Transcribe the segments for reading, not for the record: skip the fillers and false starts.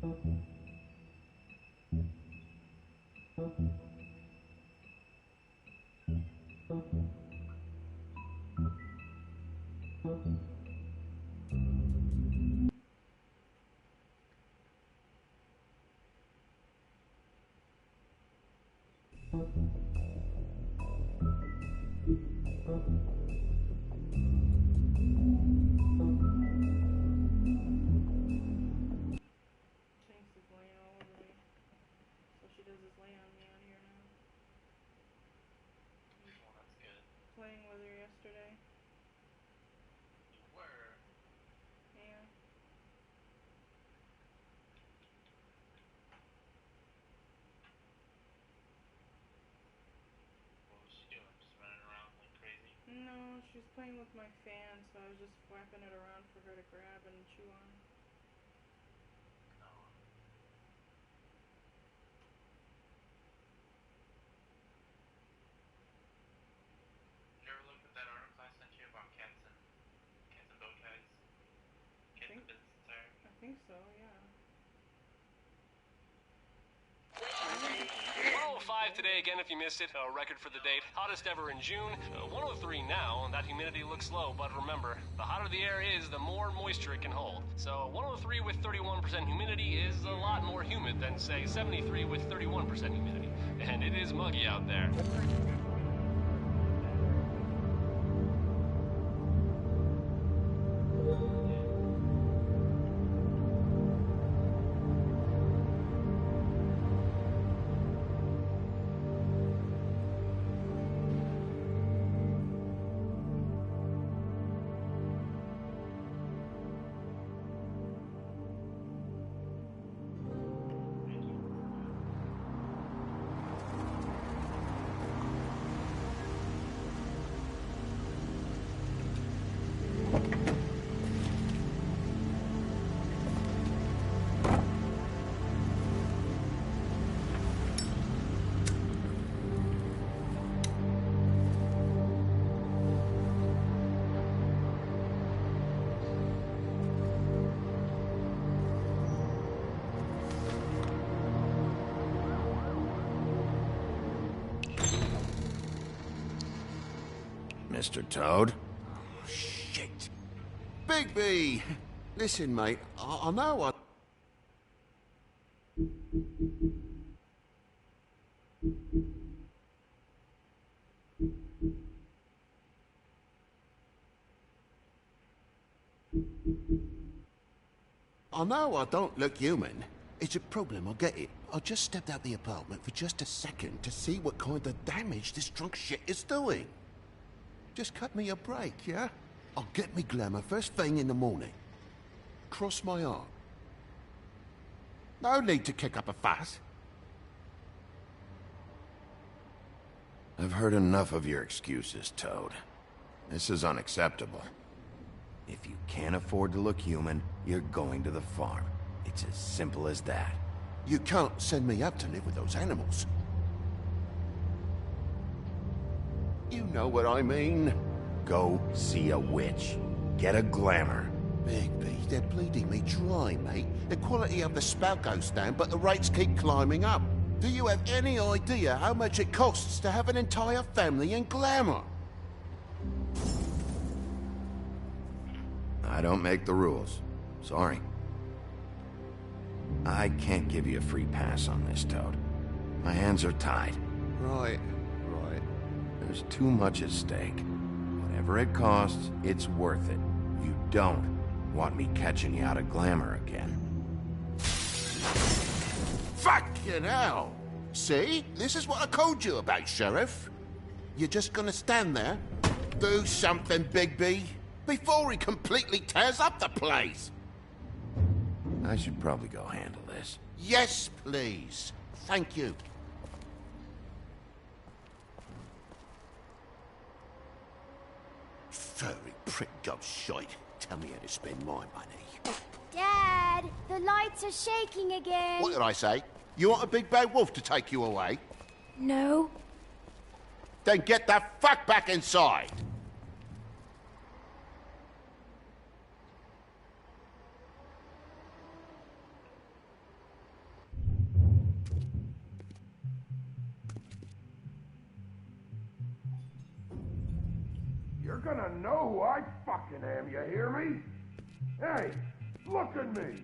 Jinx is laying all over me. So she does is lay on me out here now. Well, that's good. Playing with her yesterday. You were. Yeah. What was she doing? Just running around like crazy? No, she's playing with my fan, so I was just flapping it around for her to grab and chew on. Oh. Did you ever look at that article I sent you about cats and bow ties? Cats and business attire? I think so, yeah. 105 today again if you missed it, a record for the date. Hottest ever in June. 103 now, and that humidity looks low, but remember, the hotter the air is, the more moisture it can hold. So 103 with 31% humidity is a lot more humid than, say, 73 with 31% humidity. And it is muggy out there. Mr. Toad? Oh, shit. Bigby! Listen, mate, I know I... I know I don't look human. It's a problem, I get it. I just stepped out the apartment for just a second to see what kind of damage this drunk shit is doing. Just cut me a break, yeah? I'll get me glamour first thing in the morning. Cross my heart. No need to kick up a fuss. I've heard enough of your excuses, Toad. This is unacceptable. If you can't afford to look human, you're going to the farm. It's as simple as that. You can't send me up to live with those animals. You know what I mean. Go see a witch. Get a glamour. Bigby, they're bleeding me dry, mate. The quality of the spout goes down, but the rates keep climbing up. Do you have any idea how much it costs to have an entire family in glamour? I don't make the rules. Sorry. I can't give you a free pass on this, Toad. My hands are tied. Right. There's too much at stake. Whatever it costs, it's worth it. You don't want me catching you out of glamour again. Fucking hell! See? This is what I told you about, Sheriff. You're just gonna stand there, do something, Bigby, before he completely tears up the place. I should probably go handle this. Yes, please. Thank you. Furry prick goes shite. Tell me how to spend my money. Dad, the lights are shaking again. What did I say? You want a big bad wolf to take you away? No. Then get the fuck back inside! You're gonna know who I fucking am, you hear me? Hey, look at me!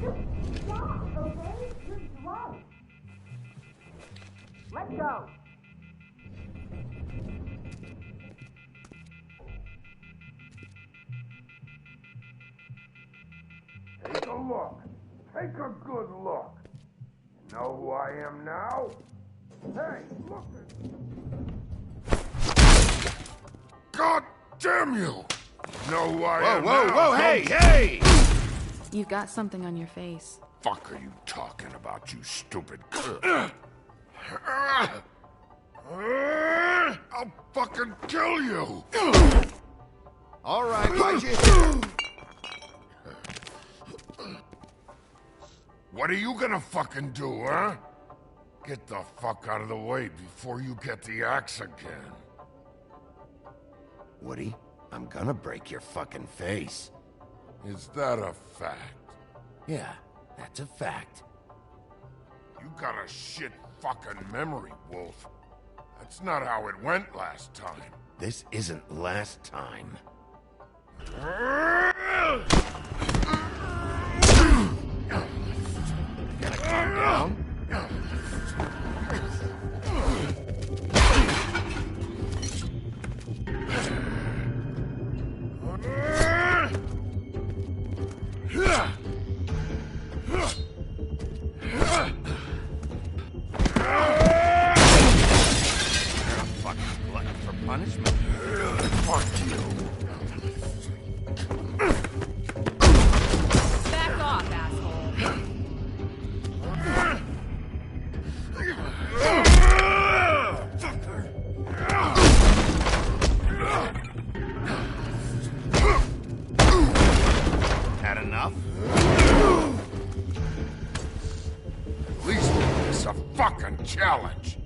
Just stop, okay? You're drunk. Let go. Take a look. Take a good look. You know who I am now? Hey, look at... God damn you! You know who I am now? Whoa, hey! You've got something on your face. Fuck are you talking about, you stupid... I'll fucking kill you! All right, why'd you... What are you gonna fucking do, huh? Get the fuck out of the way before you get the axe again. Woody, I'm gonna break your fucking face. Is that a fact? Yeah, that's a fact. You got a shit fucking memory, Wolf. That's not how it went last time. This isn't last time. Gotta calm down. Fucking glutton for punishment. Fuck you. Back off, asshole. Had enough? At least it's a fucking challenge.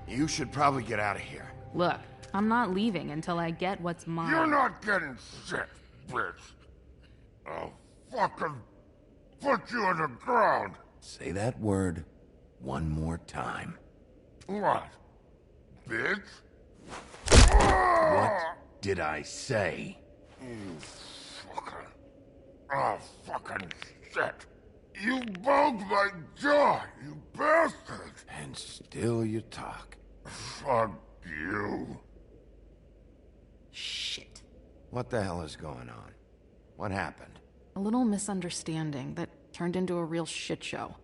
You should probably get out of here. Look, I'm not leaving until I get what's mine. You're not getting shit, bitch. I'll fucking put you on the ground. Say that word one more time. What? Bitch? What did I say? You fucking... Oh, fucking shit. You broke my jaw, you bastard. And still you talk. Fuck you. Shit. What the hell is going on? What happened? A little misunderstanding that turned into a real shit show.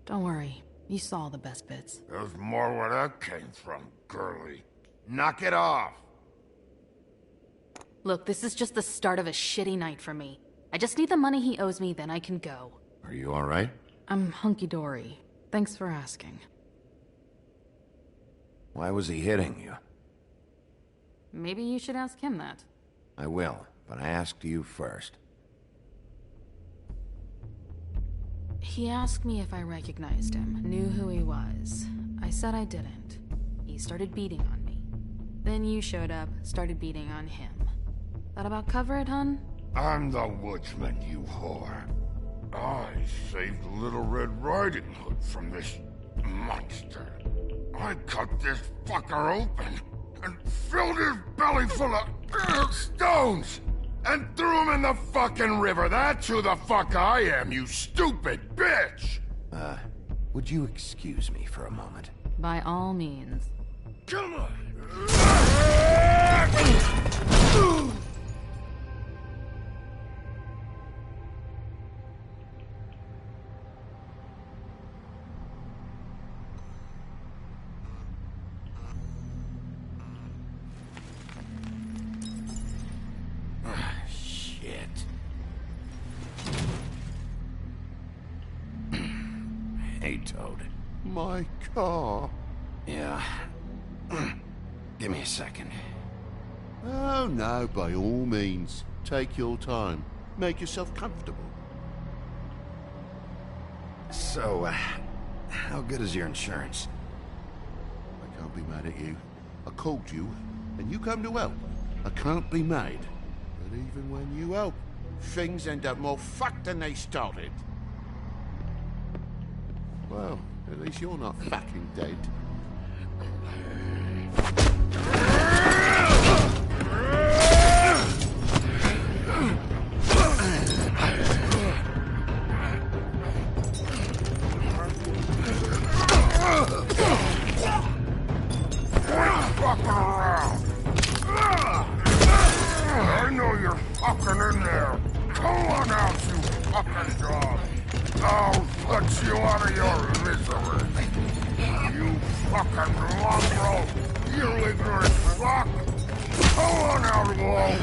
Don't worry, you saw the best bits. There's more where that came from, girly. Knock it off! Look, this is just the start of a shitty night for me. I just need the money he owes me, then I can go. Are you alright? I'm hunky-dory. Thanks for asking. Why was he hitting you? Maybe you should ask him that. I will, but I asked you first. He asked me if I recognized him, knew who he was. I said I didn't. He started beating on me. Then you showed up, started beating on him. That about cover it, hun? I'm the woodsman, you whore. I saved Little Red Riding Hood from this monster. I cut this fucker open and filled his belly full of stones and threw him in the fucking river. That's who the fuck I am, you stupid bitch! Would you excuse me for a moment? By all means. Come on! Toad. My car? Yeah. Give me a second. Oh, no, by all means. Take your time. Make yourself comfortable. So, how good is your insurance? I can't be mad at you. I called you, and you come to help. I can't be mad. But even when you help, things end up more fucked than they started. Well, at least you're not fucking dead. I know you're fucking in there. Come on out, you fucking dog. I'll put you out of your misery. You fucking mongrel. You ignorant fuck. Come on out, Walt.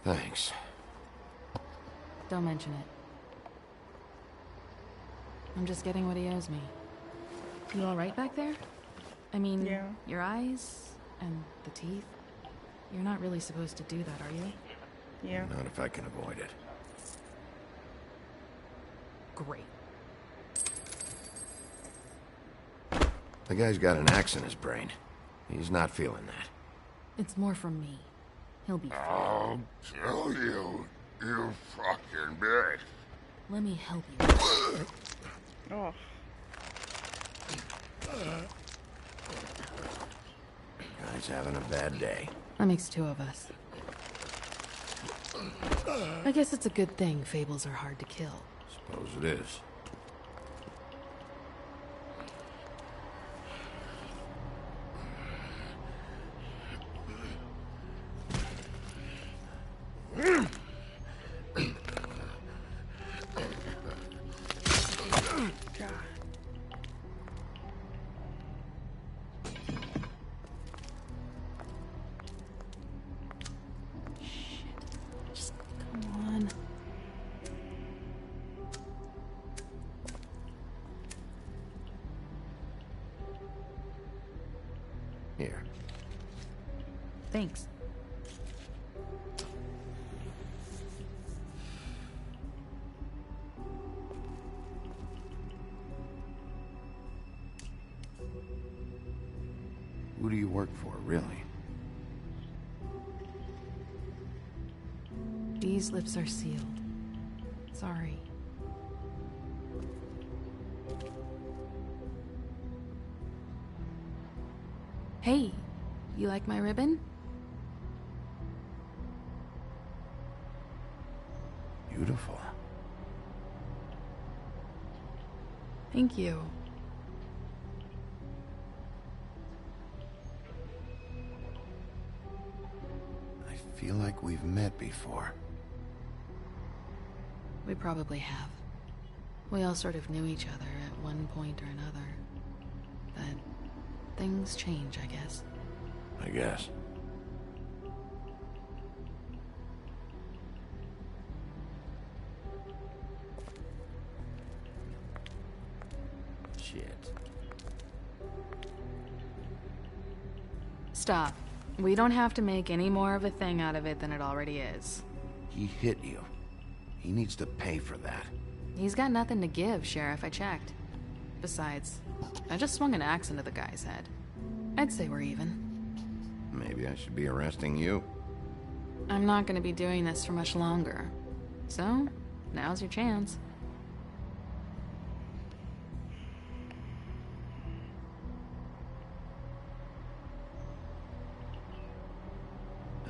Thanks. Don't mention it. I'm just getting what he owes me. You alright back there? I mean, Yeah. your eyes and the teeth? You're not really supposed to do that, are you? Yeah. Not if I can avoid it. Great. The guy's got an axe in his brain. He's not feeling that. It's more from me. He'll be fine. I'll kill you, you fucking bitch. Let me help you. Oh. Guy's having a bad day. That makes two of us. I guess it's a good thing fables are hard to kill. Suppose it is. Just come on. Here. Thanks. Who do you work for, really? These lips are sealed. Sorry. Hey, you like my ribbon? Beautiful. Thank you. I feel like we've met before. We probably have. We all sort of knew each other at one point or another. But things change, I guess. I guess. Shit. Stop. We don't have to make any more of a thing out of it than it already is. He hit you. He needs to pay for that. He's got nothing to give, Sheriff, I checked. Besides, I just swung an axe into the guy's head. I'd say we're even. Maybe I should be arresting you. I'm not gonna be doing this for much longer. So, now's your chance.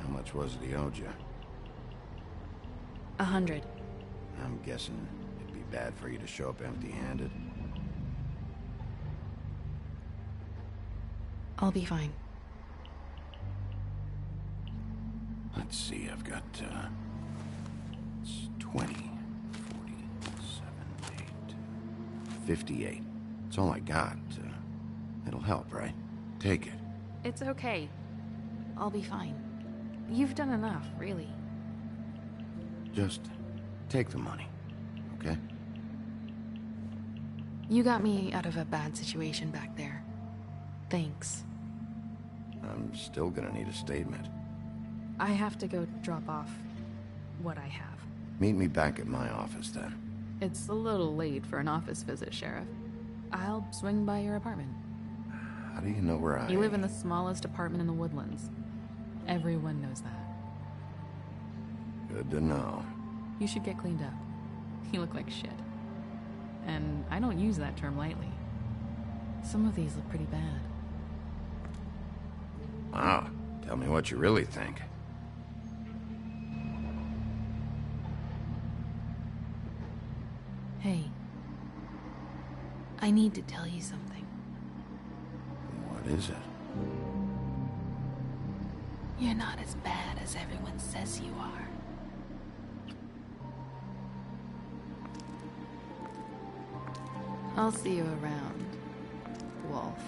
How much was it he owed you? 100. I'm guessing it'd be bad for you to show up empty-handed. I'll be fine. Let's see, I've got, it's 20, 47, 8, 58. That's all I got. It'll help, right? Take it. It's okay. I'll be fine. You've done enough, really. Just take the money, okay? You got me out of a bad situation back there. Thanks. I'm still gonna need a statement. I have to go drop off what I have. Meet me back at my office, then. It's a little late for an office visit, Sheriff. I'll swing by your apartment. How do you know where I... You live in the smallest apartment in the Woodlands. Everyone knows that. Good to know. You should get cleaned up. You look like shit. And I don't use that term lightly. Some of these look pretty bad. Wow. Tell me what you really think. Hey. I need to tell you something. What is it? You're not as bad as everyone says you are. I'll see you around, Wolf.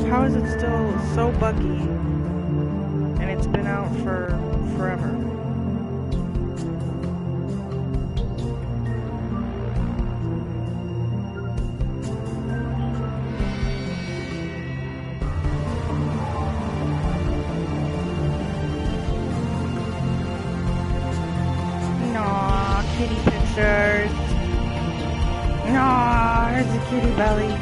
How is it still so buggy? And it's been out for forever. Aww, kitty pictures. Aww, there's a kitty belly.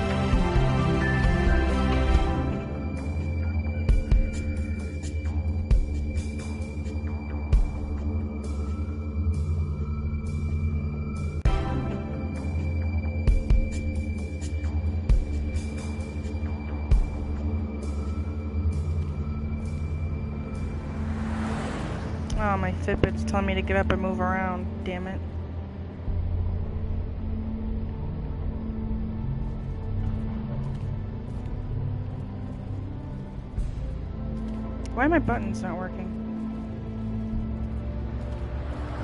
Oh, my Fitbit's telling me to get up and move around. Damn it. Why are my buttons not working?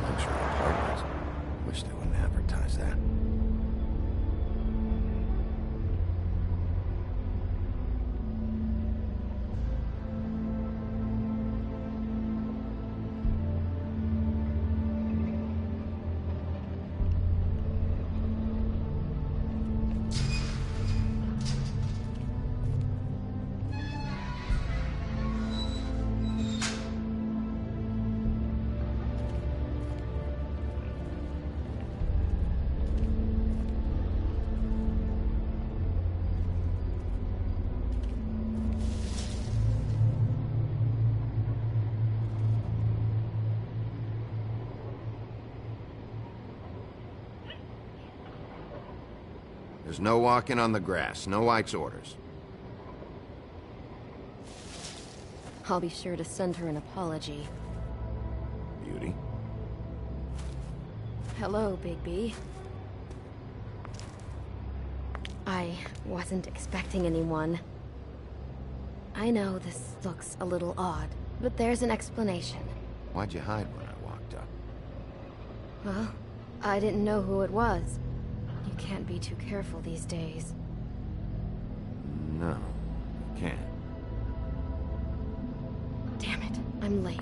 Luxury apartments. Wish they wouldn't advertise that. There's no walking on the grass. No White's orders. I'll be sure to send her an apology. Beauty. Hello, Bigby. I wasn't expecting anyone. I know this looks a little odd, but there's an explanation. Why'd you hide when I walked up? Well, I didn't know who it was. You can't be too careful these days. No, can't. Damn it, I'm late.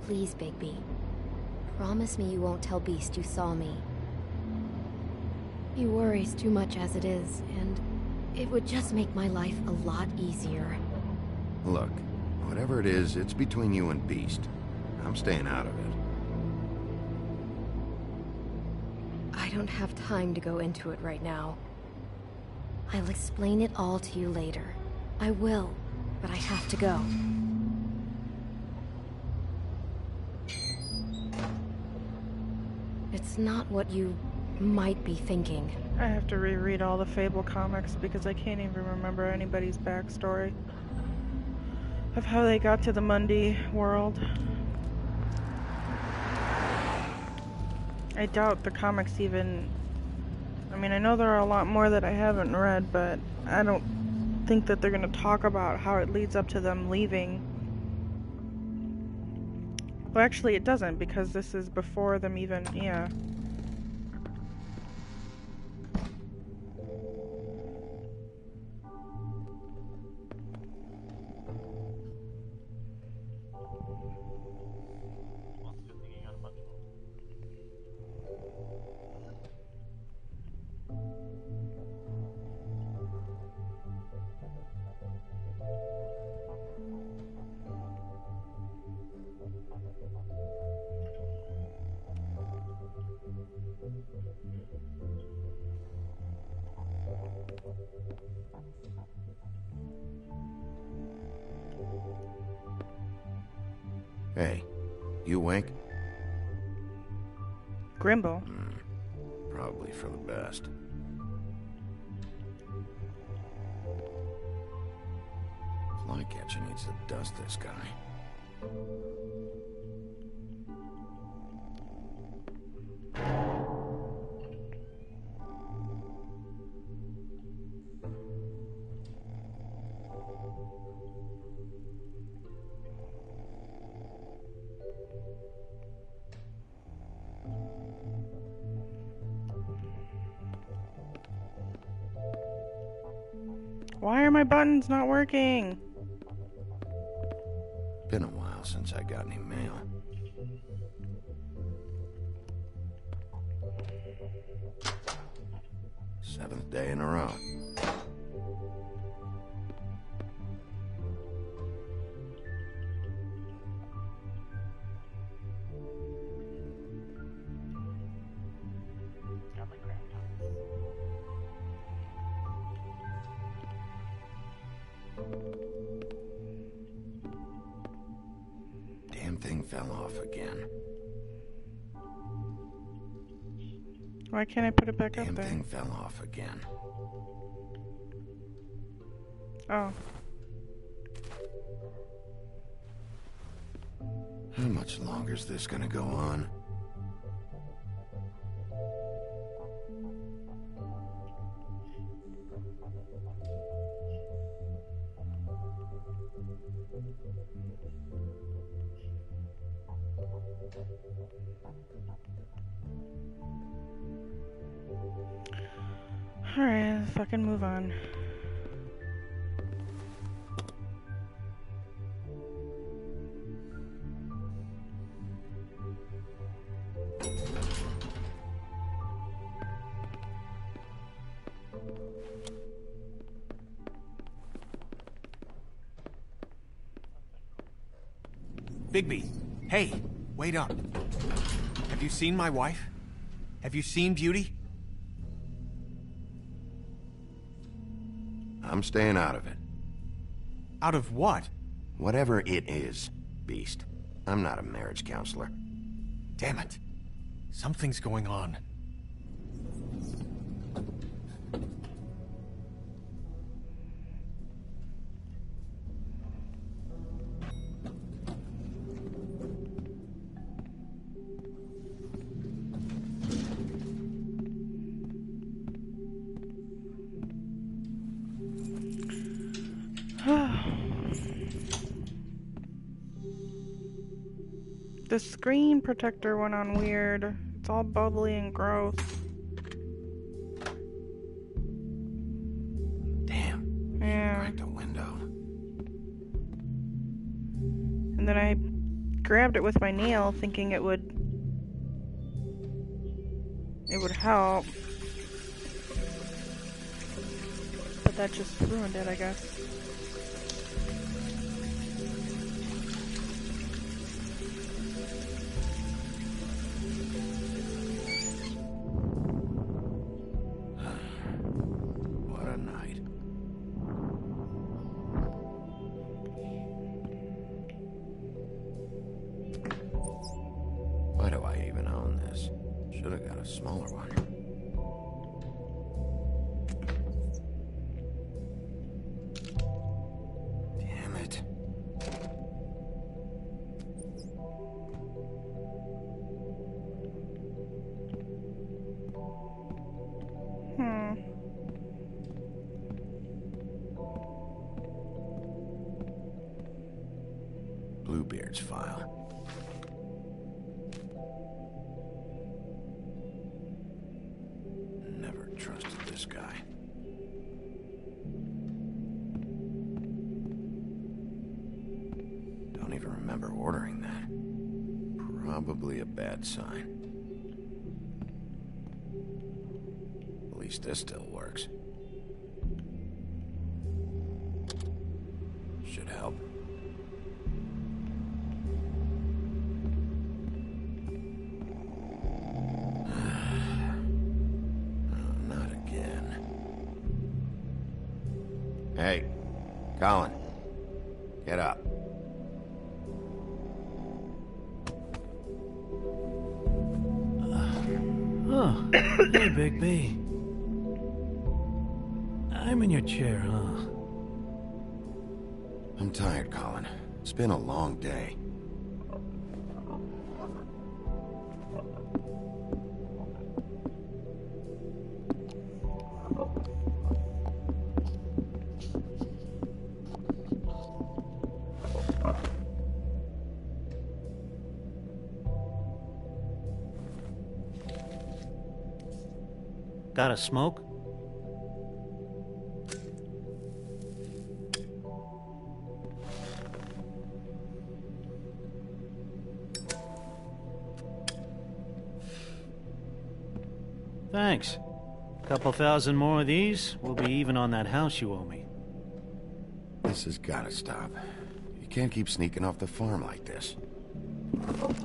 Please, Bigby. Promise me you won't tell Beast you saw me. He worries too much as it is, and it would just make my life a lot easier. Look, whatever it is, it's between you and Beast. I'm staying out of it. I don't have time to go into it right now. I'll explain it all to you later. I will, but I have to go. It's not what you might be thinking. I have to reread all the Fable comics because I can't even remember anybody's backstory of how they got to the Mundy world. I doubt the comics even... I mean, I know there are a lot more that I haven't read, but I don't think that they're going to talk about how it leads up to them leaving. Well, actually, it doesn't, because this is before them even... yeah. Hey, you Wink? Grimble? Probably for the best. Flycatcher needs to dust this guy. Why are my buttons not working? Been a while since I got any mail. Seventh day in a row. Damn thing fell off again. Why can't I put it back up Damn there? thing fell off again. Oh. How much longer is this gonna go on? Alright, let's fucking move on. Bigby, hey, wait up. Have you seen my wife? Have you seen Beauty? I'm staying out of it. Out of what? Whatever it is, Beast. I'm not a marriage counselor. Damn it. Something's going on. The screen protector went on weird. It's all bubbly and gross. Damn. Yeah. Cracked a window. And then I grabbed it with my nail thinking it would help. that just ruined it, I guess. What a night. Why do I even own this? Should have got a smaller one. Damn it. Bluebeard's file. Never trusted this guy. Don't even remember ordering that. Probably a bad sign. At least this still works. Should help. Hey, Colin, get up. Oh, hey, Bigby. I'm in your chair, huh? I'm tired, Colin. It's been a long day. Got a smoke? Thanks. Couple thousand more of these, we'll be even on that house you owe me. This has gotta stop. You can't keep sneaking off the farm like this.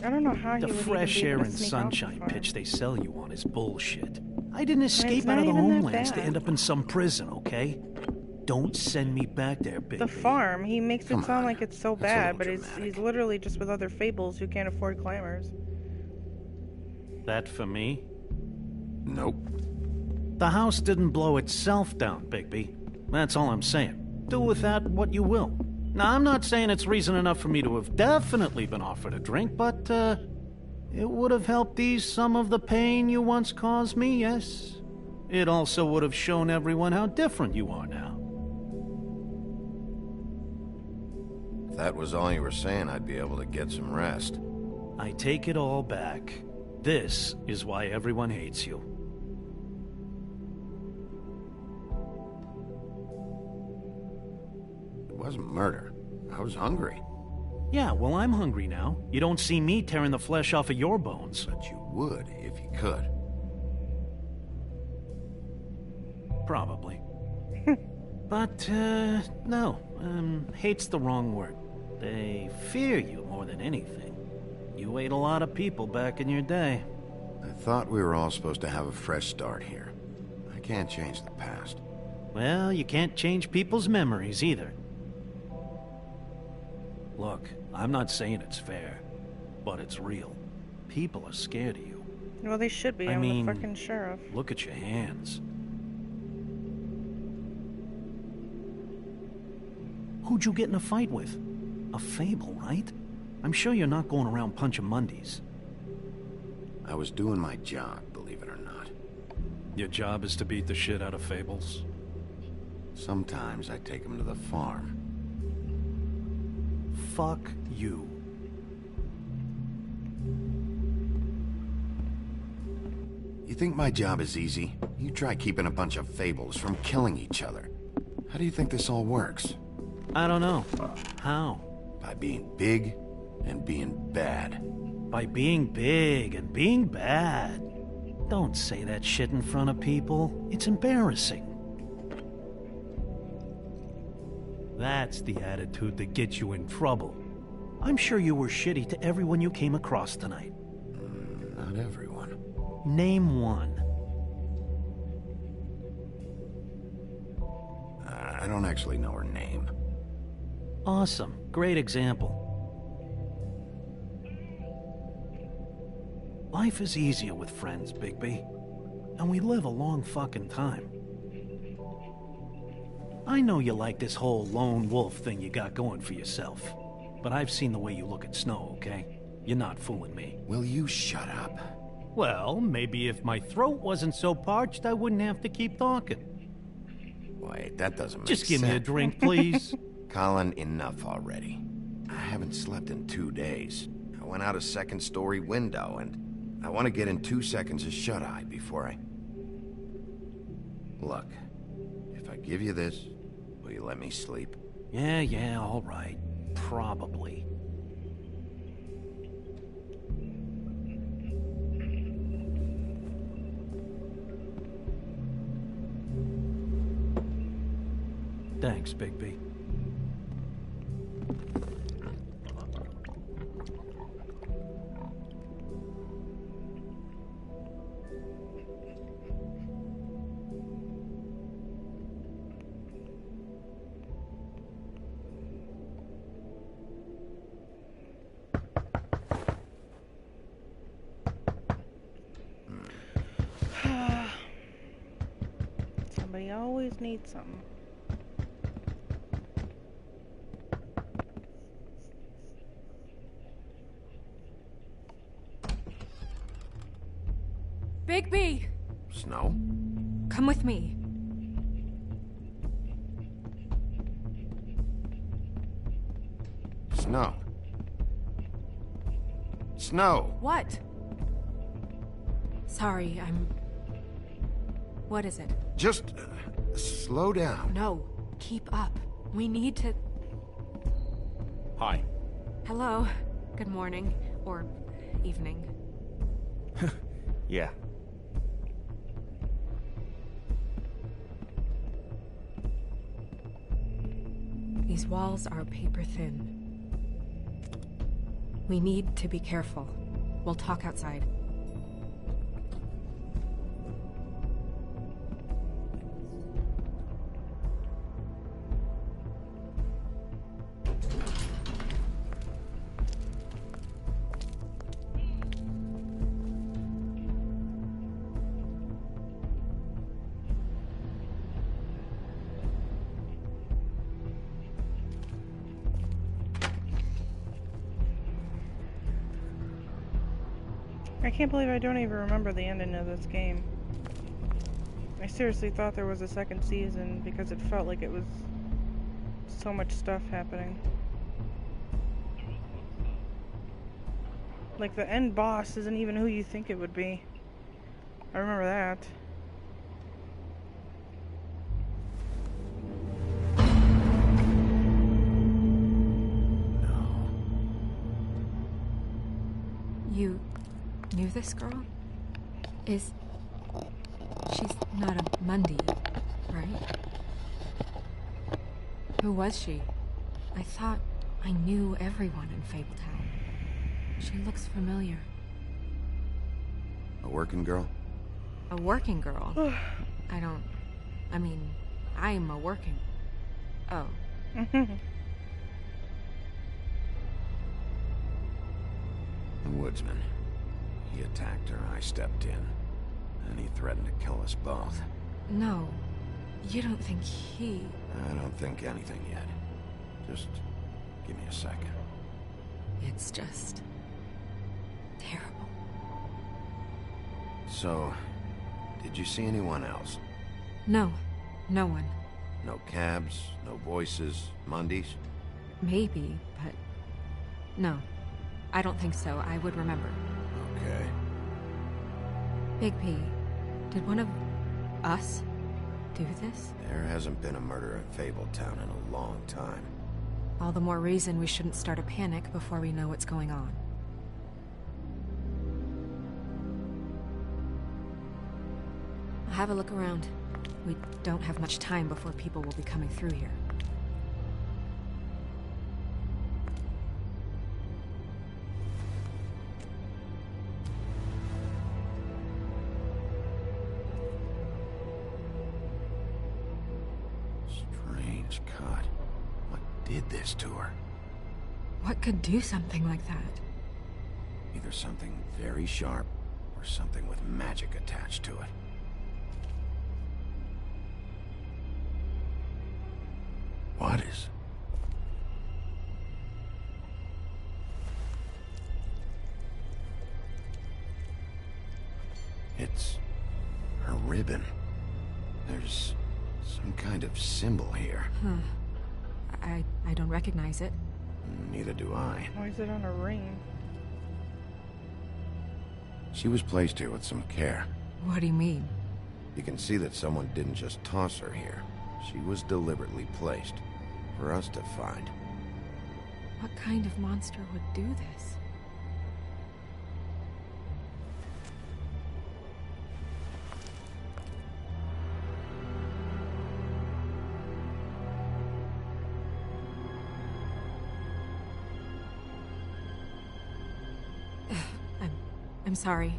I don't know how The he would fresh even be air able and to sneak off the sunshine farm. pitch they sell you on is bullshit. I didn't escape not out of the even that homelands to bad. end up in some prison, okay? Don't send me back there, Bigby. The farm, he makes Come it sound on. like it's so That's a bad, little but dramatic. he's literally just with other fables who can't afford climbers. That for me? Nope. The house didn't blow itself down, Bigby. That's all I'm saying. Do with that what you will. Now, I'm not saying it's reason enough for me to have definitely been offered a drink, but, it would have helped ease some of the pain you once caused me, yes? It also would have shown everyone how different you are now. If that was all you were saying, I'd be able to get some rest. I take it all back. This is why everyone hates you. It wasn't murder. I was hungry. Yeah, well, I'm hungry now. You don't see me tearing the flesh off of your bones. But you would if you could. Probably. But, no. Hate's the wrong word. They fear you more than anything. You ate a lot of people back in your day. I thought we were all supposed to have a fresh start here. I can't change the past. Well, you can't change people's memories either. Look, I'm not saying it's fair, but it's real. People are scared of you. Well, they should be. I I'm mean, the fucking sheriff. Look at your hands. Who'd you get in a fight with? A fable, right? I'm sure you're not going around punching Mondays. I was doing my job, believe it or not. Your job is to beat the shit out of fables? Sometimes I take them to the farm. Fuck you. You think my job is easy? You try keeping a bunch of fables from killing each other. How do you think this all works? I don't know. How? By being big and being bad. By being big and being bad. Don't say that shit in front of people. It's embarrassing. That's the attitude that gets you in trouble. I'm sure you were shitty to everyone you came across tonight. Not everyone. Name one. I don't actually know her name. Awesome. Great example. Life is easier with friends, Bigby. And we live a long fucking time. I know you like this whole lone wolf thing you got going for yourself. But I've seen the way you look at Snow, okay? You're not fooling me. Will you shut up? Well, maybe if my throat wasn't so parched, I wouldn't have to keep talking. Wait, that doesn't make sense. Just give me a drink, please. Colin, enough already. I haven't slept in 2 days. I went out a second-story window, and I want to get in 2 seconds of shut-eye before I... Look, if I give you this, will you let me sleep? Yeah, all right. Probably. Thanks, Bigby. Somebody always needs something. Bigby! Snow? Come with me. Snow. Snow! What? Sorry, What is it? Just slow down. No, keep up. We need to... Hi. Hello. Good morning. Or evening. Yeah. These walls are paper thin. We need to be careful. We'll talk outside. I can't believe I don't even remember the ending of this game. I seriously thought there was a second season because it felt like it was so much stuff happening. Like the end boss isn't even who you think it would be. I remember that. You knew this girl? She's not a Mundy, right? Who was she? I thought I knew everyone in Fabletown. She looks familiar. A working girl? A working girl? I'm a working... Oh. The woodsman. He attacked her, I stepped in. And he threatened to kill us both. No. You don't think he... I don't think anything yet. Just give me a second. It's just... terrible. So, did you see anyone else? No. No one. No cabs, no voices, Mundies? Maybe, but... No. I don't think so. I would remember. Okay. Bigby, did one of us do this? There hasn't been a murder in Fabletown in a long time. All the more reason we shouldn't start a panic before we know what's going on. I'll have a look around. We don't have much time before people will be coming through here. was cut. What did this to her? What could do something like that? Either something very sharp, or something with magic attached to it. What is... It's... her ribbon. There's some kind of symbol here. Huh. I don't recognize it. Neither do I. Why is it on a ring? She was placed here with some care. What do you mean? You can see that someone didn't just toss her here. She was deliberately placed. For us to find. What kind of monster would do this? I'm sorry.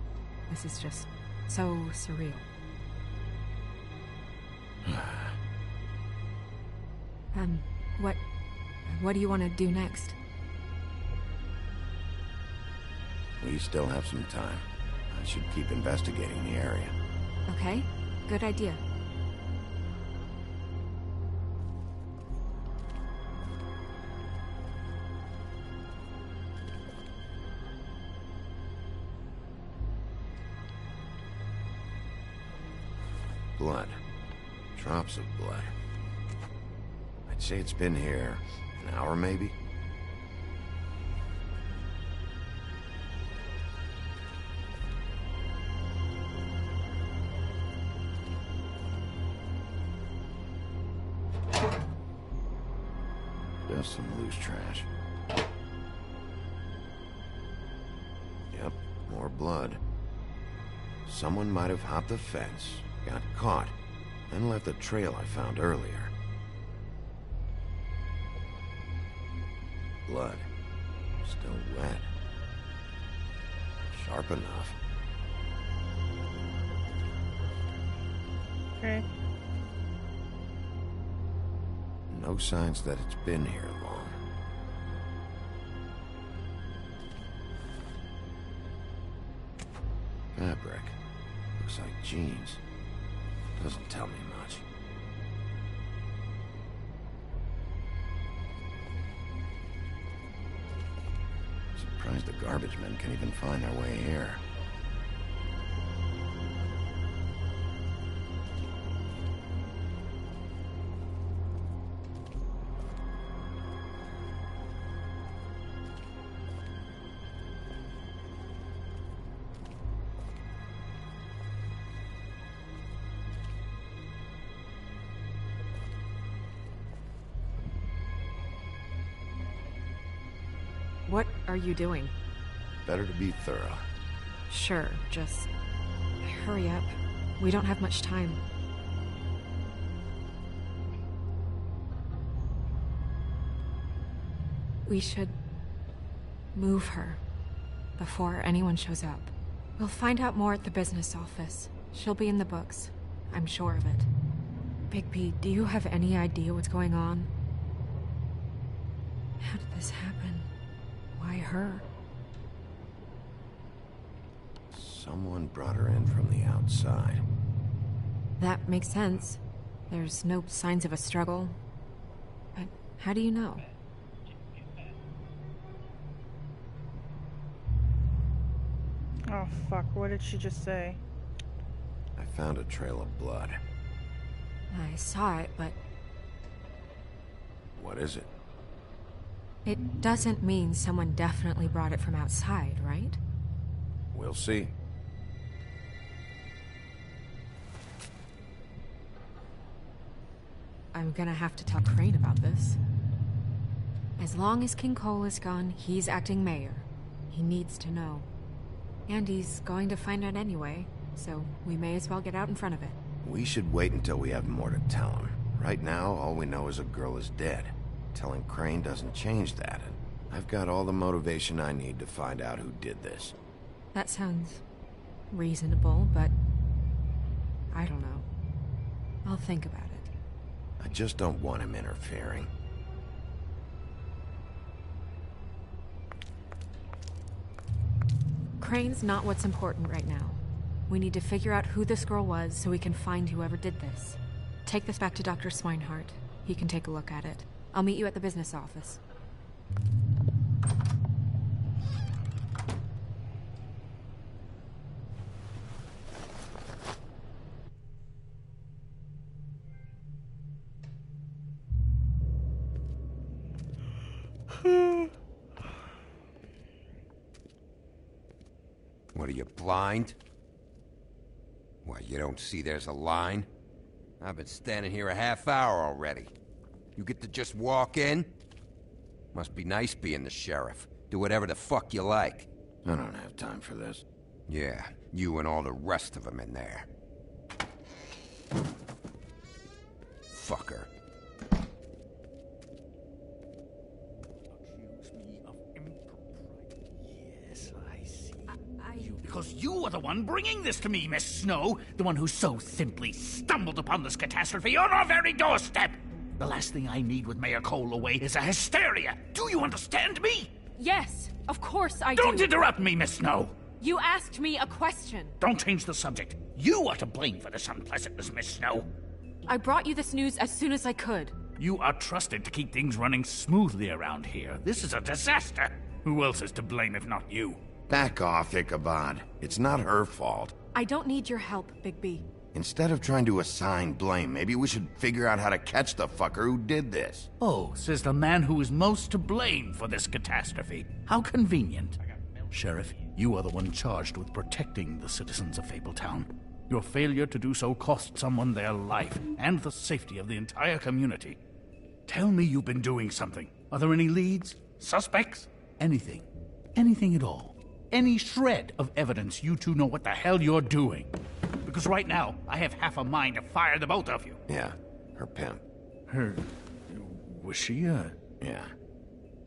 This is just so surreal. What do you want to do next? We still have some time. I should keep investigating the area. Okay, good idea. Blood. Drops of blood. I'd say it's been here an hour, maybe? Just some loose trash. Yep, more blood. Someone might have hopped the fence, got caught, and left the trail I found earlier. Blood. Still wet. Sharp enough. Okay. No signs that it's been here long. Fabric. Looks like jeans. Doesn't tell me much. Surprised the garbage men can even find their way here. What are you doing? Better to be thorough. Sure, just hurry up. We don't have much time. We should move her before anyone shows up. We'll find out more at the business office. She'll be in the books. I'm sure of it. Bigby, do you have any idea what's going on? How did this happen? Why her? Someone brought her in from the outside. That makes sense. There's no signs of a struggle. But how do you know? Oh fuck, what did she just say? I found a trail of blood. I saw it, but What is it? it doesn't mean someone definitely brought it from outside, right? We'll see. I'm gonna have to tell Crane about this. As long as King Cole is gone, he's acting mayor. He needs to know. And he's going to find out anyway, so we may as well get out in front of it. We should wait until we have more to tell him. Right now, all we know is a girl is dead. Telling Crane doesn't change that, and I've got all the motivation I need to find out who did this. That sounds reasonable, but I don't know. I'll think about it. I just don't want him interfering. Crane's not what's important right now. We need to figure out who this girl was so we can find whoever did this. Take this back to Dr. Swinehart. He can take a look at it. I'll meet you at the business office. What are you, blind? What, you don't see there's a line? I've been standing here a half hour already. You get to just walk in? Must be nice being the sheriff. Do whatever the fuck you like. I don't have time for this. Yeah, you and all the rest of them in there. Fucker. Because you are the one bringing this to me, Miss Snow. The one who so simply stumbled upon this catastrophe on our very doorstep. The last thing I need with Mayor Cole away is a hysteria. Do you understand me? Yes, of course I do. Don't interrupt me, Miss Snow. You asked me a question. Don't change the subject. You are to blame for this unpleasantness, Miss Snow. I brought you this news as soon as I could. You are trusted to keep things running smoothly around here. This is a disaster. Who else is to blame if not you? Back off, Ichabod. It's not her fault. I don't need your help, Bigby. Instead of trying to assign blame, maybe we should figure out how to catch the fucker who did this. Oh, says the man who is most to blame for this catastrophe. How convenient. Sheriff, you are the one charged with protecting the citizens of Fabletown. Your failure to do so cost someone their life and the safety of the entire community. Tell me you've been doing something. Are there any leads? Suspects? Anything. Anything at all. Any shred of evidence you two know what the hell you're doing. Because right now, I have half a mind to fire the both of you. Yeah, her pimp. Her... was she, Yeah.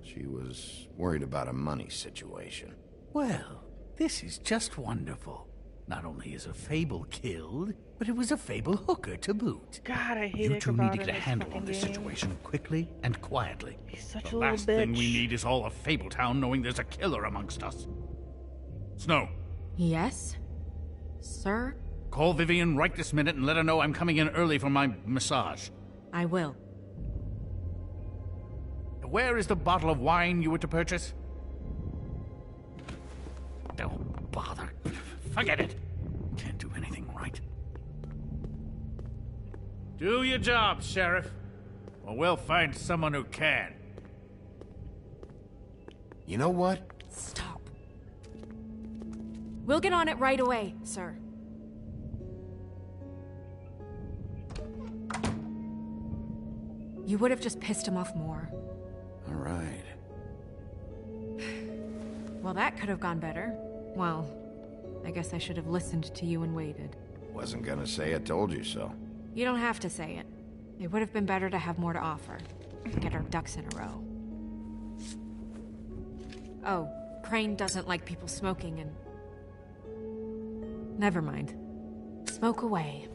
She was worried about a money situation. Well, this is just wonderful. Not only is a Fable killed, but it was a Fable hooker to boot. God, I hate You two need to get a this handle on fucking this game. situation quickly and quietly. He's such The a little last thing we bitch. need is all of Fabletown knowing there's a killer amongst us. Snow, Yes? Sir? call Vivian right this minute and let her know I'm coming in early for my massage. I will. Where is the bottle of wine you were to purchase? Don't bother. Forget it. Can't do anything right. Do your job, Sheriff. Or we'll find someone who can. You know what? Stop. We'll get on it right away, sir. You would have just pissed him off more. All right. Well, that could have gone better. Well, I guess I should have listened to you and waited. Wasn't gonna say I told you so. You don't have to say it. It would have been better to have more to offer. Get our ducks in a row. Oh, Crane doesn't like people smoking and... Never mind. Smoke away.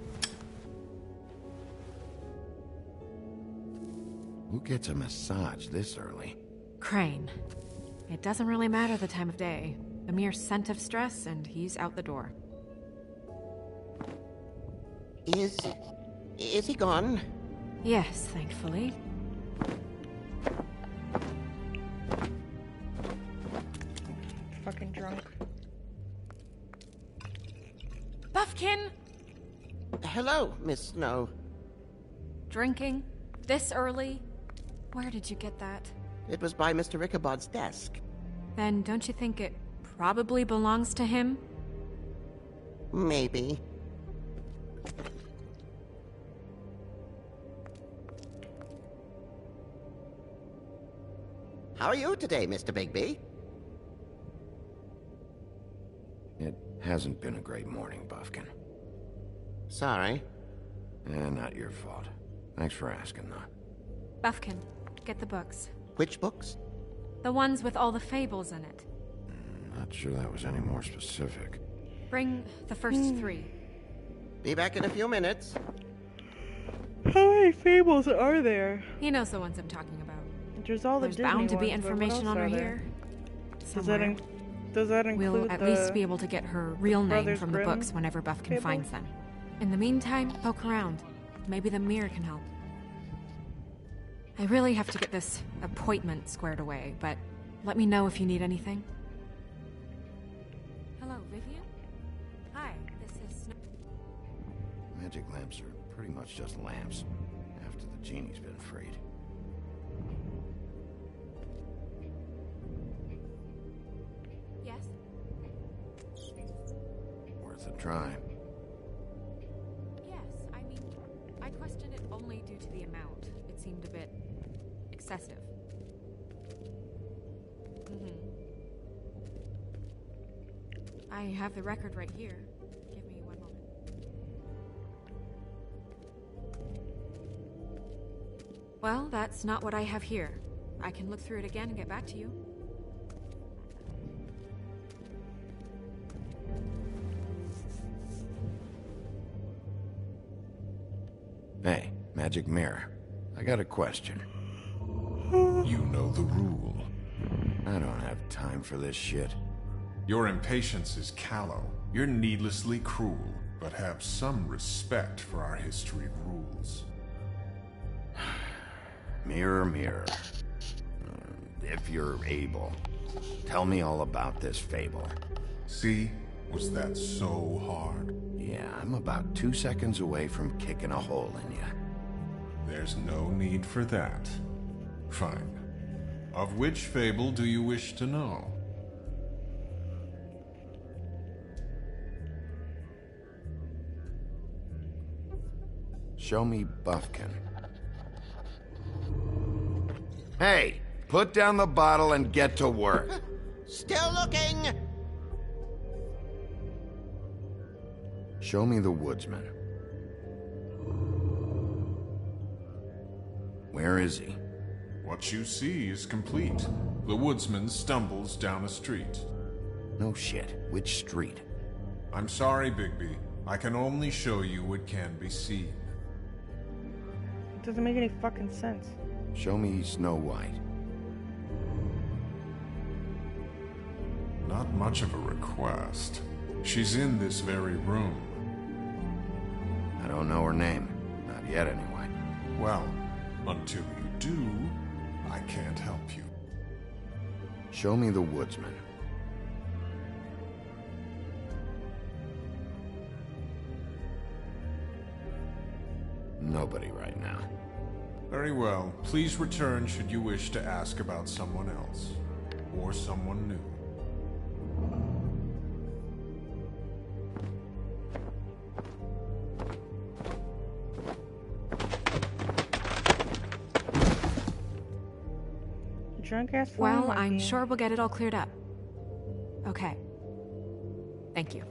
Who gets a massage this early? Crane. It doesn't really matter the time of day. A mere scent of stress and he's out the door. Is he gone? Yes, thankfully. Fucking drunk. Buffkin! Hello, Miss Snow. Drinking? This early? Where did you get that? It was by Mr. Ichabod's desk. Then don't you think it probably belongs to him? Maybe. How are you today, Mr. Bigby? It hasn't been a great morning, Buffkin. Sorry. Not your fault. Thanks for asking, though. Buffkin, get the books. Which books? The ones with all the fables in it. Not sure that was any more specific. Bring the first 3. Be back in a few minutes. How many fables are there? He knows the ones I'm talking about. There's all the There's Disney bound to be ones, but what information else on her are there? here. Does that, does that include We'll at the least be able to get her real name Brothers from the Grimm books whenever Buffkin fable? finds them. In the meantime, poke around. Maybe the mirror can help. I really have to get this appointment squared away, but let me know if you need anything. Hello, Vivian? Hi, this is Magic lamps are pretty much just lamps after the genie's been freed. Yes? Worth a try. Yes, I mean, I questioned it only due to the amount. It seemed a bit excessive. I have the record right here. Give me one moment. Well, that's not what I have here. I can look through it again and get back to you. Hey, Magic Mirror. I got a question. You know the rule. I don't have time for this shit. Your impatience is callow. You're needlessly cruel, but have some respect for our history rules. Mirror, mirror. If you're able, tell me all about this fable. See? Was that so hard? Yeah, I'm about 2 seconds away from kicking a hole in you. There's no need for that. Fine. Of which fable do you wish to know? Show me Buffkin. Hey, put down the bottle and get to work. Still looking! Show me the woodsman. Where is he? What you see is complete. The woodsman stumbles down a street. No shit. Which street? I'm sorry, Bigby. I can only show you what can be seen. It doesn't make any fucking sense. Show me Snow White. Not much of a request. She's in this very room. I don't know her name. Not yet, anyway. Well, until you do, I can't help you. Show me the woodsman. Nobody right now. Very well. Please return should you wish to ask about someone else. Or someone new. Drunk ass Well, I'm sure we'll get it all cleared up. Okay. Thank you.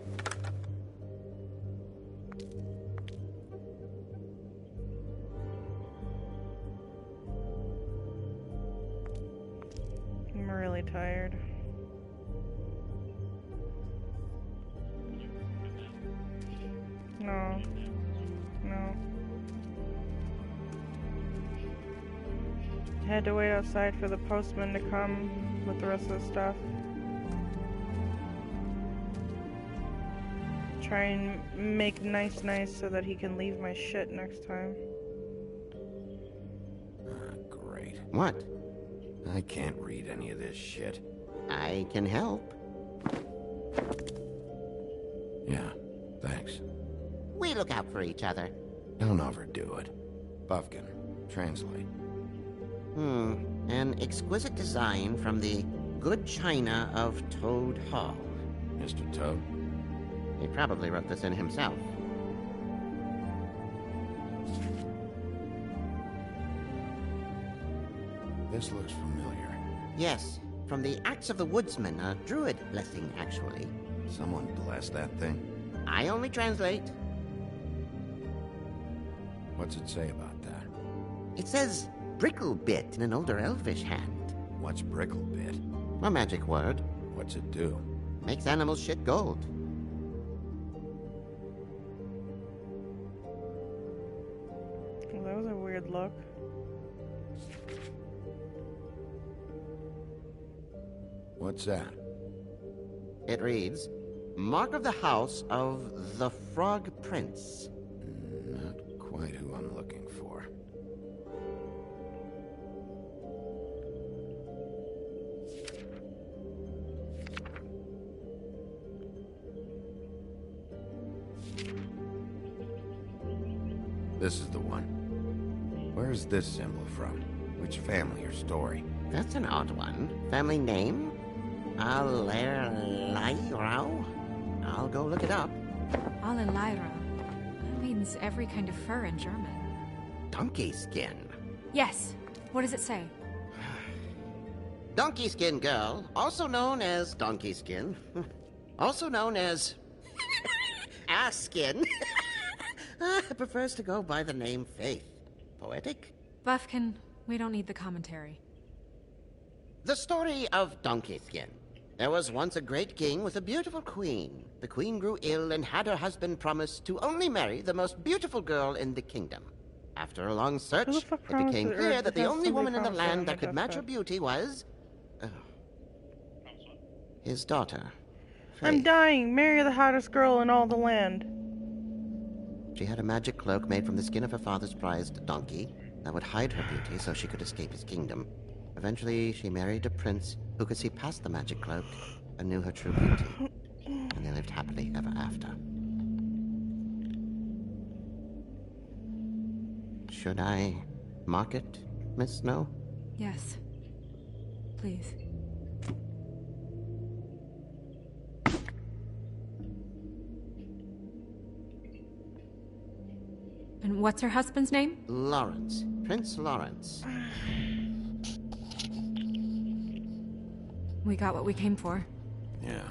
I'm really tired. No. No. Had to wait outside for the postman to come with the rest of the stuff. Try and make nice so that he can leave my shit next time. Great. What? I can't read any of this shit. I can help. Yeah, thanks. We look out for each other. Don't overdo it. Buffkin, translate. An exquisite design from the good china of Toad Hall. Mr. Toad? He probably wrote this in himself. This looks familiar. Yes, from the Acts of the Woodsman, a druid blessing, actually. Someone blessed that thing? I only translate. What's it say about that? It says Bricklebit in an older elvish hand. What's Bricklebit? A magic word. What's it do? Makes animals shit gold. Well, that weird look. What's that? It reads, Mark of the House of the Frog Prince. Not quite who I'm looking for. This is the one. Where's this symbol from? Which family or story? That's an odd one. Family name? Allerleirauh? I'll go look it up. Allerleirauh. That means every kind of fur in German. Donkey skin. Yes. What does it say? Donkey skin girl, also known as donkey skin, also known as ass skin, prefers to go by the name Faith. Poetic? Buffkin, we don't need the commentary. The story of Donkey Skin. There was once a great king with a beautiful queen. The queen grew ill and had her husband promise to only marry the most beautiful girl in the kingdom. After a long search, it became clear that the only woman in the land that could match her beauty was... his daughter, Faith. I'm dying. Marry the hottest girl in all the land. She had a magic cloak made from the skin of her father's prized donkey that would hide her beauty so she could escape his kingdom. Eventually, she married a prince who could see past the magic cloak and knew her true beauty. And they lived happily ever after. Should I mark it, Miss Snow? Yes. Please. And what's her husband's name? Lawrence. Prince Lawrence. We got what we came for. Yeah.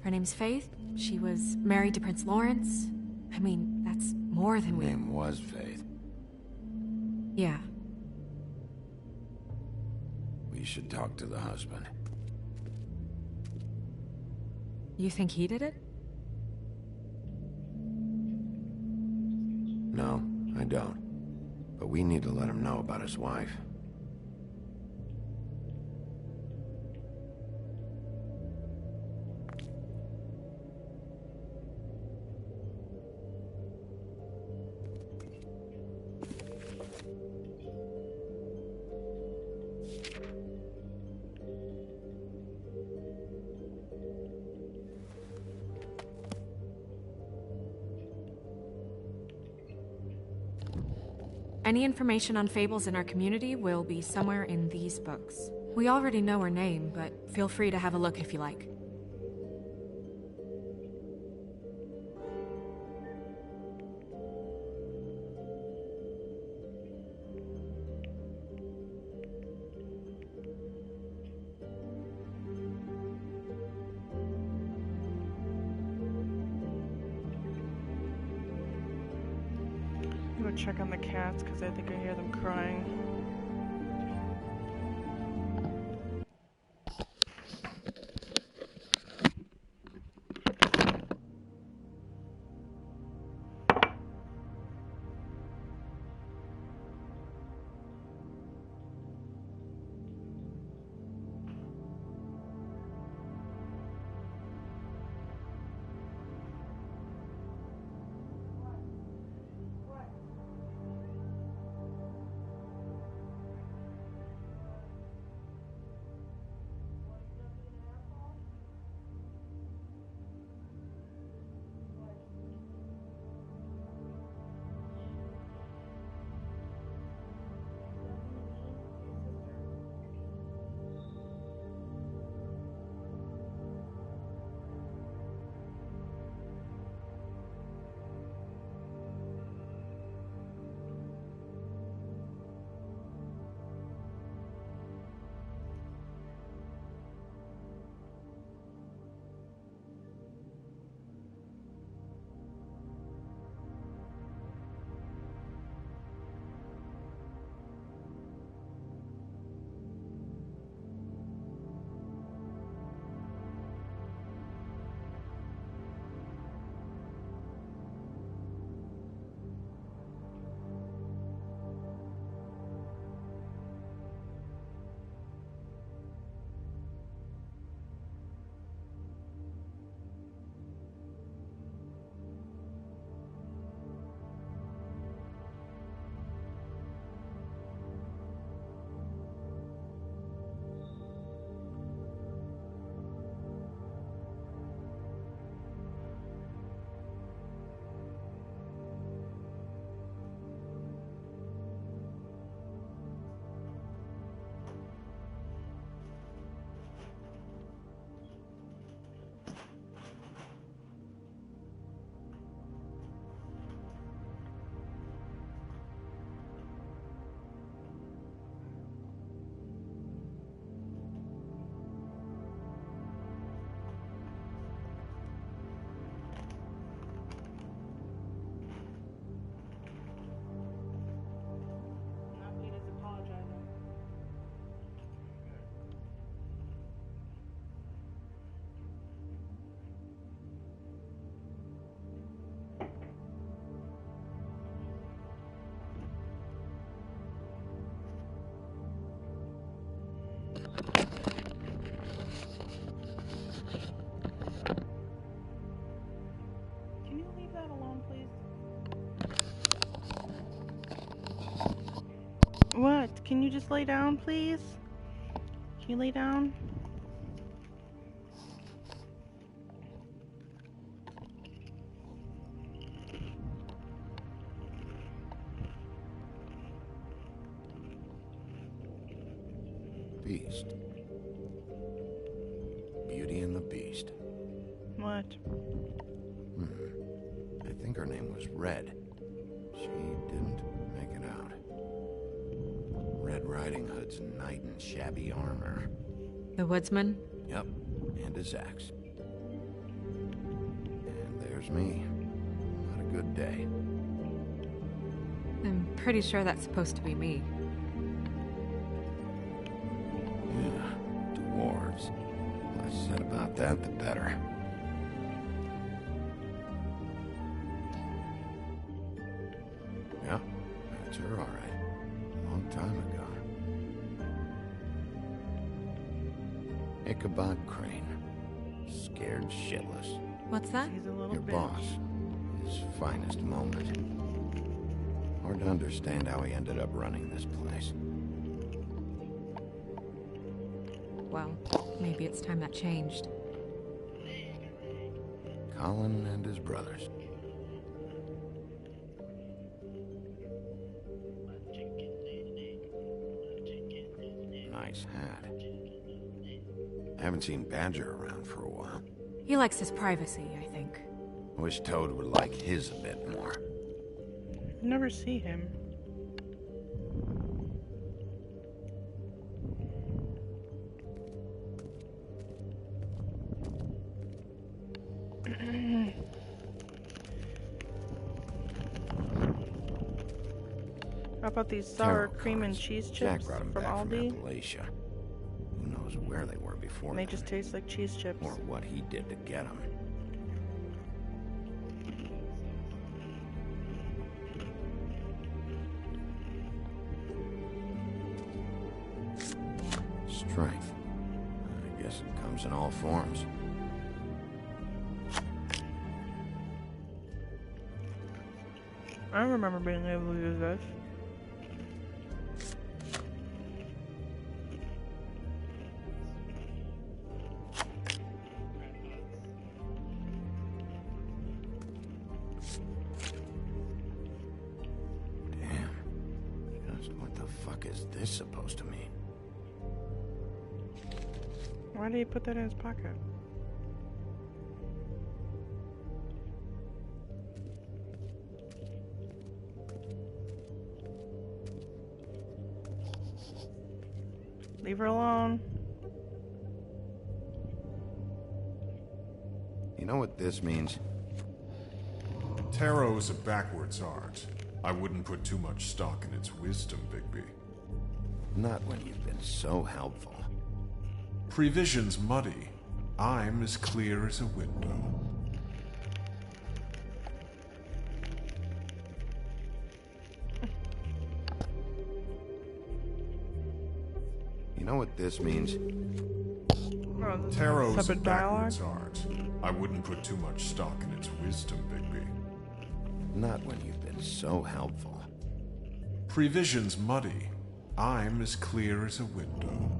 Her name's Faith. She was married to Prince Lawrence. I mean, that's more than we... Her name was Faith. Yeah. We should talk to the husband. You think he did it? No, I don't. But we need to let him know about his wife. Any information on fables in our community will be somewhere in these books. We already know her name, but feel free to have a look if you like. Go check on the cats because I think I hear them crying. lay down, please? Can you lay down? Beast. Beauty and the Beast. What? I think her name was Red. She didn't make it out. Red Riding Hood's knight in shabby armor. The woodsman? Yep, and his axe. And there's me. Not a good day. I'm pretty sure that's supposed to be me. Yeah, dwarves. The less said about that, the better. Yeah, that's her, all right. A long time ago. Ichabod Crane. Scared shitless. What's that? Your boss. His finest moment. Hard to understand how he ended up running this place. Well, maybe it's time that changed. Colin and his brothers. Nice hat. I haven't seen Badger around for a while. He likes his privacy, I think. I wish Toad would like his a bit more. Never see him. How about these sour cream and cheese Jack chips brought from them back from Aldi? Appalachia. Who knows where they were before And they then, just taste like cheese chips. or what he did to get them. Strength. I guess it comes in all forms. I don't remember being able to use this. Damn. Just what the fuck is this supposed to mean? Why did he put that in his pocket? Leave her alone. You know what this means? Tarot is a backwards art. I wouldn't put too much stock in its wisdom, Bigby. Not when you've been so helpful. Prevision's muddy. I'm as clear as a window. You know what this means? Tarot's a separate backwards art. I wouldn't put too much stock in its wisdom, Bigby. Not when you've been so helpful. Prevision's muddy. I'm as clear as a window.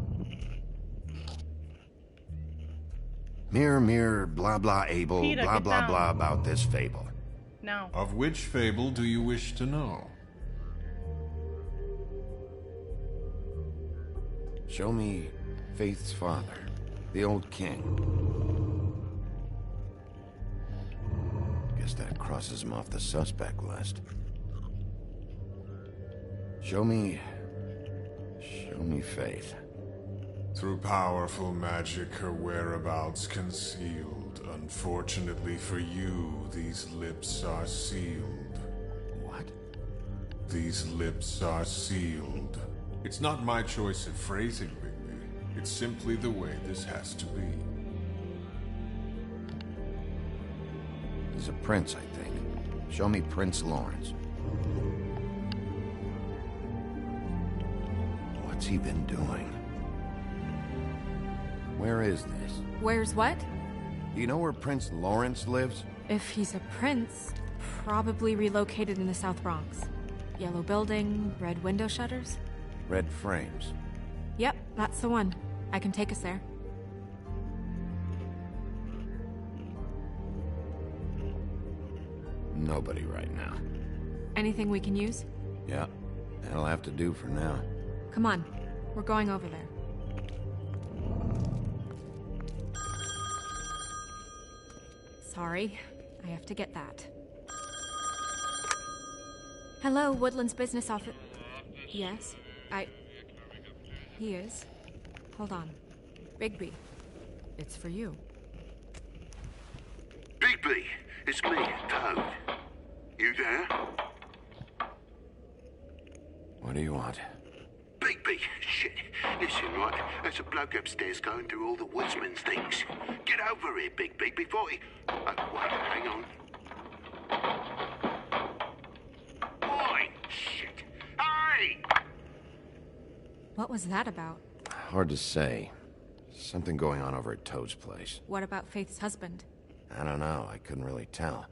Mirror, mirror, blah blah able, Peter, blah get blah down. blah about this fable. No. Of which fable do you wish to know? Show me Faith's father, the old king. Guess that crosses him off the suspect list. Show me Faith. Through powerful magic, her whereabouts concealed. Unfortunately for you, these lips are sealed. What? These lips are sealed. It's not my choice of phrasing, Bigby. It's simply the way this has to be. He's a prince, I think. Show me Prince Lawrence. What's he been doing? Where is this? Where's what? Do you know where Prince Lawrence lives? If he's a prince, probably relocated in the South Bronx. Yellow building, red window shutters. Red frames. Yep, that's the one. I can take us there. Nobody right now. Anything we can use? Yeah, that'll have to do for now. Come on, we're going over there. Sorry, I have to get that. Hello, Woodland's business office. Yes, He is. Hold on. Bigby, it's for you. Bigby, it's me, Toad. You there? What do you want? Bigby, shit. Listen, right, there's a bloke upstairs going through all the woodsman's things. Get over here, Bigby, before he... Oh, wait, hang on. Oi, shit. Hey! What was that about? Hard to say. Something going on over at Toad's place. What about Faith's husband? I don't know, I couldn't really tell.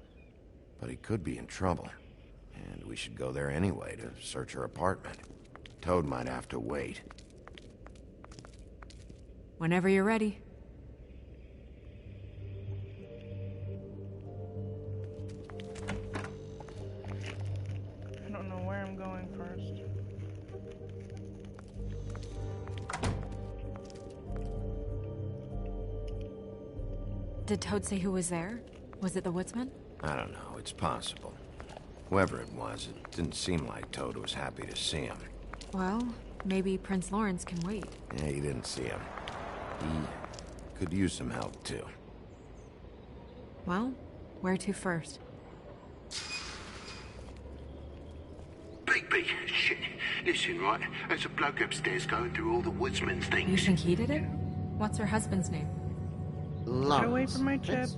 But he could be in trouble. And we should go there anyway to search her apartment. Toad might have to wait. Whenever you're ready. I don't know where I'm going first. Did Toad say who was there? Was it the woodsman? I don't know, it's possible. Whoever it was, it didn't seem like Toad was happy to see him. Well, maybe Prince Lawrence can wait. Yeah, he didn't see him. He could use some help, too. Well, where to first? Bigby, shit. Listen, right, there's a bloke upstairs going through all the woodsman's things. You think he did it? What's her husband's name? Get away from my chips.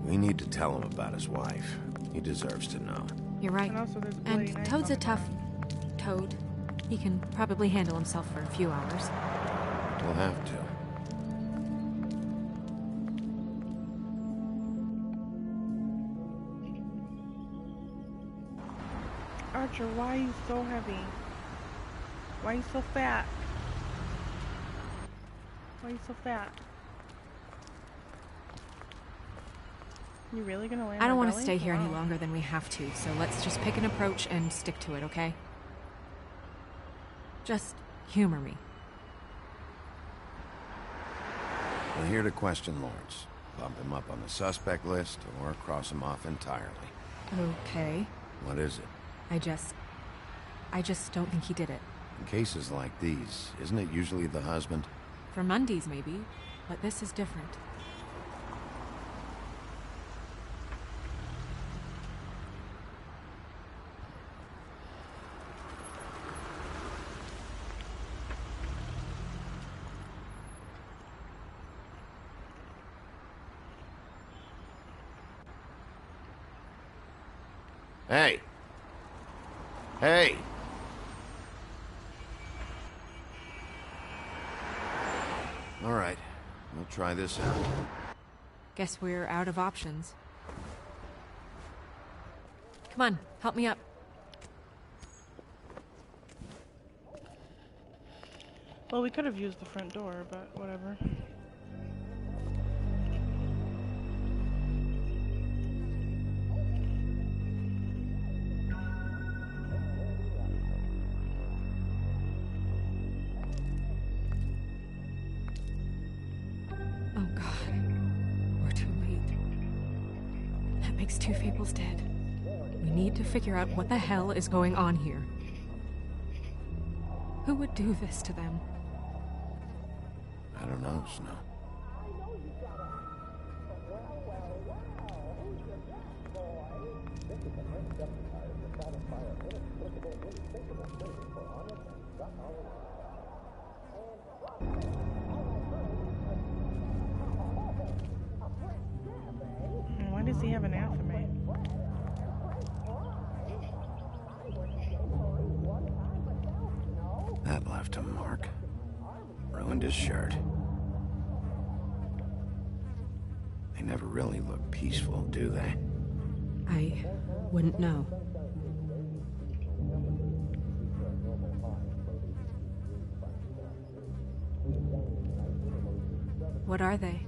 We need to tell him about his wife. He deserves to know. You're right. And also there's a And bloody knife Toad's on a the tough... Toad. He can probably handle himself for a few hours. We'll have to. Archer, why are you so heavy? Why are you so fat? Why are you so fat? You really gonna land? I don't want to belly? stay here any Wow. longer than we have to, so let's just pick an approach and stick to it, okay? Just humor me. We're here to question Lawrence. Bump him up on the suspect list, or cross him off entirely. Okay. What is it? I just don't think he did it. In cases like these, isn't it usually the husband? For Mundy's, maybe, but this is different. Hey! Hey! All right, we'll try this out. Guess we're out of options. Come on, help me up. Well, we could have used the front door, but whatever. Oh god. We're too late. That makes two Fables dead. We need to figure out what the hell is going on here. Who would do this to them? I don't know, Snow. Why does he have an affamate? That left a mark. Ruined his shirt. They never really look peaceful, do they? I wouldn't know. What are they?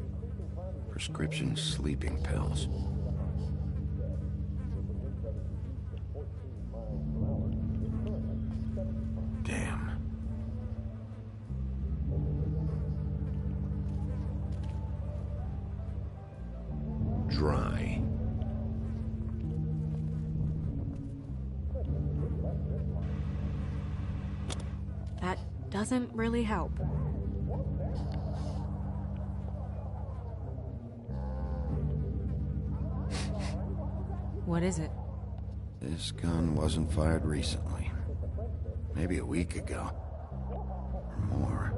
Prescription sleeping pills. Damn. Dry. That doesn't really help. What is it? This gun wasn't fired recently. Maybe a week ago. Or more.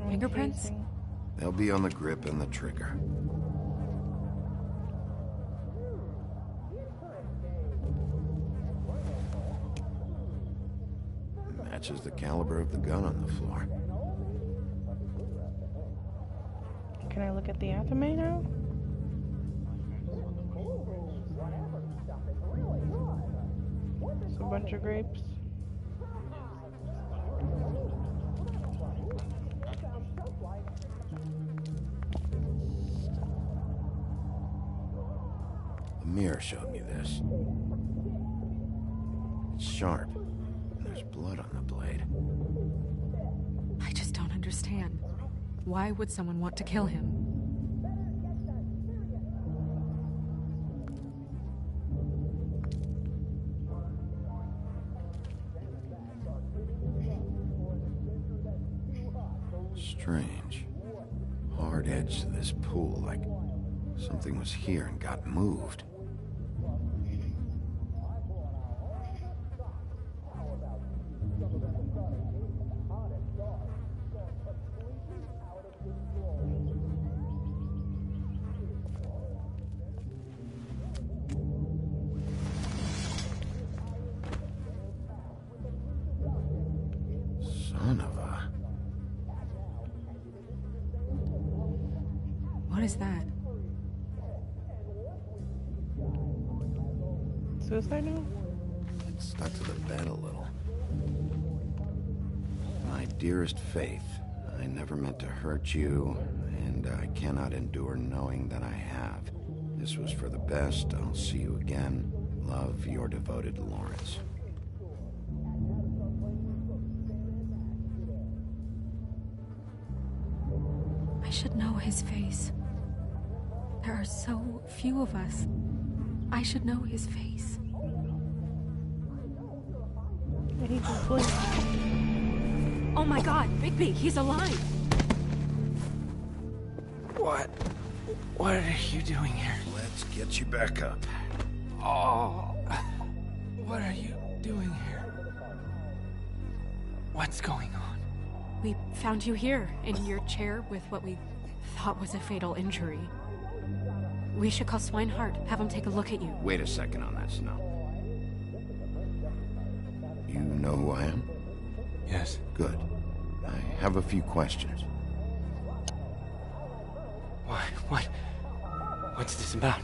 Fingerprints? They'll be on the grip and the trigger. Matches the caliber of the gun on the floor. Can I look at the Athame now? It's a bunch of grapes. The mirror showed me this. It's sharp. And there's blood on the blade. I just don't understand. Why would someone want to kill him? Strange. Hard edge to this pool, like something was here and got moved. Son of a... What is that? Suicide note? It stuck to the bed a little. My dearest Faith, I never meant to hurt you, and I cannot endure knowing that I have. This was for the best. I'll see you again. Love, your devoted Lawrence. I should know his face. There are so few of us. I should know his face. Oh my god, Bigby, he's alive! What are you doing here? Let's get you back up. Oh, what are you doing here? What's going on? We found you here, in your chair with what we thought was a fatal injury. We should call Swinehart, have him take a look at you. Wait a second on that, Snow. You know who I am? Yes. Good. I have a few questions. Why? What's this about?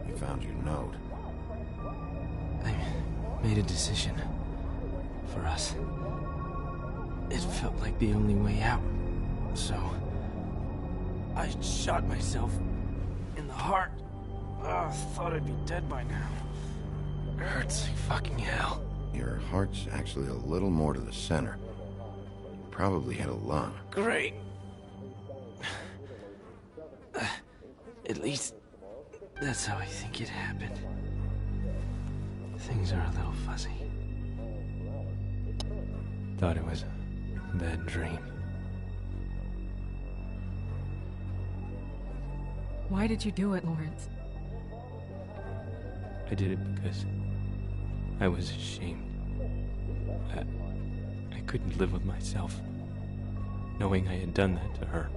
We found your note. I made a decision. For us. It felt like the only way out. So... I shot myself in the heart. Thought I'd be dead by now. It hurts like fucking hell. Your heart's actually a little more to the center. You probably hit a lung. Great. At least, that's how I think it happened. Things are a little fuzzy. Thought it was a bad dream. Why did you do it, Lawrence? I did it because I was ashamed. I couldn't live with myself, knowing I had done that to her.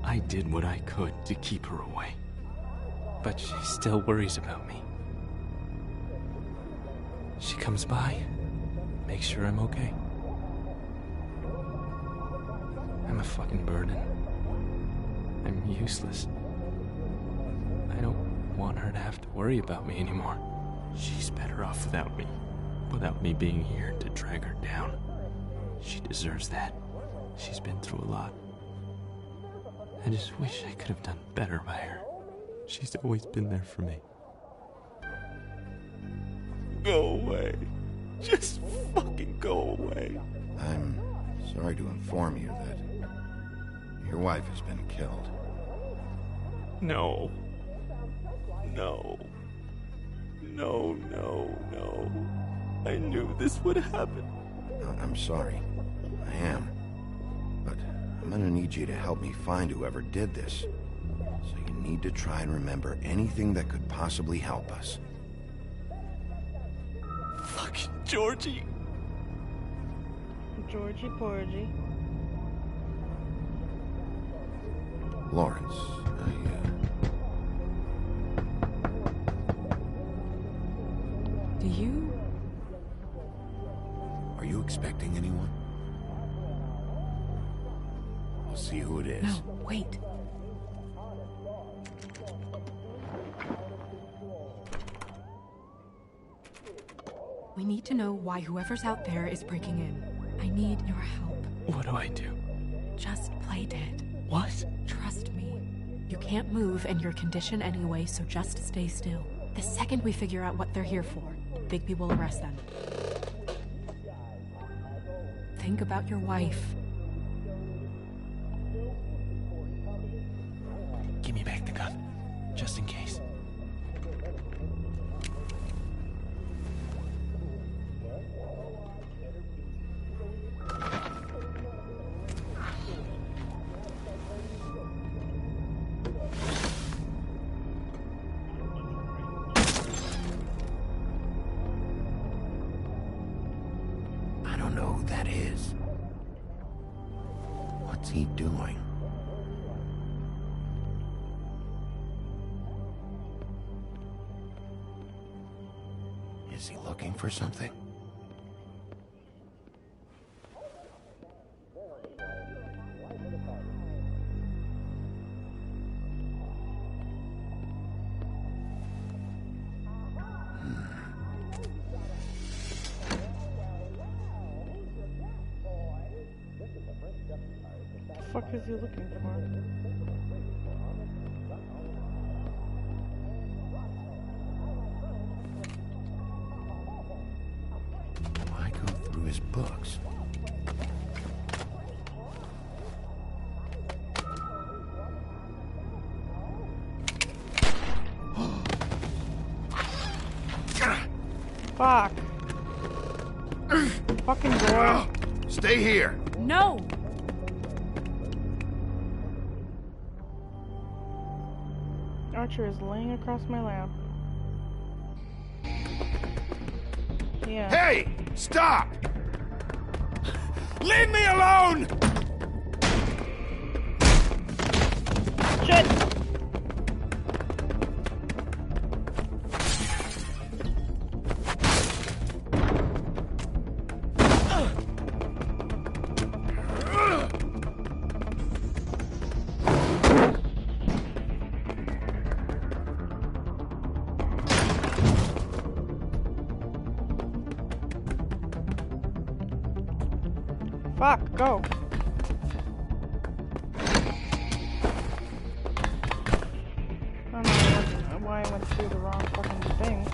I did what I could to keep her away, but she still worries about me. She comes by, makes sure I'm okay. I'm a fucking burden. I'm useless. I don't want her to have to worry about me anymore. She's better off without me. Without me being here to drag her down. She deserves that. She's been through a lot. I just wish I could have done better by her. She's always been there for me. Go away. Just fucking go away. I'm sorry to inform you that your wife has been killed. No. No. No, no, no. I knew this would happen. I'm sorry. I am. But I'm gonna need you to help me find whoever did this. So you need to try and remember anything that could possibly help us. Fucking Georgie. Georgie Porgy. Lawrence, Do you? Are you expecting anyone? I'll see who it is. No, wait. We need to know why whoever's out there is breaking in. I need your help. What do I do? Just play dead. What? Trust me. You can't move in your condition anyway, so just stay still. The second we figure out what they're here for, Bigby will arrest them. Think about your wife. Give me back the gun, just in case. I don't know who that is. What's he doing? Is he looking for something? What the fuck is he looking for? Why go through his books? Fuck. Fucking door. Stay here. No! Archer is laying across my lap. Yeah. Hey! Stop! Leave me alone! Shit! Fuck, go. I don't know why I went through the wrong fucking thing.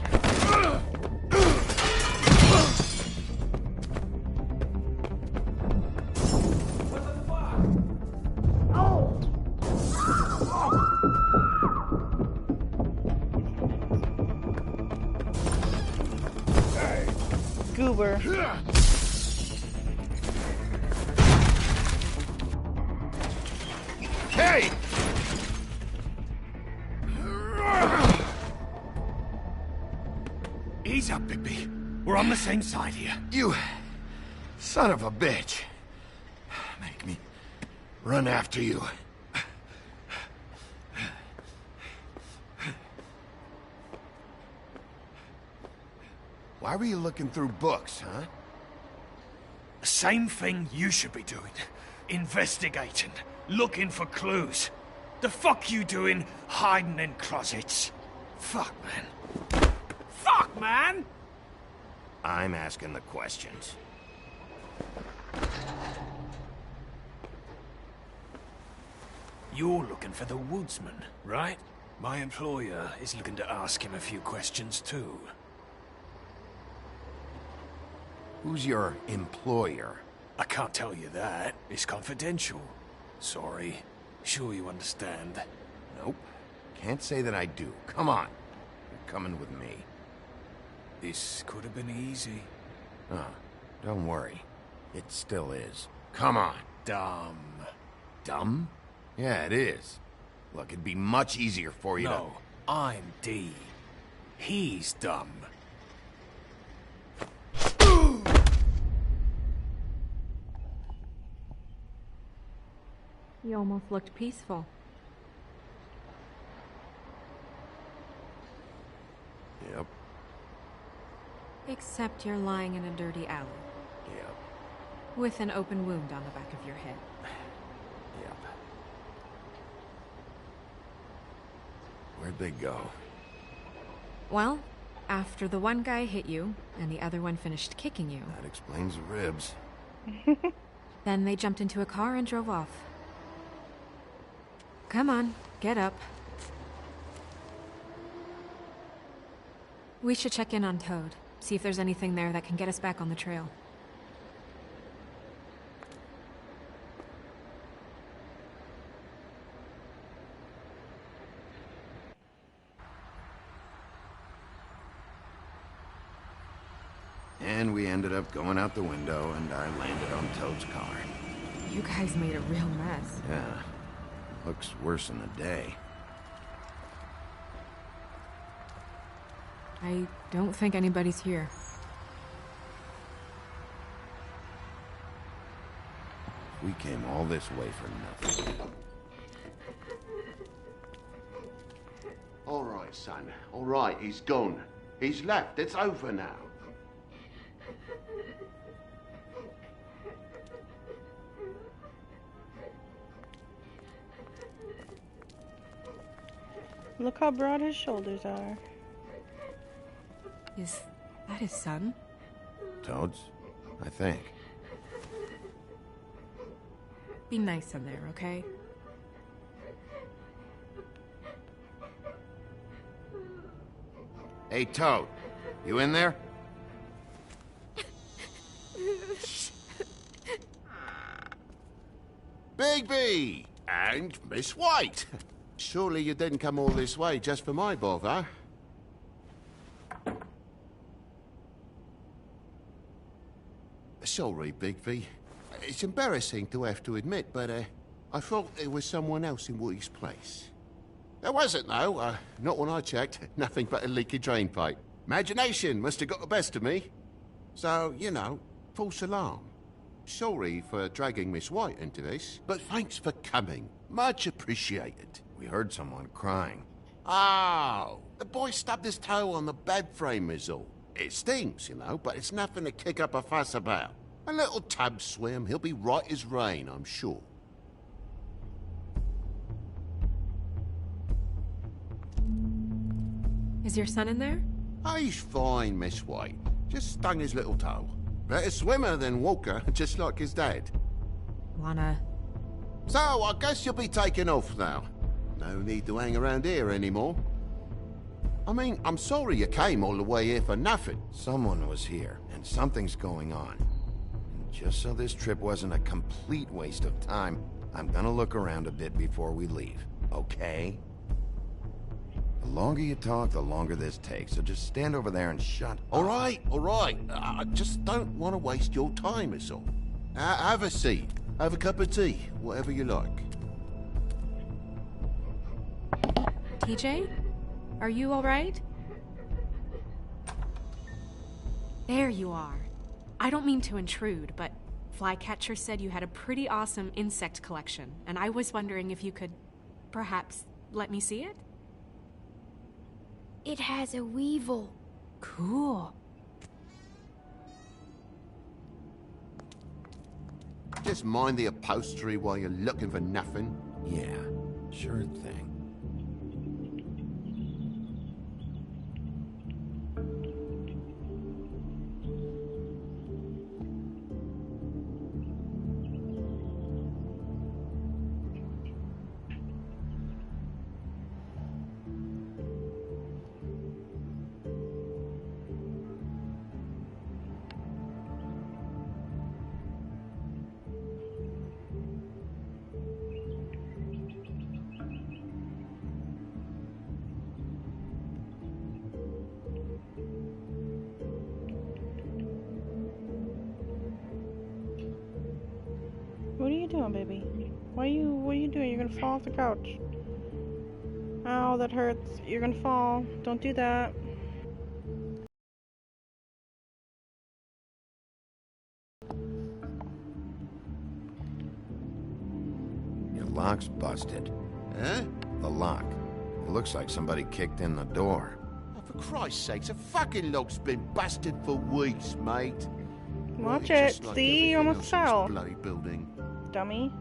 Goober. Hey! Ease up, Bigby. We're on the same side here. You son of a bitch. Make me run after you. Why were you looking through books, huh? The same thing you should be doing. Investigating. Looking for clues. The fuck you doing hiding in closets? Fuck, man. Fuck, man! man? I'm asking the questions. You're looking for the woodsman, right? My employer is looking to ask him a few questions too. Who's your employer? I can't tell you that. It's confidential. Sorry. Sure you understand. Nope. Can't say that I do. Come on. You're coming with me. This could have been easy. Don't worry. It still is. Come on. Dumb. Dumb? Yeah, it is. Look, it'd be much easier for you No, I'm D. He's dumb. You almost looked peaceful. Yep. Except you're lying in a dirty alley. Yep. With an open wound on the back of your head. Yep. Where'd they go? Well, after the one guy hit you, and the other one finished kicking you. That explains the ribs. Then they jumped into a car and drove off. Come on, get up. We should check in on Toad. See if there's anything there that can get us back on the trail. And we ended up going out the window, and I landed on Toad's car. You guys made a real mess. Yeah. Looks worse in the day. I don't think anybody's here. We came all this way for nothing. All right, son. All right, he's gone. He's left. It's over now. Look how broad his shoulders are. Is that his son? Toad's? I think. Be nice in there, okay? Hey, Toad. You in there? Bigby! And Miss White! Surely you didn't come all this way just for my bother? Sorry, Bigby. It's embarrassing to have to admit, but I thought there was someone else in Woody's place. There wasn't, though. Not when I checked. Nothing but a leaky drain pipe. Imagination must have got the best of me. So, you know, false alarm. Sorry for dragging Miss White into this, but thanks for coming. Much appreciated. We heard someone crying. Oh, the boy stubbed his toe on the bed frame is all. It stings, you know, but it's nothing to kick up a fuss about. A little tub swim, he'll be right as rain, I'm sure. Is your son in there? Oh, he's fine, Miss White. Just stung his little toe. Better swimmer than walker, just like his dad. Wanna... So, I guess you'll be taking off now. No need to hang around here anymore. I mean, I'm sorry you came all the way here for nothing. Someone was here, and something's going on. And just so this trip wasn't a complete waste of time, I'm gonna look around a bit before we leave, okay? The longer you talk, the longer this takes, so just stand over there and shut up. All right. I just don't want to waste your time, is all. Have a seat. Have a cup of tea. Whatever you like. TJ? Are you alright? There you are. I don't mean to intrude, but Flycatcher said you had a pretty awesome insect collection, and I was wondering if you could, perhaps, let me see it? It has a weevil. Cool. Just mind the upholstery while you're looking for nothing. Yeah, sure thing. are you doing, baby? What are you doing? You're gonna fall off the couch. Ow, that hurts. You're gonna fall. Don't do that. Your lock's busted. Huh? The lock. It looks like somebody kicked in the door. Oh, for Christ's sakes, a fucking lock's been busted for weeks, mate. Watch Well, it. just like See, you everything almost else in this fell. bloody building. Dummy.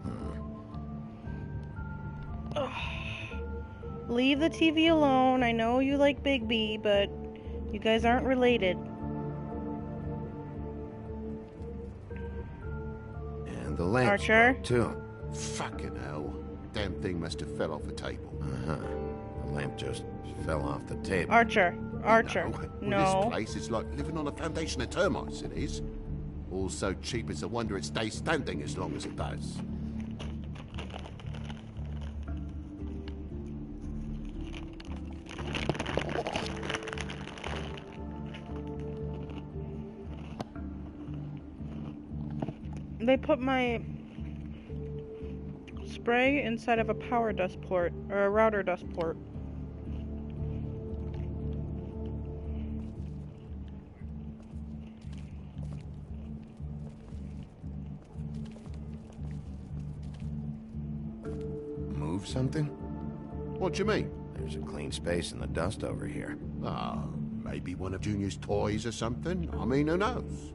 Ugh. Leave the TV alone. I know you like Bigby, but you guys aren't related. And the lamp Archer? broke, too. Fucking hell. Damn thing must have fell off the table. Uh-huh. The lamp just fell off the table. Archer. Archer. No. Well, this place is like living on a foundation of termites, it is. All so cheap it's a wonder it stays standing as long as it does. They put my spray inside of a power dust port, or a router dust port. Move something? What do you mean? There's a clean space in the dust over here. Ah, maybe one of Junior's toys or something? I mean, who knows?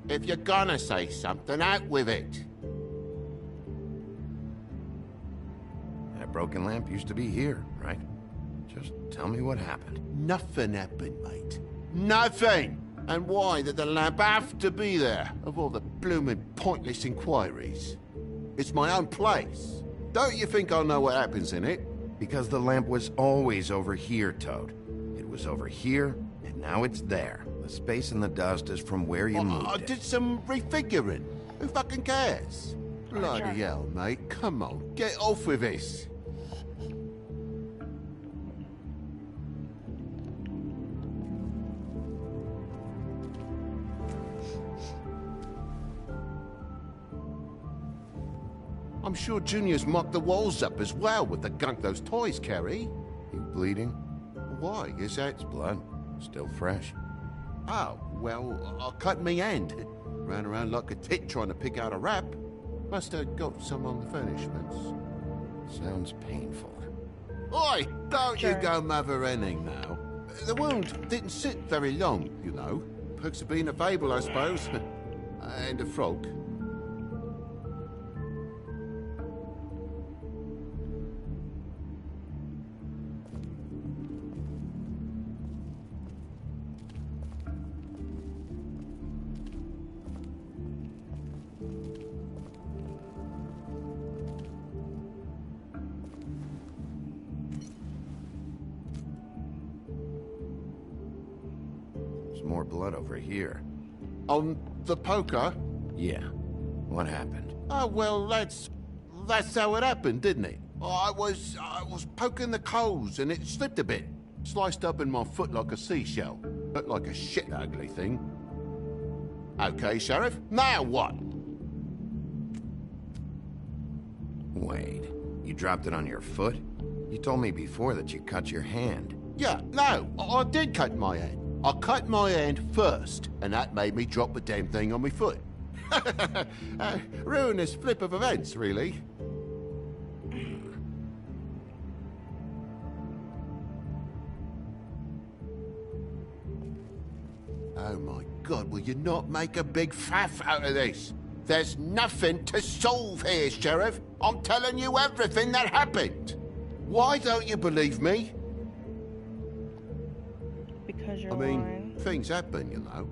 If you're gonna say something, out with it. That broken lamp used to be here, right? Just tell me what happened. Nothing happened, mate. Nothing! And why did the lamp have to be there, of all the blooming pointless inquiries? It's my own place. Don't you think I know what happens in it? Because the lamp was always over here, Toad. It was over here, and now it's there. The space in the dust is from where you moved I it. did some refiguring. Who fucking cares? Bloody hell, mate. Come on, get off with this. I'm sure Junior's mocked the walls up as well with the gunk those toys carry. You bleeding? Why? Is that... It's blood. Still fresh. Oh, well, I cut me hand. Ran around like a tit trying to pick out a wrap. Must have got some on the furnishments. Sounds painful. Oi! Don't you go mother-henning now. The wound didn't sit very long, you know. Perks of being a fable, I suppose. And a frog. More blood over here. On the poker? Yeah. What happened? Oh, well, that's how it happened, didn't it? I was poking the coals and it slipped a bit. Sliced up in my foot like a seashell. Looked like a shit ugly thing. Okay, Sheriff, now what? Wait, you dropped it on your foot? You told me before that you cut your hand. Yeah, no, I did cut my hand. I cut my hand first, and that made me drop the damn thing on my foot. Ruinous flip of events, really. Oh my God, will you not make a big faff out of this? There's nothing to solve here, Sheriff. I'm telling you everything that happened. Why don't you believe me? Because you're I mean, lying. things happen, you know.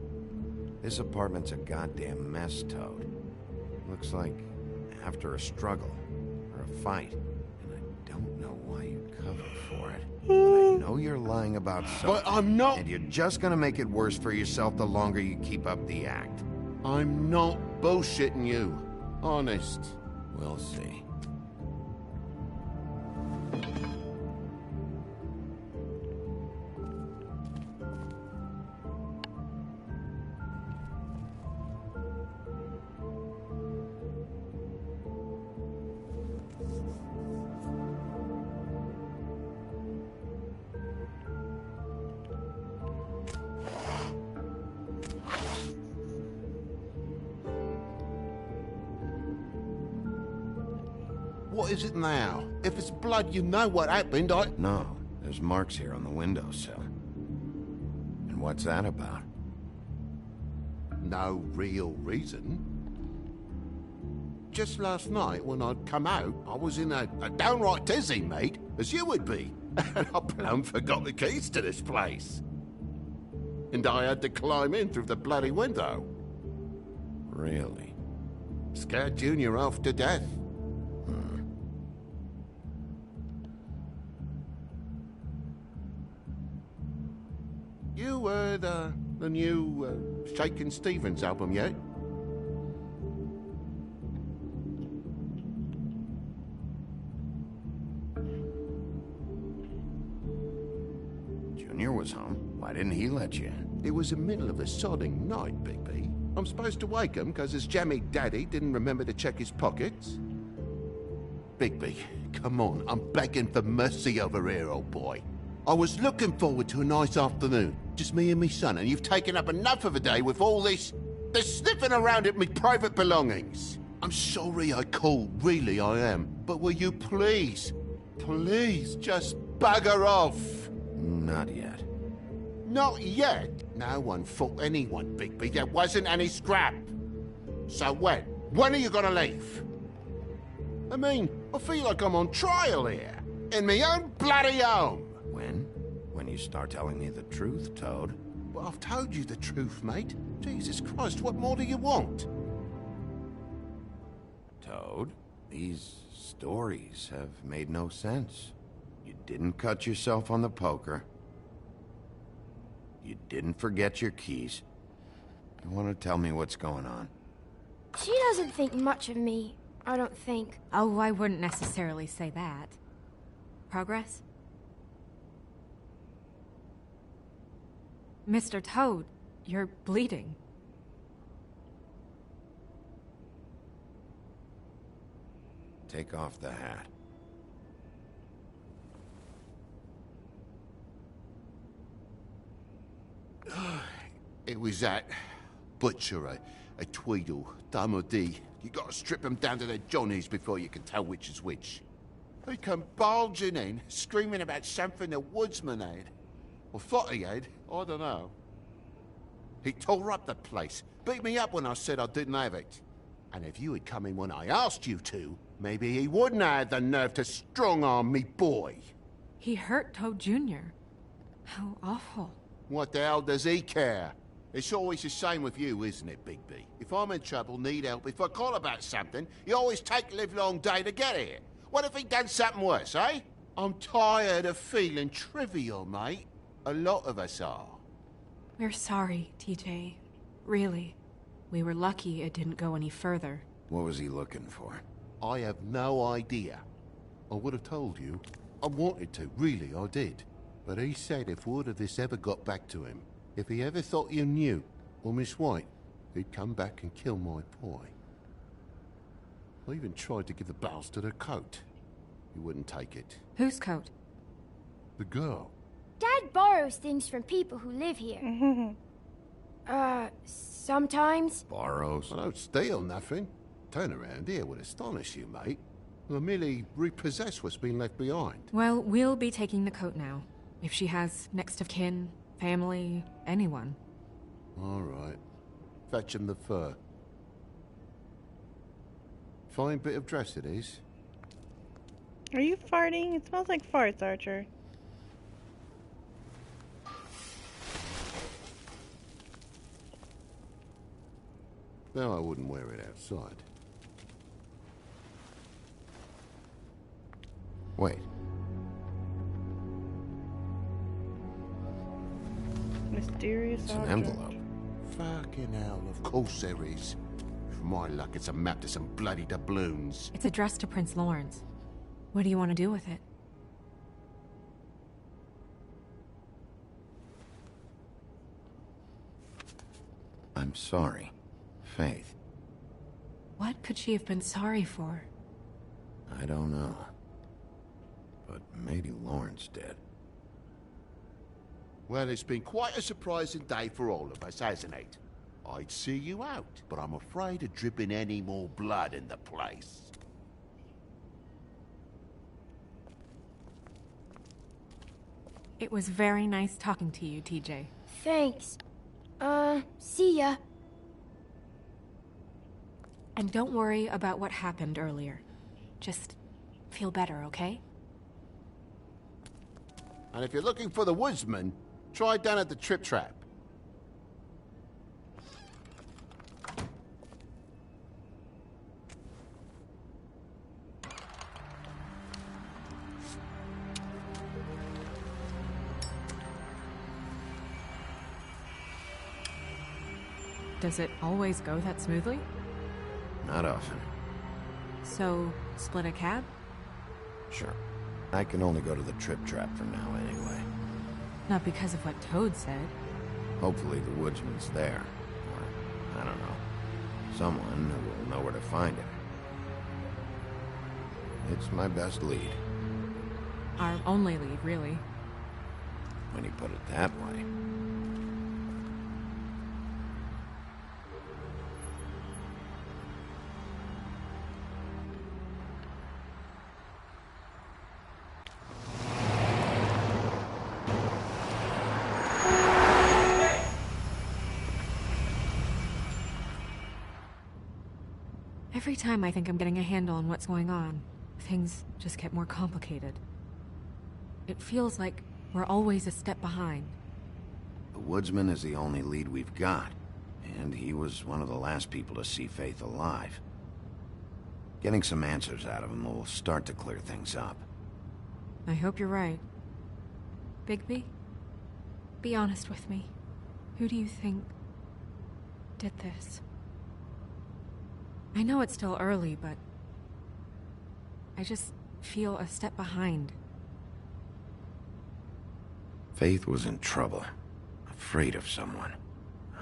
This apartment's a goddamn mess, Toad. Looks like after a struggle, or a fight. And I don't know why you cover for it. But I know you're lying about something. But I'm not... And you're just gonna make it worse for yourself the longer you keep up the act. I'm not bullshitting you. Honest. We'll see. What is it now? If it's blood, you know what happened, No, there's marks here on the windowsill. And what's that about? No real reason. Just last night, when I'd come out, I was in a downright tizzy, mate, as you would be. And I plumb forgot the keys to this place. And I had to climb in through the bloody window. Really? Scared Junior off to death. You heard the new Shakin' Stevens album yet? Junior was home. Why didn't he let you in? It was the middle of a sodding night, Bigby. I'm supposed to wake him because his jammy daddy didn't remember to check his pockets. Bigby, come on, I'm begging for mercy over here, old boy. I was looking forward to a nice afternoon, just me and me son, and you've taken up enough of a day with all this sniffing around at me private belongings. I'm sorry I called, really I am, but will you please just bugger off? Not yet. Not yet? No one fought anyone, Bigby. There wasn't any scrap. So when? When are you gonna leave? I mean, I feel like I'm on trial here. In my own bloody home. When? When you start telling me the truth, Toad. Well, I've told you the truth, mate. Jesus Christ, what more do you want? Toad, these stories have made no sense. You didn't cut yourself on the poker. You didn't forget your keys. You want to tell me what's going on? She doesn't think much of me, I don't think. Oh, I wouldn't necessarily say that. Progress? Mr. Toad, you're bleeding. Take off the hat. It was that butcher, a Tweedle, Dumody. You gotta strip him down to their johnnies before you can tell which is which. He come bulging in, screaming about something the woodsman had. Or thought he had, I don't know. He tore up the place, beat me up when I said I didn't have it. And if you had come in when I asked you to, maybe he wouldn't have had the nerve to strong-arm me boy. He hurt Toad Jr. How awful. What the hell does he care? It's always the same with you, isn't it, Bigby? If I'm in trouble, need help, if I call about something, you always take a livelong day to get here. What if he'd done something worse, eh? I'm tired of feeling trivial, mate. A lot of us are. We're sorry, TJ. Really. We were lucky it didn't go any further. What was he looking for? I have no idea. I would have told you. I wanted to, really, I did. But he said if word of this ever got back to him, if he ever thought you knew, or Miss White, he'd come back and kill my boy. I even tried to give the bastard a coat. He wouldn't take it. Whose coat? The girl. Dad borrows things from people who live here. Sometimes. Borrows? I don't steal nothing. Turn around here would astonish you, mate. I merely repossess what's been left behind. Well, we'll be taking the coat now. If she has next of kin, family, anyone. All right. Fetch him the fur. Fine bit of dress it is. Are you farting? It smells like farts, Archer. No, I wouldn't wear it outside. Wait. Mysterious It's an object. envelope. Fucking hell, of course there is. For my luck, it's a map to some bloody doubloons. It's addressed to Prince Lawrence. What do you want to do with it? I'm sorry. Faith. What could she have been sorry for? I don't know. But maybe Lawrence did. Well, it's been quite a surprising day for all of us, hasn't it? I'd see you out, but I'm afraid of dripping any more blood in the place. It was very nice talking to you, TJ. Thanks. See ya. And don't worry about what happened earlier. Just feel better, okay? And if you're looking for the woodsman, try down at the Trip Trap. Does it always go that smoothly? Not often. So, split a cab? Sure. I can only go to the Trip Trap for now anyway. Not because of what Toad said. Hopefully the woodsman's there. Or, I don't know. Someone who will know where to find him. It's my best lead. Our only lead, really. When you put it that way. Every time I think I'm getting a handle on what's going on, things just get more complicated. It feels like we're always a step behind. The woodsman is the only lead we've got, and he was one of the last people to see Faith alive. Getting some answers out of him will start to clear things up. I hope you're right. Bigby? Be honest with me. Who do you think did this? I know it's still early, but I just feel a step behind. Faith was in trouble, afraid of someone.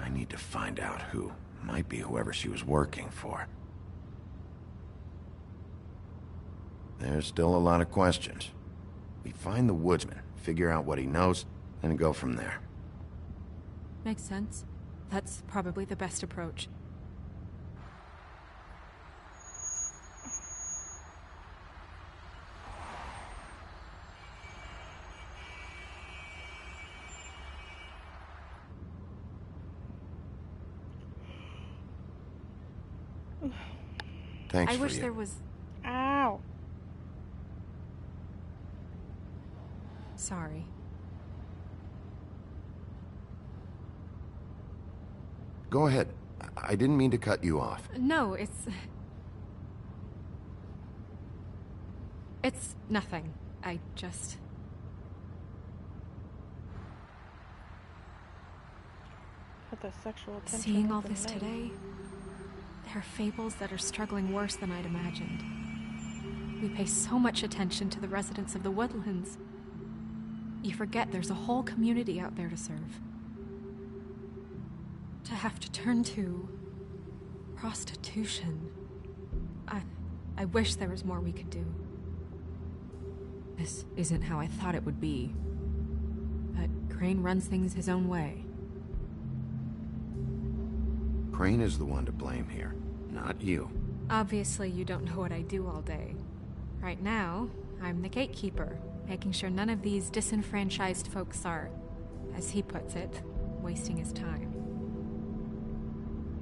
I need to find out who. Might be whoever she was working for. There's still a lot of questions. We find the woodsman, figure out what he knows, and go from there. Makes sense. That's probably the best approach. Thanks I for wish you. there was... Ow. Sorry. Go ahead. I didn't mean to cut you off. No, it's nothing. I just... Had the sexual attention Seeing of all the this night. today, there are fables that are struggling worse than I'd imagined. We pay so much attention to the residents of the woodlands. You forget there's a whole community out there to serve. To have to turn to prostitution. I wish there was more we could do. This isn't how I thought it would be. But Crane runs things his own way. Crane is the one to blame here, not you. Obviously, you don't know what I do all day. Right now, I'm the gatekeeper, making sure none of these disenfranchised folks are, as he puts it, wasting his time.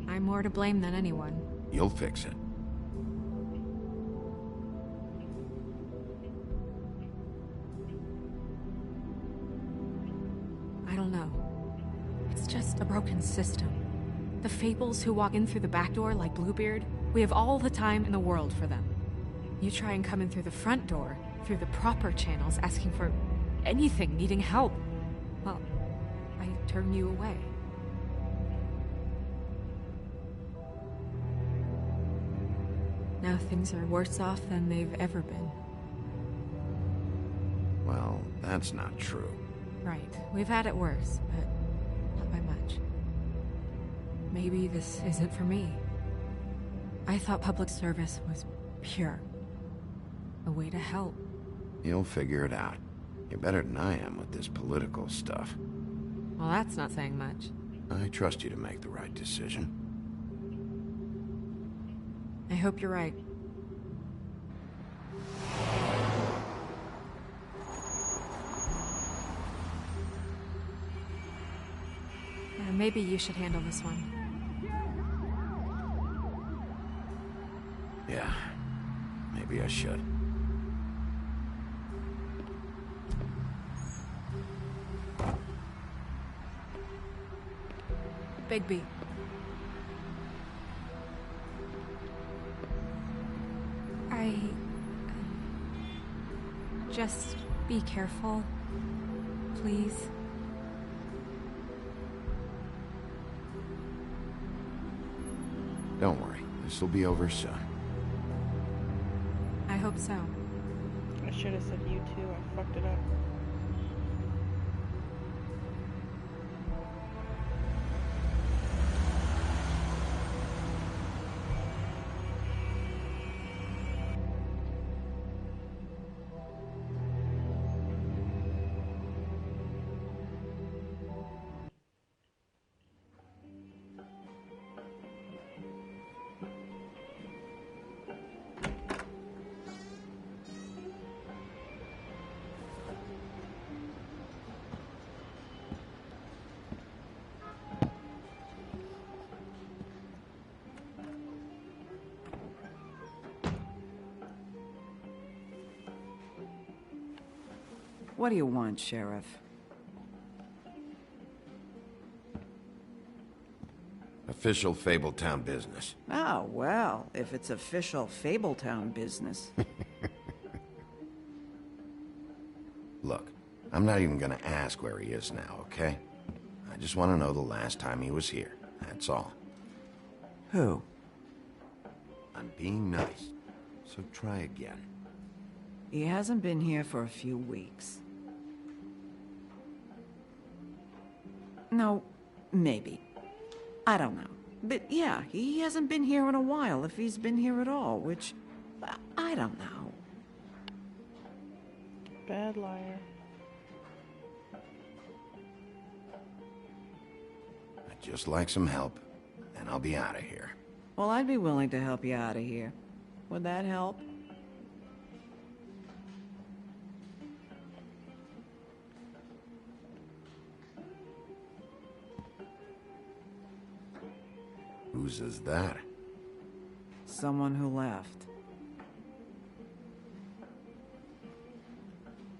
I'm more to blame than anyone. You'll fix it. I don't know. It's just a broken system. The fables who walk in through the back door like Bluebeard, we have all the time in the world for them. You try and come in through the front door, through the proper channels, asking for anything, needing help. Well, I turn you away. Now things are worse off than they've ever been. Well, that's not true. Right. We've had it worse, but not by much. Maybe this isn't for me. I thought public service was pure. A way to help. You'll figure it out. You're better than I am with this political stuff. Well, that's not saying much. I trust you to make the right decision. I hope you're right. Maybe you should handle this one. Yeah, maybe I should. Bigby. Just be careful, please. Don't worry, this will be over soon. I hope so. I should have said you too. I fucked it up. What do you want, Sheriff? Official Fabletown business. Oh, well, if it's official Fabletown business. Look, I'm not even gonna ask where he is now, okay? I just want to know the last time he was here. That's all. Who? I'm being nice, so try again. He hasn't been here for a few weeks. No, maybe. I don't know. But yeah, he hasn't been here in a while, if he's been here at all, which... I don't know. Bad liar. I'd just like some help, and I'll be out of here. Well, I'd be willing to help you out of here. Would that help? Whose is that? Someone who left.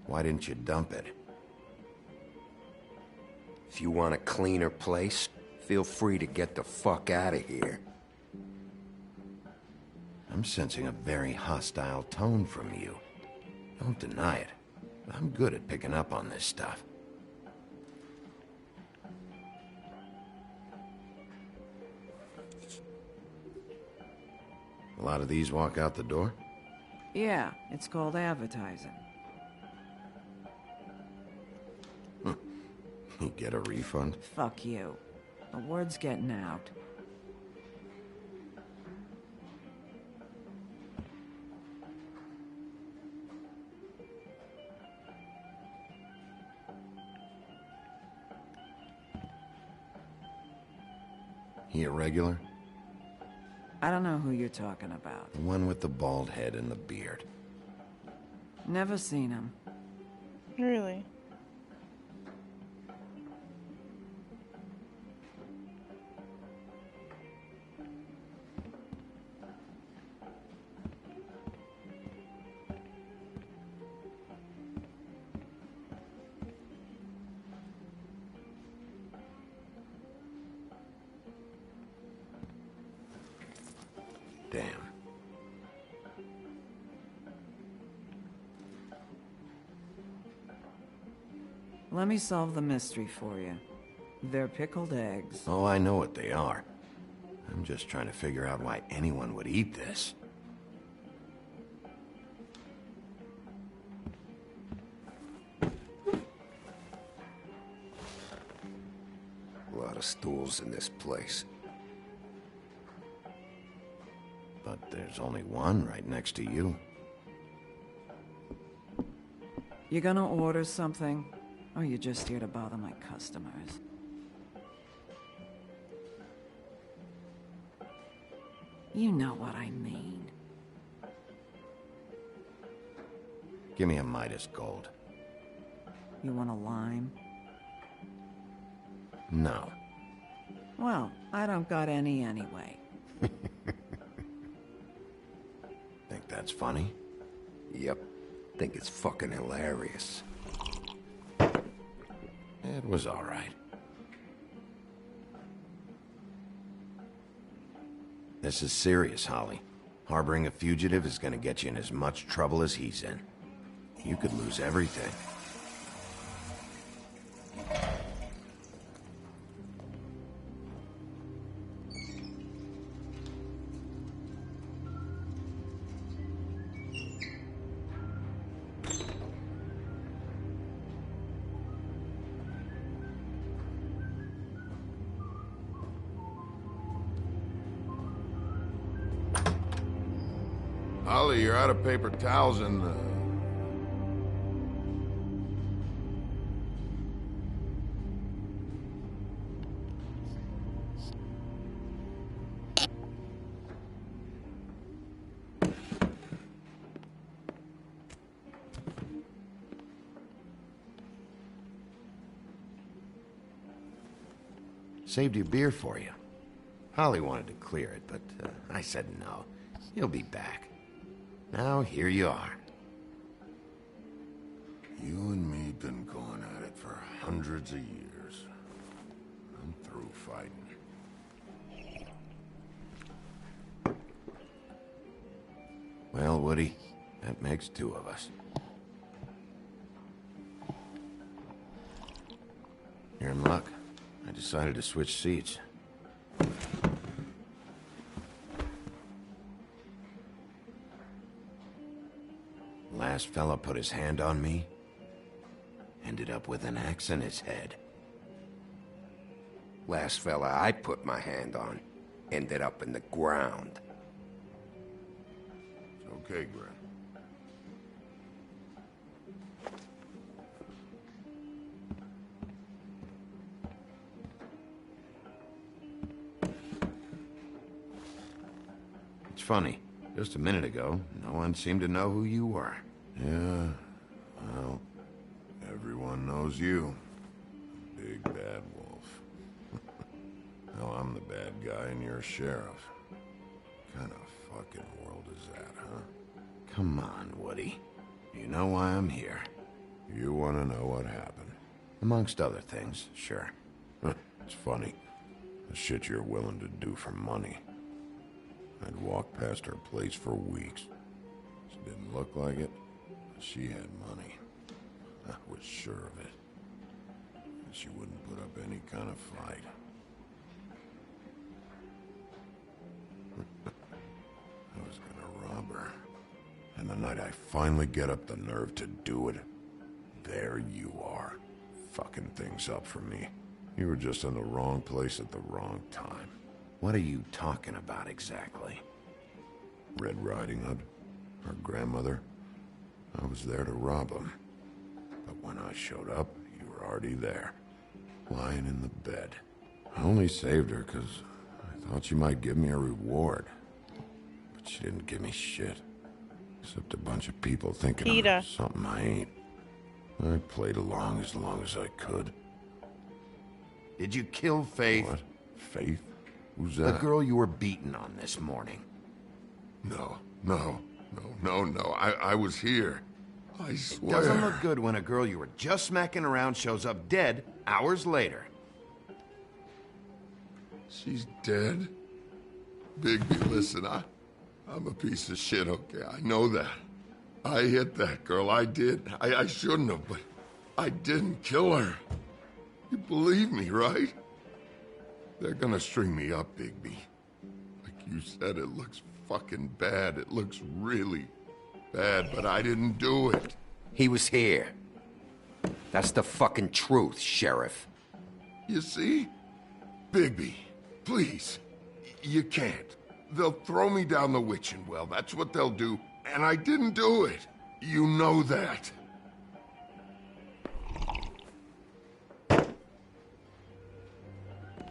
Why didn't you dump it? If you want a cleaner place, feel free to get the fuck out of here. I'm sensing a very hostile tone from you. Don't deny it. I'm good at picking up on this stuff. A lot of these walk out the door? Yeah, it's called advertising. You get a refund? Fuck you. The word's getting out. He a regular? I don't know who you're talking about. The one with the bald head and the beard. Never seen him. Really? Damn. Let me solve the mystery for you. They're pickled eggs. Oh, I know what they are. I'm just trying to figure out why anyone would eat this. A lot of stools in this place. But there's only one right next to you. You gonna order something? Or you just here to bother my customers? You know what I mean. Give me a Midas Gold. You want a lime? No. Well, I don't got any anyway. Think that's funny? Yep. Think it's fucking hilarious. It was all right. This is serious, Holly. Harboring a fugitive is gonna get you in as much trouble as he's in. You could lose everything. Holly, you're out of paper towels and, Saved your beer for you. Holly wanted to clear it, but I said no. He'll be back. Now, here you are. You and me been going at it for hundreds of years. I'm through fighting. Well, Woody, that makes two of us. You're in luck. I decided to switch seats. Last fella put his hand on me, ended up with an axe in his head. Last fella I put my hand on ended up in the ground. It's okay, Gren. It's funny. Just a minute ago, no one seemed to know who you were. Yeah, well, everyone knows you. Big bad wolf. Now I'm the bad guy and you're a sheriff. What kind of fucking world is that, huh? Come on, Woody. You know why I'm here. You want to know what happened? Amongst other things, sure. It's funny. The shit you're willing to do for money. I'd walk past her place for weeks. She didn't look like it, but she had money. I was sure of it. And she wouldn't put up any kind of fight. I was gonna rob her. And the night I finally get up the nerve to do it, there you are, fucking things up for me. You were just in the wrong place at the wrong time. What are you talking about exactly? Red Riding Hood, her grandmother. I was there to rob him. But when I showed up, you were already there, lying in the bed. I only saved her because I thought she might give me a reward. But she didn't give me shit. Except a bunch of people thinking I'm something I ain't. I played along as I could. Did you kill Faith? What? Faith? Who's that? The girl you were beating on this morning. No. I was here. I swear. It doesn't look good when a girl you were just smacking around shows up dead hours later. She's dead? Bigby, listen, I'm a piece of shit, okay? I know that. I hit that girl, I did. I shouldn't have, but I didn't kill her. You believe me, right? They're gonna string me up, Bigby. Like you said, it looks fucking bad. It looks really bad, but I didn't do it. He was here. That's the fucking truth, Sheriff. You see? Bigby, please. You can't. They'll throw me down the witching well. That's what they'll do. And I didn't do it. You know that.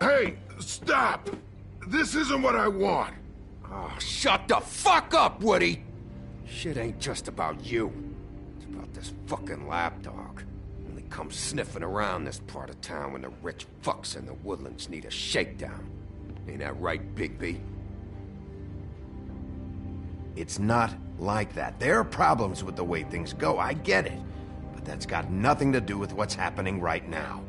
Hey, stop! This isn't what I want. Oh, shut the fuck up, Woody! Shit ain't just about you. It's about this fucking lapdog. Only come sniffing around this part of town when the rich fucks in the woodlands need a shakedown. Ain't that right, Bigby? It's not like that. There are problems with the way things go, I get it. But that's got nothing to do with what's happening right now.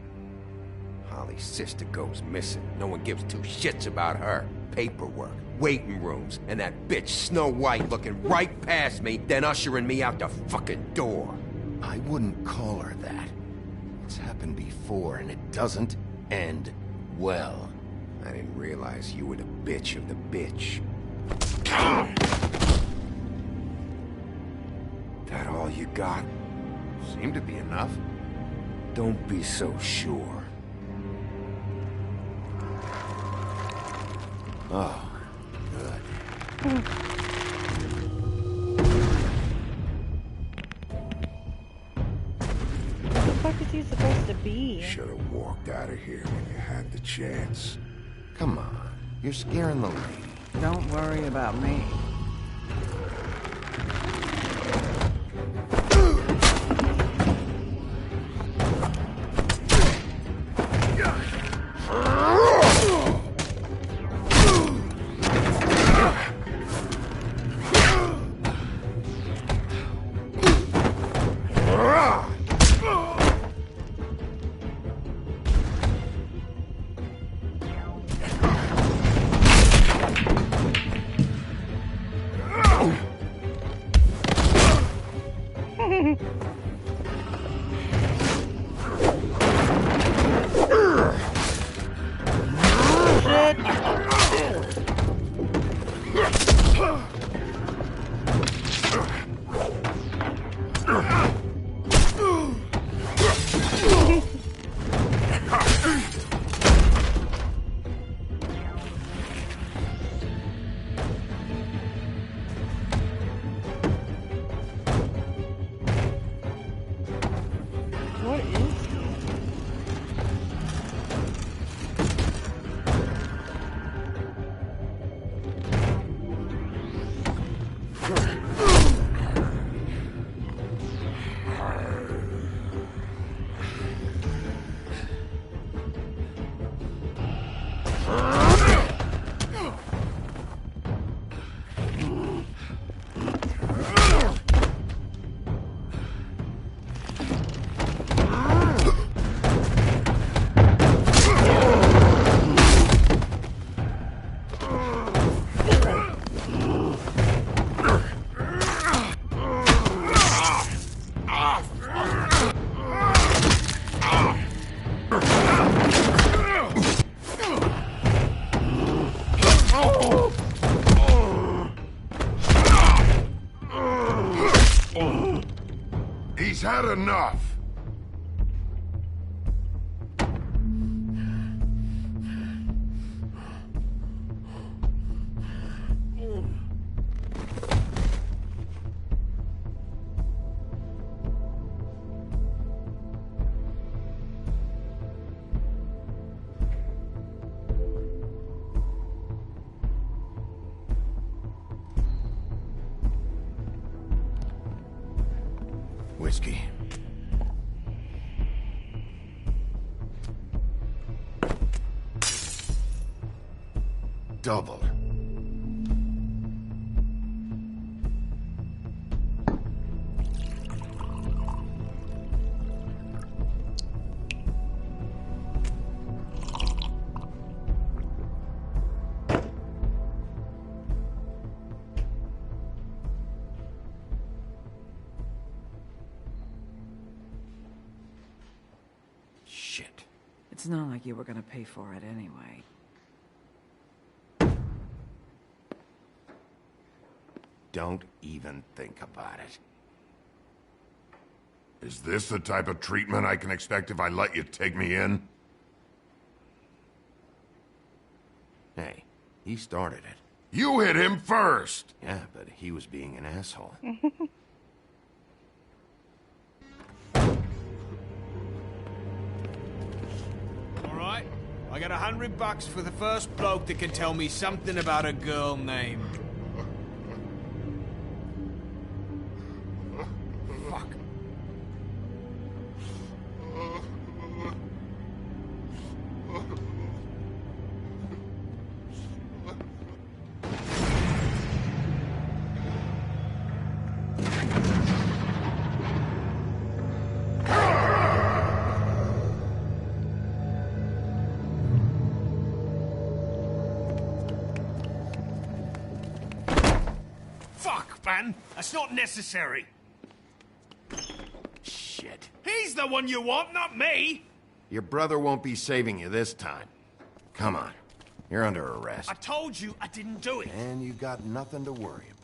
Holly's sister goes missing. No one gives two shits about her. Paperwork, waiting rooms, and that bitch Snow White looking right past me, then ushering me out the fucking door. I wouldn't call her that. It's happened before, and it doesn't end well. I didn't realize you were the bitch of the bitch. That all you got? Seemed to be enough. Don't be so sure. Oh, good. What the fuck is he supposed to be? Should have walked out of here when you had the chance. Come on, you're scaring the lady. Don't worry about me. He's had enough. Whiskey. Double. Shit. It's not like you were gonna pay for it anyway. Don't even think about it. Is this the type of treatment I can expect if I let you take me in? Hey, he started it. You hit him first! Yeah, but he was being an asshole. Alright, I got $100 for the first bloke that can tell me something about a girl named... Fuck. Fuck, man! That's not necessary! Shit. He's the one you want, not me! Your brother won't be saving you this time. Come on. You're under arrest. I told you I didn't do it. And you got nothing to worry about.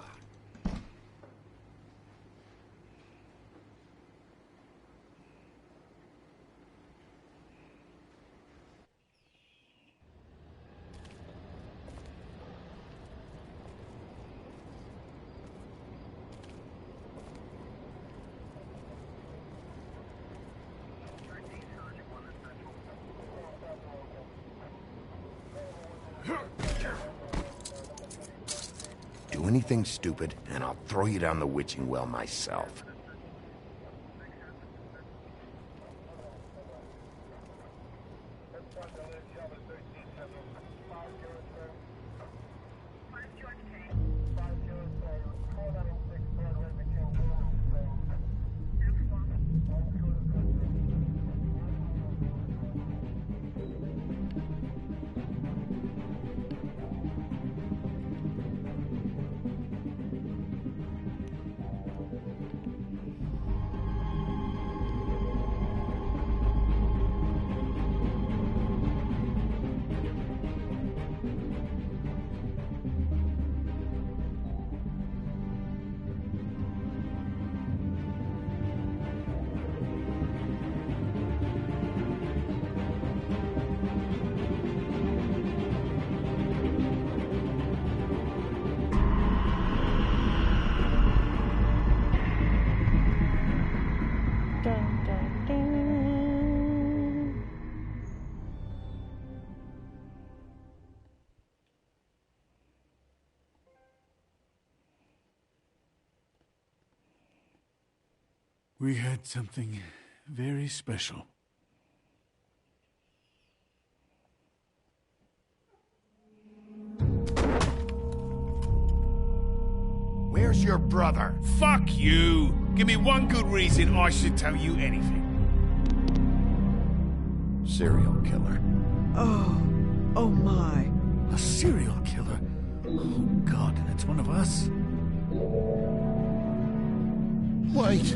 Do anything stupid, and I'll throw you down the witching well myself. Dun, dun, dun. We had something very special. Where's your brother? Fuck you! Give me one good reason I should tell you anything. Serial killer. Oh my. A serial killer? Oh God, and it's one of us? Wait,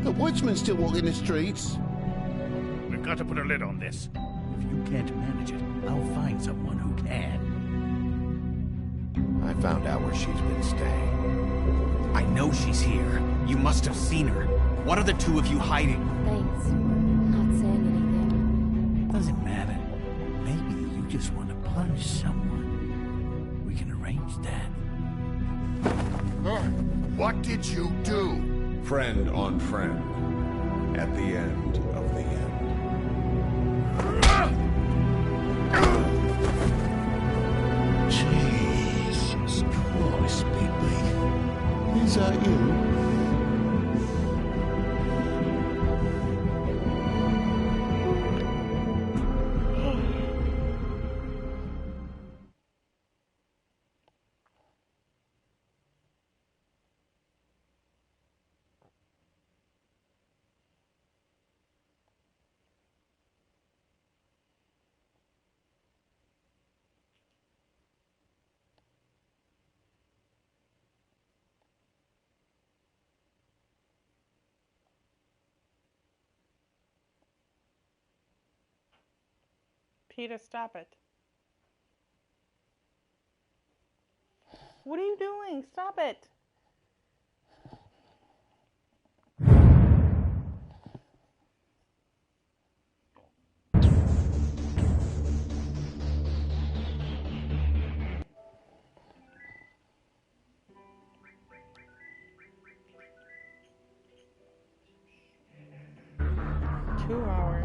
the woodsman still walking the streets? We've got to put a lid on this. If you can't manage it, I'll find someone who can. I found out where she's been staying. I know she's here. You must have seen her. What are the two of you hiding? Thanks for not saying anything. Doesn't matter. Maybe you just want to punish someone. We can arrange that. What did you do? Friend on friend. At the end of the end. Jesus Christ, Bigby. Is that you? Peter, stop it. What are you doing? Stop it. Two hours.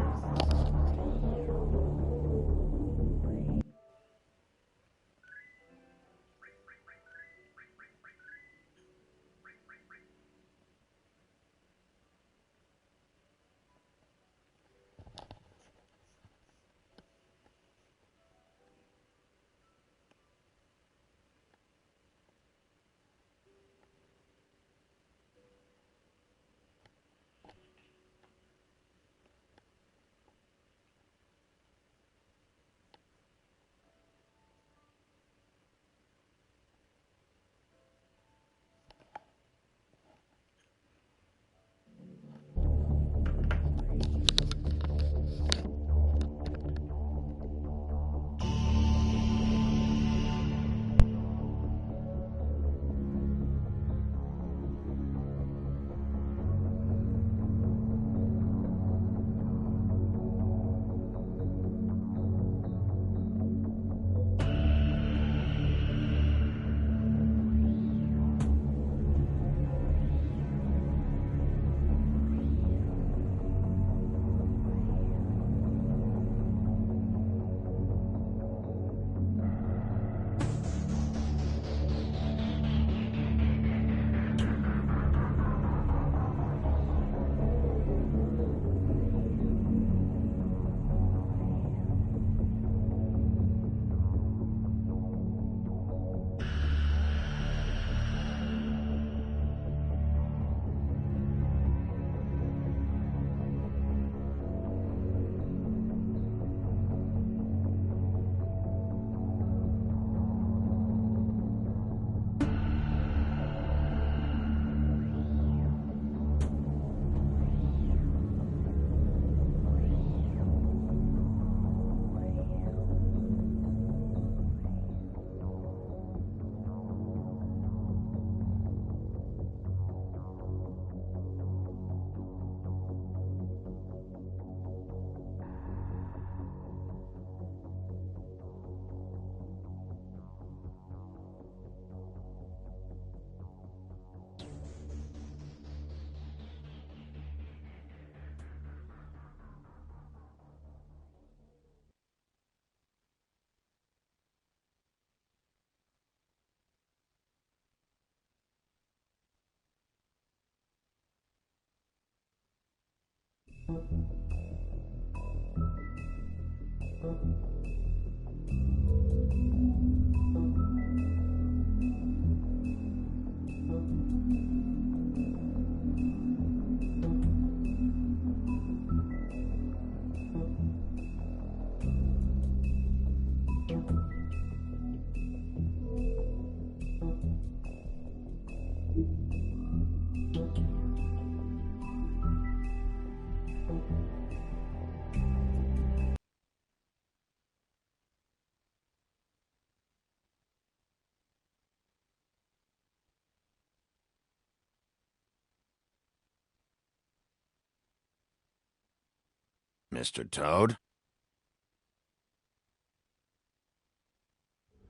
Mr. Toad?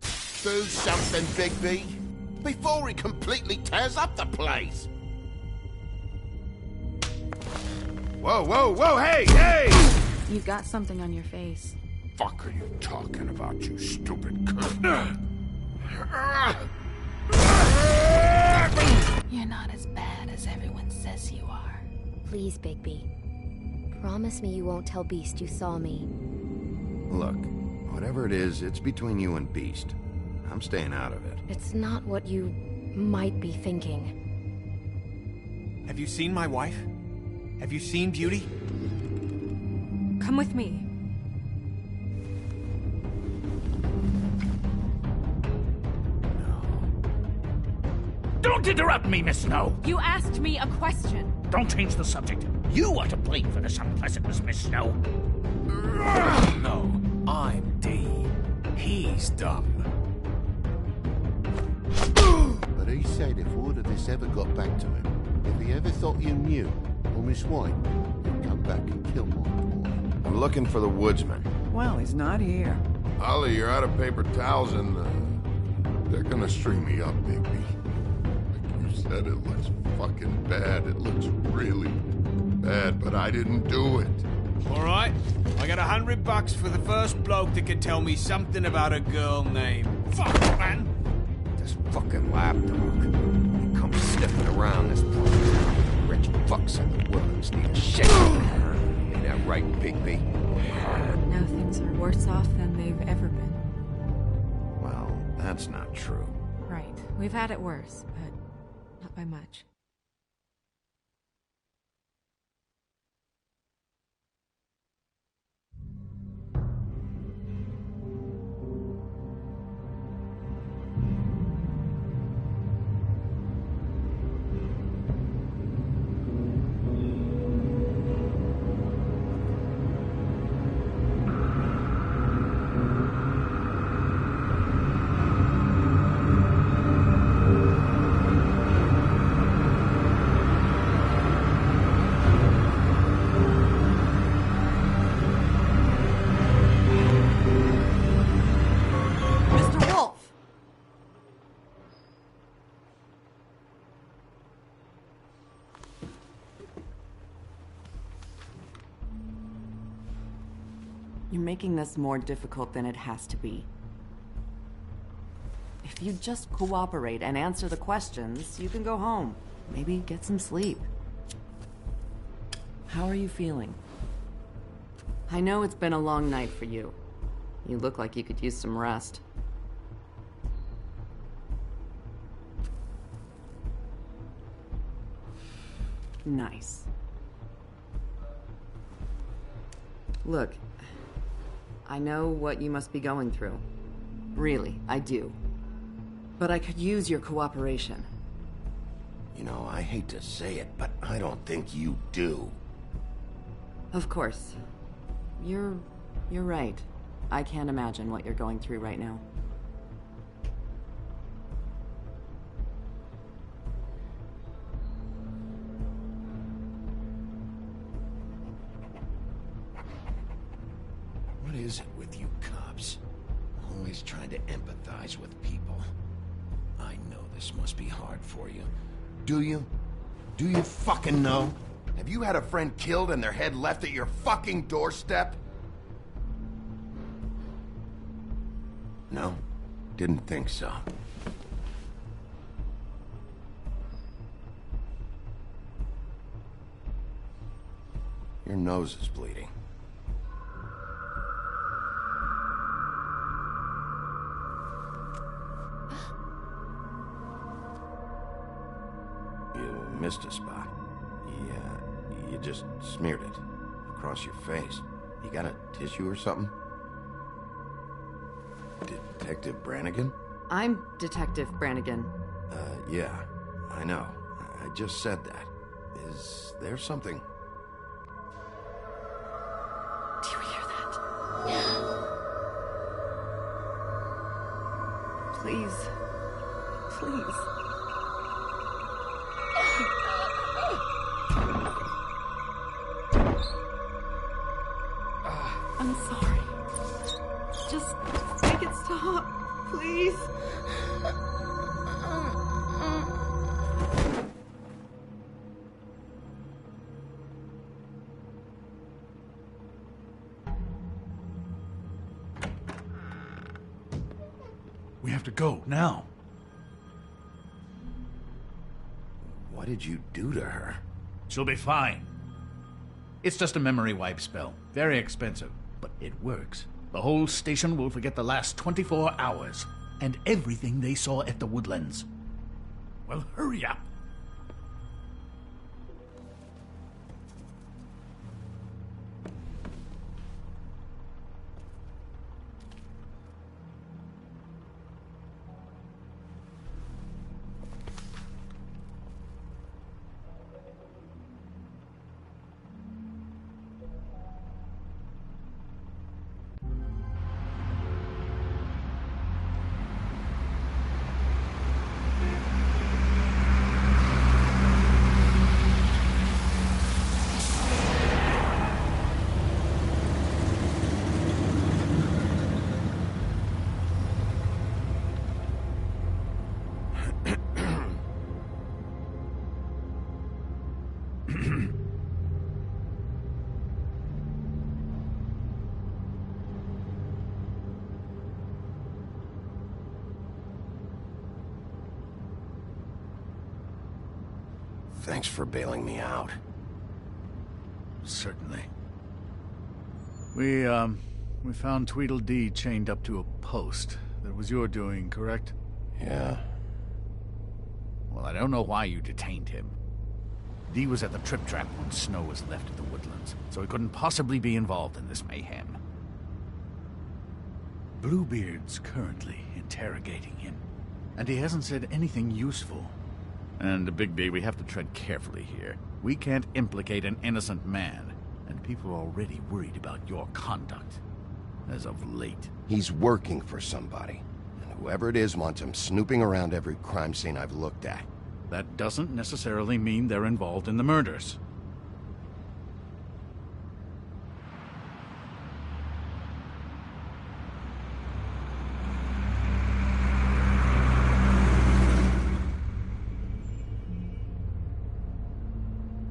Do something, Bigby, before he completely tears up the place. Whoa, whoa, whoa, hey, hey! You've got something on your face. Fuck are you talking about, you stupid cunt? You're not as bad as everyone says you are. Please, Bigby. Promise me you won't tell Beast you saw me. Look, whatever it is, it's between you and Beast. I'm staying out of it. It's not what you might be thinking. Have you seen my wife? Have you seen Beauty? Come with me. Don't interrupt me, Miss Snow! You asked me a question. Don't change the subject. You are to blame for this unpleasantness, Miss Snow. No, I'm D. He's dumb. But he said if word of this ever got back to him, if he ever thought you knew, or Miss White, he'd come back and kill my boy. I'm looking for the woodsman. Well, he's not here. Ollie, you're out of paper towels and they're gonna string me up, Bigby. Like you said, it looks fucking bad. It looks really bad, but I didn't do it. All right, I got $100 for the first bloke that can tell me something about a girl named... Fuck, man! This fucking lapdog. He comes sniffing around this place. Rich fucks in the woods need a shake. Ain't that right, Bigby? Now things are worse off than they've ever been. Well, that's not true. Right. We've had it worse, but not by much. You're making this more difficult than it has to be. If you just cooperate and answer the questions, you can go home. Maybe get some sleep. How are you feeling? I know it's been a long night for you. You look like you could use some rest. Nice. Look, I know what you must be going through. Really, I do. But I could use your cooperation. You know, I hate to say it, but I don't think you do. Of course. You're right. I can't imagine what you're going through right now. What is it with you cops? Always trying to empathize with people. I know this must be hard for you. Do you? Do you fucking know? Have you had a friend killed and their head left at your fucking doorstep? No? Didn't think so. Your nose is bleeding. You missed a spot. You just smeared it across your face. You got a tissue or something? Detective Brannigan? I'm Detective Brannigan. Yeah, I know. I just said that. Is there something? Do you hear that? Please. Please. I'm sorry. Just make it stop, please. We have to go, now. What did you do to her? She'll be fine. It's just a memory wipe spell. Very expensive, but it works. The whole station will forget the last 24 hours, and everything they saw at the Woodlands. Well, hurry up. Thanks for bailing me out. Certainly. We found Tweedledee chained up to a post. That was your doing, correct? Yeah. Well, I don't know why you detained him. Dee was at the Trip Trap when Snow was left at the Woodlands, so he couldn't possibly be involved in this mayhem. Bluebeard's currently interrogating him, and he hasn't said anything useful. And, Bigby, we have to tread carefully here. We can't implicate an innocent man, and people are already worried about your conduct. As of late. He's working for somebody, and whoever it is wants him snooping around every crime scene I've looked at. That doesn't necessarily mean they're involved in the murders.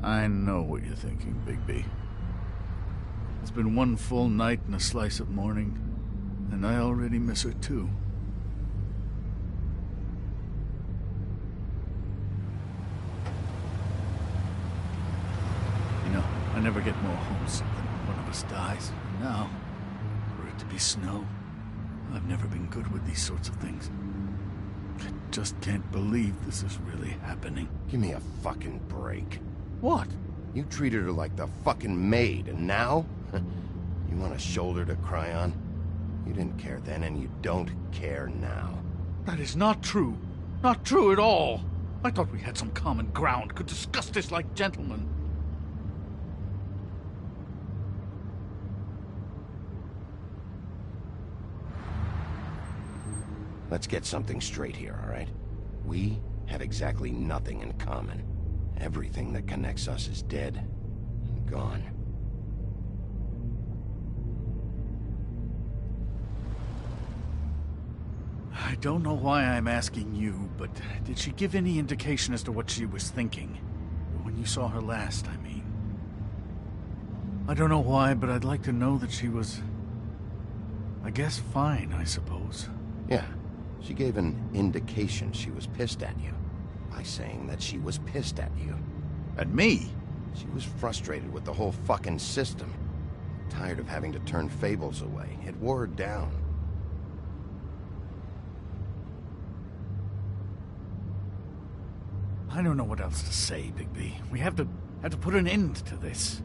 I know what you're thinking, Bigby. It's been one full night and a slice of morning, and I already miss her too. You know, I never get more homesick than when one of us dies. And now, for it to be Snow, I've never been good with these sorts of things. I just can't believe this is really happening. Give me a fucking break. What? You treated her like the fucking maid, and now? You want a shoulder to cry on? You didn't care then, and you don't care now. That is not true. Not true at all. I thought we had some common ground, could discuss this like gentlemen. Let's get something straight here, all right? We have exactly nothing in common. Everything that connects us is dead and gone. I don't know why I'm asking you, but did she give any indication as to what she was thinking? When you saw her last, I mean. I don't know why, but I'd like to know that she was... I guess fine, I suppose. Yeah, she gave an indication she was pissed at you. By saying that she was pissed at you. At me? She was frustrated with the whole fucking system. Tired of having to turn Fables away. It wore her down. I don't know what else to say, Bigby. We have to put an end to this.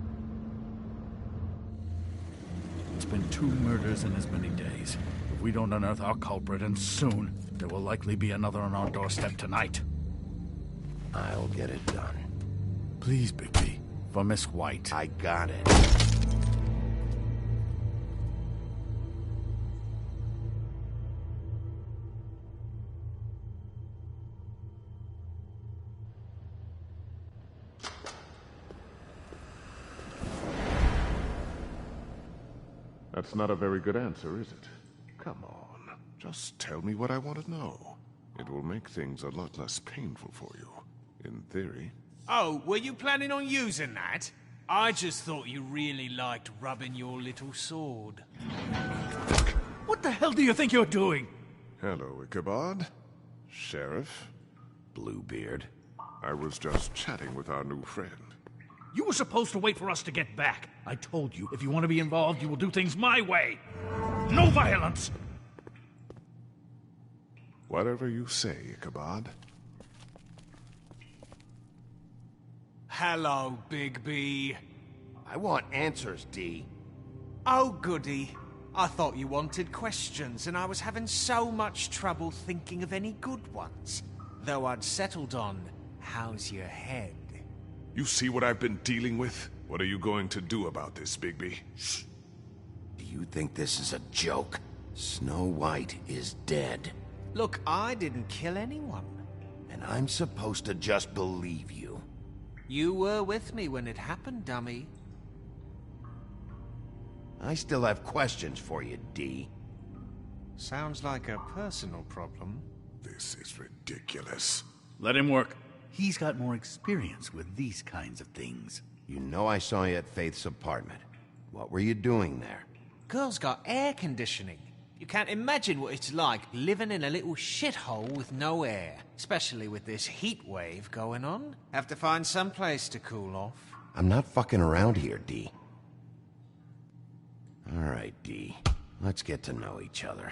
It's been 2 murders in as many days. If we don't unearth our culprit, and soon, there will likely be another on our doorstep tonight. I'll get it done. Please, Bigby. For Miss White. I got it. That's not a very good answer, is it? Come on. Just tell me what I want to know. It will make things a lot less painful for you. In theory. Oh, were you planning on using that? I just thought you really liked rubbing your little sword. What the hell do you think you're doing? Hello, Ichabod. Sheriff. Bluebeard. I was just chatting with our new friend. You were supposed to wait for us to get back. I told you, if you want to be involved, you will do things my way. No violence! Whatever you say, Ichabod. Hello, Bigby. I want answers, D. Oh, goody. I thought you wanted questions, and I was having so much trouble thinking of any good ones. Though I'd settled on, how's your head? You see what I've been dealing with? What are you going to do about this, Bigby? Shh. Do you think this is a joke? Snow White is dead. Look, I didn't kill anyone. And I'm supposed to just believe you. You were with me when it happened, dummy. I still have questions for you, D. Sounds like a personal problem. This is ridiculous. Let him work. He's got more experience with these kinds of things. You know I saw you at Faith's apartment. What were you doing there? Girl's got air conditioning. You can't imagine what it's like living in a little shithole with no air. Especially with this heat wave going on. Have to find some place to cool off. I'm not fucking around here, D. All right, D. Let's get to know each other.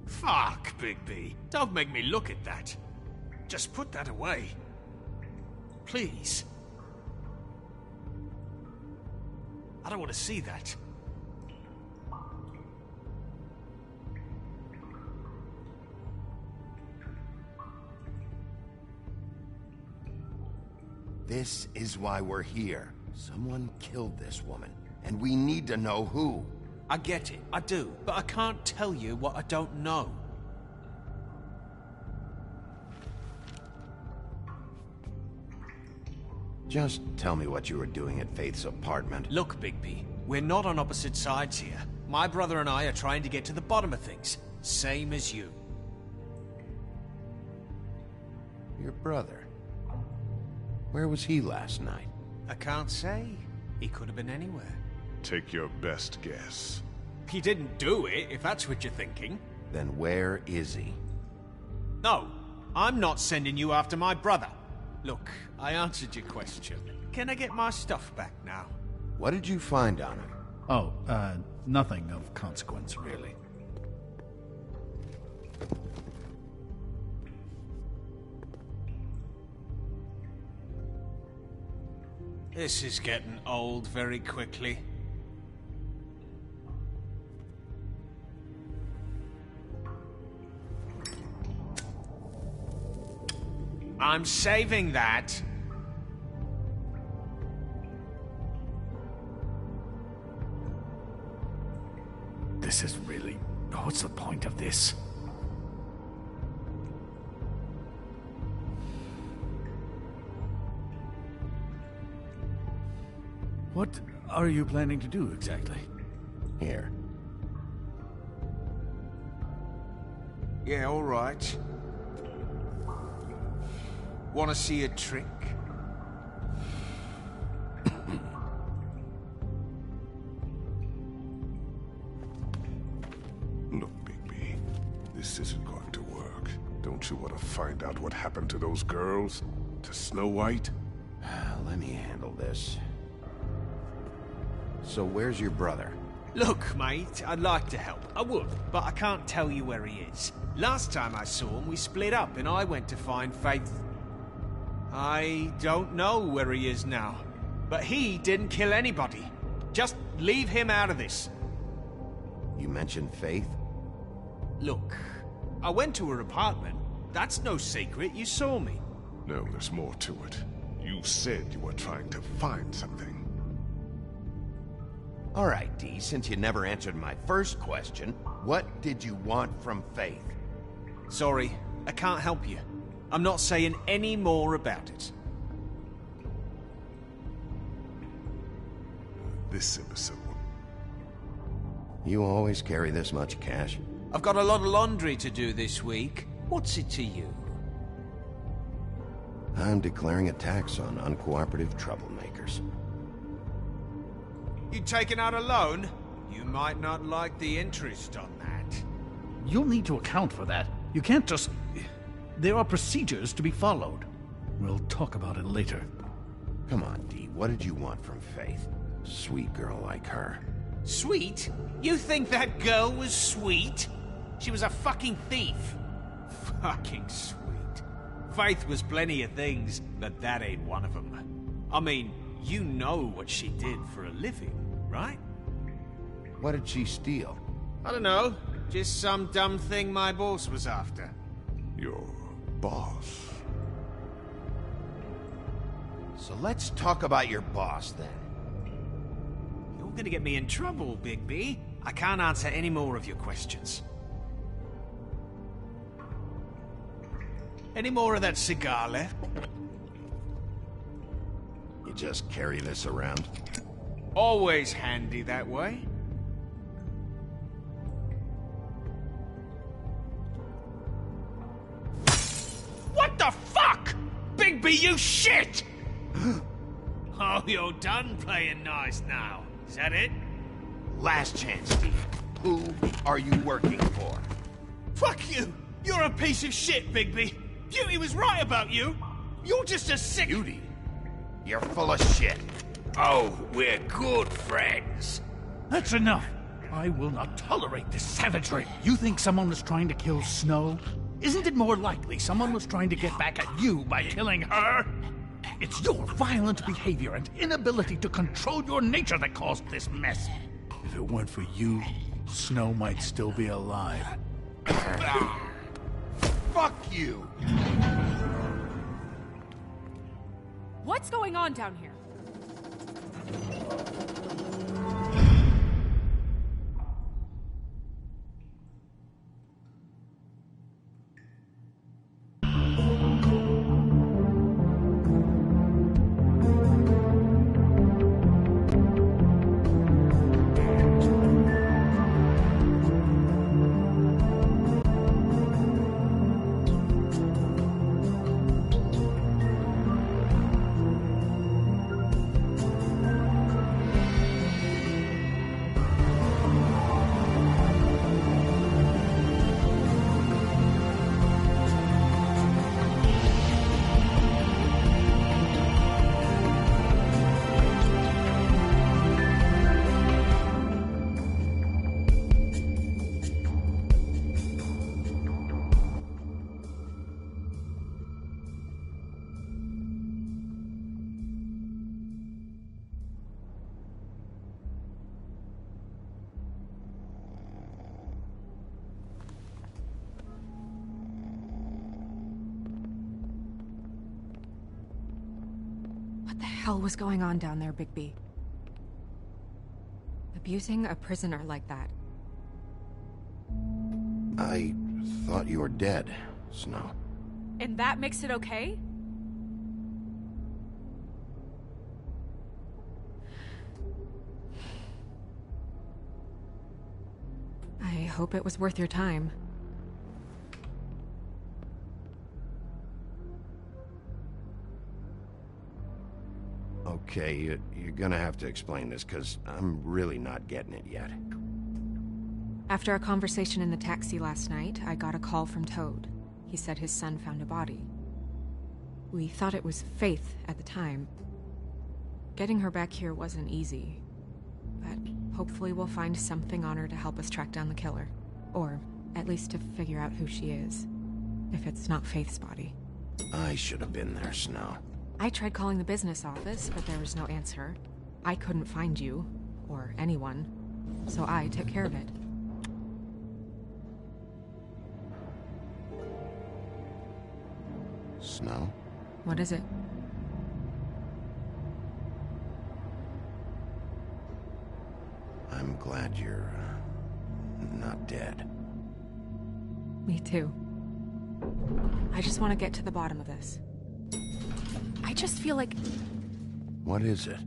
Fuck, Bigby. Don't make me look at that. Just put that away. Please. I don't want to see that. This is why we're here. Someone killed this woman, and we need to know who. I get it, I do, but I can't tell you what I don't know. Just tell me what you were doing at Faith's apartment. Look, Bigby, we're not on opposite sides here. My brother and I are trying to get to the bottom of things. Same as you. Your brother? Where was he last night? I can't say. He could have been anywhere. Take your best guess. He didn't do it, if that's what you're thinking. Then where is he? No, I'm not sending you after my brother. Look, I answered your question. Can I get my stuff back now? What did you find on him? Oh, nothing of consequence, really. This is getting old very quickly. I'm saving that. This is really... What's the point of this? What are you planning to do exactly? Here. Yeah, all right. Want to see a trick? This isn't going to work. Don't you want to find out what happened to those girls? To Snow White? Let me handle this. So where's your brother? Look, mate, I'd like to help. I would, but I can't tell you where he is. Last time I saw him, we split up and I went to find Faith. I don't know where he is now, but he didn't kill anybody. Just leave him out of this. You mentioned Faith? Look, I went to her apartment. That's no secret, you saw me. No, there's more to it. You said you were trying to find something. All right, Dee, since you never answered my first question, what did you want from Faith? Sorry, I can't help you. I'm not saying any more about it. This imbecile. You always carry this much cash? I've got a lot of laundry to do this week. What's it to you? I'm declaring a tax on uncooperative troublemakers. You taking out a loan? You might not like the interest on that. You'll need to account for that. You can't just... There are procedures to be followed. We'll talk about it later. Come on, Dee, what did you want from Faith? Sweet girl like her. Sweet? You think that girl was sweet? She was a fucking thief. Fucking sweet. Faith was plenty of things, but that ain't one of them. I mean, you know what she did for a living, right? What did she steal? I don't know. Just some dumb thing my boss was after. Your boss? So let's talk about your boss, then. You're gonna get me in trouble, Bigby. I can't answer any more of your questions. Any more of that cigar left? You just carry this around? Always handy that way. What the fuck? Bigby, you shit! Oh, you're done playing nice now. Is that it? Last chance, Steve. Who are you working for? Fuck you! You're a piece of shit, Bigby! Beauty was right about you! You're just a sick... Beauty? You're full of shit. Oh, we're good friends. That's enough. I will not tolerate this savagery. You think someone was trying to kill Snow? Isn't it more likely someone was trying to get back at you by killing her? It's your violent behavior and inability to control your nature that caused this mess. If it weren't for you, Snow might still be alive. Fuck you! What's going on down here? What the hell was going on down there, Bigby? Abusing a prisoner like that. I thought you were dead, Snow. And that makes it okay? I hope it was worth your time. Okay, you're gonna have to explain this, because I'm really not getting it yet. After our conversation in the taxi last night, I got a call from Toad. He said his son found a body. We thought it was Faith at the time. Getting her back here wasn't easy, but hopefully we'll find something on her to help us track down the killer. Or at least to figure out who she is, if it's not Faith's body. I should have been there, Snow. I tried calling the business office, but there was no answer. I couldn't find you, or anyone, so I took care of it. Snow? What is it? I'm glad you're not dead. Me too. I just want to get to the bottom of this. I just feel like... What is it?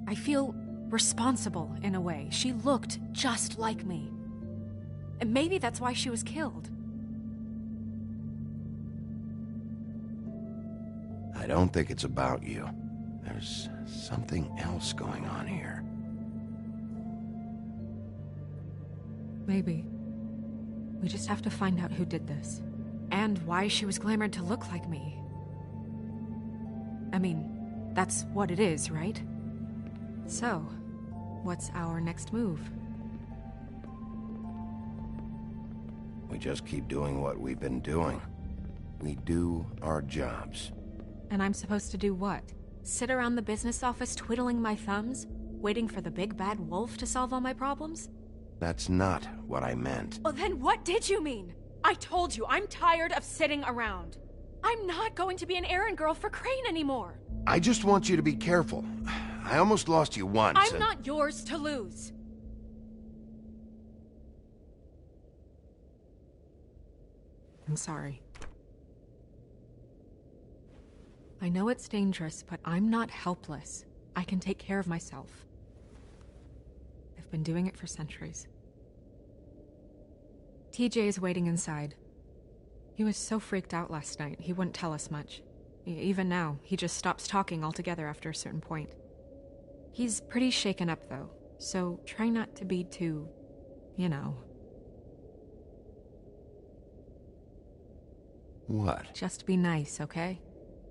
I feel responsible in a way. She looked just like me. And maybe that's why she was killed. I don't think it's about you. There's something else going on here. Maybe. We just have to find out who did this. And why she was glamored to look like me. I mean, that's what it is, right? So, what's our next move? We just keep doing what we've been doing. We do our jobs. And I'm supposed to do what? Sit around the business office twiddling my thumbs? Waiting for the big bad wolf to solve all my problems? That's not what I meant. Well, then what did you mean? I told you, I'm tired of sitting around. I'm not going to be an errand girl for Crane anymore. I just want you to be careful. I almost lost you once. I'm not yours to lose. I'm sorry. I know it's dangerous, but I'm not helpless. I can take care of myself. I've been doing it for centuries. TJ is waiting inside. He was so freaked out last night, he wouldn't tell us much. Even now, he just stops talking altogether after a certain point. He's pretty shaken up, though, so try not to be too, you know. What? Just be nice, okay?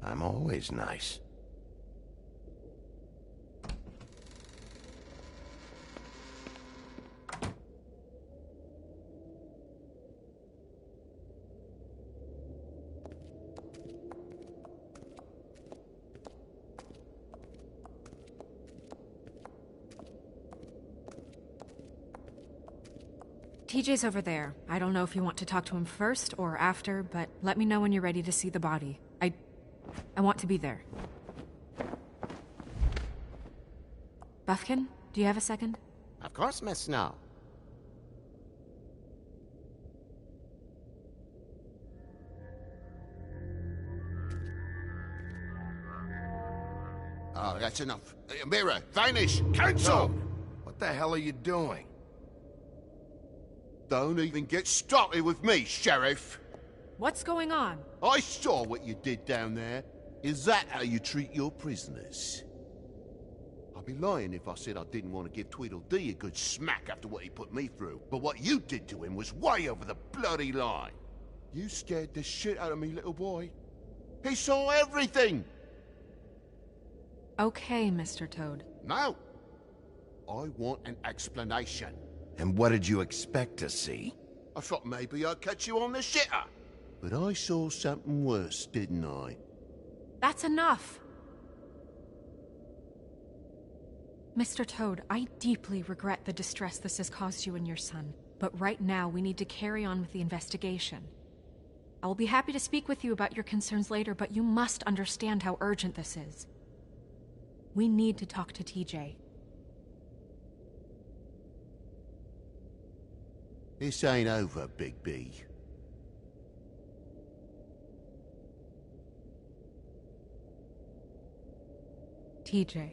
I'm always nice. TJ's over there. I don't know if you want to talk to him first or after, but let me know when you're ready to see the body. I want to be there. Buffkin, do you have a second? Of course, Miss Snow. Oh, that's enough. Mira, vanish! Cancel! What the hell are you doing? Don't even get started with me, Sheriff. What's going on? I saw what you did down there. Is that how you treat your prisoners? I'd be lying if I said I didn't want to give Tweedledee a good smack after what he put me through. But what you did to him was way over the bloody line. You scared the shit out of me, little boy. He saw everything! Okay, Mr. Toad. No. I want an explanation. And what did you expect to see? I thought maybe I'd catch you on the shitter. But I saw something worse, didn't I? That's enough! Mr. Toad, I deeply regret the distress this has caused you and your son. But right now, we need to carry on with the investigation. I will be happy to speak with you about your concerns later, but you must understand how urgent this is. We need to talk to TJ. This ain't over, Big B. TJ.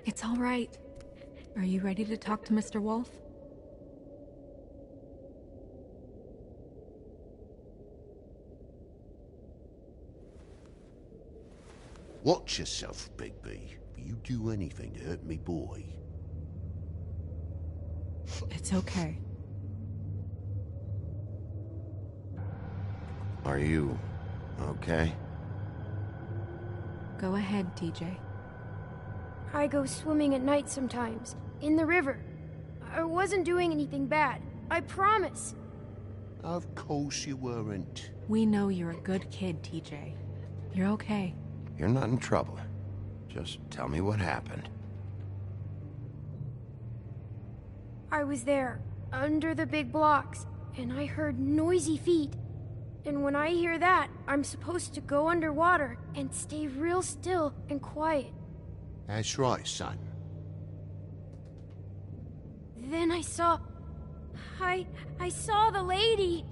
It's all right. Are you ready to talk to Mr. Wolf? Watch yourself, Big B. you do anything to hurt me boy. It's okay. Are you okay? Go ahead, TJ. I go swimming at night sometimes, in the river. I wasn't doing anything bad, I promise. Of course you weren't. We know you're a good kid, TJ. You're okay. You're not in trouble. Just tell me what happened. I was there, under the big blocks, and I heard noisy feet. And when I hear that, I'm supposed to go underwater and stay real still and quiet. That's right, son. Then I saw the lady.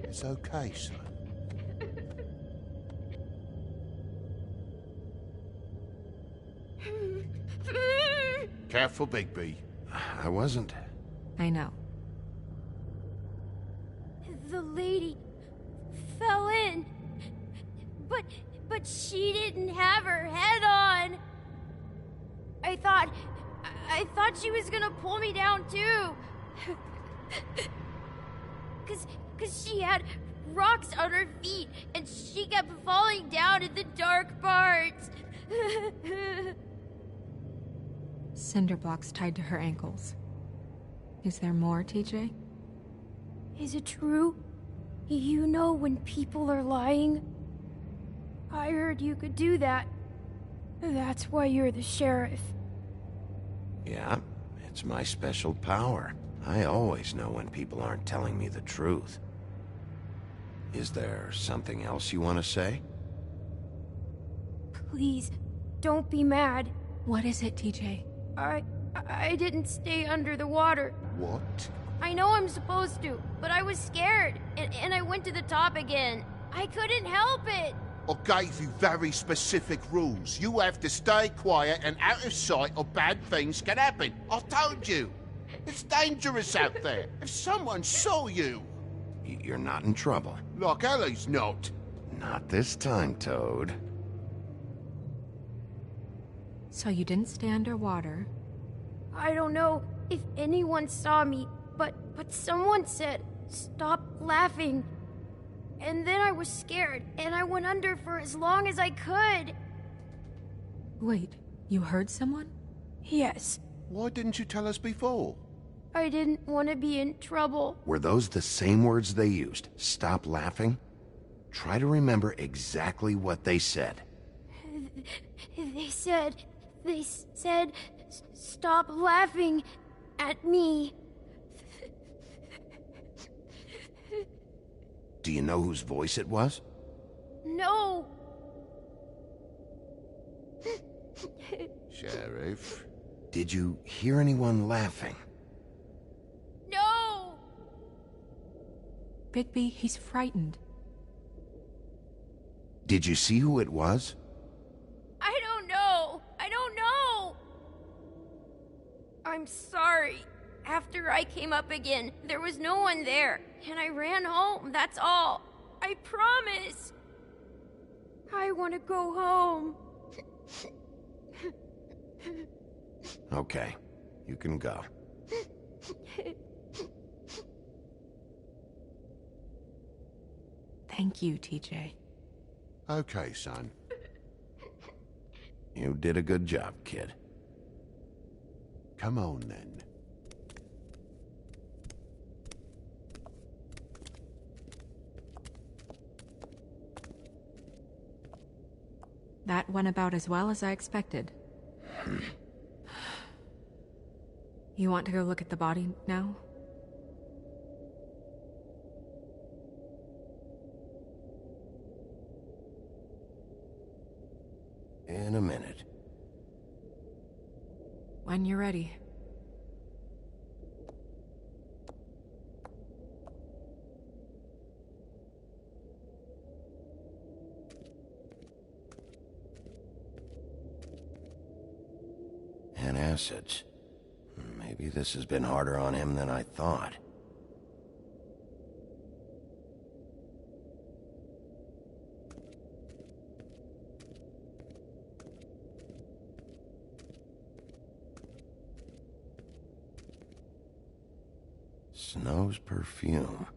It's okay, son. Careful, Bigby. I wasn't. I know. The lady fell in. But she didn't have her head on. I thought she was gonna pull me down too. Cause she had rocks on her feet and she kept falling down in the dark parts. Cinder blocks tied to her ankles. Is there more, TJ? Is it true? You know when people are lying? I heard you could do that. That's why you're the sheriff. Yeah, it's my special power. I always know when people aren't telling me the truth. Is there something else you want to say? Please, don't be mad. What is it, TJ? I didn't stay under the water. What? I know I'm supposed to, but I was scared, and I went to the top again. I couldn't help it. I gave you very specific rules. You have to stay quiet and out of sight or bad things can happen. I told you. It's dangerous out there. If someone saw you... You're not in trouble. Like Ellie's not. Not this time, Toad. So you didn't stay underwater? I don't know if anyone saw me, but someone said, "Stop laughing." And then I was scared, and I went under for as long as I could. Wait, you heard someone? Yes. Why didn't you tell us before? I didn't want to be in trouble. Were those the same words they used? Stop laughing? Try to remember exactly what they said. They said, "Stop laughing at me." Do you know whose voice it was? No. Sheriff? Did you hear anyone laughing? No. Bigby, he's frightened. Did you see who it was? I don't know. I'm sorry. After I came up again, there was no one there, and I ran home, that's all. I promise. I want to go home. Okay, you can go. Thank you, TJ. Okay, son. You did a good job, kid. Come on, then. That went about as well as I expected. You want to go look at the body now? In a minute. When you're ready. Acids. Maybe this has been harder on him than I thought. Snow's perfume.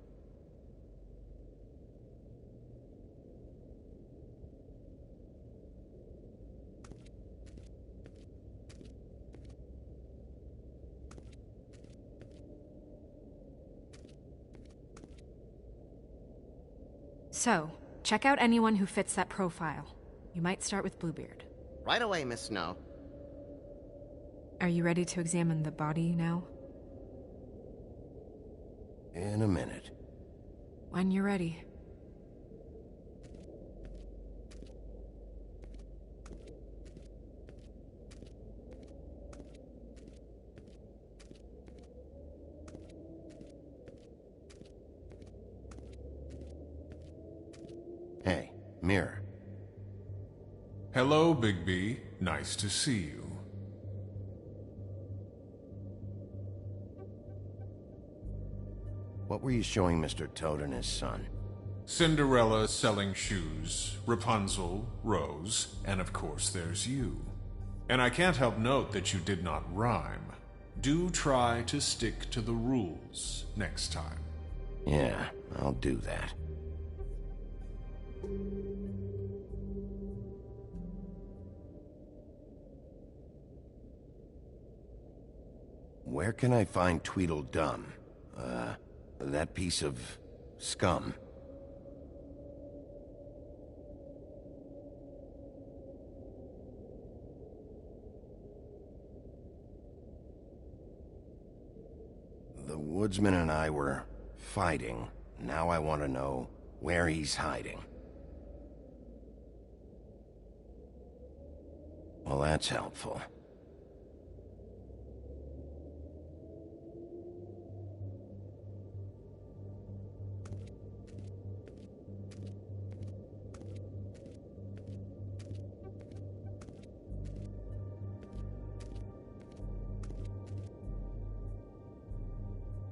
So, check out anyone who fits that profile. You might start with Bluebeard. Right away, Miss Snow. Are you ready to examine the body now? In a minute. When you're ready. Hey, Mirror. Hello, Bigby. Nice to see you. What were you showing Mr. Toad and his son? Cinderella selling shoes, Rapunzel, Rose, and of course there's you. And I can't help note that you did not rhyme. Do try to stick to the rules next time. Yeah, I'll do that. Where can I find Tweedledum? That piece of scum. The woodsman and I were fighting. Now I want to know where he's hiding. Well, that's helpful.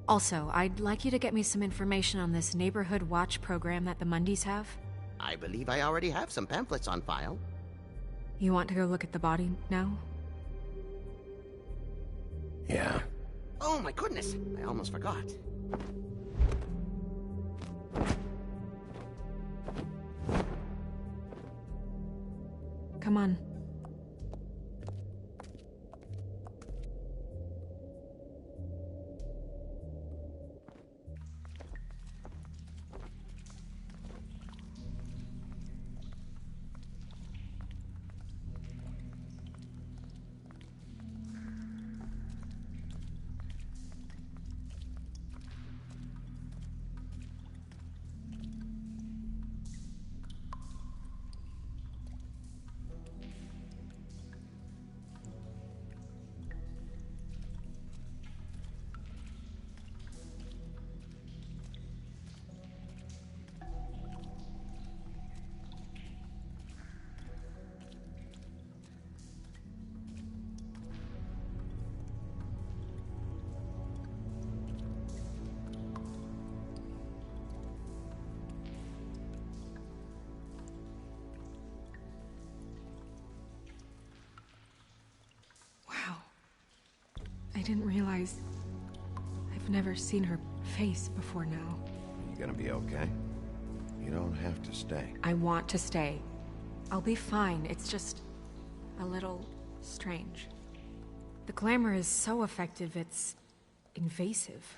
Also, I'd like you to get me some information on this neighborhood watch program that the Mundys have. I believe I already have some pamphlets on file. You want to go look at the body now? Yeah. Oh my goodness, I almost forgot. Come on. I didn't realize I've never seen her face before now. You gonna be okay? You don't have to stay. I want to stay. I'll be fine. It's just a little strange. The glamour is so effective, it's invasive.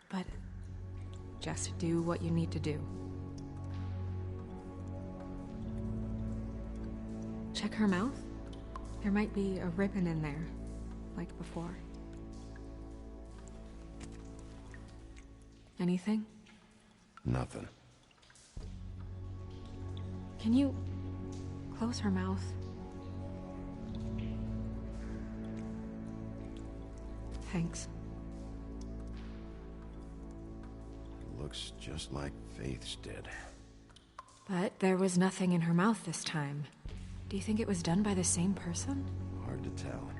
But just do what you need to do. Check her mouth. There might be a ribbon in there, like before. Anything? Nothing. Can you close her mouth? Thanks. Looks just like Faith's did. But there was nothing in her mouth this time. Do you think it was done by the same person? Hard to tell.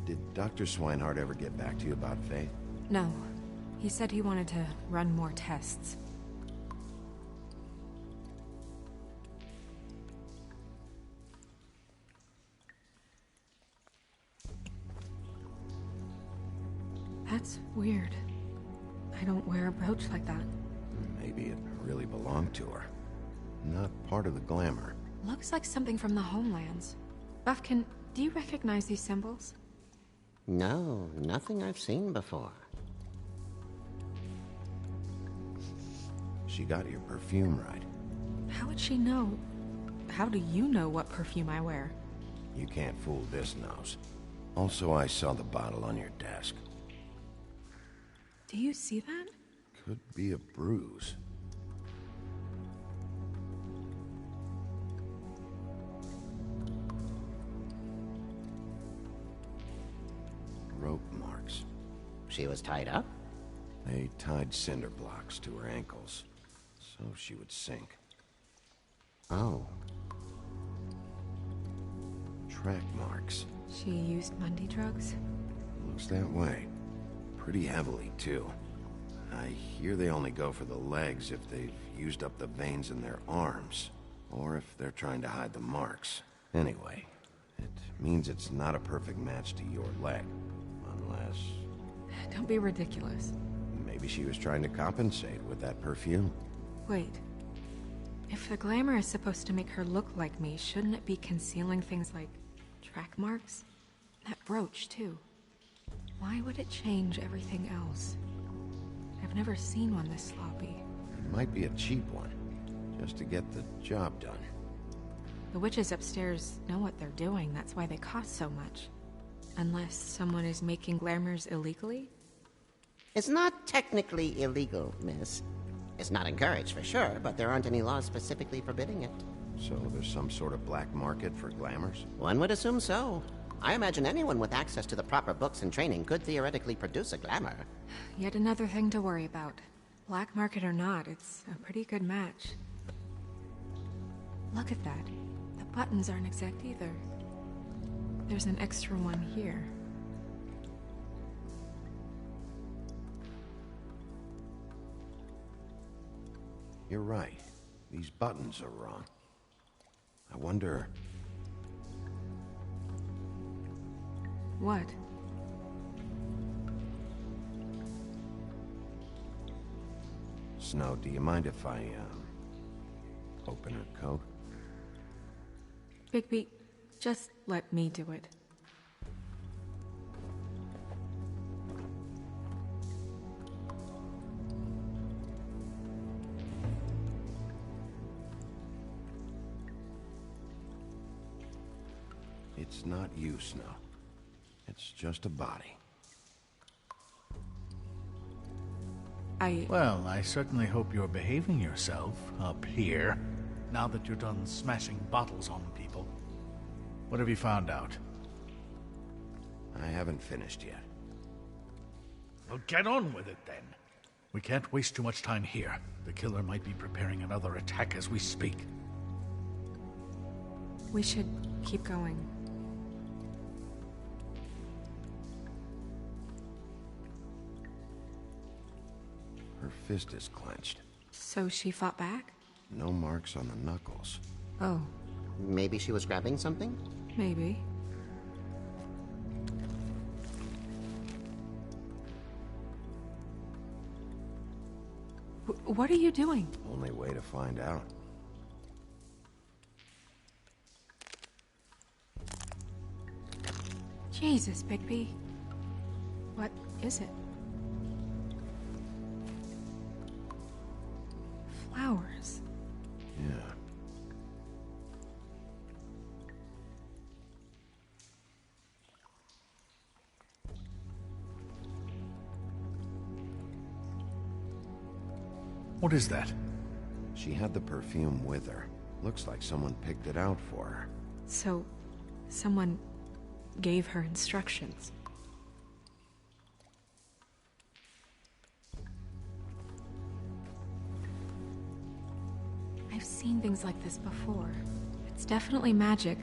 Did Dr. Swinehart ever get back to you about Faith? No. He said he wanted to run more tests. That's weird. I I don't wear a brooch like that. Maybe it really belonged to her. Not part of the glamour. Looks like something from the homelands. Buffkin, do you recognize these symbols? No, nothing I've seen before. She got your perfume right. How would she know? How do you know what perfume I wear? You can't fool this nose. Also, I saw the bottle on your desk. Do you see that? Could be a bruise. Rope marks. She was tied up? They tied cinder blocks to her ankles, so she would sink. Oh. Track marks. She used Mundy drugs? Looks that way. Pretty heavily, too. I hear they only go for the legs if they've used up the veins in their arms, or if they're trying to hide the marks. Anyway, it means it's not a perfect match to your leg, unless... Don't be ridiculous. Maybe she was trying to compensate with that perfume. Wait. If the glamour is supposed to make her look like me, shouldn't it be concealing things like track marks? That brooch, too. Why would it change everything else? I've never seen one this sloppy. It might be a cheap one, just to get the job done. The witches upstairs know what they're doing, that's why they cost so much. Unless someone is making glamours illegally? It's not technically illegal, miss. It's not encouraged for sure, but there aren't any laws specifically forbidding it. So there's some sort of black market for glamours? One would assume so. I imagine anyone with access to the proper books and training could theoretically produce a glamour. Yet another thing to worry about. Black market or not, it's a pretty good match. Look at that. The buttons aren't exact either. There's an extra one here. You're right. These buttons are wrong. I wonder... What? Snow, do you mind if I, open her coat? Bigby, just let me do it. It's not you, Snow. It's just a body. Well, I certainly hope you're behaving yourself up here, now that you're done smashing bottles on people. What have you found out? I haven't finished yet. Well, get on with it, then. We can't waste too much time here. The killer might be preparing another attack as we speak. We should keep going. Her fist is clenched. So she fought back? No marks on the knuckles. Oh. Maybe she was grabbing something? Maybe. What are you doing? Only way to find out. Jesus, Bigby. What is it? Flowers. Yeah. What is that? She had the perfume with her. Looks like someone picked it out for her. So, someone gave her instructions. I've seen things like this before. It's definitely magic,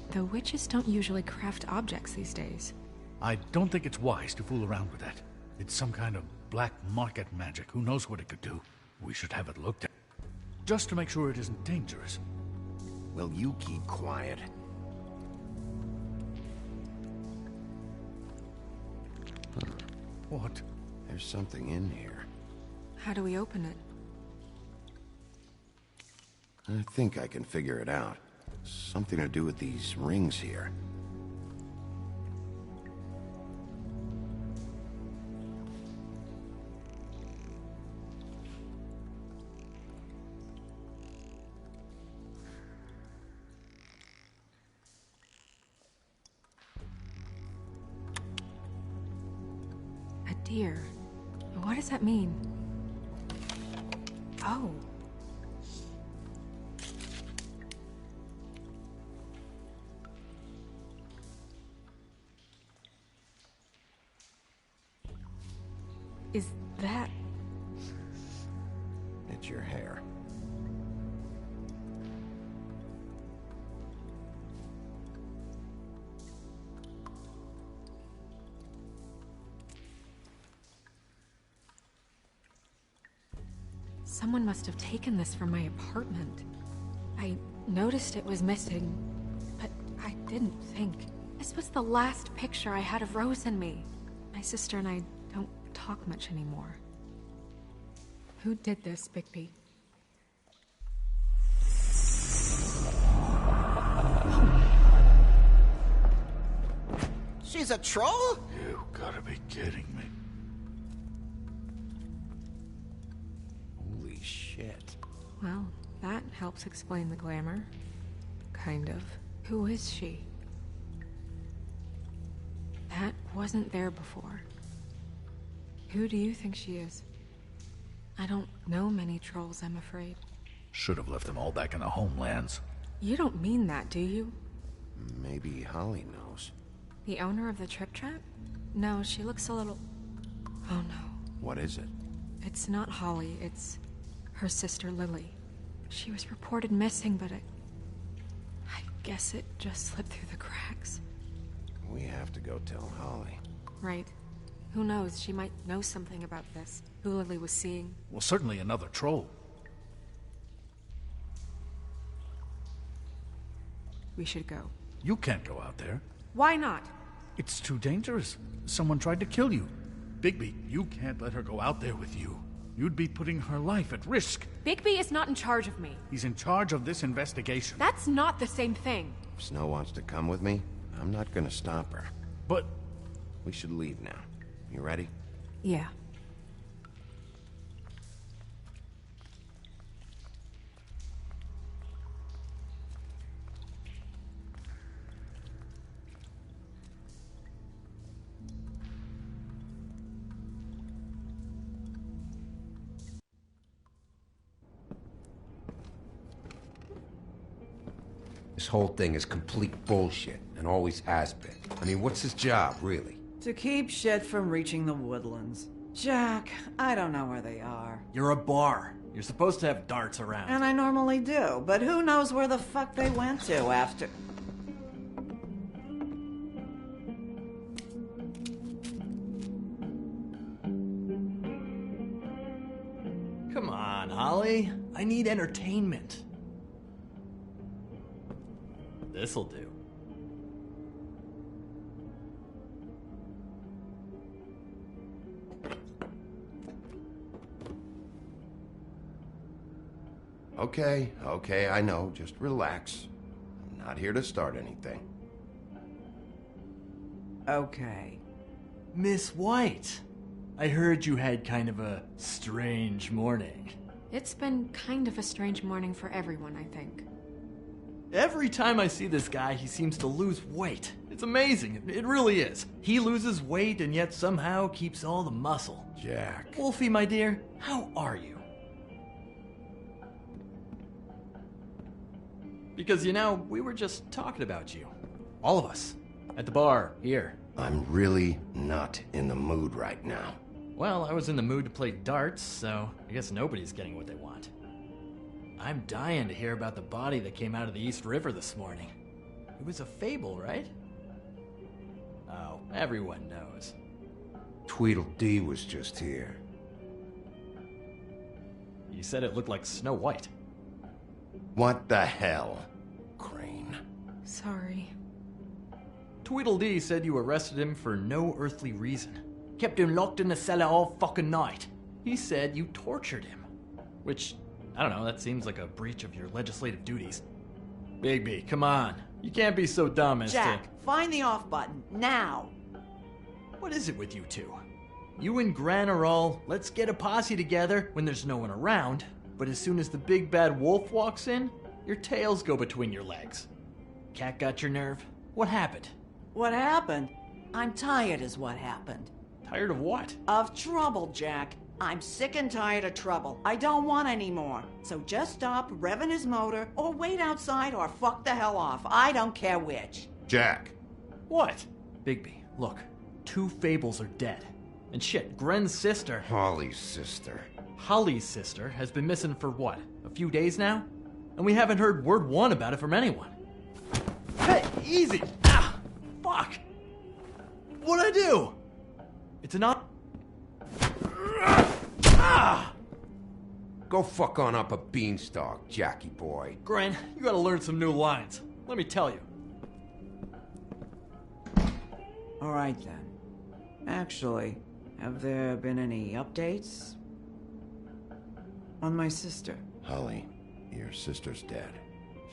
though witches don't usually craft objects these days. I don't think it's wise to fool around with that. It's some kind of black market magic. Who knows what it could do? We should have it looked at. Just to make sure it isn't dangerous. Will you keep quiet? What? There's something in here. How do we open it? I think I can figure it out. Something to do with these rings here. A deer. What does that mean? Oh. Is that... It's your hair. Someone must have taken this from my apartment. I noticed it was missing, but I didn't think. This was the last picture I had of Rose and me. My sister and I don't talk much anymore. Who did this, Bigby? She's a troll? You gotta be kidding me. Holy shit. Well, that helps explain the glamour. Kind of. Who is she? That wasn't there before. Who do you think she is? I don't know many trolls, I'm afraid. Should have left them all back in the homelands. You don't mean that, do you? Maybe Holly knows. The owner of the Trip Trap? No, she looks a little... Oh no. What is it? It's not Holly, it's her sister Lily. She was reported missing, but I guess it just slipped through the cracks. We have to go tell Holly. Right. Who knows, she might know something about this. Who Lily was seeing. Well, certainly another troll. We should go. You can't go out there. Why not? It's too dangerous. Someone tried to kill you. Bigby, you can't let her go out there with you. You'd be putting her life at risk. Bigby is not in charge of me. He's in charge of this investigation. That's not the same thing. If Snow wants to come with me, I'm not gonna stop her. But... We should leave now. You ready? Yeah. This whole thing is complete bullshit, and always has been. I mean, what's his job, really? To keep shit from reaching the woodlands. Jack, I don't know where they are. You're a bar. You're supposed to have darts around. And I normally do, but who knows where the fuck they went to after... Come on, Holly. I need entertainment. This'll do. Okay, I know. Just relax. I'm not here to start anything. Okay. Miss White, I heard you had kind of a strange morning. It's been kind of a strange morning for everyone, I think. Every time I see this guy, he seems to lose weight. It's amazing. It really is. He loses weight and yet somehow keeps all the muscle. Jack. Wolfie, my dear, how are you? Because, you know, we were just talking about you. All of us. At the bar, here. I'm really not in the mood right now. Well, I was in the mood to play darts, so I guess nobody's getting what they want. I'm dying to hear about the body that came out of the East River this morning. It was a fable, right? Oh, everyone knows. Tweedledee was just here. You said it looked like Snow White. What the hell, Crane? Sorry. Tweedledee said you arrested him for no earthly reason. Kept him locked in the cellar all fucking night. He said you tortured him. Which, I don't know, that seems like a breach of your legislative duties. Bigby, come on. You can't be so dumb as Jack, find the off button, now! What is it with you two? You and Gran are all, let's get a posse together when there's no one around, but as soon as the big bad wolf walks in, your tails go between your legs. Cat got your nerve? What happened? What happened? I'm tired is what happened. Tired of what? Of trouble, Jack. I'm sick and tired of trouble. I don't want any more. So just stop revving his motor, or wait outside, or fuck the hell off. I don't care which. Jack. What? Bigby, look. 2 Fables are dead. And shit, Gren's sister... Holly's sister. Holly's sister has been missing for what? A few days now? And we haven't heard word one about it from anyone. Hey, easy! Ah! Fuck! What'd I do? It's an op... Ah! Go fuck on up a beanstalk, Jackie boy. Gren, you gotta learn some new lines. Let me tell you. All right, then. Actually, have there been any updates? On my sister? Holly, your sister's dead.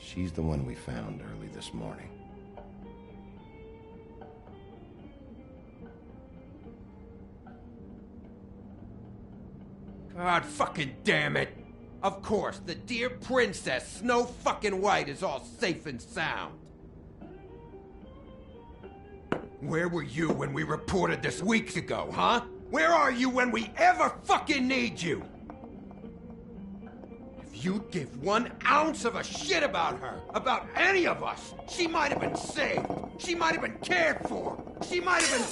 She's the one we found early this morning. God fucking damn it! Of course, the dear princess, Snow fucking White, is all safe and sound. Where were you when we reported this weeks ago, huh? Where are you when we ever fucking need you? If you'd give 1 ounce of a shit about her, about any of us, she might have been saved. She might have been cared for. She might have been...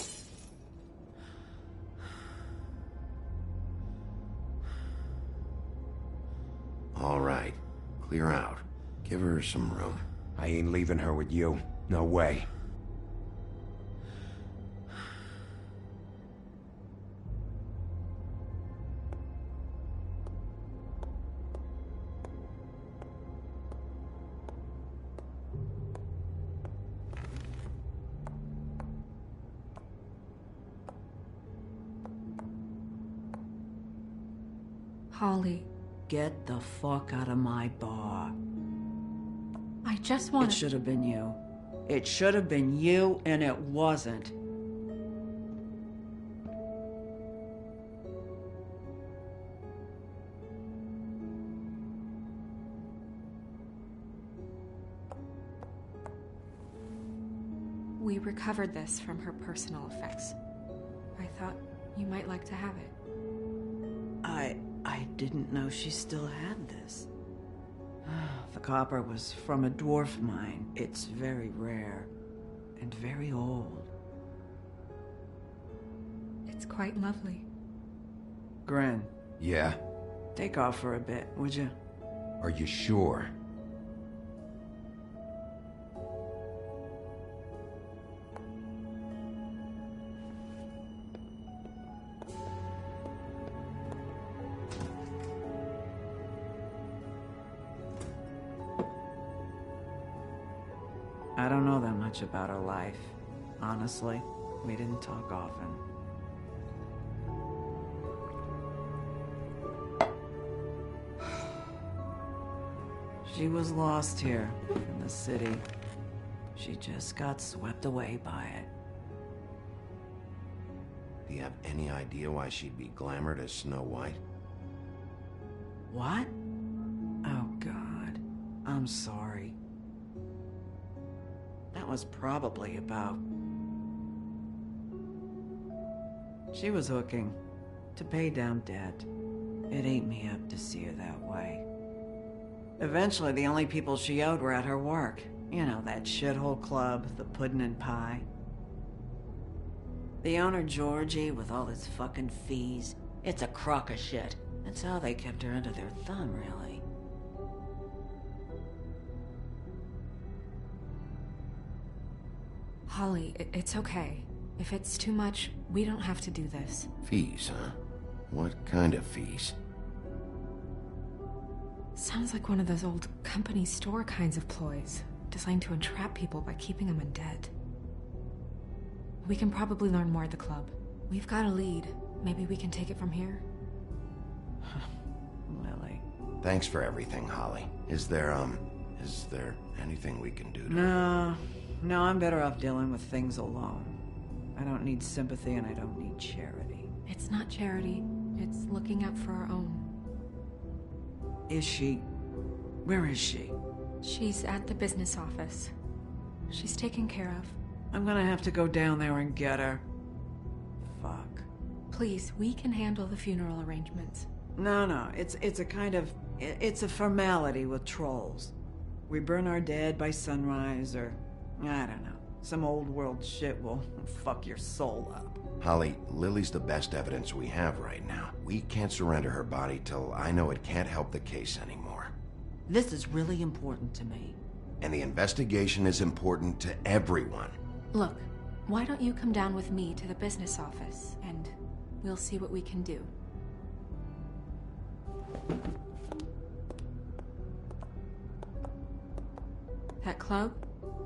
All right, clear out. Give her some room. I ain't leaving her with you. No way. Holly. Get the fuck out of my bar. I just want It should have been you. It should have been you, and it wasn't. We recovered this from her personal effects. I thought you might like to have it. I didn't know she still had this. The copper was from a dwarf mine. It's very rare and very old. It's quite lovely. Gren. Yeah? Take off for a bit, would you? Are you sure? I don't know that much about her life. Honestly, we didn't talk often. She was lost here, in the city. She just got swept away by it. Do you have any idea why she'd be glamored as Snow White? What? Oh, God. I'm sorry. That was probably about... She was hooking to pay down debt. It ate me up to see her that way. Eventually, the only people she owed were at her work. You know, that shithole club, the Puddin' and Pie. The owner, Georgie, with all his fucking fees. It's a crock of shit. That's how they kept her under their thumb, really. Holly, it's okay. If it's too much, we don't have to do this. Fees, huh? What kind of fees? Sounds like one of those old company store kinds of ploys, designed to entrap people by keeping them in debt. We can probably learn more at the club. We've got a lead. Maybe we can take it from here? Thanks for everything, Holly. Is there anything we can do to... No, I'm better off dealing with things alone. I don't need sympathy and I don't need charity. It's not charity. It's looking out for our own. Is she? Where is she? She's at the business office. She's taken care of. I'm gonna have to go down there and get her. Fuck. Please, we can handle the funeral arrangements. No, it's a kind of... It's a formality with trolls. We burn our dead by sunrise, or... I don't know. Some old world shit will fuck your soul up. Holly, Lily's the best evidence we have right now. We can't surrender her body till I know it can't help the case anymore. This is really important to me. And the investigation is important to everyone. Look, why don't you come down with me to the business office, and we'll see what we can do. That club?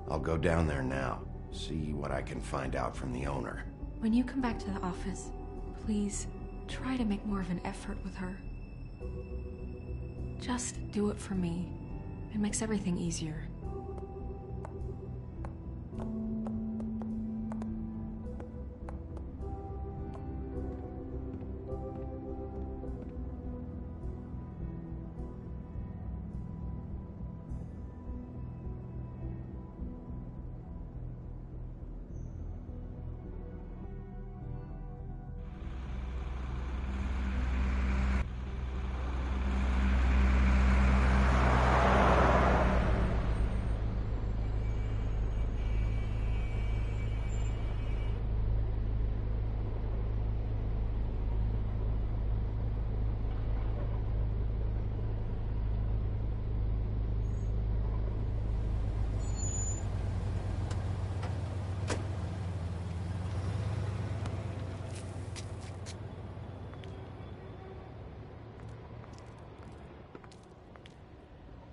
I'll go down there now, see what I can find out from the owner. When you come back to the office, please try to make more of an effort with her. Just do it for me. It makes everything easier.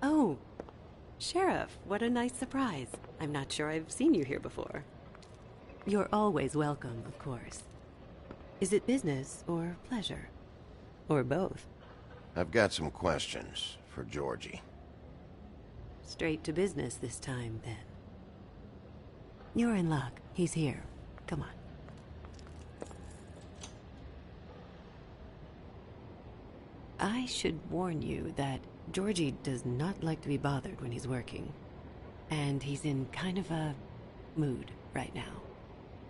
Oh, Sheriff, what a nice surprise. I'm not sure I've seen you here before. You're always welcome, of course. Is it business or pleasure? Or both? I've got some questions for Georgie. Straight to business this time, then. You're in luck. He's here. Come on. I should warn you that Georgie does not like to be bothered when he's working. And he's in kind of a mood right now.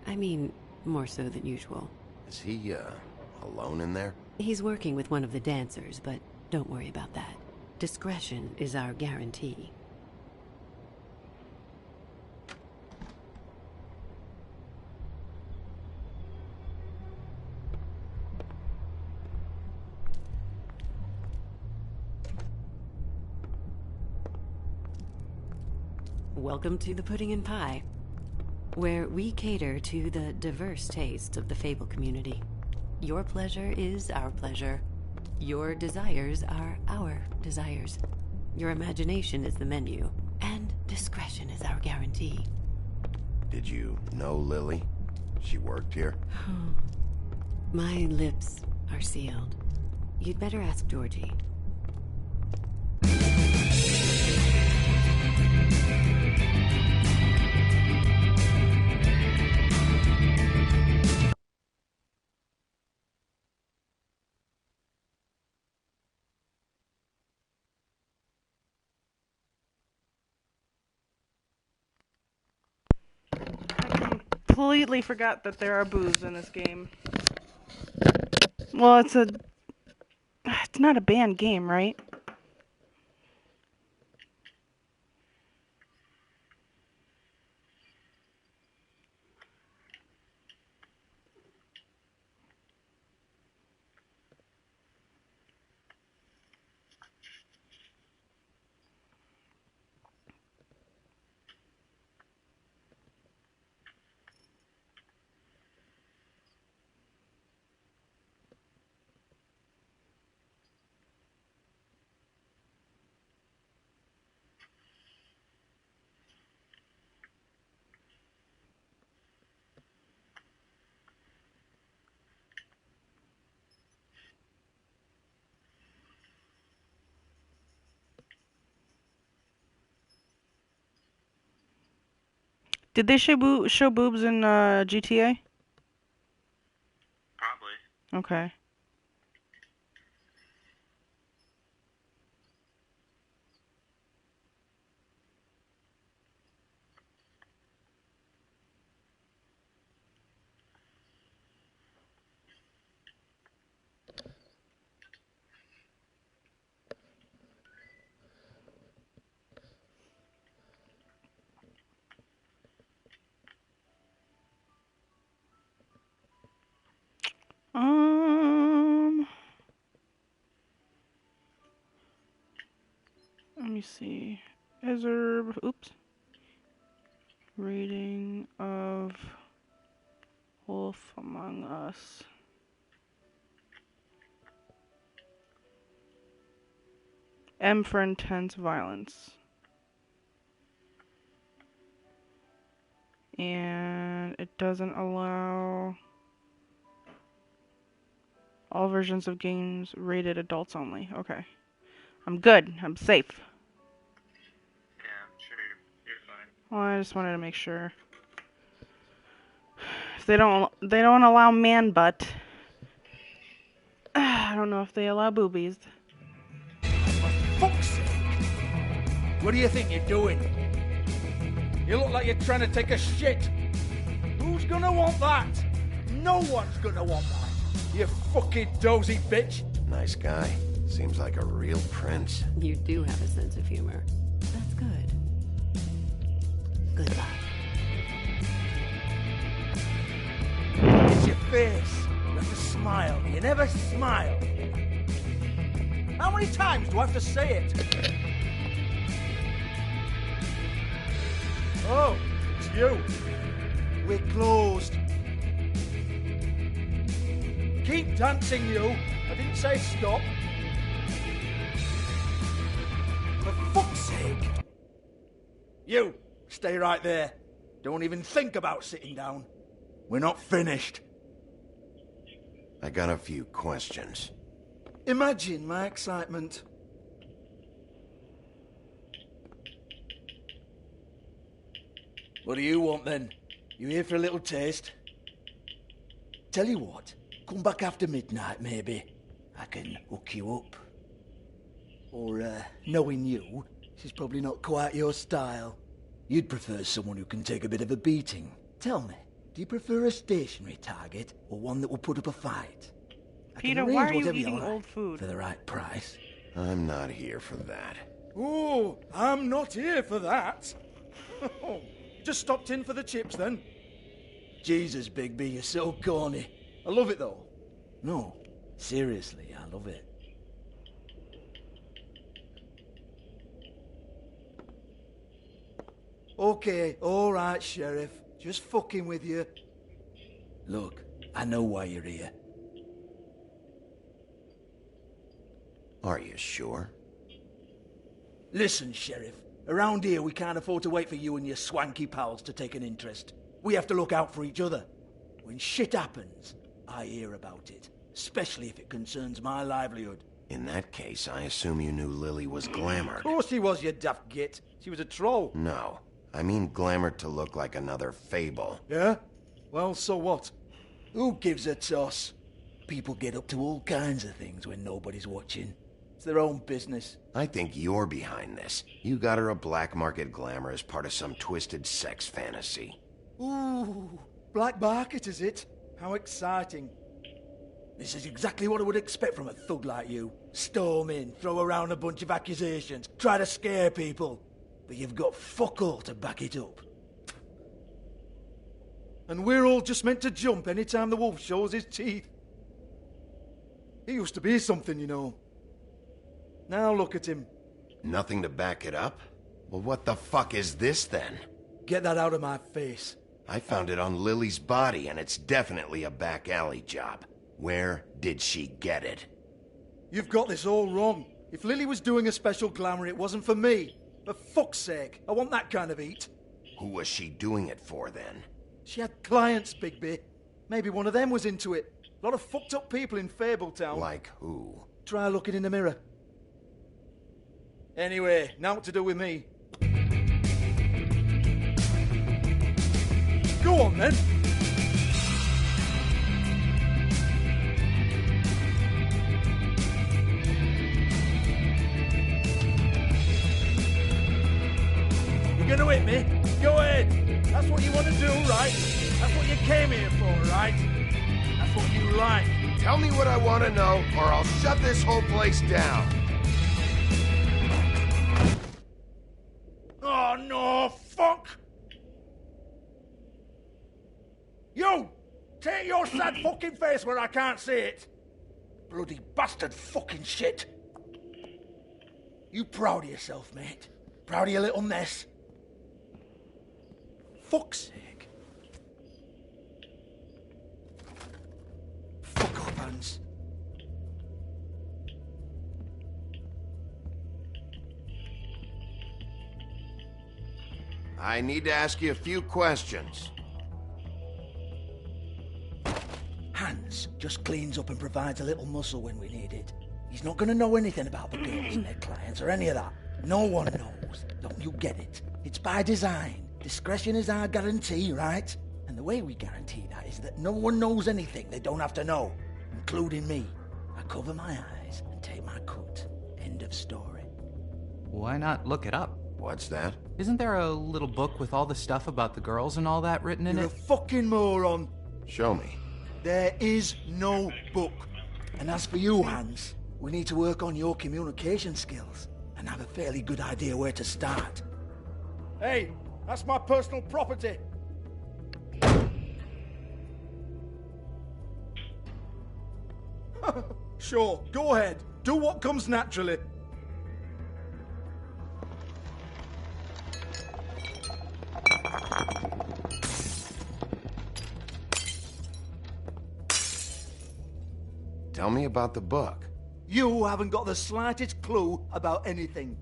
I mean, more so than usual. Is he, alone in there? He's working with one of the dancers, but don't worry about that. Discretion is our guarantee. Welcome to the Pudding and Pie, where we cater to the diverse tastes of the Fable community. Your pleasure is our pleasure. Your desires are our desires. Your imagination is the menu, and discretion is our guarantee. Did you know Lily? She worked here? My lips are sealed. You'd better ask Georgie. Completely forgot that there are boos in this game. Well, it's not a banned game, right? Did they show boobs in GTA? Probably. Okay. Let me see. Oops. Rating of Wolf Among Us. M for intense violence. And it doesn't allow all versions of games rated adults only. Okay. I'm good. I'm safe. Yeah, I'm sure you're fine. Well, I just wanted to make sure. If they don't allow man butt. I don't know if they allow boobies. Fuck's sake! What do you think you're doing? You look like you're trying to take a shit. Who's gonna want that? No one's gonna want that. You fucking dozy bitch. Nice guy. Seems like a real prince. You do have a sense of humor. That's good. Good luck. It's your face. You have to smile. You never smile. How many times do I have to say it? Oh, it's you. We're closed. Keep dancing, you. I didn't say stop. For fuck's sake. You, stay right there. Don't even think about sitting down. We're not finished. I got a few questions. Imagine my excitement. What do you want then? You here for a little taste? Tell you what, come back after midnight maybe. I can hook you up. Or, knowing you, this is probably not quite your style. You'd prefer someone who can take a bit of a beating. Tell me, do you prefer a stationary target or one that will put up a fight? Peter, why are you eating old food? For the right price. I'm not here for that. Oh, I'm not here for that. Just stopped in for the chips then. Jesus, Bigby, you're so corny. I love it though. No, seriously, I love it. Okay, alright, Sheriff. Just fucking with you. Look, I know why you're here. Are you sure? Listen, Sheriff. Around here, we can't afford to wait for you and your swanky pals to take an interest. We have to look out for each other. When shit happens, I hear about it. Especially if it concerns my livelihood. In that case, I assume you knew Lily was glamored. Of course she was, you daft git. She was a troll. No. I mean glamored to look like another fable. Yeah? Well, so what? Who gives a toss? People get up to all kinds of things when nobody's watching. It's their own business. I think you're behind this. You got her a black market glamour as part of some twisted sex fantasy. Ooh, black market is it? How exciting. This is exactly what I would expect from a thug like you. Storm in, throw around a bunch of accusations, try to scare people. But you've got fuck all to back it up. And we're all just meant to jump any time the wolf shows his teeth. He used to be something, you know. Now look at him. Nothing to back it up? Well, what the fuck is this then? Get that out of my face. I found it on Lily's body, and it's definitely a back alley job. Where did she get it? You've got this all wrong. If Lily was doing a special glamour, it wasn't for me. For fuck's sake, I want that kind of eat. Who was she doing it for, then? She had clients, Bigby. Maybe one of them was into it. A lot of fucked up people in Fabletown. Like who? Try looking in the mirror. Anyway, now what to do with me? Go on, then. You're gonna hit me? Go ahead. That's what you want to do, right? That's what you came here for, right? That's what you like. Tell me what I want to know, or I'll shut this whole place down. Oh, no, fuck! You! Take your sad fucking face where I can't see it! Bloody bastard fucking shit! You proud of yourself, mate? Proud of your little mess? Fuck's sake. Fuck off, Hans. I need to ask you a few questions. Hans just cleans up and provides a little muscle when we need it. He's not going to know anything about the girls and their clients or any of that. No one knows. Don't you get it? It's by design. Discretion is our guarantee, right? And the way we guarantee that is that no one knows anything they don't have to know, including me. I cover my eyes and take my cut. End of story. Why not look it up? What's that? Isn't there a little book with all the stuff about the girls and all that written in You're it? a fucking moron. Show me. There is no book. And as for you, Hans, we need to work on your communication skills and have a fairly good idea where to start. Hey, that's my personal property. Sure, go ahead. Do what comes naturally. Tell me about the book. You haven't got the slightest clue about anything.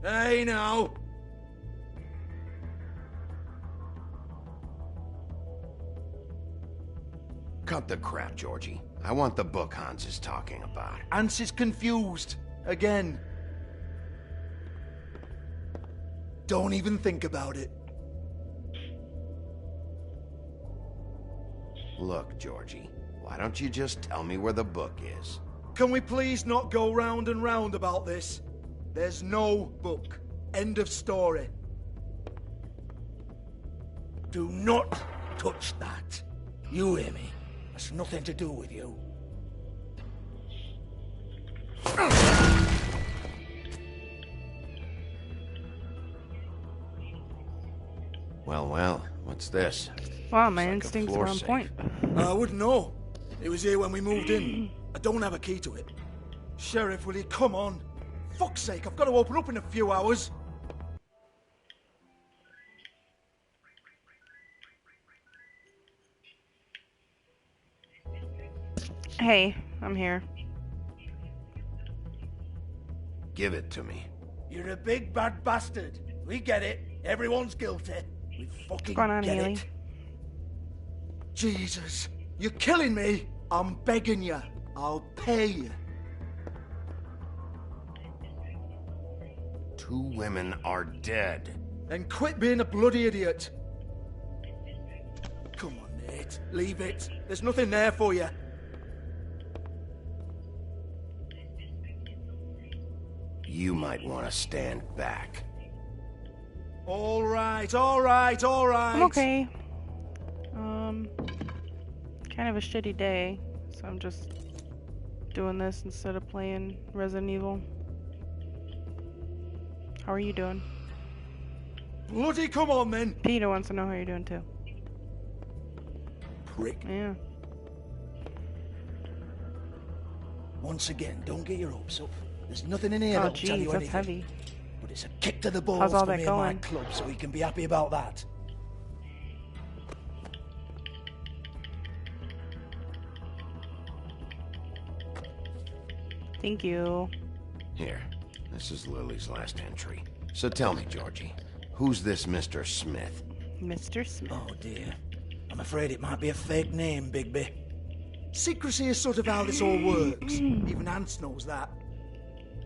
Hey, now. Cut the crap, Georgie. I want the book Hans is talking about. Hans is confused. Again. Don't even think about it. Look, Georgie, why don't you just tell me where the book is? Can we please not go round and round about this? There's no book. End of story. Do not touch that. You hear me? That's nothing to do with you. Well, well, what's this? Wow, my Looks like a instincts floor are on safe. point. I wouldn't know. It was here when we moved in. I don't have a key to it. Sheriff, will you come on? Fuck's sake, I've got to open up in a few hours. Hey, I'm here. Give it to me. You're a big bad bastard. We get it. Everyone's guilty. We fucking What's going on, get Haley? it. Jesus, you're killing me. I'm begging you. I'll pay you. 2 women are dead. Then quit being a bloody idiot. Come on, Nate. Leave it. There's nothing there for you. You might want to stand back. All right, all right, all right. I'm okay. Kind of a shitty day, so I'm just doing this instead of playing Resident Evil. How are you doing? Bloody come on, then. Peter wants to know how you're doing too. Prick. Yeah. Once again, don't get your hopes up. There's nothing in here Oh, that'll tell jeez, you that's anything. heavy. But it's a kick to the balls How's all for that me and my going? club, so we can be happy about that. Thank you. Here, this is Lily's last entry. So tell me, Georgie, who's this Mr. Smith? Mr. Smith. Oh dear. I'm afraid it might be a fake name, Bigby. Secrecy is sort of how this all works. Even Hans knows that.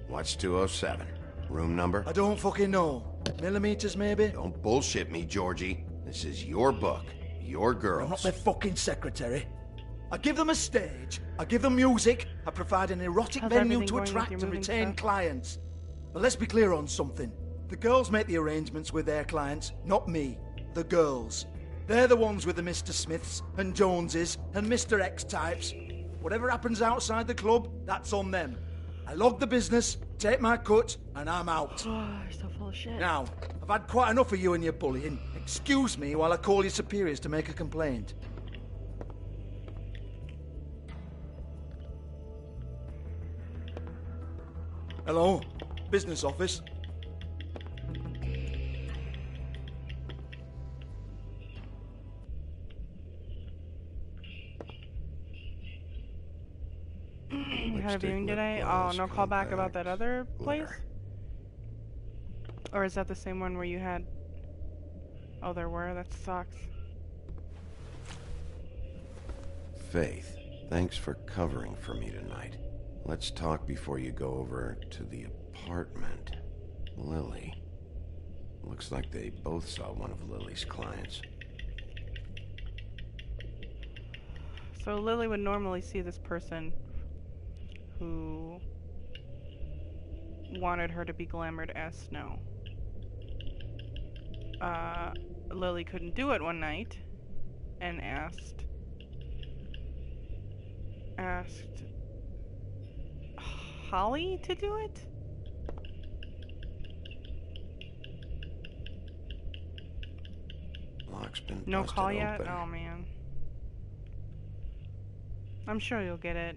What's 207? Room number? I don't fucking know. Millimeters, maybe? Don't bullshit me, Georgie. This is your book. Your girls. I'm not their fucking secretary. I give them a stage, I give them music, I provide an erotic How's venue everything to going with attract your and moving retain stuff? clients. But let's be clear on something. The girls make the arrangements with their clients, not me. The girls. They're the ones with the Mr. Smiths and Joneses and Mr. X types. Whatever happens outside the club, that's on them. I log the business, take my cut, and I'm out. Oh, you're so full of shit. Now, I've had quite enough of you and your bullying. Excuse me while I call your superiors to make a complaint. Hello? Business office? You had a viewing today? Oh, no call back about that other place? Or is that the same one where you had... Oh, there were? That sucks. Faith, thanks for covering for me tonight. Let's talk before you go over to the apartment. Lily. Looks like they both saw one of Lily's clients. So Lily would normally see this person who wanted her to be glamored as Snow. Lily couldn't do it one night and asked Holly to do it? Lock's been No busted call yet? open. Oh man. I'm sure you'll get it.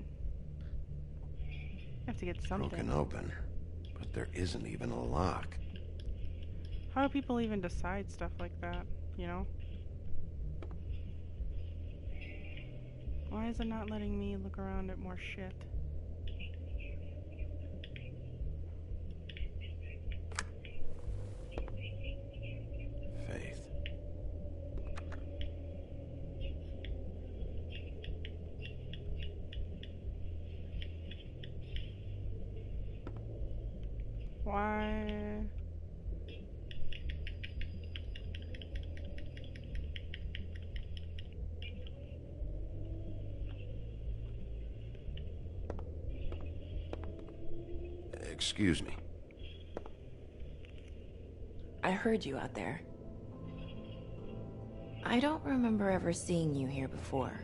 You have to get something. Broken open, but there isn't even a lock. How do people even decide stuff like that, you know? Why is it not letting me look around at more shit? Faith. Why? Excuse me. I heard you out there. I don't remember ever seeing you here before.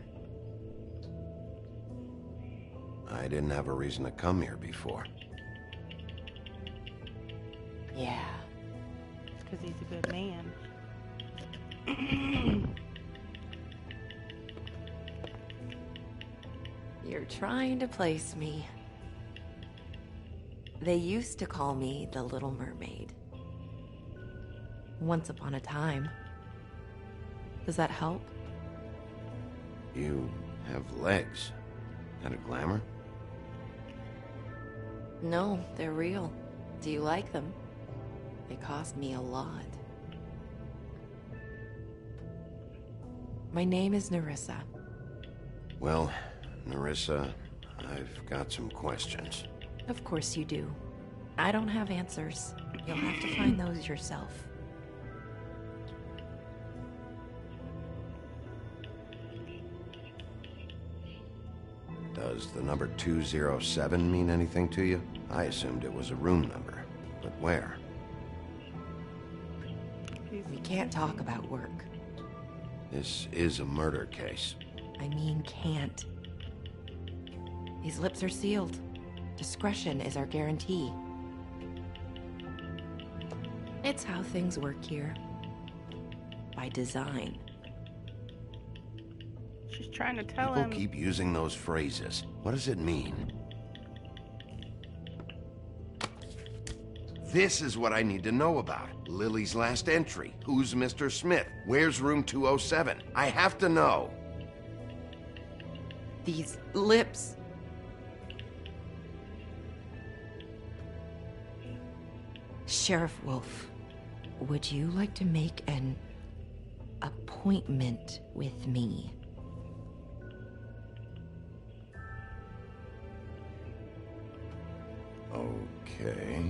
I didn't have a reason to come here before. Yeah. It's because he's a good man. You're trying to place me. They used to call me the Little Mermaid. Once upon a time. Does that help? You have legs. That a glamour? No, they're real. Do you like them? They cost me a lot. My name is Nerissa. Well, Nerissa, I've got some questions. Of course you do. I don't have answers. You'll have to find those yourself. Does the number 207 mean anything to you? I assumed it was a room number, but where? We can't talk about work. This is a murder case. I mean can't. These lips are sealed. Discretion is our guarantee. It's how things work here. By design. She's trying to tell People him. keep using those phrases. What does it mean? This is what I need to know about. Lily's last entry. Who's Mr. Smith? Where's room 207? I have to know. These lips. Sheriff Wolf, would you like to make an appointment with me? Okay.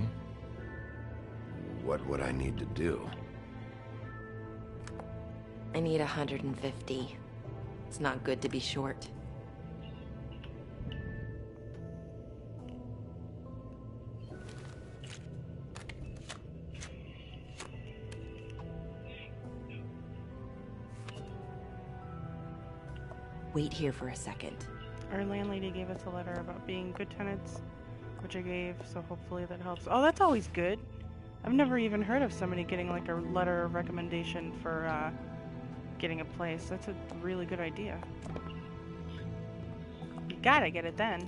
What would I need to do? I need 150. It's not good to be short. Wait here for a second. Our landlady gave us a letter about being good tenants, which I gave, so hopefully that helps. Oh, that's always good. I've never even heard of somebody getting like a letter of recommendation for getting a place. That's a really good idea. You gotta get it then.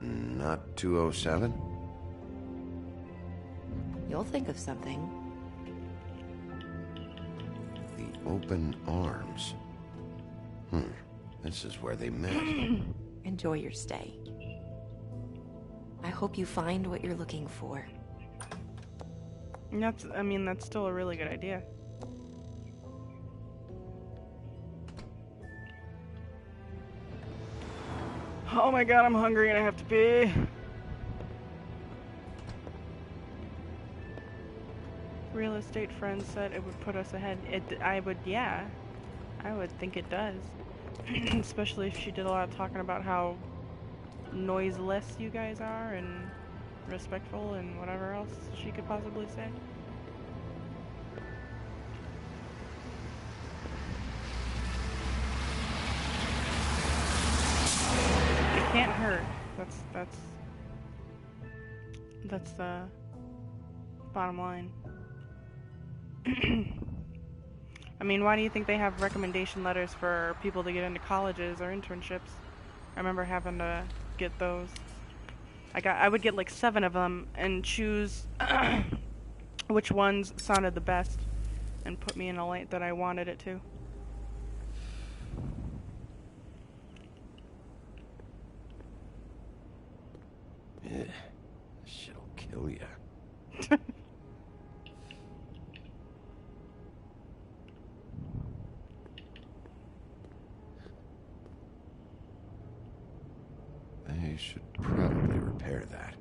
Not 207? You'll think of something. The Open Arms. This is where they met. Enjoy your stay. I hope you find what you're looking for. That's still a really good idea. Oh my god, I'm hungry and I have to pee. Real estate friend said it would put us ahead. I would think it does. Especially if she did a lot of talking about how noiseless you guys are and respectful and whatever else she could possibly say. It can't hurt. That's the bottom line. I mean, why do you think they have recommendation letters for people to get into colleges or internships? I remember having to get those. I would get like 7 of them and choose which ones sounded the best and put me in a light that I wanted it to. Yeah, this shit'll kill ya. They should probably repair that.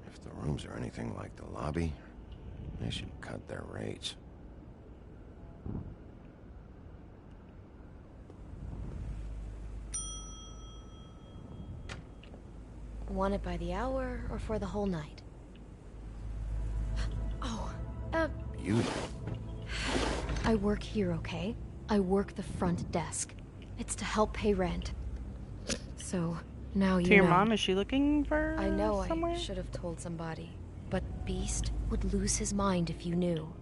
If the rooms are anything like the lobby, they should cut their rates. Want it by the hour or for the whole night? Oh, Beauty. I work here, okay? I work the front desk. It's to help pay rent. So, now you know. To your mom, is she looking for I know somewhere? I should have told somebody. But Beast would lose his mind if you knew.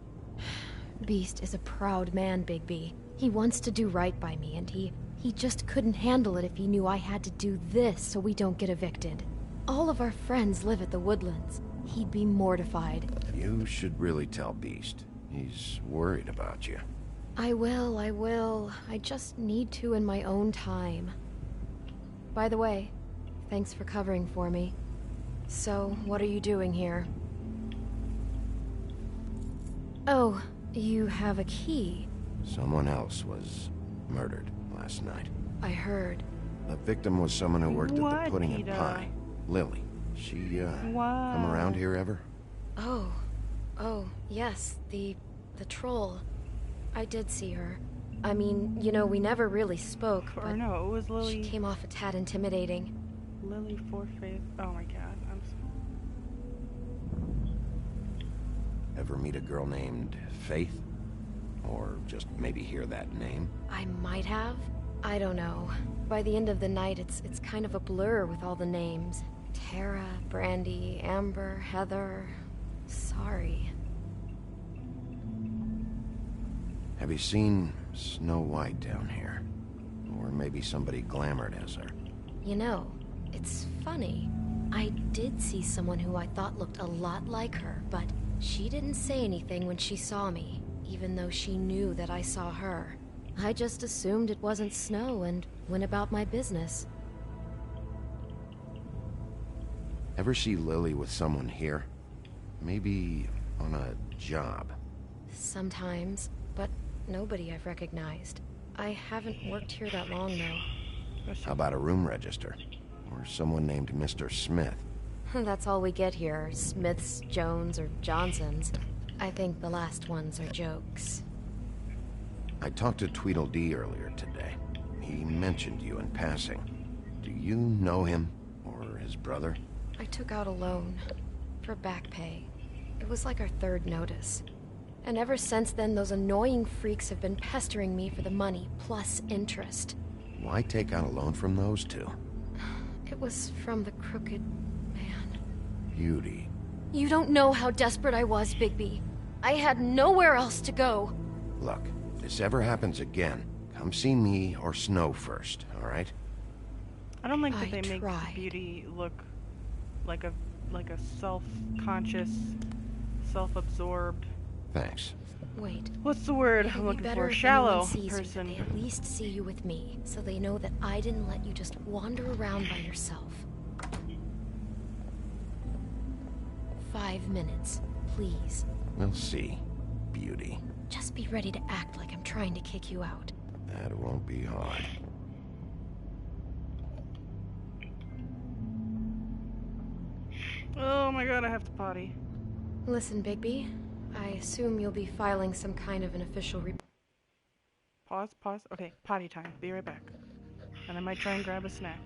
Beast is a proud man, Bigby. He wants to do right by me, and he just couldn't handle it if he knew I had to do this so we don't get evicted. All of our friends live at the Woodlands. He'd be mortified. You should really tell Beast. He's worried about you. I will. I just need to in my own time. By the way, thanks for covering for me. So, what are you doing here? Oh, you have a key. Someone else was murdered last night. I heard. The victim was someone who worked at What, the Pudding and Peter? Pie. Lily. She, come Wow. around here ever? Oh, yes, the troll. I did see her. I mean, you know, we never really spoke, Or but no, it was Lily. she came off a tad intimidating. Lily Forfaith. Oh my god, I'm so... Ever meet a girl named Faith? Or just maybe hear that name? I might have. I don't know. By the end of the night, it's kind of a blur with all the names. Tara, Brandy, Amber, Heather. Sorry. Have you seen Snow White down here? Or maybe somebody glamored as her? You know, it's funny. I did see someone who I thought looked a lot like her, but she didn't say anything when she saw me, even though she knew that I saw her. I just assumed it wasn't Snow and went about my business. Ever see Lily with someone here? Maybe on a job? Sometimes, but nobody I've recognized. I haven't worked here that long, though. How about a room register? or someone named Mr. Smith. That's all we get here. Smiths, Jones, or Johnsons. I think the last ones are jokes. I talked to Tweedledee earlier today. He mentioned you in passing. Do you know him, or his brother? I took out a loan for back pay. It was like our third notice. And ever since then, those annoying freaks have been pestering me for the money, plus interest. Why take out a loan from those two? It was from the crooked man. Beauty. You don't know how desperate I was, Bigby. I had nowhere else to go. Look, if this ever happens again, come see me or Snow first, all right? I don't like that they make Beauty look like a self-conscious, self-absorbed. Thanks. Wait. What's the word It'd I'm be looking better for? if Shallow anyone sees person. You, that they at least see you with me, so they know that I didn't let you just wander around by yourself. 5 minutes, please. We'll see, Beauty. Just be ready to act like I'm trying to kick you out. That won't be hard. Oh my god, I have to potty. Listen, Bigby. I assume you'll be filing some kind of an official Pause. Okay, potty time. Be right back. And I might try and grab a snack.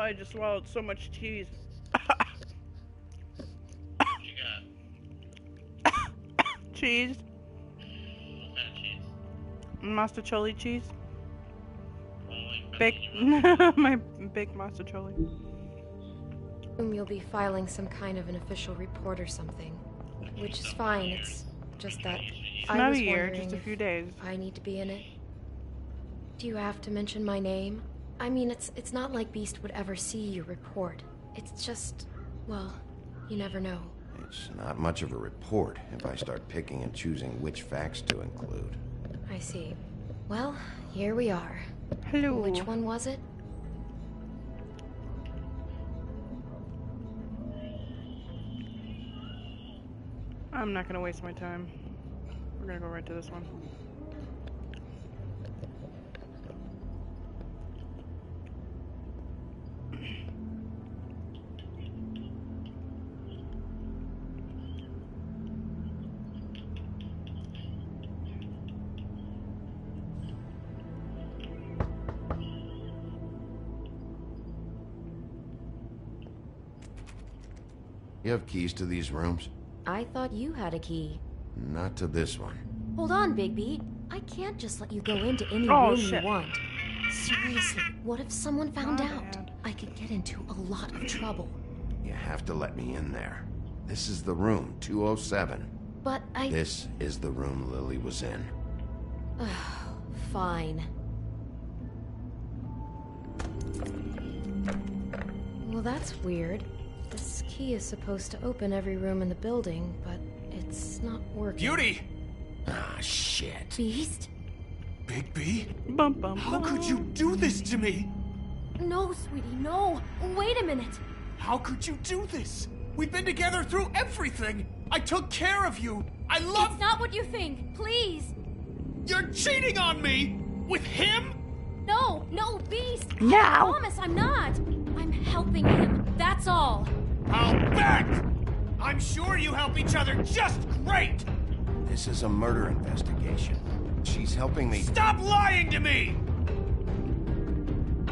I just swallowed so much cheese. Cheese. Mostaccioli cheese. Big, my big mostaccioli. You'll be filing some kind of an official report or something, which is fine. It's just that Not a year, just a few days. I need to be in it. Do you have to mention my name? I mean, it's not like Beast would ever see your report. It's just, well, you never know. It's not much of a report if I start picking and choosing which facts to include. I see. Well, here we are. Hello. Which one was it? I'm not gonna waste my time. We're gonna go right to this one. You have keys to these rooms? I thought you had a key. Not to this one. Hold on, Bigby. I can't just let you go into any Oh, room shit. you want. Seriously, what if someone found out? I could get into a lot of trouble. You have to let me in there. This is the room, 207. But I... This is the room Lily was in. Fine. Well, that's weird. This key is supposed to open every room in the building, but it's not working. Beauty! Ah, shit. Beast? Bigby? Bum, bum, How could you do this to me? No, sweetie, no. Wait a minute. How could you do this? We've been together through everything. I took care of you. I love... It's not what you think. Please. You're cheating on me! With him? No, no, Beast. No. I promise I'm not. I'm helping him. That's all. I'll bet! I'm sure you help each other just great! This is a murder investigation. She's helping me... Stop lying to me!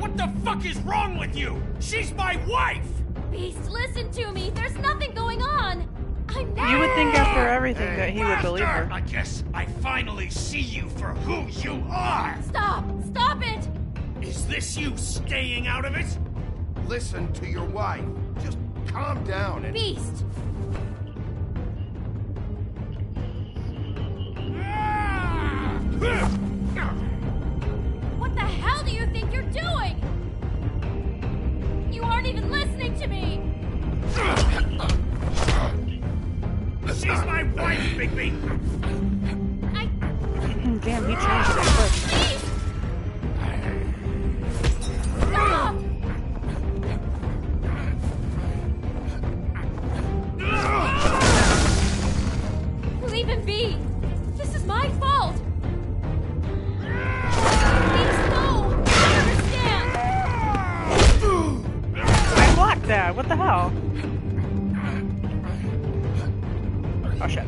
What the fuck is wrong with you? She's my wife! Beast, listen to me. There's nothing going on. I'm not... You would think after everything that he would believe her. I guess I finally see you for who you are! Stop! Stop it! Is this you staying out of it? Listen to your wife. Just calm down and... Beast! What the hell do you think you're doing? You aren't even listening to me! She's my wife, Bigby! Damn, he changed it quick. Beast! Stop! Leave him be! This is my fault! Beast, no! I understand! I blocked that. What the hell? Oh shit.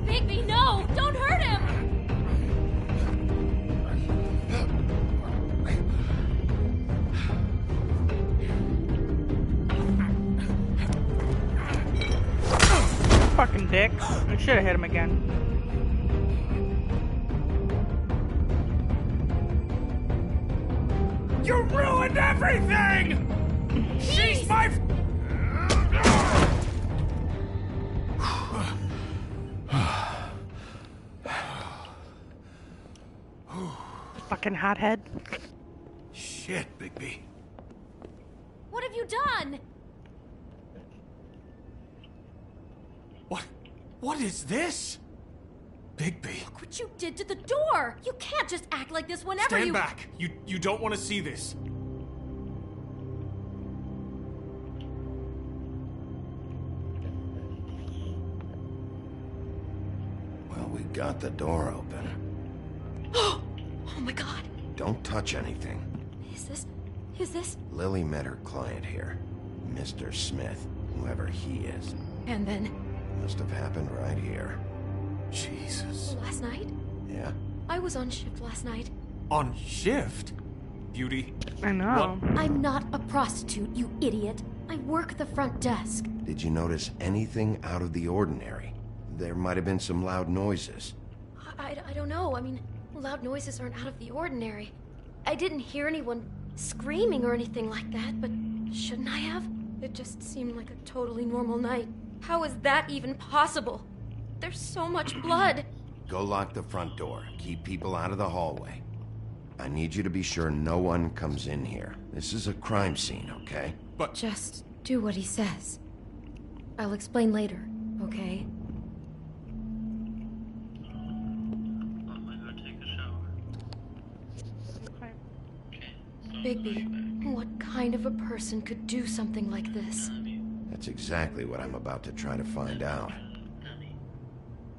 Bigby, no! Don't hurt him! Fucking dick. I should have hit him again. You ruined everything! She's my... Fucking hothead. Shit, Bigby. What have you done? What is this? Bigby. Look what you did to the door! You can't just act like this whenever Stand you- back. You don't want to see this. Well, we got the door open. Oh my god. Don't touch anything. Is this... Lily met her client here, Mr. Smith. whoever he is. And then, Must have happened right here. Jesus. last night? Yeah? I was on shift last night. On shift? Beauty. I know. I'm not a prostitute, you idiot. I work the front desk. Did you notice anything out of the ordinary? There might have been some loud noises. I don't know. I mean, loud noises aren't out of the ordinary. I didn't hear anyone screaming or anything like that, but shouldn't I have? It just seemed like a totally normal night. How is that even possible? There's so much blood. Go lock the front door. Keep people out of the hallway. I need you to be sure no one comes in here. This is a crime scene, okay? But just do what he says. I'll explain later, okay? Bigby, what kind of a person could do something like this? That's exactly what I'm about to try to find out.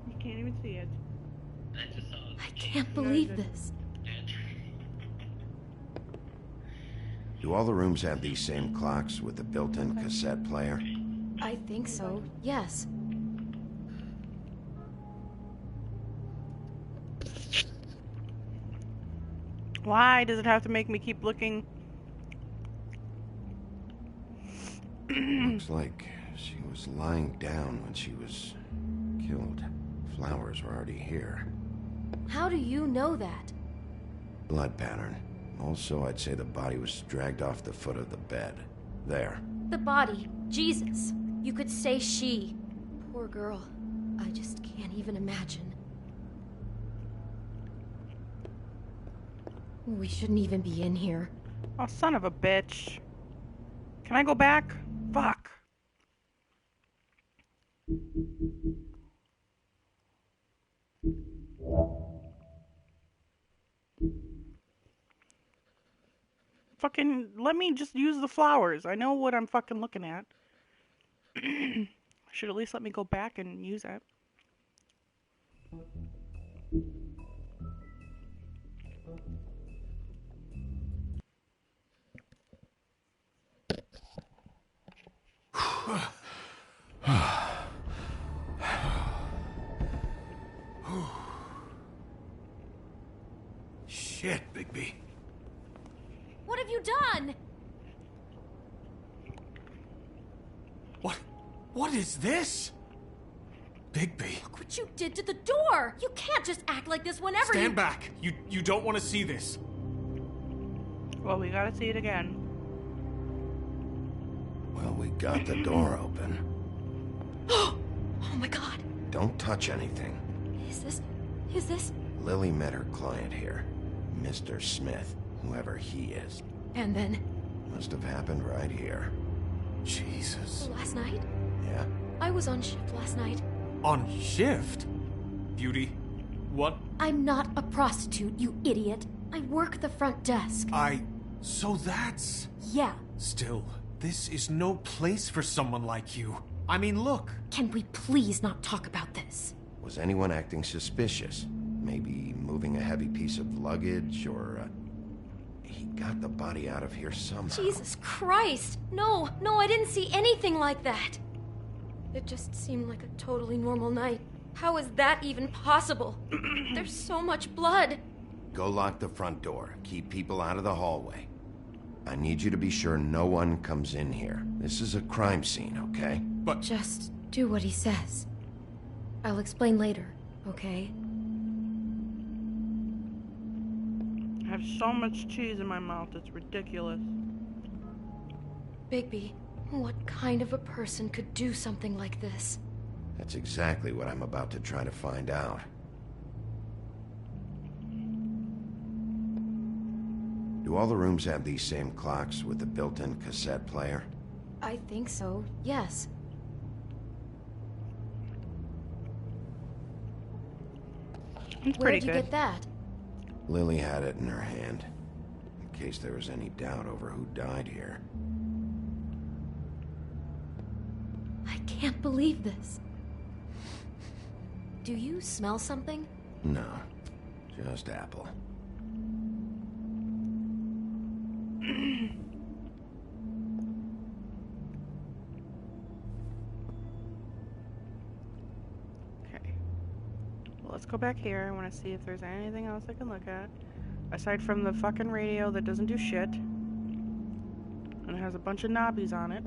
You can't even see it. I can't believe this. Do all the rooms have these same clocks with the built-in cassette player? I think so, yes. Why does it have to make me keep looking? Looks like she was lying down when she was killed. Flowers were already here. How do you know that? Blood pattern. Also, I'd say the body was dragged off the foot of the bed. There. The body. Jesus. You could say she. Poor girl. I just can't even imagine. We shouldn't even be in here. Oh, son of a bitch. Can I go back? Fuck. Fucking let me just use the flowers. I know what I'm fucking looking at. Should at least let me go back and use it. Shit, Bigby. What have you done? What is this? Bigby. Look what you did to the door! You can't just act like this whenever Stand back! You don't want to see this. Well, we gotta see it again. Well, we got the door open. Oh my god. Don't touch anything. Is this? Lily met her client here. Mr. Smith, whoever he is. And then? Must have happened right here. Jesus. Last night? Yeah? I was on shift last night. On shift? Beauty, what? I'm not a prostitute, you idiot. I work the front desk. So that's... Yeah. Still, this is no place for someone like you. I mean, look. Can we please not talk about this? Was anyone acting suspicious? Maybe moving a heavy piece of luggage, or... He got the body out of here somehow. Jesus Christ! No, I didn't see anything like that. It just seemed like a totally normal night. How is that even possible? There's so much blood. Go lock the front door. Keep people out of the hallway. I need you to be sure no one comes in here. This is a crime scene, okay? But... Just do what he says. I'll explain later, okay? I have so much cheese in my mouth, it's ridiculous. Bigby, what kind of a person could do something like this? That's exactly what I'm about to try to find out. Do all the rooms have these same clocks with the built-in cassette player? I think so, yes. Where'd you get that? Lily had it in her hand, in case there was any doubt over who died here. I can't believe this. Do you smell something? No, just apple. go back here. I want to see if there's anything else I can look at. Aside from the fucking radio that doesn't do shit. And it has a bunch of knobbies on it.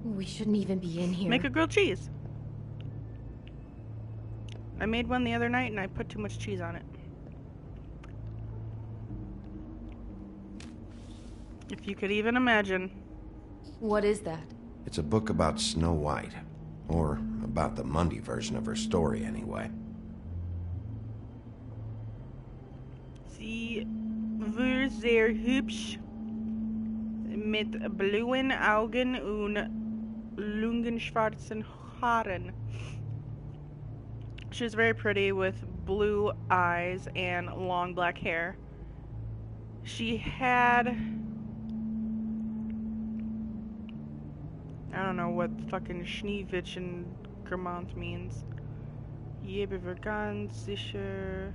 We shouldn't even be in here. Make a grilled cheese. I made one the other night and I put too much cheese on it. If you could even imagine. What is that? It's a book about Snow White. Or about the Mundy version of her story, anyway. Sie war sehr hübsch. Mit blauen Augen und lungenschwarzen Haaren. She was very pretty with blue eyes and long black hair. She had... I don't know what fucking Schneewitsch and Germant means. Jeder war ganz sicher,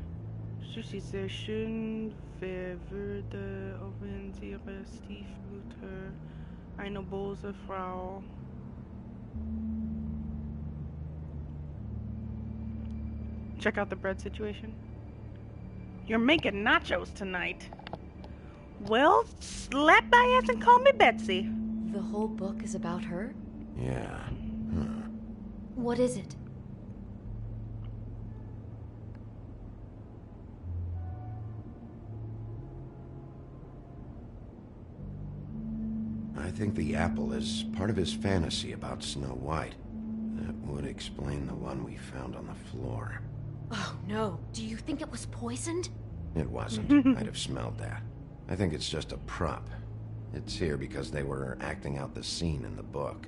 sie sehr schön, wer würde wenn sie ihre Stiefmutter eine böse Frau. Check out the bread situation. You're making nachos tonight. Well, slap my ass and call me Betsy. The whole book is about her? Yeah. What is it? I think the apple is part of his fantasy about Snow White. That would explain the one we found on the floor. Oh, no. Do you think it was poisoned? It wasn't. I'd have smelled that. I think it's just a prop. It's here because they were acting out the scene in the book.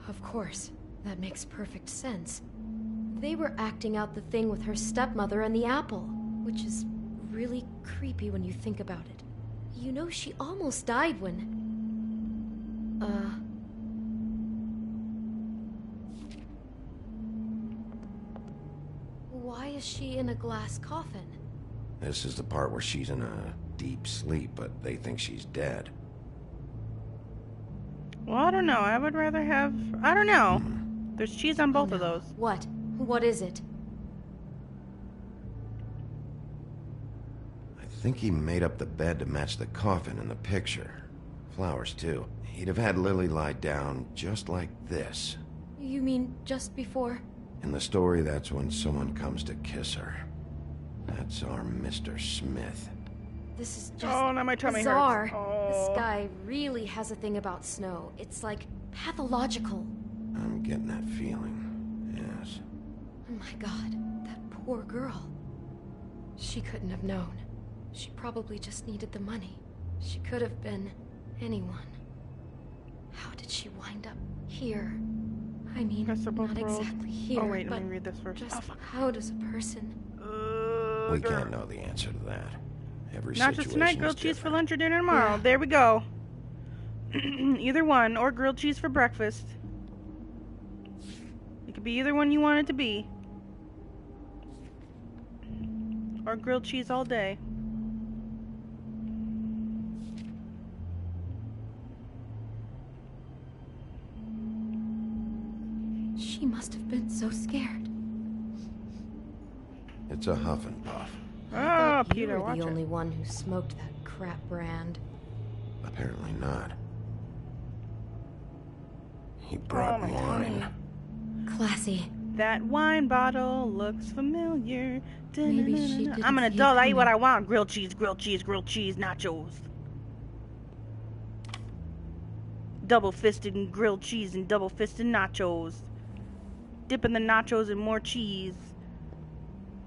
Of course. That makes perfect sense. They were acting out the thing with her stepmother and the apple, which is really creepy when you think about it. You know, she almost died when... Why is she in a glass coffin? This is the part where she's in a deep sleep, but they think she's dead. Well, I don't know. I would rather have... I don't know. There's cheese on both of those. What? What is it? I think he made up the bed to match the coffin in the picture. Flowers, too. He'd have had Lily lie down just like this. You mean just before? In the story, that's when someone comes to kiss her. That's our Mr. Smith. This is just now my tummy bizarre. hurts. Oh. This guy really has a thing about Snow. It's like pathological. I'm getting that feeling, yes. Oh my god, that poor girl. She couldn't have known. She probably just needed the money. She could have been anyone. How did she wind up here? I mean, not exactly here, oh wait, but let me read this first. just how does a person... We can't know the answer to that. Every Not just tonight, situation grilled is cheese for different. lunch or dinner tomorrow. There we go. Either one, or grilled cheese for breakfast. It could be either one you want it to be. Or grilled cheese all day. She must have been so scared. It's a huff and puff. Oh, You Peter, were watch the it. only one who smoked that crap brand. Apparently not. He brought my wine. Classy. That wine bottle looks familiar. Maybe she didn't I'm an see it adult. I eat what coming. I want. Grilled cheese, grilled cheese, grilled cheese, nachos. Double-fisted and grilled cheese and double-fisted nachos. Dipping the nachos in more cheese.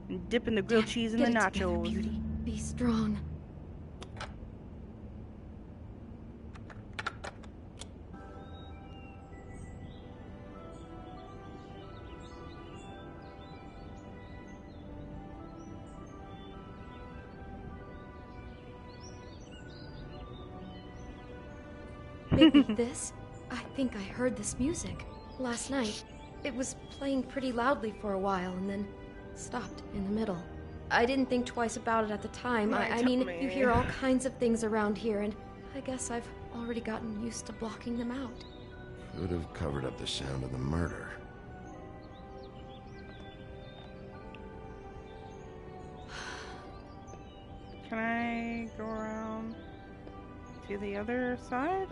And dipping the grilled cheese in the Get it together, nachos. beauty. Be strong. Maybe this? I think I heard this music last night. It was playing pretty loudly for a while and then stopped in the middle. I didn't think twice about it at the time. I mean, you hear all kinds of things around here, and I guess I've already gotten used to blocking them out. Could have covered up the sound of the murder. Maybe this? I think I heard this music last night. It was playing pretty loudly for a while and then stopped in the middle. I didn't think twice about it at the time. I mean, you hear all kinds of things around here, and I guess I've already gotten used to blocking them out. Could have covered up the sound of the murder. go around to the other side?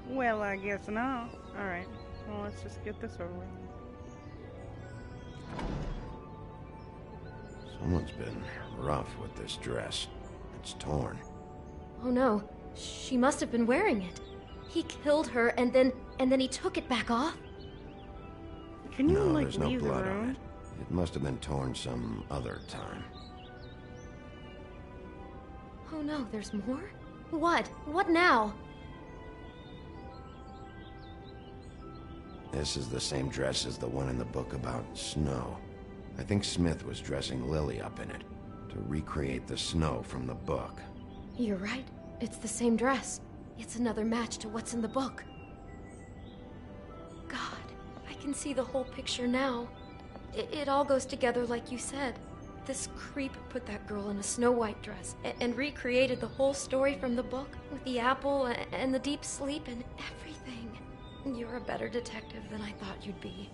Well, I guess not. Alright, well, let's just get this over with. Someone's been rough with this dress. It's torn. Oh no, she must have been wearing it. He killed her and then he took it back off? Can you, no, like, there's no leave the blood room? on it. It must have been torn some other time. Oh no, there's more? What? What now? This is the same dress as the one in the book about snow. I think Smith was dressing Lily up in it to recreate the snow from the book. You're right. It's the same dress. It's another match to what's in the book. God, I can see the whole picture now. It all goes together like you said. This creep put that girl in a Snow White dress and recreated the whole story from the book with the apple and the deep sleep and everything. You're a better detective than I thought you'd be.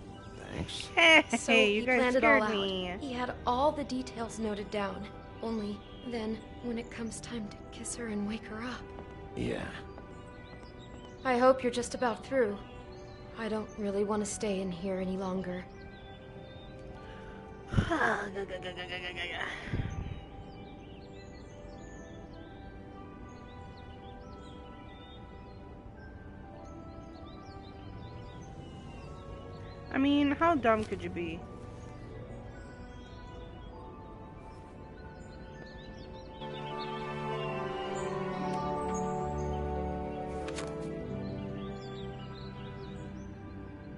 Thanks. Hey, So you he guys planned it all scared out. me. He had all the details noted down. Only then, when it comes time to kiss her and wake her up. Yeah. I hope you're just about through. I don't really want to stay in here any longer. I mean, how dumb could you be?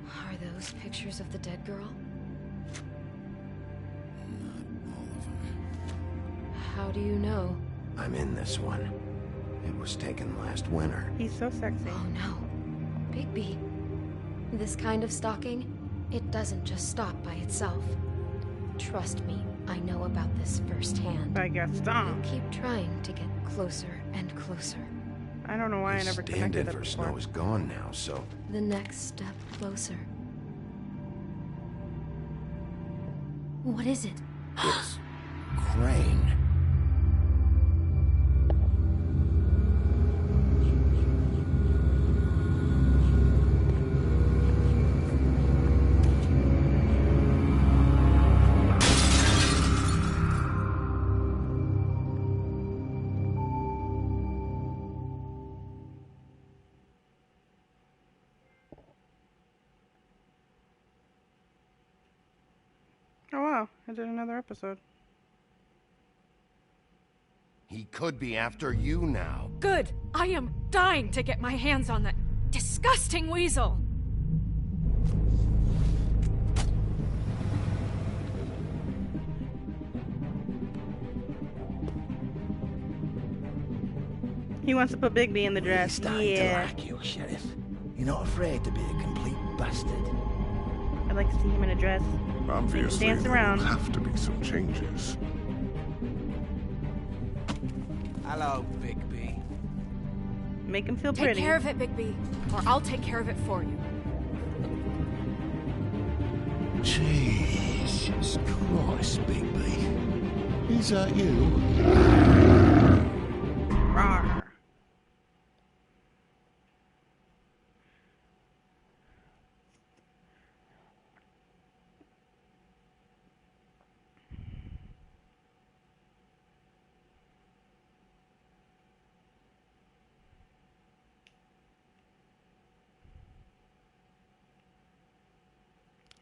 Are those pictures of the dead girl? How do you know? I'm in this one. It was taken last winter. He's so sexy. Oh no. Bigby. This kind of stalking, it doesn't just stop by itself. Trust me, I know about this firsthand. I guess not. You keep trying to get closer and closer. I don't know why I never connected Stand-in that for before. snow is gone now, so... The next step closer. What is it? It's... Crane. Oh wow, I did another episode. He could be after you now. Good. I am dying to get my hands on that disgusting weasel. He wants to put Bigby in the dress. Starting to Yeah. like you, Sheriff. You're not afraid to be a complete bastard. I'd like to see him in a dress. Obviously, Dance there around. will have to be some changes. Hello, Bigby. Make him feel Take pretty. care of it, Bigby, or I'll take care of it for you. Jesus Christ, Bigby. Is that you? Rawr.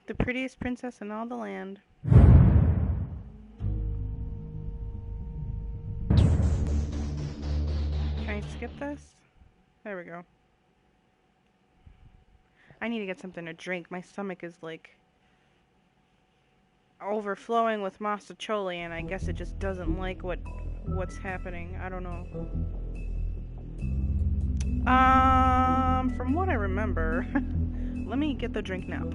The prettiest princess in all the land. Can I skip this? There we go. I need to get something to drink. My stomach is like overflowing with mostaccioli, and I guess it just doesn't like what's happening. I don't know. From what I remember, let me get the drink now.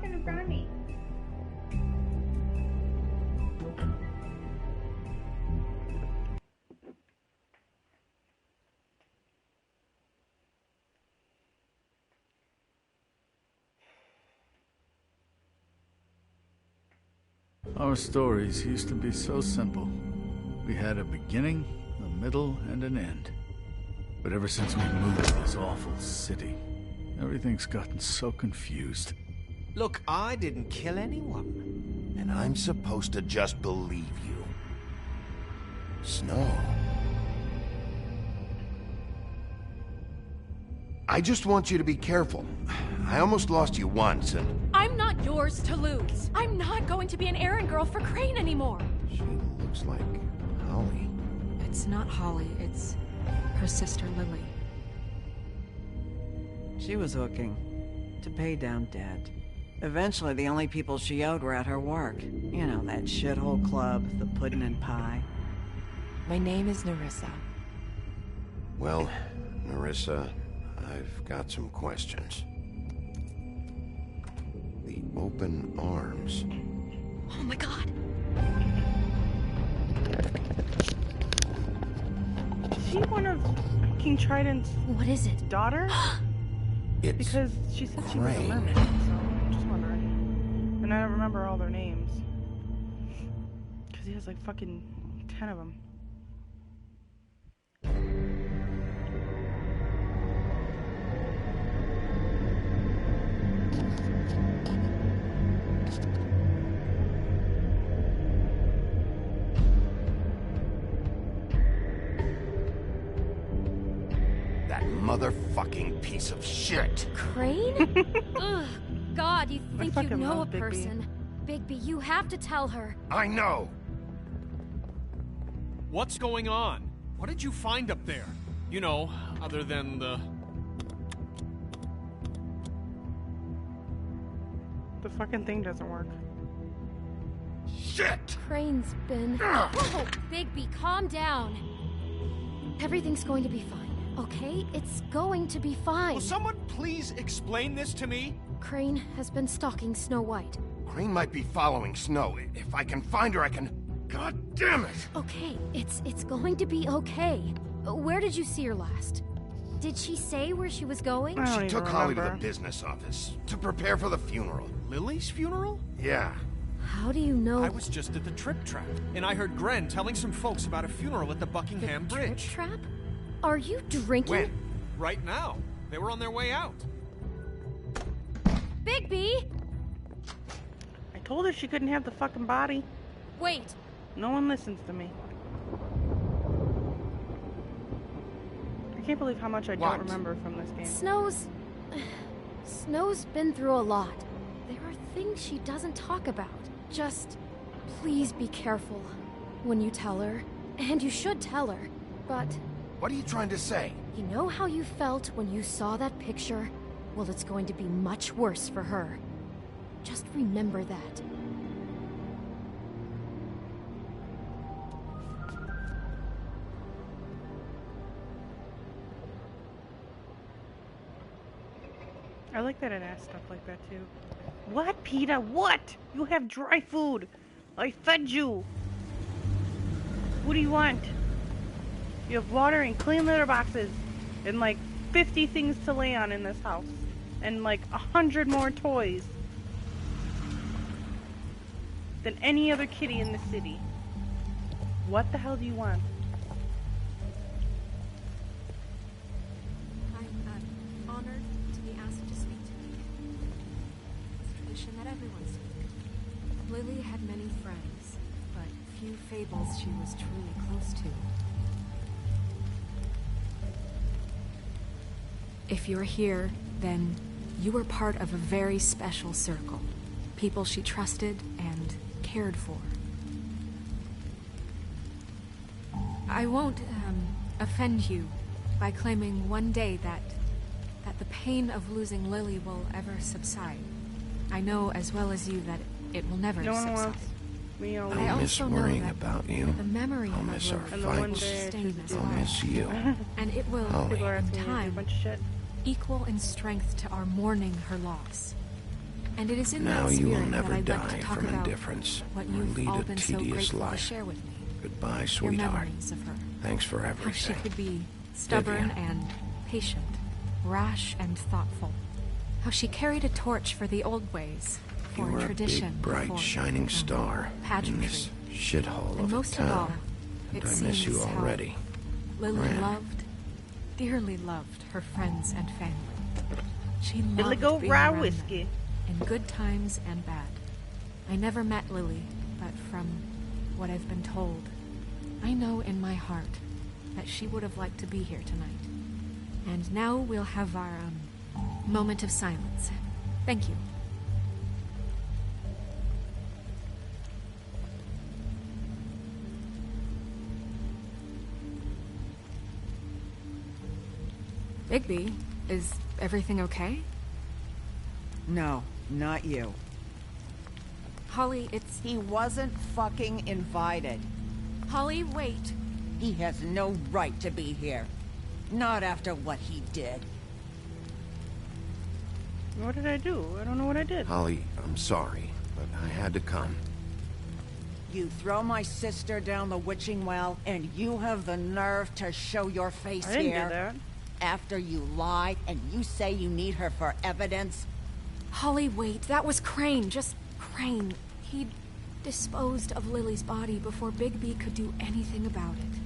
walking in front of me. Our stories used to be so simple. We had a beginning, a middle, and an end. But ever since we moved to this awful city, everything's gotten so confused. Look, I didn't kill anyone. And I'm supposed to just believe you. Snow. I just want you to be careful. I almost lost you once, and... I'm not yours to lose. I'm not going to be an errand girl for Crane anymore. She looks like Holly. It's not Holly, it's her sister Lily. She was hooking to pay down debt. Eventually, the only people she owed were at her work. You know, that shithole club, the Puddin' and Pie. My name is Nerissa. Well, Nerissa, I've got some questions. The open arms. Oh my god. Is she one of King Trident's... What is it? Daughter? It's because she said she was a Crane. mermaid, so I'm just wondering. And I don't remember all their names. Because he has like fucking 10 of them. That motherfucking piece of shit. Crane? Ugh, God, you think you fucking know a love Bigby. person. Bigby, you have to tell her. I know. What's going on? What did you find up there? You know, other than the... The fucking thing doesn't work. Shit! Crane's been... Whoa, Bigby, calm down. Everything's going to be fine, okay? It's going to be fine. Will someone please explain this to me? Crane has been stalking Snow White. Crane might be following Snow. If I can find her, I can... God damn it! Okay, it's going to be okay. Where did you see her last? Did she say where she was going? She took Holly to the business office to prepare for the funeral. Lily's funeral? Yeah. How do you know? I was just at the Trip Trap, and I heard Gren telling some folks about a funeral at the Buckingham Bridge. Trip Trap? Are you drinking? When? Right now. They were on their way out. Bigby! I told her she couldn't have the fucking body. Wait. No one listens to me. I can't believe how much I don't remember from this game. Snow's been through a lot. There are things she doesn't talk about. Just, please be careful when you tell her. And you should tell her. But... What are you trying to say? You know how you felt when you saw that picture? Well, it's going to be much worse for her. Just remember that. I like that it asks stuff like that too. What, Peter? What? You have dry food. I fed you. What do you want? You have water and clean litter boxes and like 50 things to lay on in this house and like 100 more toys than any other kitty in the city. What the hell do you want? I'm honored to be asked to speak to you. It's tradition that everyone speak. Lily had many friends, but few fables she was truly close to. If you're here, then you were part of a very special circle. People she trusted and cared for. I won't offend you by claiming one day that the pain of losing Lily will ever subside. I know as well as you that it will never subside. I miss also know worrying that about you. the memory I'll of miss our Lily will fights. stay as I'll well. miss you. And it will, Holly. in time, equal in strength to our mourning her loss. And it is in Now that you will spirit that never I'd die like to talk from about indifference what or you've lead all a been so tedious grateful to life. share with me. Goodbye, Your sweetheart. memories of her. Thanks for How she everything. could be stubborn Vivian. and patient, rash and thoughtful. How she carried a torch for the old ways, You for were a tradition, big, bright, for shining star in pageantry. this shithole And of a most of all, town. And it I miss you seems how already. Lily Gran. loved, dearly loved her friends and family. She Billy loved Goat being Rye around Whiskey. them, in good times and bad. I never met Lily, but from what I've been told, I know in my heart that she would have liked to be here tonight. And now we'll have our moment of silence. Thank you. Bigby, is everything okay? No, not you. Holly, it's... He wasn't fucking invited. Holly, wait. He has no right to be here. Not after what he did. What did I do? I don't know what I did. Holly, I'm sorry, but I had to come. You throw my sister down the witching well, and you have the nerve to show your face I didn't here? do that. After you lie, and you say you need her for evidence? Holly, wait. That was Crane. Just Crane. He disposed of Lily's body before Bigby could do anything about it.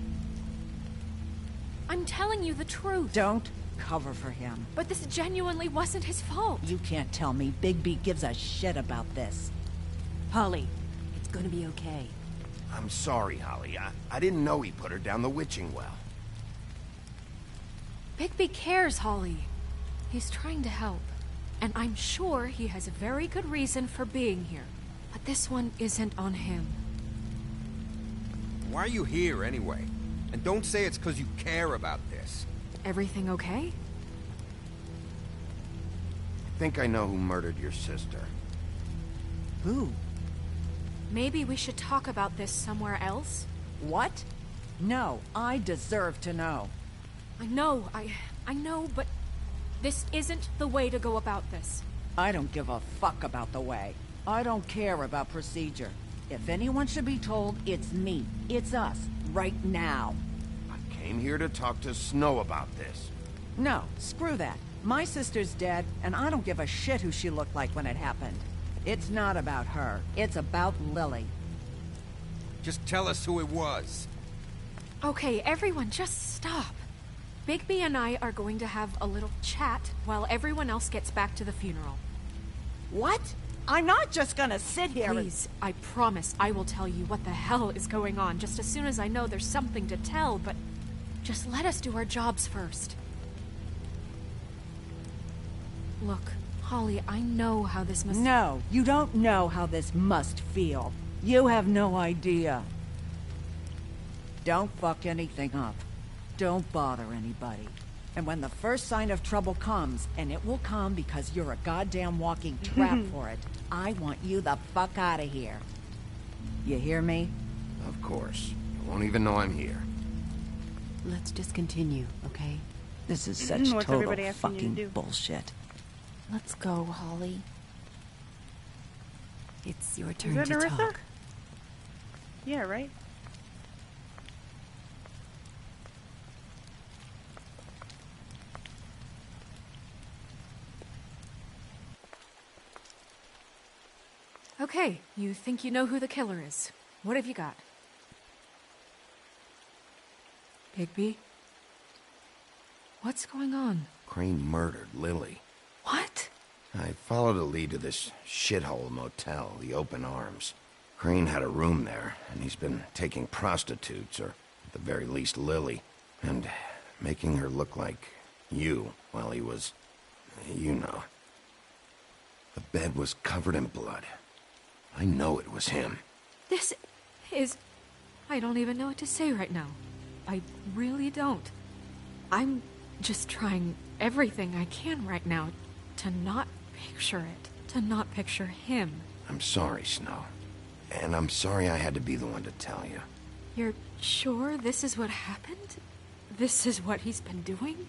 I'm telling you the truth. Don't cover for him. But this genuinely wasn't his fault. You can't tell me Bigby gives a shit about this. Holly, it's gonna be okay. I'm sorry, Holly. I didn't know he put her down the witching well. Bigby cares, Holly. He's trying to help. And I'm sure he has a very good reason for being here. But this one isn't on him. Why are you here, anyway? And don't say it's because you care about this. Everything okay? I think I know who murdered your sister. Who? Maybe we should talk about this somewhere else? What? No, I deserve to know. I know, but this isn't the way to go about this. I don't give a fuck about the way. I don't care about procedure. If anyone should be told, it's me. It's us. Right now. I came here to talk to Snow about this. No, screw that. My sister's dead, and I don't give a shit who she looked like when it happened. It's not about her. It's about Lily. Just tell us who it was. Okay, everyone, just stop. Bigby and I are going to have a little chat while everyone else gets back to the funeral. What? I'm not just gonna sit here Please, I promise I will tell you what the hell is going on just as soon as I know there's something to tell, but just let us do our jobs first. Look, Holly, I know how this must... No, you don't know how this must feel. You have no idea. Don't fuck anything up. Don't bother anybody. And when the first sign of trouble comes, and it will come because you're a goddamn walking trap for it, I want you the fuck out of here. You hear me? Of course. You won't even know I'm here. Let's just continue, okay? This is such What's total everybody asking you to fucking do? bullshit. Let's go, Holly. It's your Is turn that to Narissa? talk. Yeah, right? Okay, you think you know who the killer is. What have you got? Bigby? What's going on? Crane murdered Lily. What? I followed a lead to this shithole motel, the Open Arms. Crane had a room there, and he's been taking prostitutes, or at the very least Lily, and making her look like you while he was... you know. The bed was covered in blood. I know it was him. This is... I don't even know what to say right now. I really don't. I'm just trying everything I can right now to not picture it. To not picture him. I'm sorry, Snow. And I'm sorry I had to be the one to tell you. You're sure this is what happened? This is what he's been doing?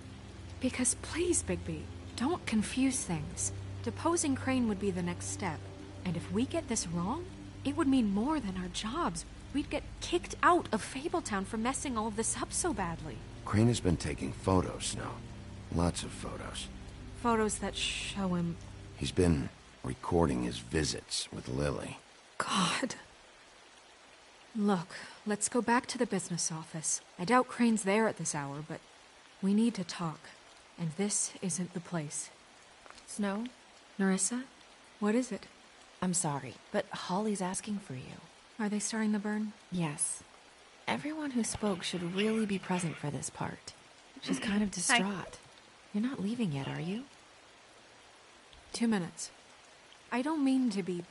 Because please, Bigby, don't confuse things. Deposing Crane would be the next step. And if we get this wrong, it would mean more than our jobs. We'd get kicked out of Fabletown for messing all of this up so badly. Crane has been taking photos, Snow. Lots of photos. Photos that show him... He's been recording his visits with Lily. God. Look, let's go back to the business office. I doubt Crane's there at this hour, but we need to talk. And this isn't the place. Snow? Nerissa? What is it? I'm sorry, but Holly's asking for you. Are they starting the burn? Yes. Everyone who spoke should really be present for this part. She's kind of distraught. Hi. You're not leaving yet, are you? 2 minutes. I don't mean to be,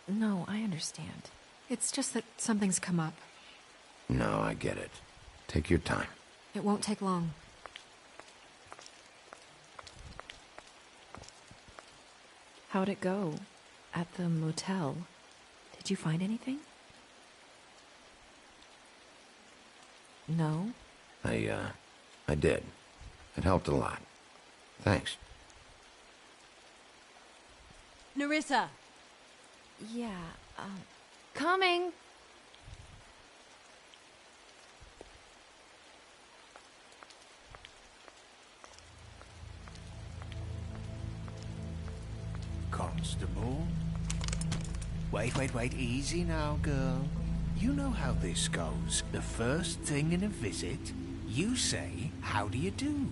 No, I understand. It's just that something's come up. No, I get it. Take your time. It won't take long. How'd it go? At the motel? Did you find anything? No? I did. It helped a lot. Thanks. Nerissa! Yeah, coming! Constable? Wait, easy now, girl. You know how this goes. The first thing in a visit, you say, how do you do?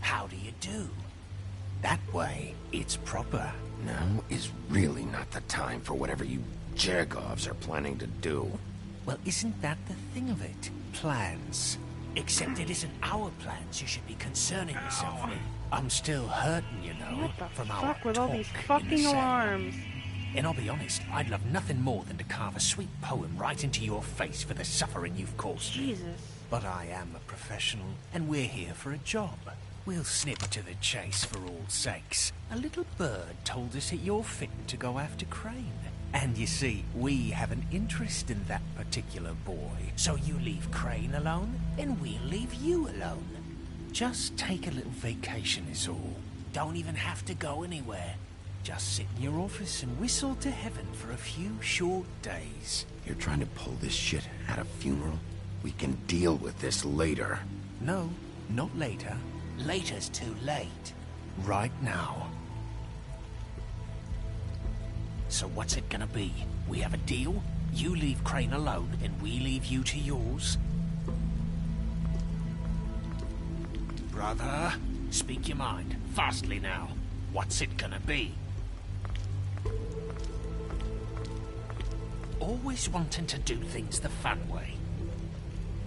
How do you do? That way, it's proper. Now is really not the time for whatever you Jergovs are planning to do. Well, isn't that the thing of it? Plans. Except it isn't our plans you should be concerning yourself with. I'm still hurting, you know, What the from our fuck with all these talk in the fucking cell. alarms? And I'll be honest, I'd love nothing more than to carve a sweet poem right into your face for the suffering you've caused me. Jesus. But I am a professional, and we're here for a job. We'll snip to the chase for all sakes. A little bird told us that you're fitting to go after Crane. And you see, we have an interest in that particular boy. So you leave Crane alone, and we'll leave you alone. Just take a little vacation is all. Don't even have to go anywhere. Just sit in your office and whistle to heaven for a few short days. You're trying to pull this shit at a funeral? We can deal with this later. No, not later. Later's too late. Right now. So what's it gonna be? We have a deal? You leave Crane alone, and we leave you to yours? Brother, speak your mind. Fastly now. What's it gonna be? Always wanting to do things the fun way.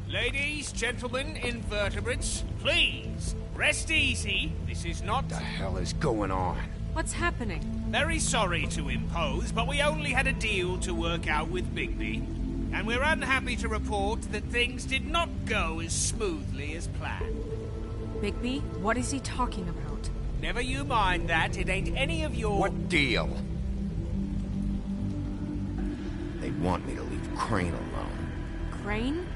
Ladies, gentlemen, invertebrates, please, rest easy. This is not... What the hell is going on? What's happening? Very sorry to impose, but we only had a deal to work out with Bigby. And we're unhappy to report that things did not go as smoothly as planned. Bigby, what is he talking about? Never you mind that, it ain't any of your... What deal? They want me to leave Crane alone. Crane?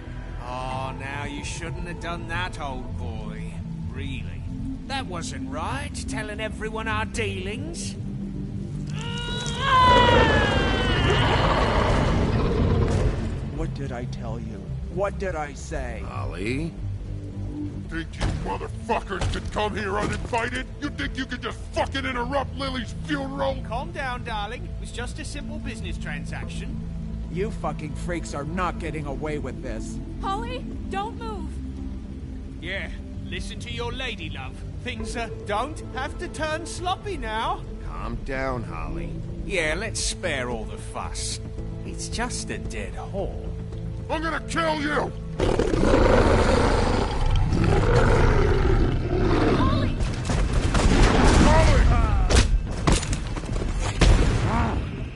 Oh, now you shouldn't have done that, old boy. Really. That wasn't right, telling everyone our dealings. What did I tell you? What did I say? Ollie? Think you motherfuckers could come here uninvited? You think you could just fucking interrupt Lily's funeral? Calm down, darling. It was just a simple business transaction. You fucking freaks are not getting away with this. Holly, don't move! Yeah, listen to your lady love. Things don't have to turn sloppy now. Calm down, Holly. Yeah, let's spare all the fuss. It's just a dead horse. I'm gonna kill you! Holly!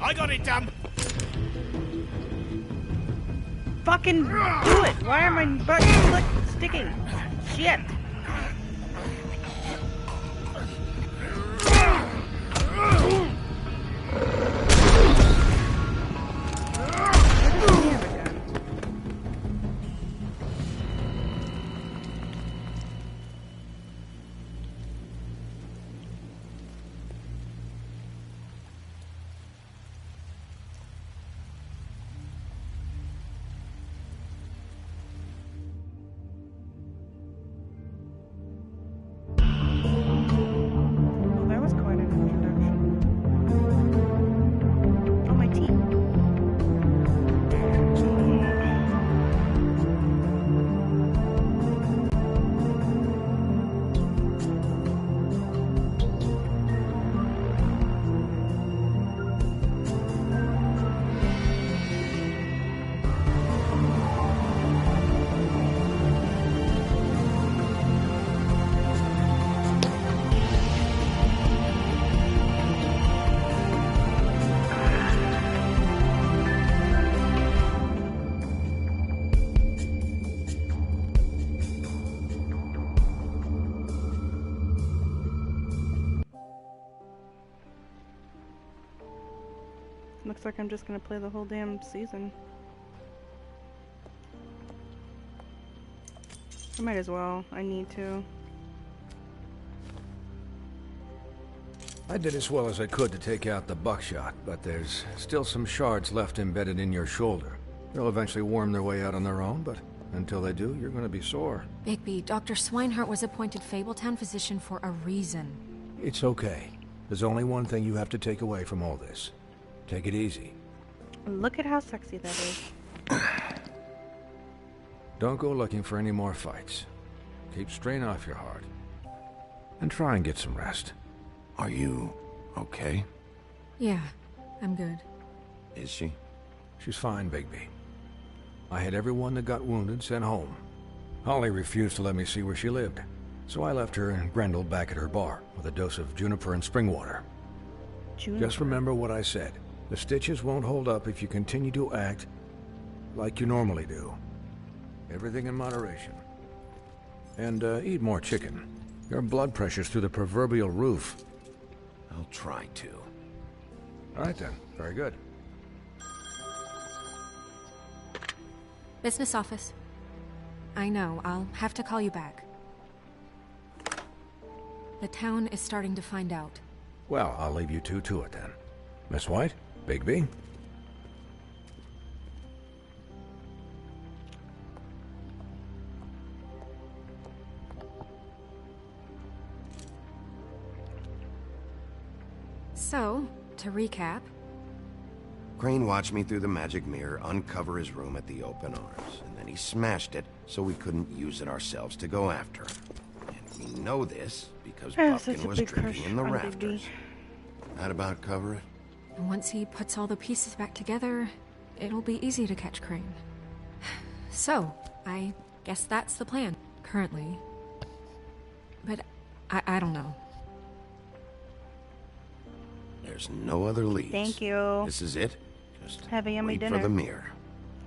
I got it, damn! Fucking do it! Why are my buttons sticking? Shit! Looks like I'm just gonna play the whole damn season. I might as well. I need to. I did as well as I could to take out the buckshot, but there's still some shards left embedded in your shoulder. They'll eventually worm their way out on their own, but until they do, you're gonna be sore. Bigby, Dr. Swinehart was appointed Fabletown physician for a reason. It's okay. There's only one thing you have to take away from all this. Take it easy. Look at how sexy that is. Don't go looking for any more fights. Keep strain off your heart. And try and get some rest. Are you okay? Yeah, I'm good. Is she? She's fine, Bigby. I had everyone that got wounded sent home. Holly refused to let me see where she lived, so I left her and Grendel back at her bar with a dose of juniper and spring water. Just remember what I said. The stitches won't hold up if you continue to act like you normally do. Everything in moderation. And eat more chicken. Your blood pressure's through the proverbial roof. I'll try to. All right then. Very good. Business office. I know, I'll have to call you back. The town is starting to find out. Well, I'll leave you two to it then. Miss White, Bigby. So, to recap... Crane watched me through the magic mirror uncover his room at the open arms, and then he smashed it so we couldn't use it ourselves to go after him. And we know this because Pumpkin was drinking in the rafters. That about cover it? And once he puts all the pieces back together, it'll be easy to catch Crane. So, I guess that's the plan, currently. But I don't know. There's no other leads. Thank you. This is it? Just have a yummy wait dinner. for the mirror.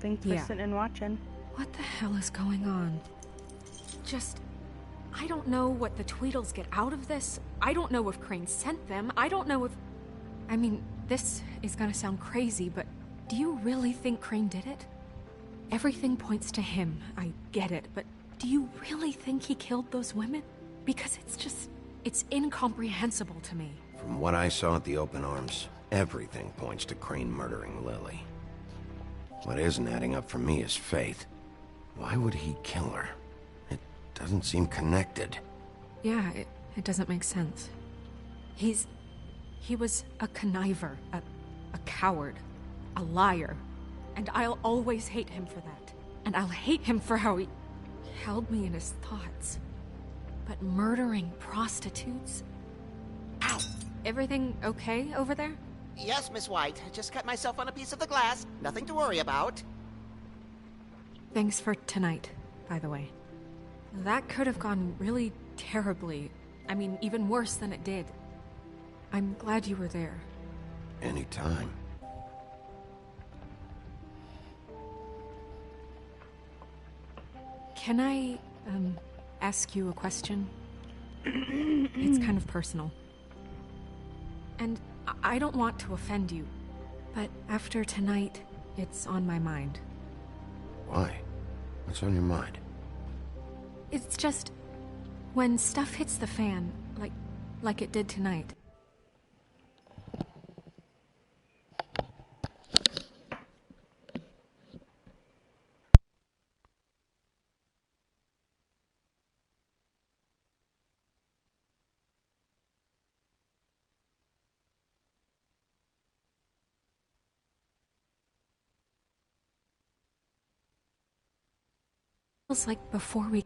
Thanks for sitting and watching. What the hell is going on? I don't know what the Tweedles get out of this. I don't know if Crane sent them. I don't know if... I mean, this is gonna sound crazy, but do you really think Crane did it? Everything points to him. I get it, but do you really think he killed those women? Because it's incomprehensible to me. From what I saw at the open arms, everything points to Crane murdering Lily. What isn't adding up for me is Faith. Why would he kill her? It doesn't seem connected. Yeah, it doesn't make sense. He was a conniver, a coward, a liar. And I'll always hate him for that. And I'll hate him for how he held me in his thoughts. But murdering prostitutes? Ow! Everything okay over there? Yes, Miss White. Just cut myself on a piece of the glass. Nothing to worry about. Thanks for tonight, by the way. That could have gone really terribly. I mean, even worse than it did. I'm glad you were there. Anytime. Can I, ask you a question? It's kind of personal. And I don't want to offend you, but after tonight, it's on my mind. Why? What's on your mind? It's just... when stuff hits the fan, like it did tonight... feels like before we...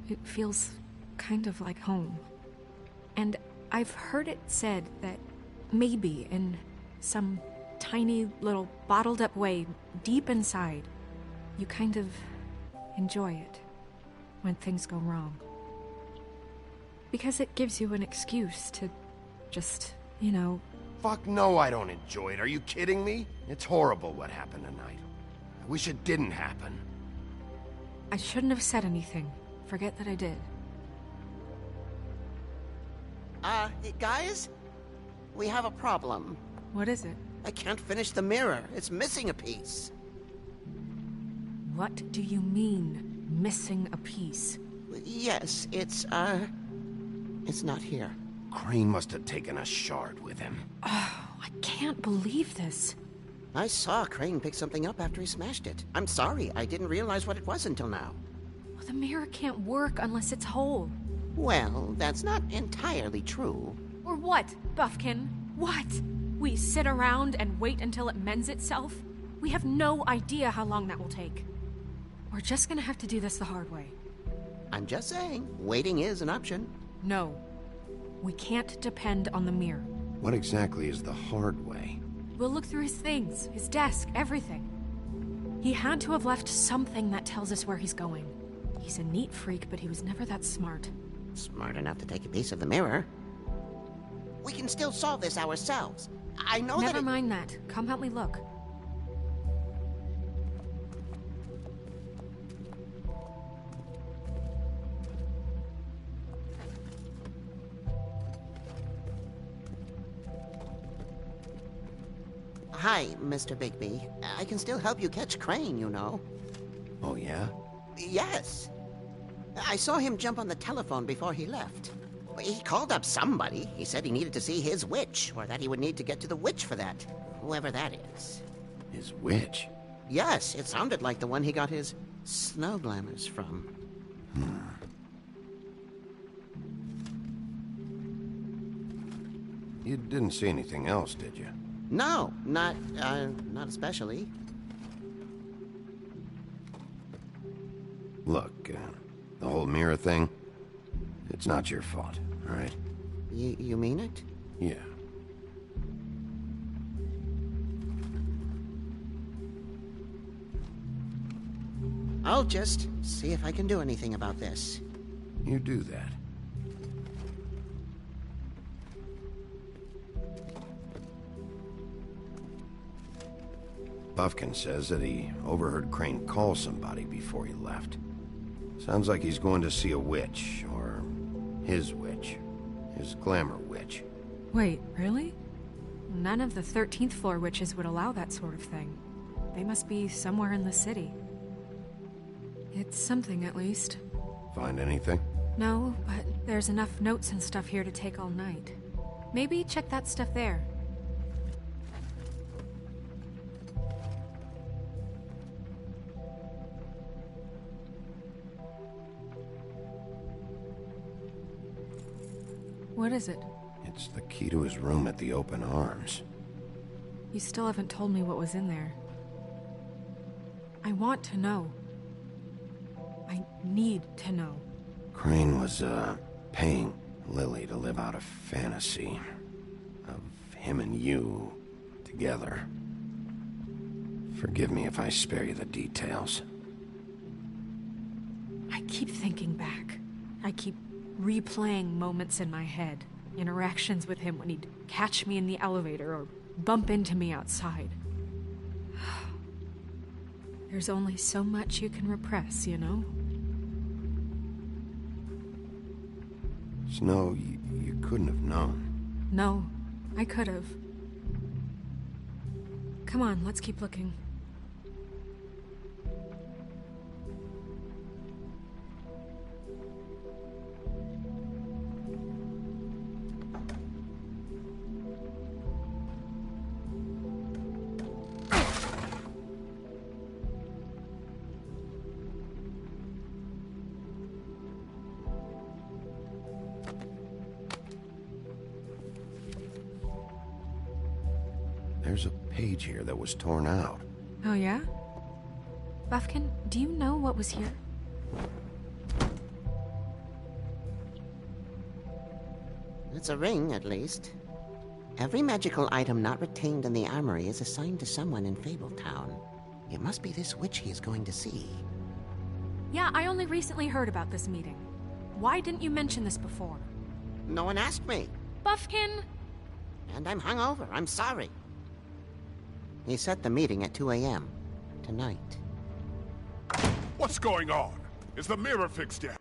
It feels kind of like home. And I've heard it said that maybe in some tiny little bottled up way deep inside, you kind of enjoy it when things go wrong. Because it gives you an excuse to just, you know... Fuck no, I don't enjoy it. Are you kidding me? It's horrible what happened tonight. I wish it didn't happen. I shouldn't have said anything. Forget that I did. Guys? We have a problem. What is it? I can't finish the mirror. It's missing a piece. What do you mean, missing a piece? Yes, it's not here. Crane must have taken a shard with him. Oh, I can't believe this. I saw Crane pick something up after he smashed it. I'm sorry, I didn't realize what it was until now. Well, the mirror can't work unless it's whole. Well, that's not entirely true. Or what, Buffkin? What? We sit around and wait until it mends itself? We have no idea how long that will take. We're just gonna have to do this the hard way. I'm just saying, waiting is an option. No. We can't depend on the mirror. What exactly is the hard way? We'll look through his things, his desk, everything. He had to have left something that tells us where he's going. He's a neat freak, but he was never that smart. Smart enough to take a piece of the mirror. We can still solve this ourselves. I know Never mind that. Come help me look. Hi, Mr. Bigby. I can still help you catch Crane, you know. Oh, yeah? Yes. I saw him jump on the telephone before he left. He called up somebody. He said he needed to see his witch, or that he would need to get to the witch for that. Whoever that is. His witch? Yes, it sounded like the one he got his snow glamours from. You didn't see anything else, did you? No, not especially. Look, the whole mirror thing, it's not your fault, all right? You mean it? Yeah. I'll just see if I can do anything about this. You do that. Buffkin says that he overheard Crane call somebody before he left. Sounds like he's going to see a witch, or his witch. His glamour witch. Wait, really? None of the 13th floor witches would allow that sort of thing. They must be somewhere in the city. It's something, at least. Find anything? No, but there's enough notes and stuff here to take all night. Maybe check that stuff there. What is it? It's the key to his room at the Open Arms. You still haven't told me what was in there. I want to know. I need to know. Crane was, paying Lily to live out a fantasy of him and you together. Forgive me if I spare you the details. I keep thinking back. I keep replaying moments in my head. Interactions with him when he'd catch me in the elevator or bump into me outside. There's only so much you can repress, you know? Snow, you couldn't have known. No, I could have. Come on, let's keep looking. There's a page here that was torn out. Oh, yeah? Buffkin, do you know what was here? It's a ring, at least. Every magical item not retained in the armory is assigned to someone in Fabletown. It must be this witch he is going to see. Yeah, I only recently heard about this meeting. Why didn't you mention this before? No one asked me. Buffkin! And I'm hungover. I'm sorry. He set the meeting at 2 a.m. tonight. What's going on? Is the mirror fixed yet?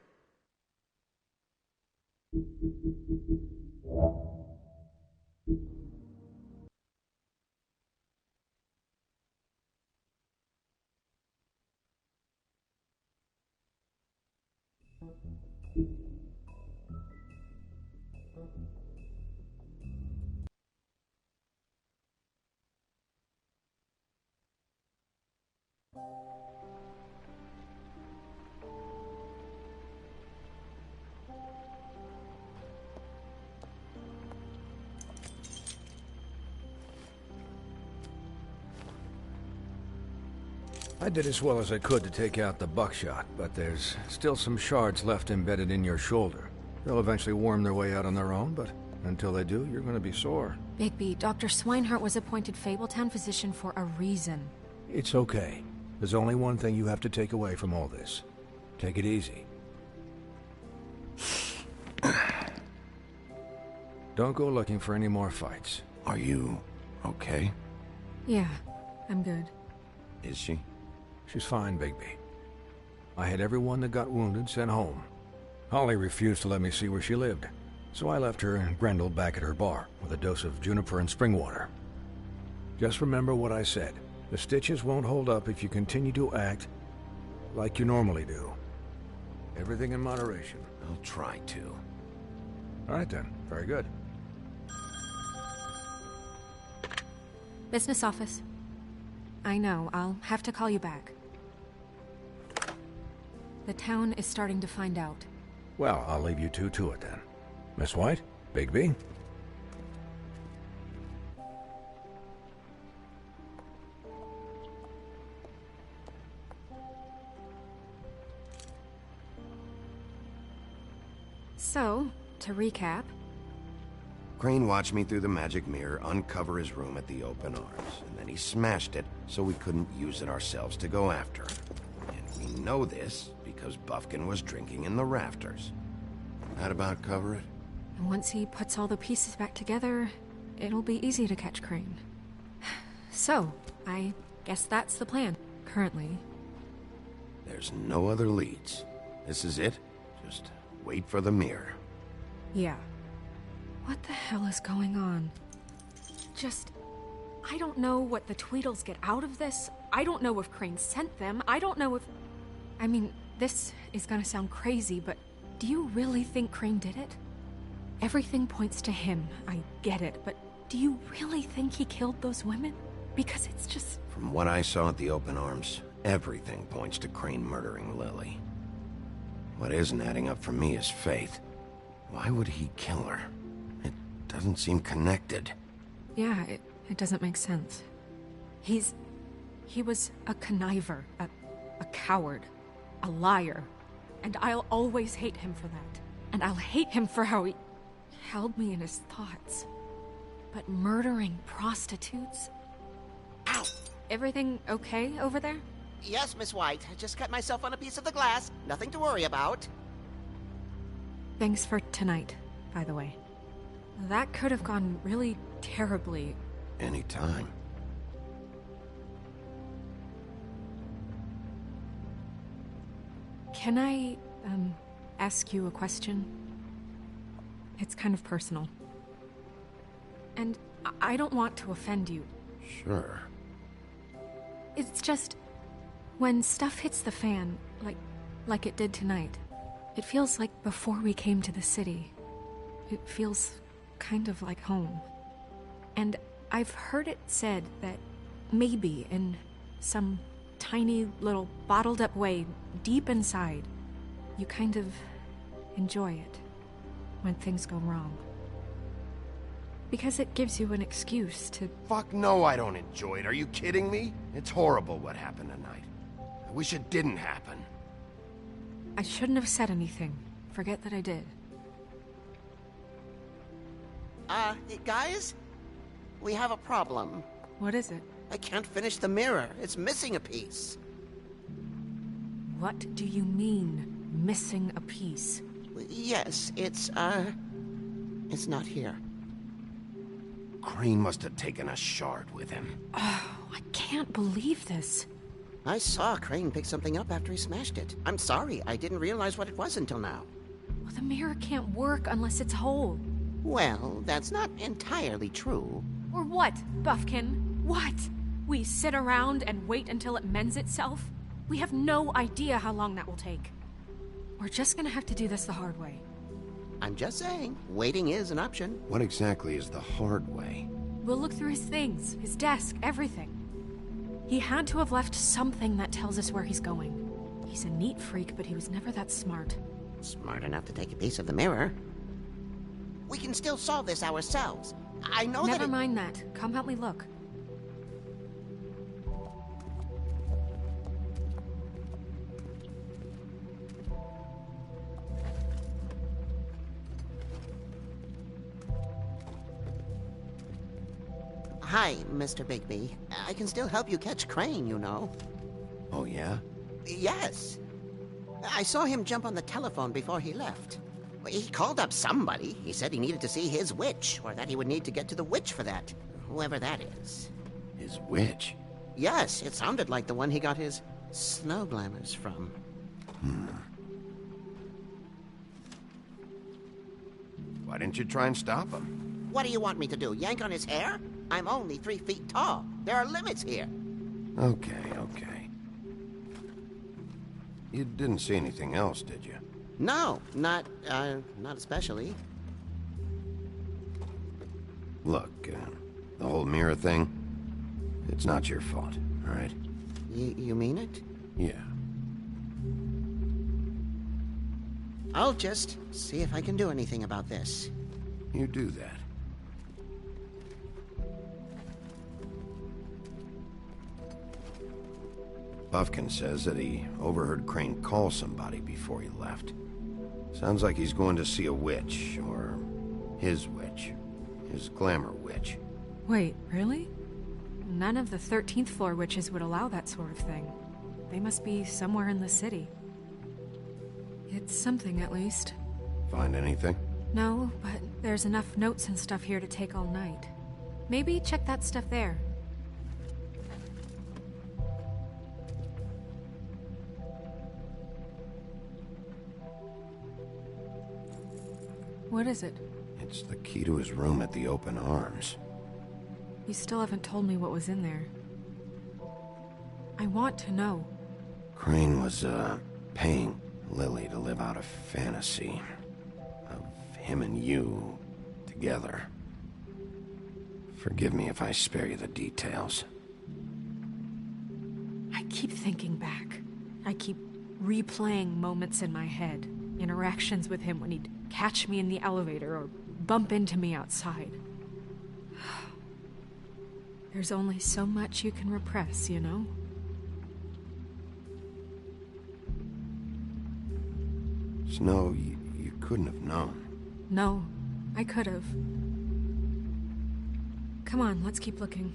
I did as well as I could to take out the buckshot, but there's still some shards left embedded in your shoulder. They'll eventually worm their way out on their own, but until they do, you're gonna be sore. Bigby, Dr. Swinehart was appointed Fabletown physician for a reason. It's okay. There's only one thing you have to take away from all this. Take it easy. Don't go looking for any more fights. Are you okay? Yeah, I'm good. Is she? She's fine, Bigby. I had everyone that got wounded sent home. Holly refused to let me see where she lived, so I left her and Grendel back at her bar with a dose of juniper and spring water. Just remember what I said. The stitches won't hold up if you continue to act like you normally do. Everything in moderation. I'll try to. All right then. Very good. Business office. I know, I'll have to call you back. The town is starting to find out. Well, I'll leave you two to it then. Miss White? Bigby? So, to recap... Crane watched me through the magic mirror uncover his room at the Open Arms, and then he smashed it so we couldn't use it ourselves to go after him. And we know this because Buffkin was drinking in the rafters. That about cover it? And once he puts all the pieces back together, it'll be easy to catch Crane. So, I guess that's the plan, currently. There's no other leads. This is it. Just wait for the mirror. Yeah. What the hell is going on? I don't know what the Tweedles get out of this. I don't know if Crane sent them. I don't know if... I mean, this is gonna sound crazy, but do you really think Crane did it? Everything points to him. I get it, but do you really think he killed those women? Because it's just... From what I saw at the Open Arms, everything points to Crane murdering Lily. What isn't adding up for me is Faith. Why would he kill her? It doesn't seem connected. Yeah, it doesn't make sense. He was a conniver, a coward, a liar. And I'll always hate him for that. And I'll hate him for how he held me in his thoughts. But murdering prostitutes? Ow! Everything okay over there? Yes, Miss White. I just cut myself on a piece of the glass. Nothing to worry about. Thanks for tonight, by the way. That could have gone really terribly. Anytime. Can I, ask you a question? It's kind of personal. And I don't want to offend you. Sure. It's just... when stuff hits the fan, like it did tonight, it feels like before we came to the city. It feels kind of like home. And I've heard it said that maybe in some tiny little bottled up way deep inside, you kind of enjoy it when things go wrong. Because it gives you an excuse to... Fuck no, I don't enjoy it. Are you kidding me? It's horrible what happened tonight. I wish it didn't happen. I shouldn't have said anything. Forget that I did. Guys? We have a problem. What is it? I can't finish the mirror. It's missing a piece. What do you mean, missing a piece? Yes, it's not here. Crane must have taken a shard with him. Oh, I can't believe this. I saw Crane pick something up after he smashed it. I'm sorry, I didn't realize what it was until now. Well, the mirror can't work unless it's whole. Well, that's not entirely true. Or what, Buffkin? What? We sit around and wait until it mends itself? We have no idea how long that will take. We're just gonna have to do this the hard way. I'm just saying, waiting is an option. What exactly is the hard way? We'll look through his things, his desk, everything. He had to have left something that tells us where he's going. He's a neat freak, but he was never that smart. Smart enough to take a piece of the mirror. We can still solve this ourselves. I know Never mind that. Come help me look. Hi, Mr. Bigby. I can still help you catch Crane, you know. Oh, yeah? Yes. I saw him jump on the telephone before he left. He called up somebody. He said he needed to see his witch, or that he would need to get to the witch for that. Whoever that is. His witch? Yes, it sounded like the one he got his snow glamours from. Why didn't you try and stop him? What do you want me to do, yank on his hair? I'm only 3 feet tall. There are limits here. Okay. You didn't see anything else, did you? No, not especially. Look, the whole mirror thing, it's not your fault, all right? You mean it? Yeah. I'll just see if I can do anything about this. You do that. Buffkin says that he overheard Crane call somebody before he left. Sounds like he's going to see a witch, or his witch. His glamour witch. Wait, really? None of the 13th floor witches would allow that sort of thing. They must be somewhere in the city. It's something, at least. Find anything? No, but there's enough notes and stuff here to take all night. Maybe check that stuff there. What is it? It's the key to his room at the Open Arms. You still haven't told me what was in there. I want to know. Crane was, paying Lily to live out a fantasy of him and you together. Forgive me if I spare you the details. I keep thinking back. I keep replaying moments in my head. Interactions with him when he'd catch me in the elevator or bump into me outside. There's only so much you can repress, you know? Snow, you couldn't have known. No, I could have. Come on, let's keep looking.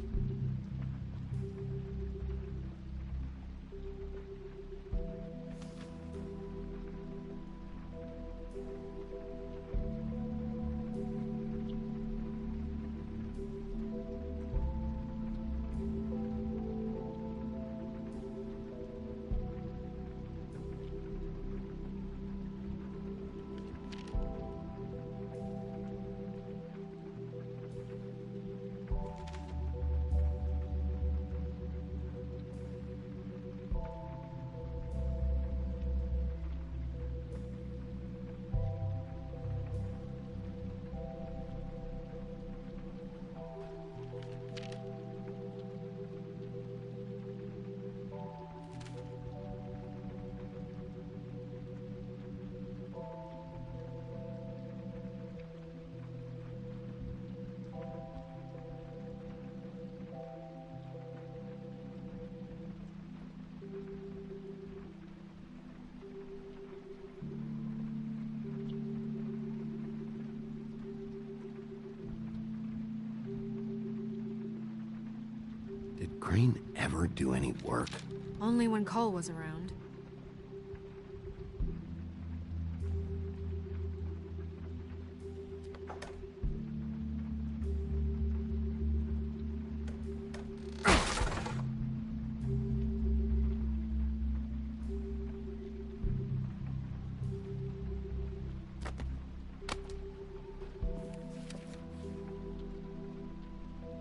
Crane ever do any work? Only when Cole was around.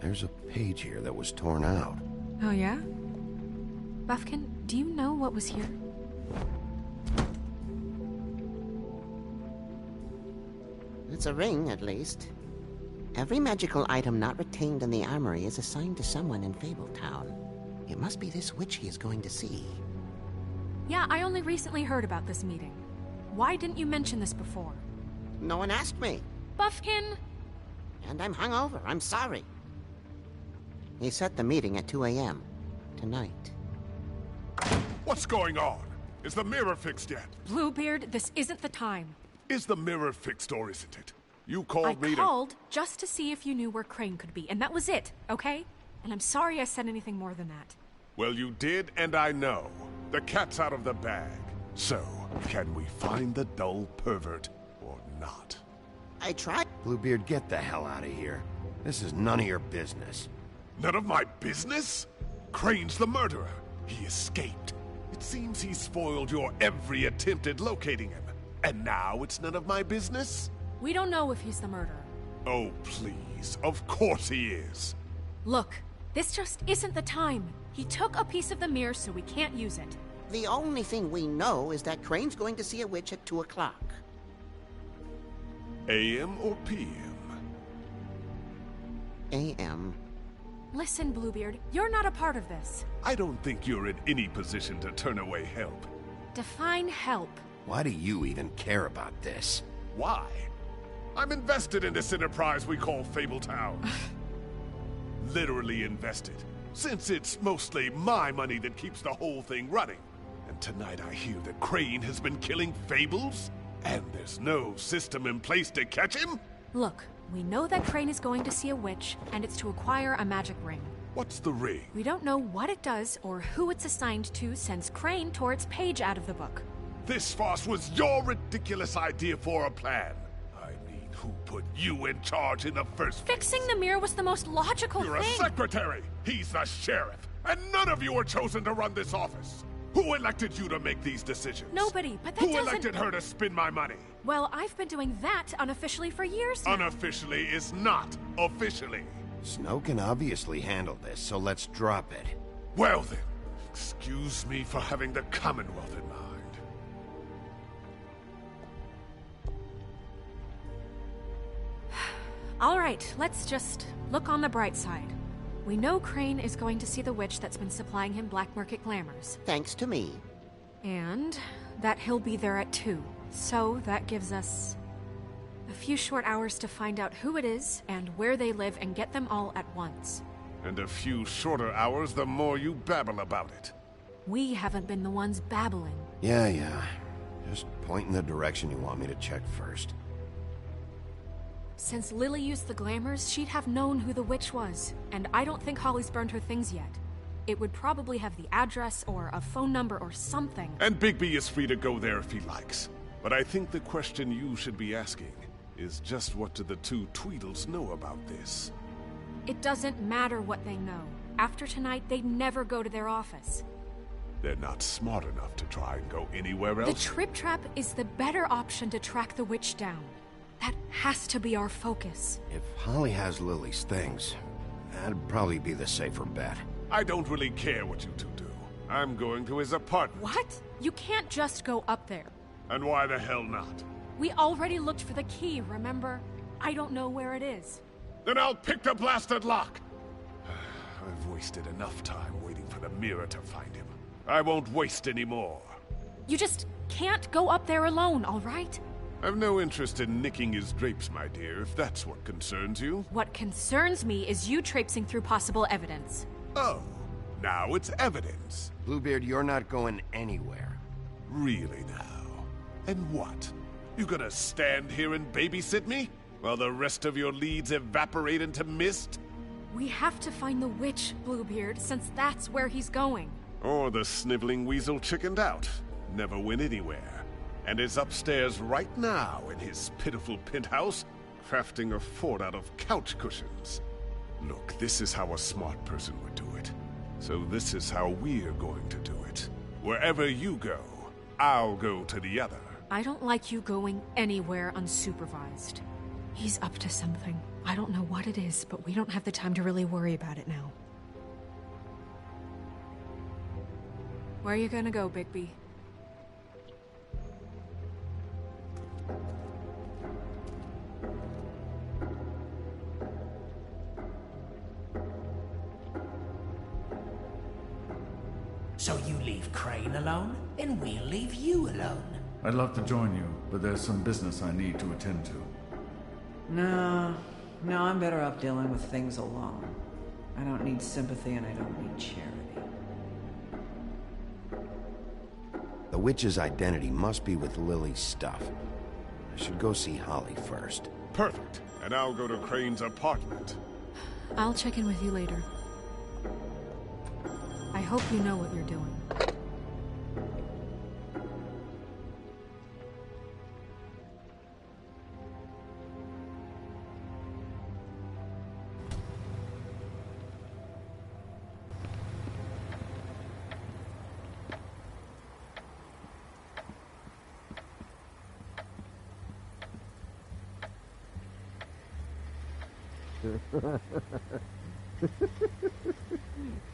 There's a page here that was torn out. Oh, yeah? Buffkin, do you know what was here? It's a ring, at least. Every magical item not retained in the armory is assigned to someone in Fabletown. It must be this witch he is going to see. Yeah, I only recently heard about this meeting. Why didn't you mention this before? No one asked me. Buffkin! And I'm hungover. I'm sorry. He set the meeting at 2 a.m. tonight. What's going on? Is the mirror fixed yet? Bluebeard, this isn't the time. Is the mirror fixed or isn't it? You called me I called just to see if you knew where Crane could be, and that was it, okay? And I'm sorry I said anything more than that. Well, you did, and I know. The cat's out of the bag. So, can we find the dull pervert or not? I tried. Bluebeard, get the hell out of here. This is none of your business. None of my business? Crane's the murderer. He escaped. It seems he spoiled your every attempt at locating him. And now it's none of my business? We don't know if he's the murderer. Oh, please. Of course he is. Look, this just isn't the time. He took a piece of the mirror, so we can't use it. The only thing we know is that Crane's going to see a witch at 2 o'clock. AM or PM? AM. Listen, Bluebeard, you're not a part of this. I don't think you're in any position to turn away help. Define help. Why do you even care about this? Why? I'm invested in this enterprise we call Fabletown. Literally invested. Since it's mostly my money that keeps the whole thing running. And tonight I hear that Crane has been killing Fables? And there's no system in place to catch him? Look, we know that Crane is going to see a witch, and it's to acquire a magic ring. What's the ring? We don't know what it does or who it's assigned to since Crane tore its page out of the book. This farce was your ridiculous idea for a plan. I mean, who put you in charge in the first place? Fixing the mirror was the most logical You're thing. a secretary! He's the sheriff! And none of you were chosen to run this office! Who elected you to make these decisions? Nobody, but that Who doesn't... elected her to spend my money? Well, I've been doing that unofficially for years now. Unofficially is not officially. Snow can obviously handle this, so let's drop it. Well then, excuse me for having the Commonwealth in mind. All right, let's just look on the bright side. We know Crane is going to see the witch that's been supplying him black market glamours. Thanks to me. And that he'll be there at 2. So that gives us a few short hours to find out who it is and where they live and get them all at once. And a few shorter hours the more you babble about it. We haven't been the ones babbling. Yeah. Just point in the direction you want me to check first. Since Lily used the glamours, she'd have known who the witch was. And I don't think Holly's burned her things yet. It would probably have the address or a phone number or something. And Bigby is free to go there if he likes. But I think the question you should be asking is just what do the two Tweedles know about this? It doesn't matter what they know. After tonight, they'd never go to their office. They're not smart enough to try and go anywhere else? The Trip Trap is the better option to track the witch down. That has to be our focus. If Holly has Lily's things, that'd probably be the safer bet. I don't really care what you two do. I'm going to his apartment. What? You can't just go up there. And why the hell not? We already looked for the key, remember? I don't know where it is. Then I'll pick the blasted lock! I've wasted enough time waiting for the mirror to find him. I won't waste any more. You just can't go up there alone, all right? I've no interest in nicking his drapes, my dear, if that's what concerns you. What concerns me is you traipsing through possible evidence. Oh, now it's evidence. Bluebeard, you're not going anywhere. Really now? And what? You gonna stand here and babysit me? While the rest of your leads evaporate into mist? We have to find the witch, Bluebeard, since that's where he's going. Or the sniveling weasel chickened out, never went anywhere, and is upstairs right now in his pitiful penthouse, crafting a fort out of couch cushions. Look, this is how a smart person would do it. So this is how we're going to do it. Wherever you go, I'll go to the other. I don't like you going anywhere unsupervised. He's up to something. I don't know what it is, but we don't have the time to really worry about it now. Where are you gonna go, Bigby? So you leave Crane alone, and we'll leave you alone. I'd love to join you, but there's some business I need to attend to. No, I'm better off dealing with things alone. I don't need sympathy and I don't need charity. The witch's identity must be with Lily's stuff. I should go see Holly first. Perfect. And I'll go to Crane's apartment. I'll check in with you later. I hope you know what you're doing.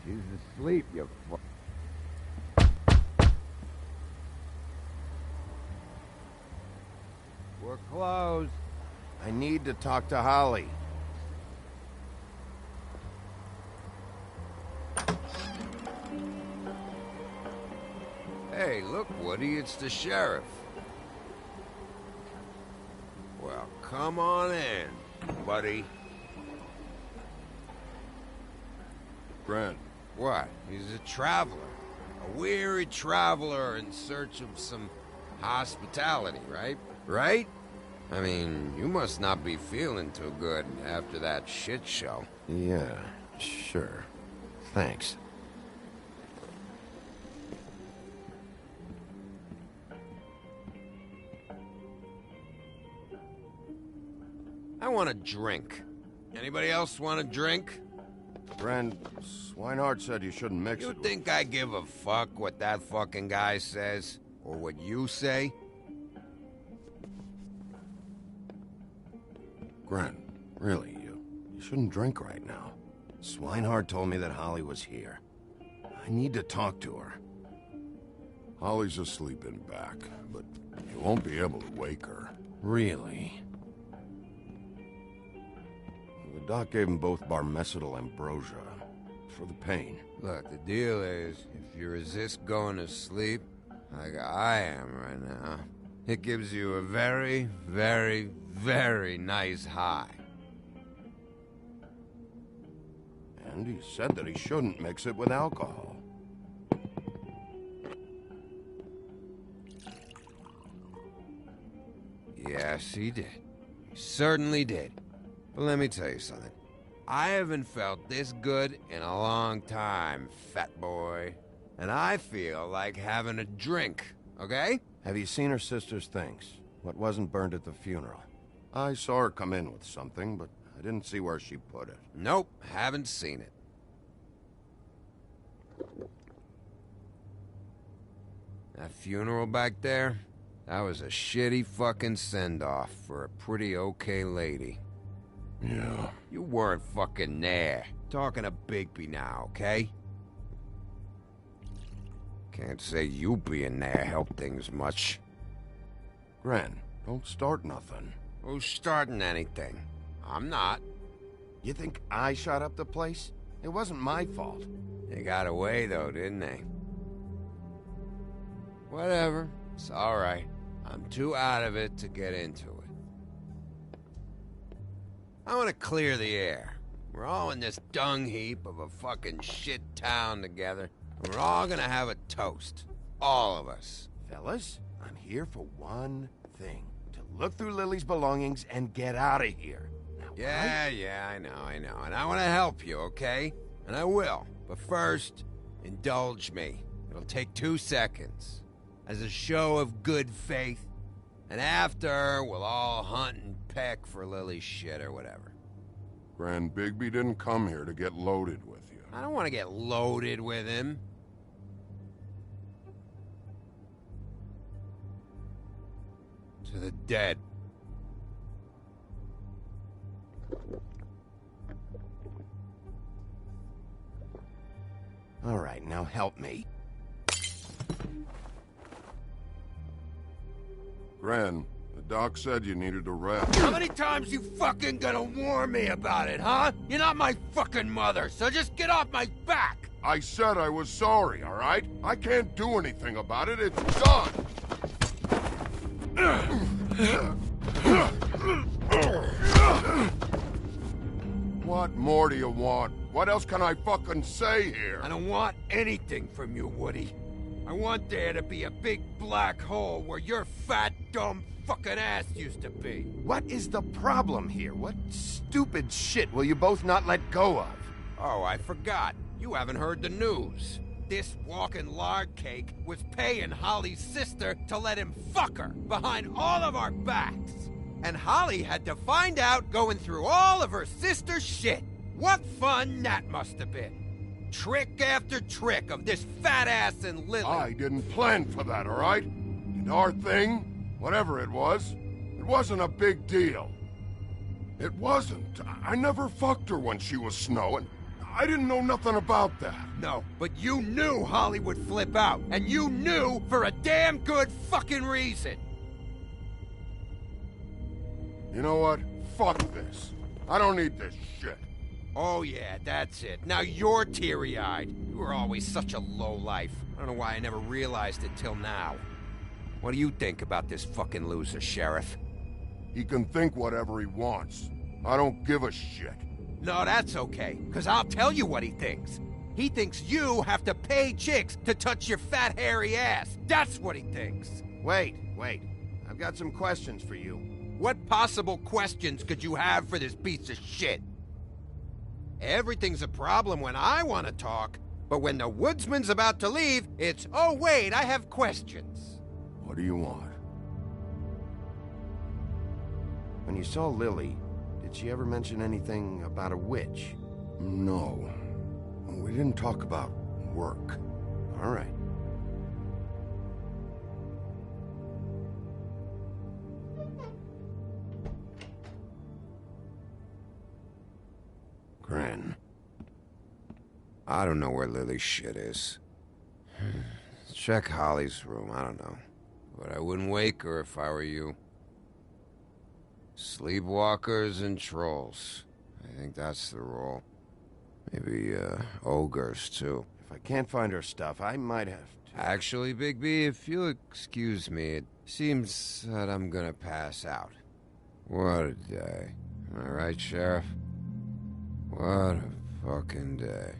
She's asleep, you We're closed. I need to talk to Holly. Hey, look, Woody, it's the sheriff. Well, come on in, buddy. Grant. What? He's a traveler. A weary traveler in search of some hospitality, right? Right? I mean, you must not be feeling too good after that shit show. Yeah, sure. Thanks. I want a drink. Anybody else want a drink? Friend, Swinehart said you shouldn't mix it. You think I give a fuck what that fucking guy says? Or what you say? Grant, really, you shouldn't drink right now. Swinehart told me that Holly was here. I need to talk to her. Holly's asleep in back, but you won't be able to wake her. Really? The doc gave them both Barmecidal ambrosia for the pain. Look, the deal is, if you resist going to sleep, like I am right now, it gives you a very, very, very nice high. And he said that he shouldn't mix it with alcohol. Yes, he did. He certainly did. But let me tell you something. I haven't felt this good in a long time, fat boy. And I feel like having a drink, okay? Have you seen her sister's things? What wasn't burned at the funeral? I saw her come in with something, but I didn't see where she put it. Nope, haven't seen it. That funeral back there, that was a shitty fucking send-off for a pretty okay lady. Yeah. You weren't fucking there. Talking to Bigby now, okay? Can't say you being there helped things much. Gran, don't start nothing. Who's starting anything? I'm not. You think I shot up the place? It wasn't my fault. They got away, though, didn't they? Whatever. It's alright. I'm too out of it to get into it. I want to clear the air. We're all in this dung heap of a fucking shit town together. And we're all gonna have a toast. All of us. Fellas, I'm here for one thing. To look through Lily's belongings and get out of here. now, Yeah, I know. And I want to help you, okay? And I will. But first, indulge me. It'll take 2 seconds. As a show of good faith. And after, we'll all hunt and peck for Lily's shit or whatever. Grand Bigby didn't come here to get loaded with you. I don't want to get loaded with him. To the dead. All right, now help me. Gran, the doc said you needed a rest. How many times you fucking gonna warn me about it, huh? You're not my fucking mother, so just get off my back! I said I was sorry, all right? I can't do anything about it. It's done. What more do you want? What else can I fucking say here? I don't want anything from you, Woody. I want there to be a big black hole where your fat, dumb fucking ass used to be. What is the problem here? What stupid shit will you both not let go of? Oh, I forgot. You haven't heard the news. This walking lard cake was paying Holly's sister to let him fuck her behind all of our backs. And Holly had to find out going through all of her sister's shit. What fun that must have been. Trick after trick of this fat ass and Lily. I didn't plan for that, all right? And our thing, whatever it wasn't a big deal. It wasn't. I never fucked her when she was snowing. I didn't know nothing about that. No, but you knew Holly would flip out. And you knew for a damn good fucking reason. You know what? Fuck this. I don't need this shit. Oh yeah, that's it. Now you're teary-eyed. You were always such a lowlife. I don't know why I never realized it till now. What do you think about this fucking loser, Sheriff? He can think whatever he wants. I don't give a shit. No, that's okay, because I'll tell you what he thinks. He thinks you have to pay chicks to touch your fat, hairy ass. That's what he thinks. Wait. I've got some questions for you. What possible questions could you have for this piece of shit? Everything's a problem when I want to talk, but when the woodsman's about to leave, it's, oh wait, I have questions. What do you want? When you saw Lily, did she ever mention anything about a witch? No. We didn't talk about work. All right. Gran. I don't know where Lily's shit is. Check Holly's room, I don't know. But I wouldn't wake her if I were you. Sleepwalkers and trolls. I think that's the rule. Maybe, ogres, too. If I can't find her stuff, I might have to... Actually, Bigby, if you'll excuse me, it seems that I'm gonna pass out. What a day. Am I right, Sheriff? What a fucking day.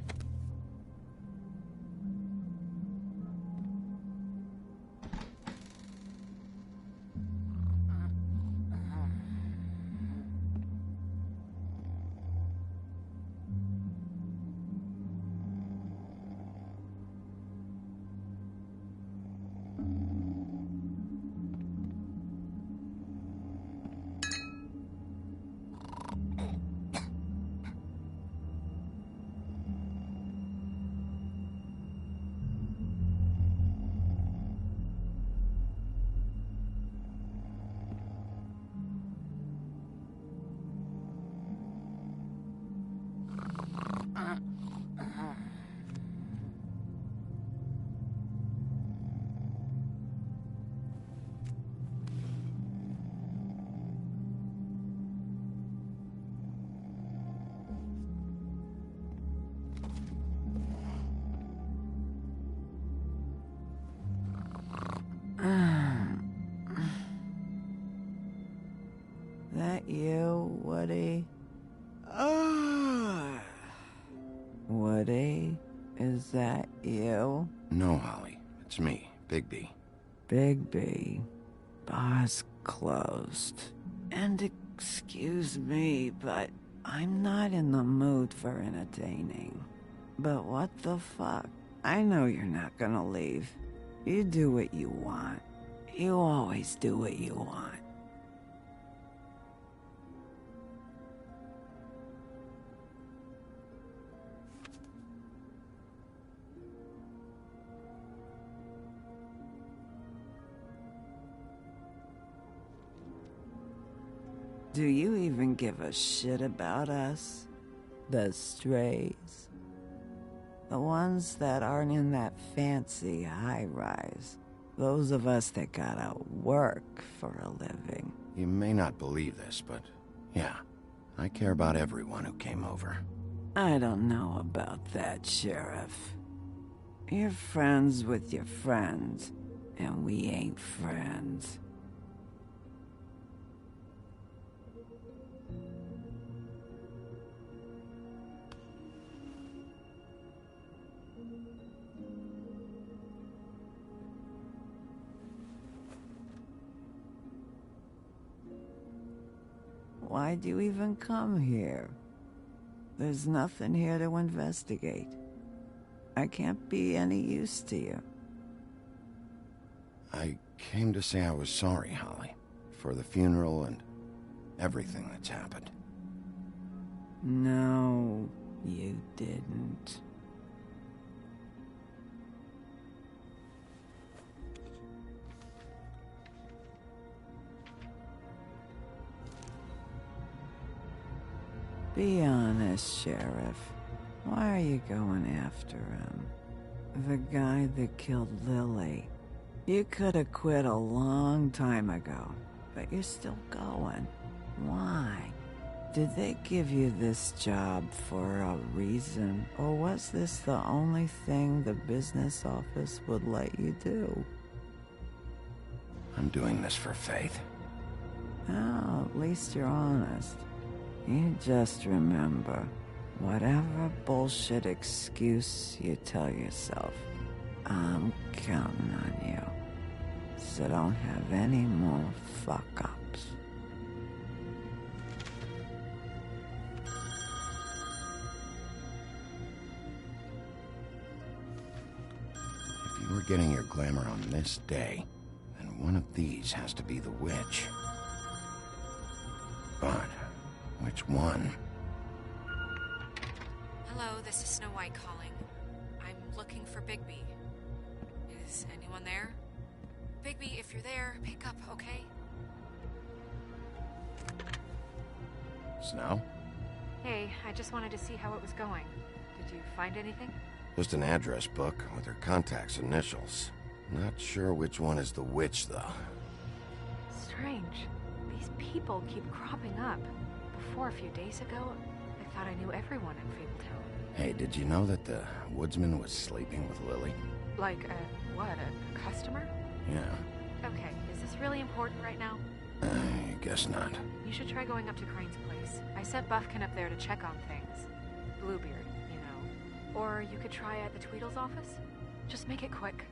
That you, Woody? Woody? Is that you? No, Holly. It's me, Bigby. Bigby. Bar's closed. And Excuse me, but I'm not in the mood for entertaining. But what the fuck? I know you're not gonna leave. You do what you want. You always do what you want. Do you even give a shit about us? The strays? The ones that aren't in that fancy high-rise. Those of us that gotta work for a living. You may not believe this, but yeah, I care about everyone who came over. I don't know about that, Sheriff. You're friends with your friends, and we ain't friends. Why'd you even come here? There's nothing here to investigate. I can't be any use to you. I came to say I was sorry, Holly, for the funeral and everything that's happened. No, you didn't. Be honest, Sheriff. Why are you going after him? The guy that killed Lily. You could have quit a long time ago, but you're still going. Why? Did they give you this job for a reason, or was this the only thing the business office would let you do? I'm doing this for Faith. Oh, at least you're honest. You just remember, whatever bullshit excuse you tell yourself, I'm counting on you. So don't have any more fuck-ups. If you were getting your glamour on this day, then one of these has to be the witch. But which one? Hello, this is Snow White calling. I'm looking for Bigby. Is anyone there? Bigby, if you're there, pick up, okay? Snow? Hey, I just wanted to see how it was going. Did you find anything? Just an address book with her contact's initials. Not sure which one is the witch, though. Strange. These people keep cropping up. Before, a few days ago, I thought I knew everyone in Fabletown. Hey, did you know that the woodsman was sleeping with Lily? Like, what, a customer? Yeah. Okay, is this really important right now? I guess not. You should try going up to Crane's place. I sent Buffkin up there to check on things. Bluebeard, you know. Or you could try at the Tweedle's office. Just make it quick.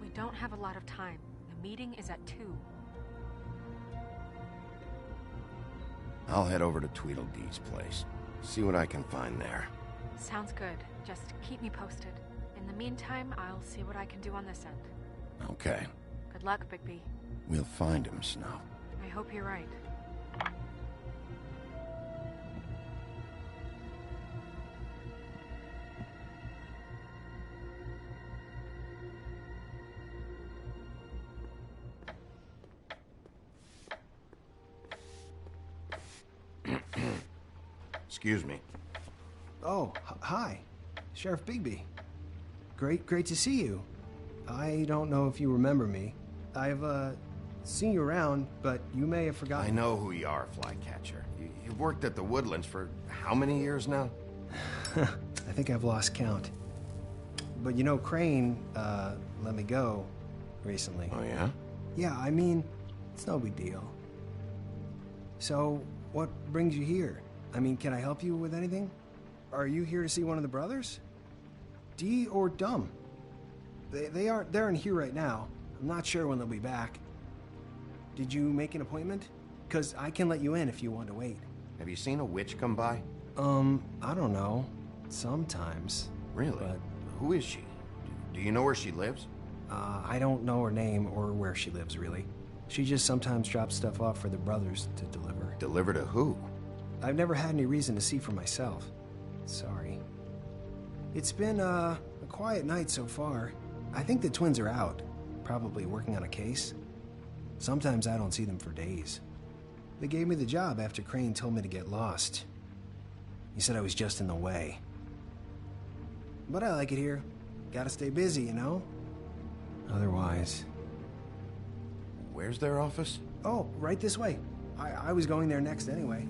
We don't have a lot of time. The meeting is at 2. I'll head over to Tweedledee's place. See what I can find there. Sounds good. Just keep me posted. In the meantime, I'll see what I can do on this end. Okay. Good luck, Bigby. We'll find him, Snow. I hope you're right. Excuse me. Oh, hi. Sheriff Bigby. Great to see you. I don't know if you remember me. I've, seen you around, but you may have forgotten. I know who you are, Flycatcher. You've worked at the Woodlands for how many years now? I think I've lost count. But you know, Crane, let me go recently. Oh, yeah? Yeah, I mean, it's no big deal. So, what brings you here? I mean, can I help you with anything? Are you here to see one of the brothers? Dee or Dumb? They aren't, they're in here right now. I'm not sure when they'll be back. Did you make an appointment? because I can let you in if you want to wait. Have you seen a witch come by? I don't know. Sometimes. Really? But who is she? Do you know where she lives? I don't know her name or where she lives, really. She just sometimes drops stuff off for the brothers to deliver. Deliver to who? I've never had any reason to see for myself. Sorry. It's been, a quiet night so far. I think the twins are out. Probably working on a case. Sometimes I don't see them for days. They gave me the job after Crane told me to get lost. He said I was just in the way. But I like it here. Gotta stay busy, you know? Otherwise... Where's their office? Oh, right this way. I was going there next anyway.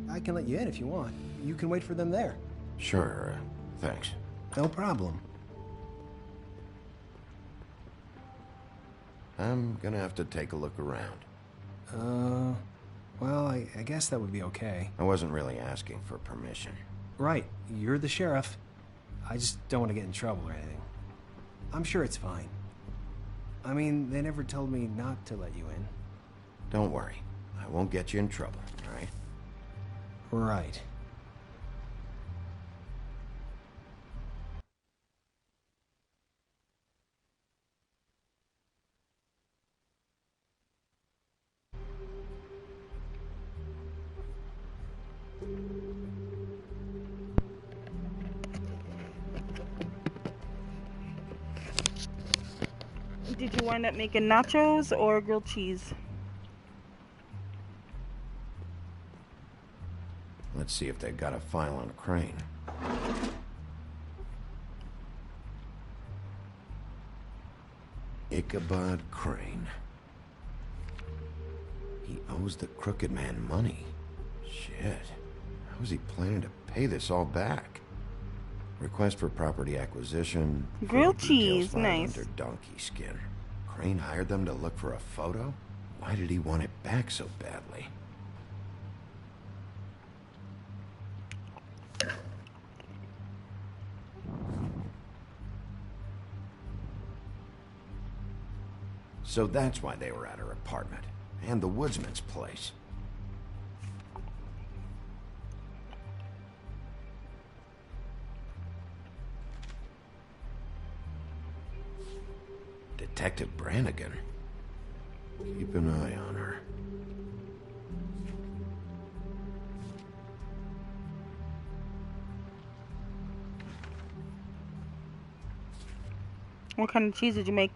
I can let you in if you want. You can wait for them there. Sure, thanks. No problem. I'm gonna have to take a look around. Well, I guess that would be okay. I wasn't really asking for permission. Right, you're the sheriff. I just don't want to get in trouble or anything. I'm sure it's fine. I mean, they never told me not to let you in. Don't worry. I won't get you in trouble, all right? Right. Did you wind up making nachos or grilled cheese? Let's see if they got a file on Crane. Ichabod Crane. He owes the Crooked Man money. Shit. How is he planning to pay this all back? Request for property acquisition. Grilled cheese, nice. Under donkey skin. Crane hired them to look for a photo? Why did he want it back so badly? So that's why they were at her apartment. And the woodsman's place. Detective Brannigan. Keep an eye on her. What kind of cheese did you make?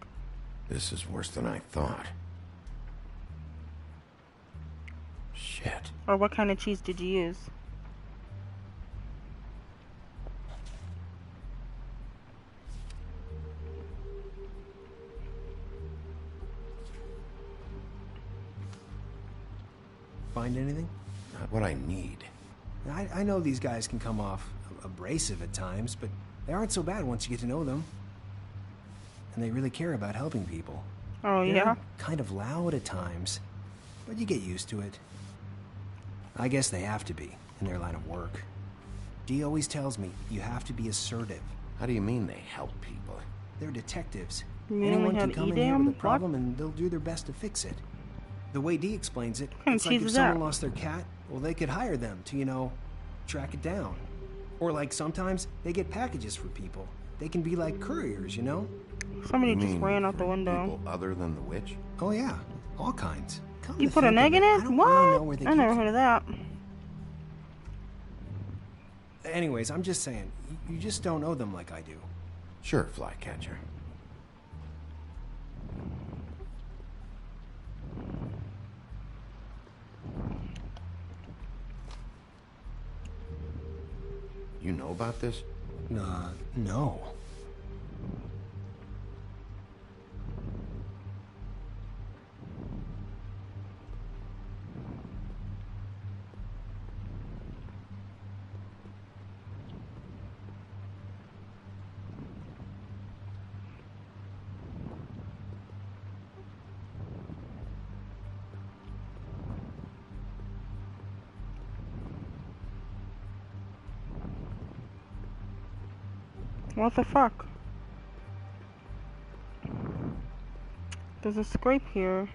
This is worse than I thought. Shit. Or what kind of cheese did you use? Find anything? Not what I need. I know these guys can come off abrasive at times, but they aren't so bad once you get to know them. And they really care about helping people. Oh, yeah? They're kind of loud at times, but you get used to it. I guess they have to be, in their line of work. Dee always tells me you have to be assertive. How do you mean they help people? They're detectives. You Anyone only can had come in here Edam? with a problem and they'll do their best to fix it. The way Dee explains it, What kind of it's like cheese if is someone that? lost their cat, well, they could hire them to, you know, track it down. Or like sometimes they get packages for people. They can be like couriers, you know? Somebody You just mean ran out the for window. People other than the witch? Oh yeah, all kinds. Come You to put a think of egg in I it? don't really know where What? they I keep never them. heard of that. Anyways, I'm just saying, you just don't know them like I do. Sure, Flycatcher. You know about this? No. What the fuck? There's a scrape here.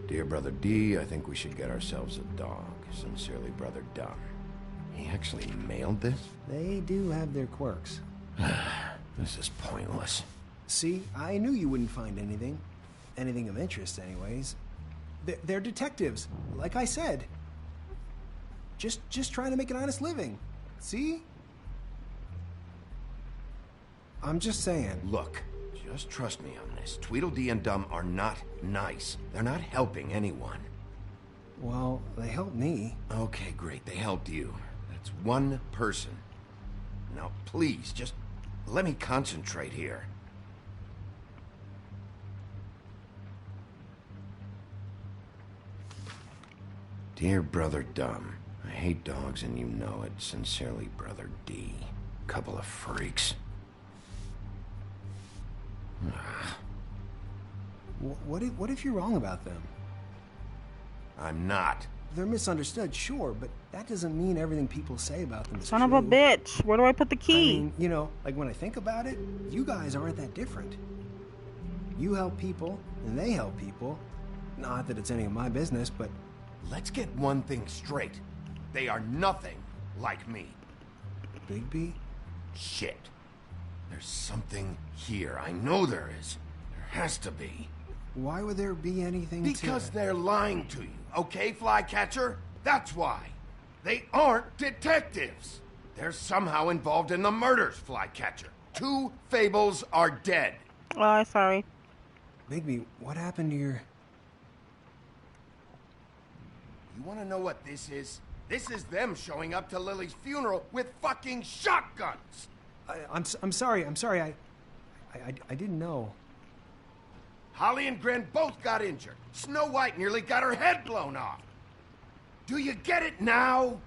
Dear Brother D, I think we should get ourselves a dog. Sincerely, Brother Dumb. He actually mailed this? They do have their quirks. This is pointless. See, I knew you wouldn't find anything. Anything of interest, anyways. They're detectives, like I said. Just trying to make an honest living. See? I'm just saying. Look, just trust me on this. Tweedledee and Dumb are not nice. They're not helping anyone. Well, they helped me. Okay, great. They helped you. That's one person. Now, please, just let me concentrate here. Dear Brother Dumb, I hate dogs and you know it. Sincerely, Brother D. Couple of freaks. What if you're wrong about them? I'm not. They're misunderstood, sure, but that doesn't mean everything people say about them is Son true. of a bitch. Where do I put the key? I mean, you know, like when I think about it, you guys aren't that different. You help people, and they help people. Not that it's any of my business, but... Let's get one thing straight. They are nothing like me. Bigby? Shit. There's something here. I know there is. There has to be. Why would there be anything Because they're lying to you, okay, Flycatcher? That's why. They aren't detectives. They're somehow involved in the murders, Flycatcher. 2 Fables are dead. Oh, sorry. Bigby, what happened to your... You want to know what this is? This is them showing up to Lily's funeral with fucking shotguns. I'm sorry. I didn't know. Holly and Gren both got injured. Snow White nearly got her head blown off. Do you get it now?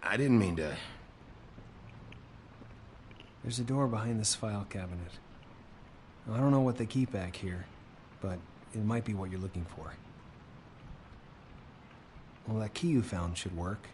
I didn't mean to... There's a door behind this file cabinet. I don't know what they keep back here, but it might be what you're looking for. Well, that key you found should work.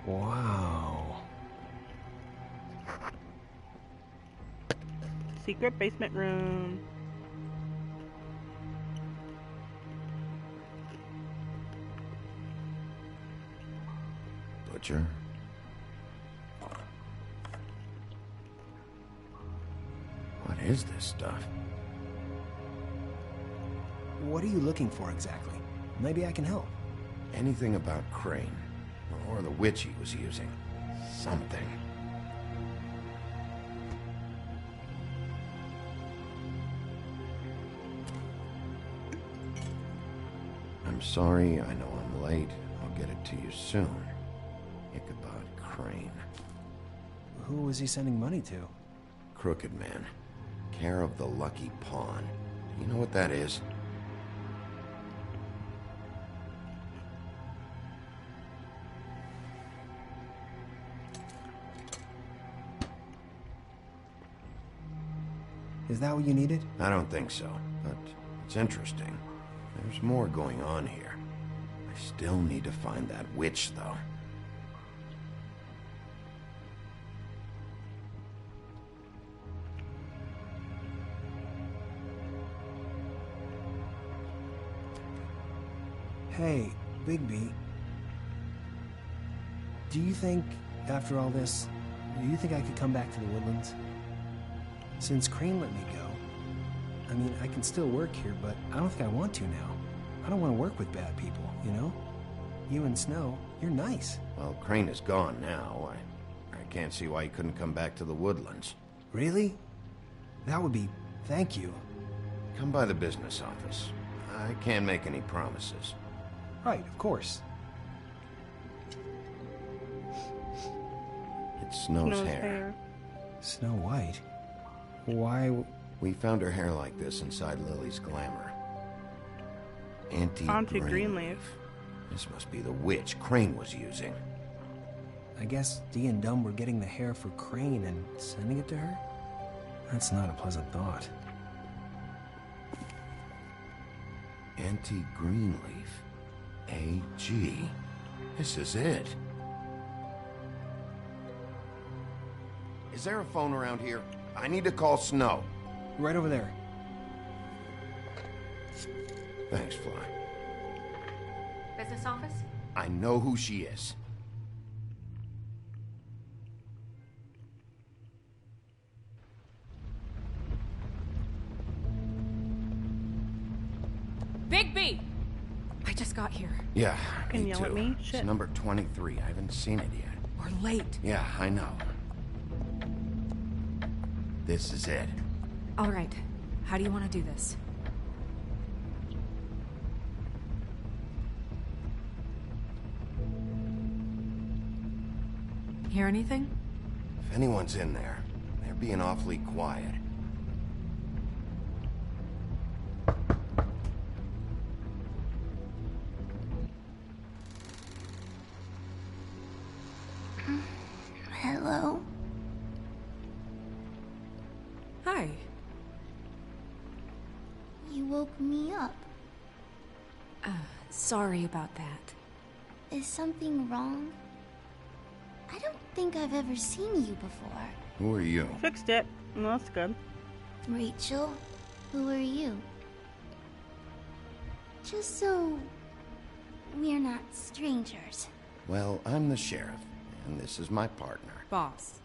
Wow. Secret basement room. Butcher. What is this stuff? What are you looking for exactly? Maybe I can help. Anything about Crane. Or the witch he was using. Something. I'm sorry, I know I'm late. I'll get it to you soon. Ichabod Crane. Who was he sending money to? Crooked Man. Care of the Lucky Pawn. Do you know what that is? Is that what you needed? I don't think so, but it's interesting. There's more going on here. I still need to find that witch, though. Hey, Bigby. Do you think, after all this, do you think I could come back to the Woodlands? Since Crane let me go. I mean, I can still work here, but I don't think I want to now. I don't want to work with bad people, you know? You and Snow, you're nice. Well, Crane is gone now. I can't see why he couldn't come back to the Woodlands. Really? That would be... thank you. Come by the business office. I can't make any promises. Right, of course. It's Snow's hair. Snow White? Why? We found her hair like this inside Lily's glamour. Auntie Greenleaf. This must be the witch Crane was using. I guess Dee and Dumb were getting the hair for Crane and sending it to her? That's not a pleasant thought. Auntie Greenleaf. A.G. This is it. Is there a phone around here? I need to call Snow. Right over there. Thanks, Fly. Business office? I know who she is. Bigby! I just got here. Yeah, Can me yell too. at me? Shit. It's number 23. I haven't seen it yet. We're late. Yeah, I know. This is it. All right. How do you want to do this? Hear anything? If anyone's in there, they're being awfully quiet. Hello? Hi. You woke me up. Sorry about that. Is something wrong? I don't think I've ever seen you before. Who are you? Fixed it. Well, that's good. Rachel, who are you? Just so we're not strangers. Well, I'm the sheriff, and this is my partner. Boss.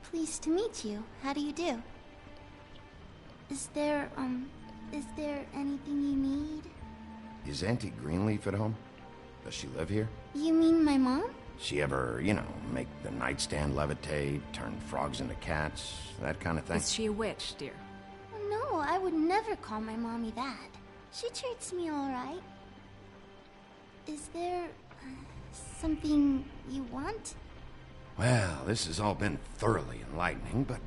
Pleased to meet you. How do you do? Is there anything you need? Is Auntie Greenleaf at home? Does she live here? You mean my mom? She ever, you know, make the nightstand levitate, turn frogs into cats, that kind of thing? Is she a witch, dear? No, I would never call my mommy that. She treats me all right. Is there something you want? Well, this has all been thoroughly enlightening, but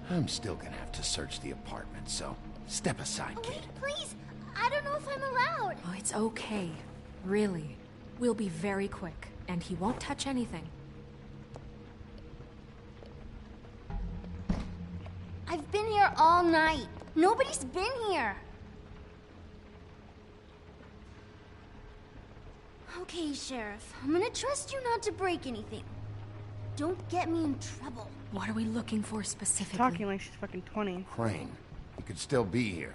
I'm still gonna have to search the apartment, so step aside, kid. Wait, please! I don't know if I'm allowed! Oh, it's okay. Really. We'll be very quick, and he won't touch anything. I've been here all night. Nobody's been here. Okay, Sheriff. I'm gonna trust you not to break anything. Don't get me in trouble. What are we looking for specifically? She's talking like she's fucking 20. Crane, he could still be here.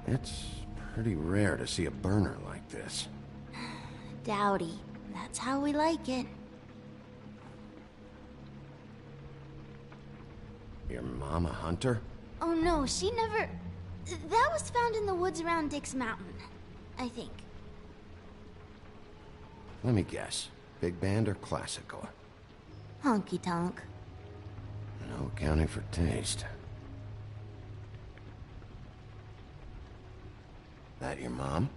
It's pretty rare to see a burner like this. Dowdy. That's how we like it. Your mom a hunter? Oh no, she never... That was found in the woods around Dick's Mountain, I think. Let me guess. Big band or classical? Honky tonk. No accounting for taste. That your mom?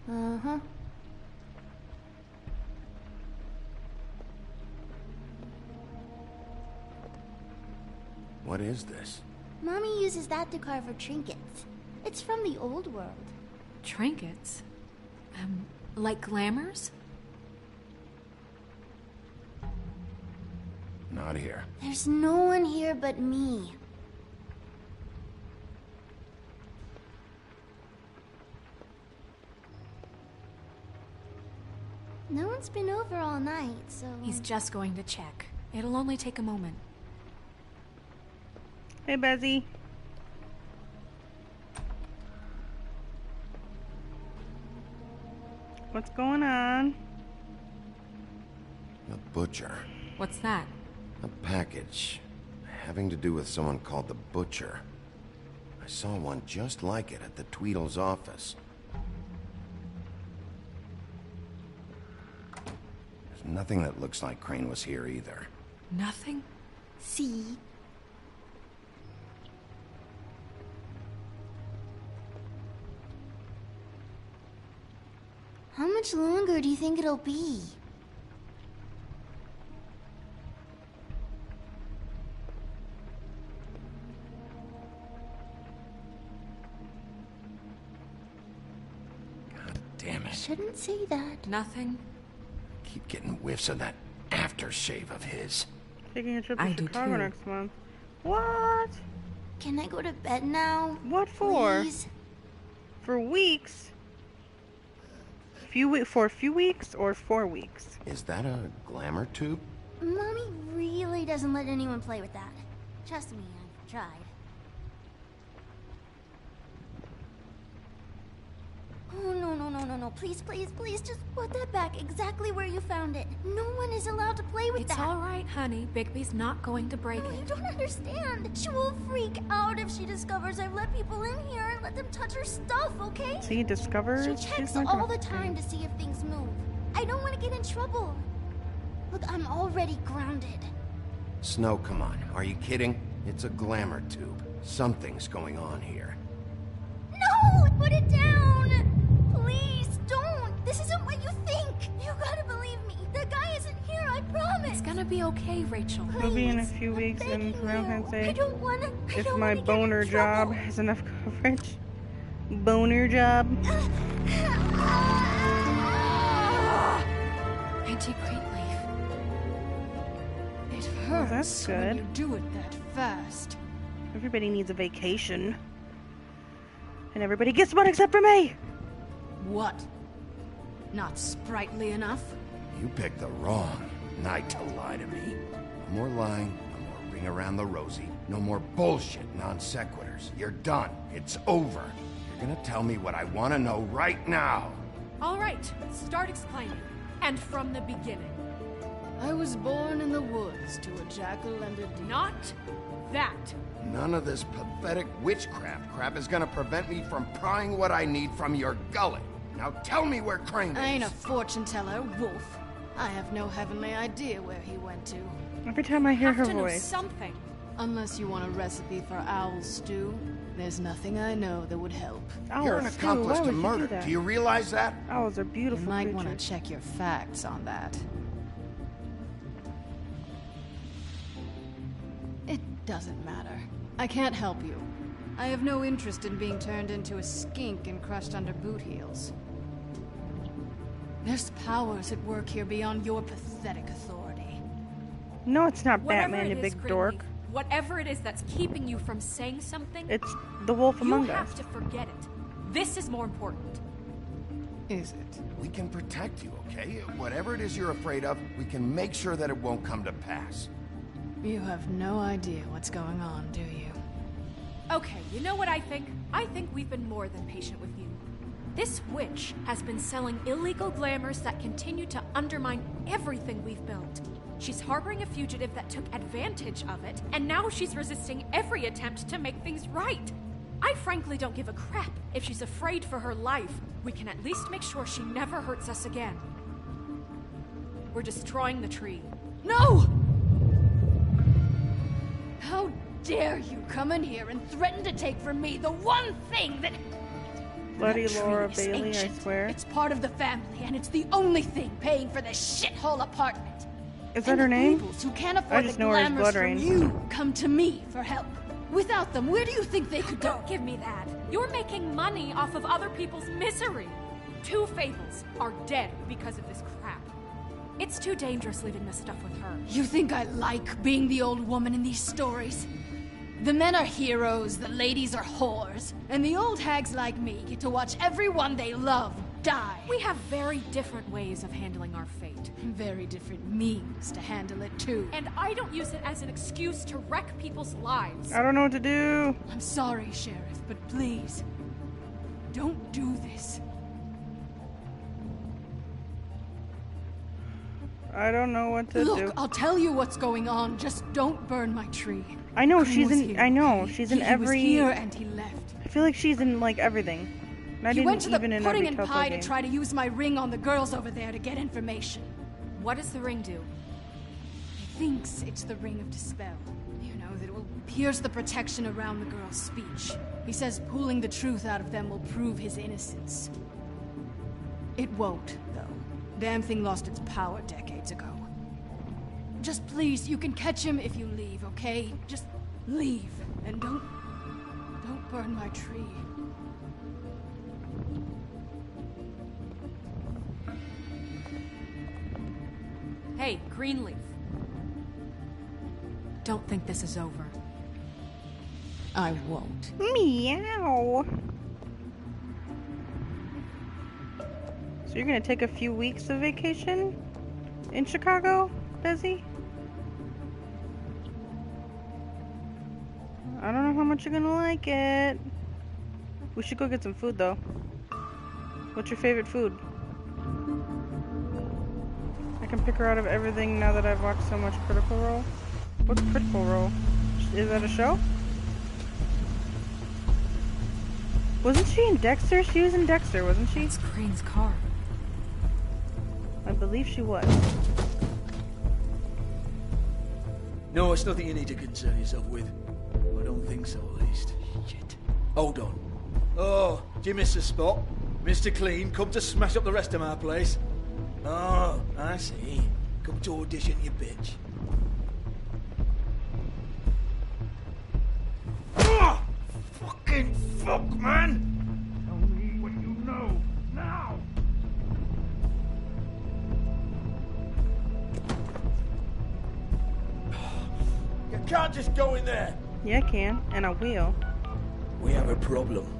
Uh-huh. What is this? Mommy uses that to carve her trinkets. It's from the old world. Trinkets? Like glamours? Not here. There's no one here but me. No one's been over all night, so... He's just going to check. It'll only take a moment. Hey, Bezzy. What's going on? A butcher. What's that? A package. Having to do with someone called the Butcher. I saw one just like it at the Tweedle's office. There's nothing that looks like Crane was here either. Nothing? See? How much longer do you think it'll be? Damn it. Shouldn't say that. Nothing. Keep getting whiffs of that aftershave of his. Taking a trip to Chicago next month. What? Can I go to bed now? What for? Please? For weeks? For a few weeks or 4 weeks? Is that a glamour tube? Mommy really doesn't let anyone play with that. Trust me, I've tried. Oh, no. Please, just put that back exactly where you found it. No one is allowed to play with that. It's all right, honey. Bigby's not going to break You it. don't understand. She will freak out if she discovers I've let people in here and let them touch her stuff, okay? See, discover? She checks all the time to see if things move. I don't want to get in trouble. Look, I'm already grounded. Snow, come on. Are you kidding? It's a glamour tube. Something's going on here. No! Put it down! Please, don't! This isn't what you think! You gotta believe me. That guy isn't here, I promise! It's gonna be okay, Rachel. He'll be in a few weeks in Valentine's Day. I don't wanna... If my boner job has enough coverage. Boner job. Anti-Greenleaf. It Oh, hurts that's when good. you do it that fast. Everybody needs a vacation. And everybody gets one except for me! What? Not sprightly enough? You picked the wrong night to lie to me. No more lying, no more ring around the rosy, no more bullshit non sequiturs. You're done. It's over. You're gonna tell me what I want to know right now. All right, start explaining. And from the beginning. I was born in the woods to a jackal and a deer. Not that. None of this pathetic witchcraft crap is gonna prevent me from prying what I need from your gullet. Now tell me where Crane is. I ain't a fortune teller, Wolf. I have no heavenly idea where he went to. Every time I hear her Have to know voice. something. Unless you want a recipe for owl stew, there's nothing I know that would help. You're an accomplice to murder. Do you realize that? Owls are beautiful You might creatures. want to check your facts on that. It doesn't matter. I can't help you. I have no interest in being turned into a skink and crushed under boot heels. There's powers at work here beyond your pathetic authority. No, it's not Whatever Batman, you it is, big dork. Greenleaf, whatever it is that's keeping you from saying something, It's the wolf among you have us. to forget it. This is more important. Is it? We can protect you, okay? Whatever it is you're afraid of, we can make sure that it won't come to pass. You have no idea what's going on, do you? Okay, you know what I think? I think we've been more than patient with you. This witch has been selling illegal glamours that continue to undermine everything we've built. She's harboring a fugitive that took advantage of it, and now she's resisting every attempt to make things right. I frankly don't give a crap if she's afraid for her life. We can at least make sure she never hurts us again. We're destroying the tree. No! How dare you come in here and threaten to take from me the one thing that... Bloody That Laura tree is Bailey, ancient. I swear. It's part of the family, and it's the only thing paying for this shithole apartment. Is that her name? Peoples who can't I afford just the know her as glamours Blood from Rain. you come to me for help. Without them, where do you think they could go? Don't give me that. You're making money off of other people's misery. 2 Fables are dead because of this crap. It's too dangerous leaving this stuff with her. You think I like being the old woman in these stories? The men are heroes, the ladies are whores, and the old hags like me get to watch everyone they love die. We have very different ways of handling our fate. Very different means to handle it, too. And I don't use it as an excuse to wreck people's lives. I don't know what to do. I'm sorry, Sheriff, but please, don't do this. I don't know what to Look, do. I'll tell you what's going on, just don't burn my tree. I know Crane she's was in. here, I know okay? she's in He every. was here and he left. I feel like she's in like everything. Not He even went to the even in pudding every and Telltale pie game. to try to use my ring on the girls over there to get information. What does the ring do? He thinks it's the ring of dispel. You know, that it will pierce the protection around the girl's speech. He says pulling the truth out of them will prove his innocence. It won't, though. Damn thing lost its power decades ago. Just please, you can catch him if you leave, okay? Just leave. And don't burn my tree. Hey, Greenleaf. Don't think this is over. I won't. Meow. So you're gonna take a few weeks of vacation in Chicago, Desi? I don't know how much you're gonna like it. We should go get some food though. What's your favorite food? I can pick her out of everything now that I've watched so much Critical Role. What's Critical Role? Is that a show? Wasn't she in Dexter? She was in Dexter, wasn't she? It's Crane's car. I believe she was. No, it's nothing you need to concern yourself with. I don't think so, at least. Shit. Hold on. Oh, do you miss the spot? Mr. Clean, come to smash up the rest of my place. Oh, I see. Come to audition, you bitch. Oh, fucking fuck, man! Tell me what you know, now! You can't just go in there! Yeah, I can, and I will. We have a problem.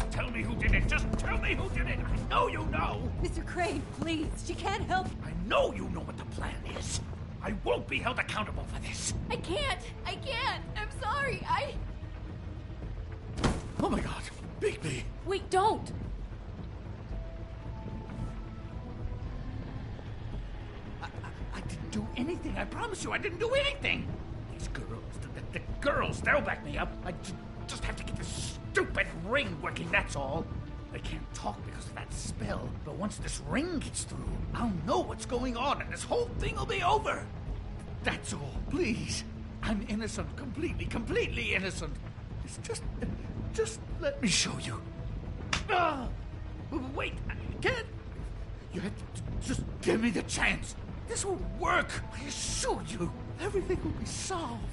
Tell me who did it. Just tell me who did it. I know you know. Mr. Crane, please. She can't help. I know you know what the plan is. I won't be held accountable for this. I can't. I'm sorry. Oh my god. Bigby. Wait, don't. I didn't do anything. I promise you, I didn't do anything. These girls, the girls, they'll back me up. I just have to get this stupid ring working, that's all. I can't talk because of that spell, but once this ring gets through, I'll know what's going on and this whole thing will be over. That's all, please. I'm innocent, completely innocent. It's just let me show you. Wait, I can't. You have to just give me the chance. This will work, I assure you. Everything will be solved.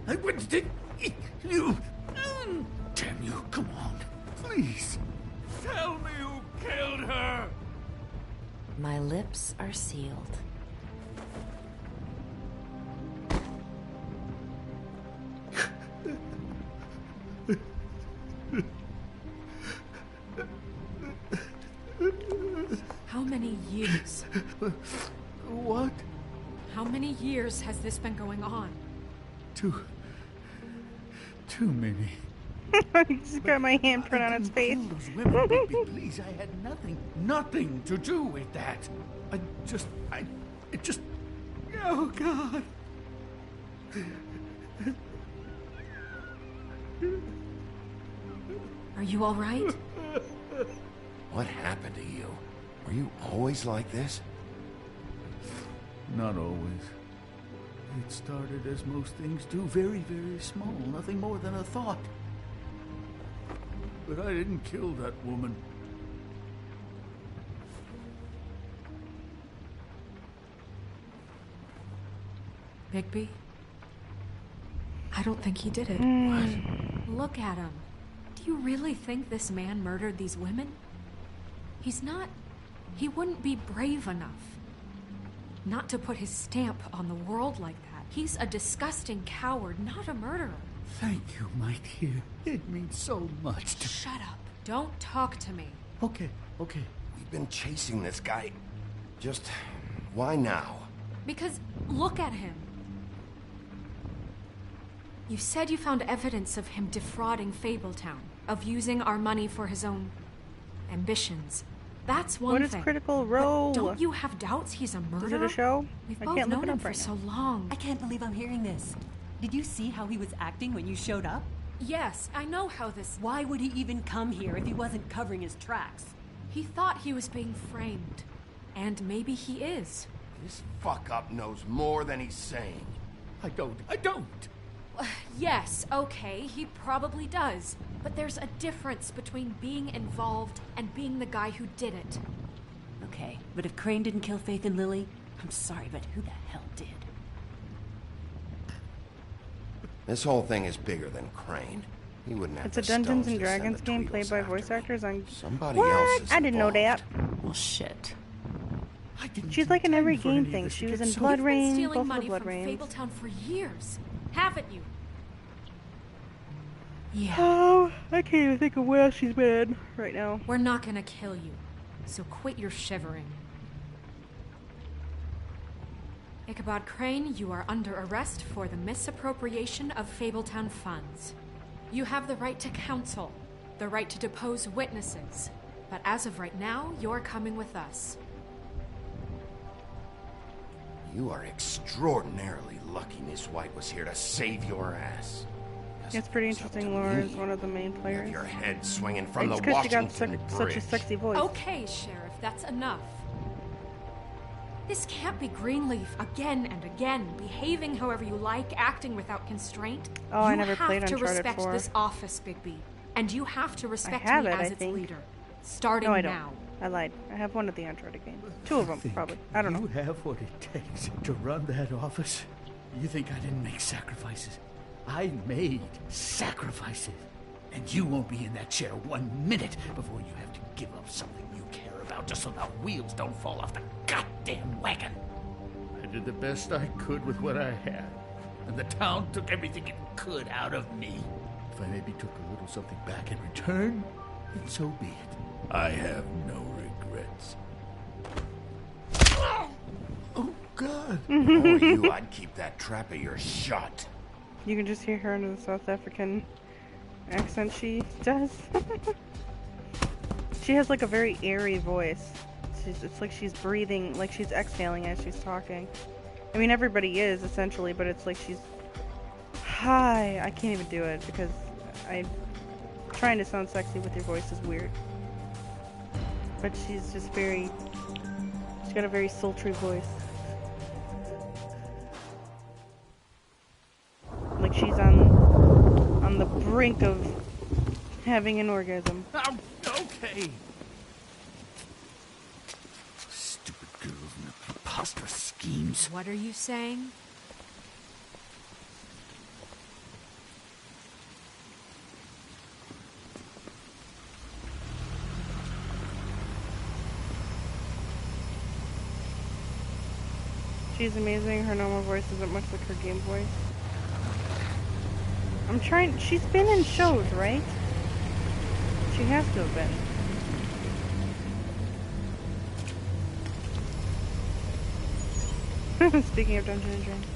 I wouldn't think you. Damn you, come on. Please. Tell me who killed her. My lips are sealed. How many years? What? How many years has this been going on? Too many. I just got my handprint on its face. Those women, baby, please, I had nothing to do with that. It just, oh God. Are you all right? What happened to you? Were you always like this? Not always. It started as most things do, very, very small, nothing more than a thought. But I didn't kill that woman. Bigby? I don't think he did it. What? Look at him. Do you really think this man murdered these women? He's not... He wouldn't be brave enough. Not to put his stamp on the world like that. He's a disgusting coward, not a murderer. Thank you, my dear. It means so much to... Shut up. Don't talk to me. Okay. We've been chasing this guy. Just... why now? Because look at him. You said you found evidence of him defrauding Fabletown, of using our money for his own ambitions. That's one thing. What is Critical Role? But don't you have doubts he's a murderer? Is it a show? We've I both can't look known it him up for right so now. long. I can't believe I'm hearing this. Did you see how he was acting when you showed up? Yes, I know how this... Why would he even come here if he wasn't covering his tracks? He thought he was being framed. And maybe he is. This fuck-up knows more than he's saying. I don't. Yes, okay, he probably does. But there's a difference between being involved and being the guy who did it. Okay, but if Crane didn't kill Faith and Lily, I'm sorry, but who the hell did? This whole thing is bigger than Crane. He wouldn't have It's a the Dungeons stones and to send Dragons the game Tweedles played by after voice me. actors on... Somebody What? else is I didn't know that. Well, shit. She's like in every game thing. She was in Blood Rain, You've been stealing both of money the Blood from Rains. Fabletown for years, haven't you? Yeah. Oh, I can't even think of where she's been right now. We're not gonna kill you, so quit your shivering. Ichabod Crane, you are under arrest for the misappropriation of Fabletown funds. You have the right to counsel, the right to depose witnesses, but as of right now, you're coming with us. You are extraordinarily lucky Miss White was here to save your ass. It's pretty interesting. Laura is one of the main players. Your head swinging from It's the 'cause she got Washington such Bridge. a sexy voice. Okay, Sheriff, that's enough. This can't be Greenleaf again and again, behaving however you like, acting without constraint. Oh, I never played You have to Uncharted respect 4. this office, Bigby, and you have to respect have me it, as I its think. leader. Starting No, I don't. now. I lied. I have one of the Uncharted games. Two of them, probably. I don't know. You have what it takes to run that office? You think I didn't make sacrifices? I made sacrifices. And you won't be in that chair 1 minute before you have to give up something you care about just so the wheels don't fall off the goddamn wagon. I did the best I could with what I had. And the town took everything it could out of me. If I maybe took a little something back in return, then so be it. I have no regrets. Oh, God. Or you, I'd keep that trap of yours shut. You can just hear her in the South African accent she does. She has like a very airy voice. It's like she's breathing, like she's exhaling as she's talking. I mean, everybody is, essentially, but it's like she's... Hi. I can't even do it because trying to sound sexy with your voice is weird. But she's just very... She's got a very sultry voice. Like she's on the brink of having an orgasm. Oh, okay. Stupid girls and their preposterous schemes. What are you saying? She's amazing. Her normal voice isn't much like her game voice. I'm trying... She's been in shows, right? She has to have been. Speaking of Dungeons and Dragons.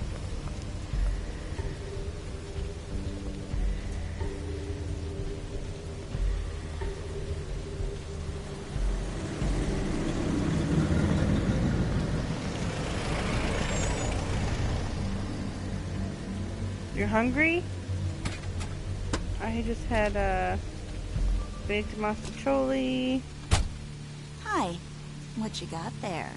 You're hungry? I just had a baked mastacholi. Hi. What you got there?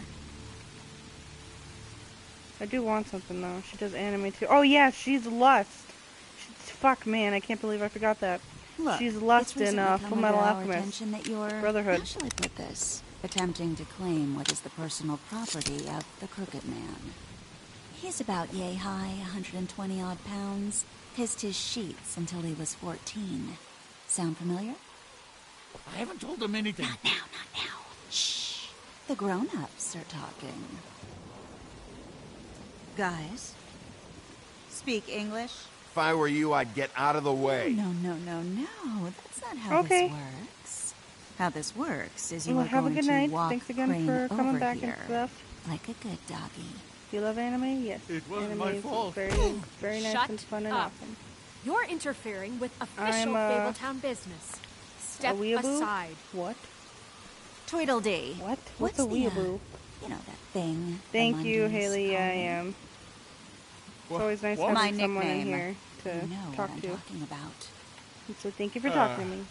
I do want something though. She does anime too. Oh yeah, she's Lust. Fuck man, I can't believe I forgot that. Look, she's Lust it's in recently Full come Metal under our Alchemist. attention that you're, Brotherhood. how shall I put this? Attempting to claim what is the personal property of the Crooked Man. He's about yay high, 120 odd pounds. Pissed his sheets until he was 14. Sound familiar? I haven't told them anything. Not now. Shh. The grown-ups are talking. Guys, speak English? If I were you, I'd get out of the way. No. That's not how Okay. this works. How this works is you Well, are have a going good to night. walk Thanks again Crane for coming over back here and stuff. like a good doggy. Do you love anime? Yes. It wasn't anime my is fault. Very, very nice Shut and fun and up. awesome. You're interfering with official I'm, Fabletown business. Step a weeaboo? aside. What? Tweedledee. What? What's a the, weeaboo? You know that thing. Thank the you, Mondays Haley. Yeah, I call me? am. It's always nice My having someone in nickname. here to You know talk what I'm to. talking about. So thank you for talking to me.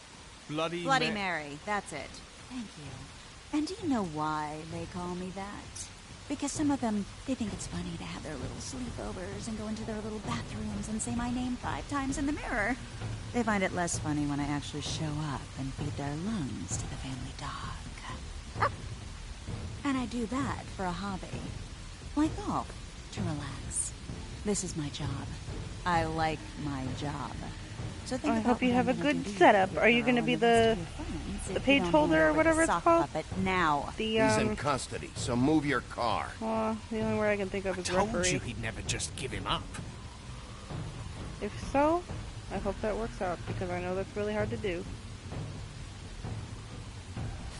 Bloody Mary. That's it. Thank you. And do you know why they call me that? Because some of them, they think it's funny to have their little sleepovers and go into their little bathrooms and say my name 5 times in the mirror. They find it less funny when I actually show up and feed their lungs to the family dog. And I do that for a hobby. Like golf, to relax. This is my job. I like my job. So think I about hope you what have a I'm gonna good do to setup. your Are you girl going to and be the the page holder or whatever it's called? Now. The He's in custody, so move your car. Well, the only word I can think of is Told referee. you he'd never just give him up. If so, I hope that works out because I know that's really hard to do.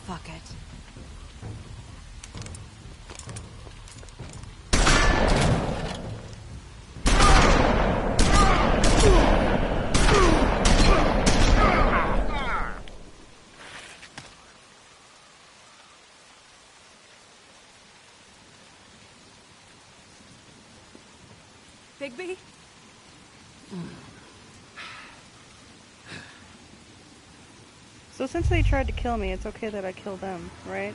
Fuck it. Bigby? So since they tried to kill me, it's okay that I kill them, right?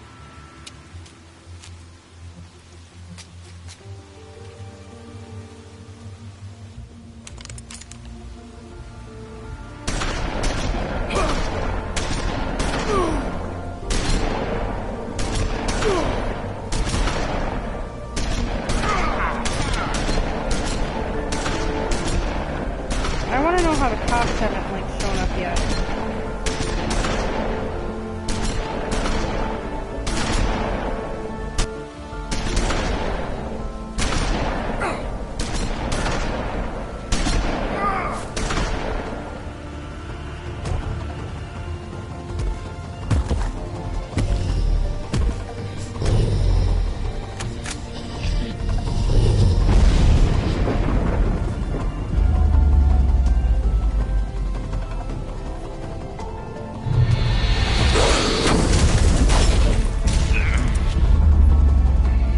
I want to know how the cops haven't like shown up yet.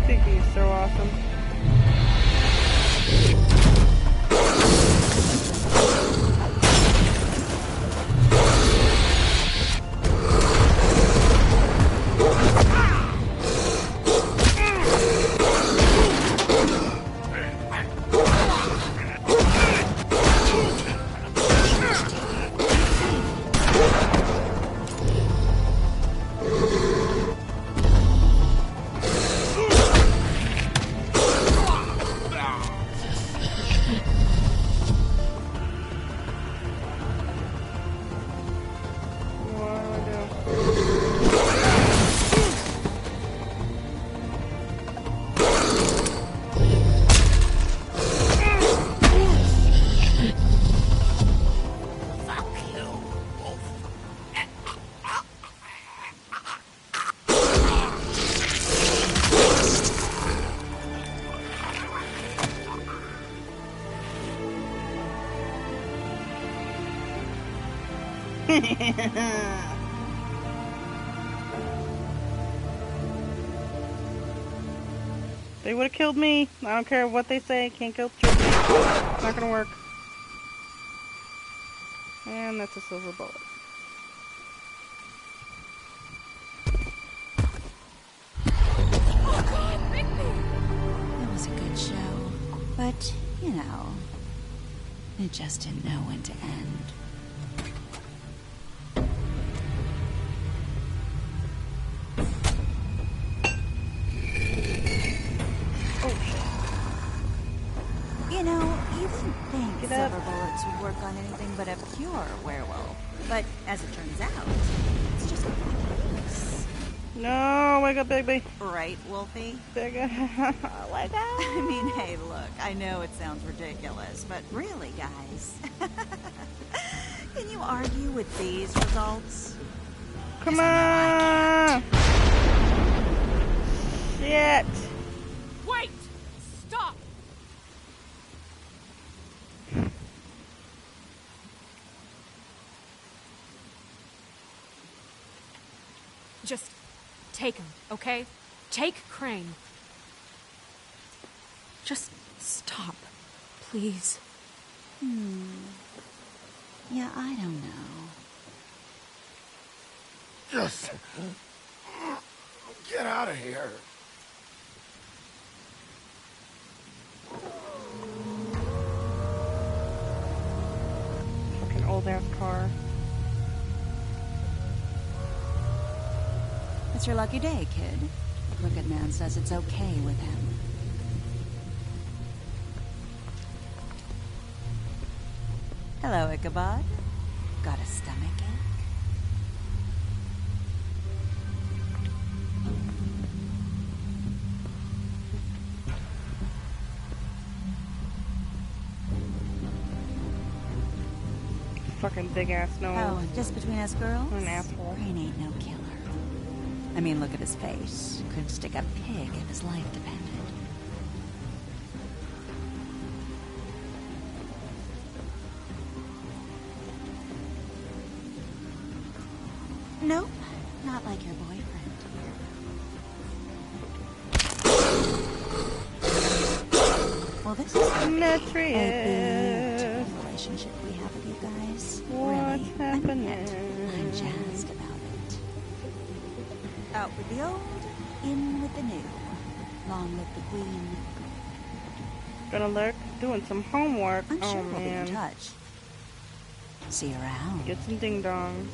Ziggy is so awesome. They would have killed me. I don't care what they say. Can't kill children. It's not gonna work. And that's a silver bullet. It was a good show. But, you know, it just didn't know when to end. You know, you didn't think silver bullets would work on anything but a pure werewolf. But as it turns out, it's just close. No, wake up, Bigby. Right, Wolfie? Wake up. I mean, hey, look, I know it sounds ridiculous, but really, guys, can you argue with these results? Come on! Shit! Wait! Stop! Just take him, okay? Take Crane. Just stop, please. Yeah, I don't know. Just get out of here. ass car. It's your lucky day, kid. The Crooked Man says it's okay with him. Hello, Ichabod. Got a stomachache? Fucking big ass nose. Oh, just between us girls? An asshole. Brain ain't no killer. I mean, look at his face. Could stick a pig if his life depended. Nope, not like your boyfriend. Well, this is a beautiful relationship we have with you guys. What's Really, happening? I'm jazzed about it. Out with the old, in with the new. Long live the queen. Gonna lurk, doing some homework. I'm sure Oh we'll be in man. touch. See you around. Get some ding dongs.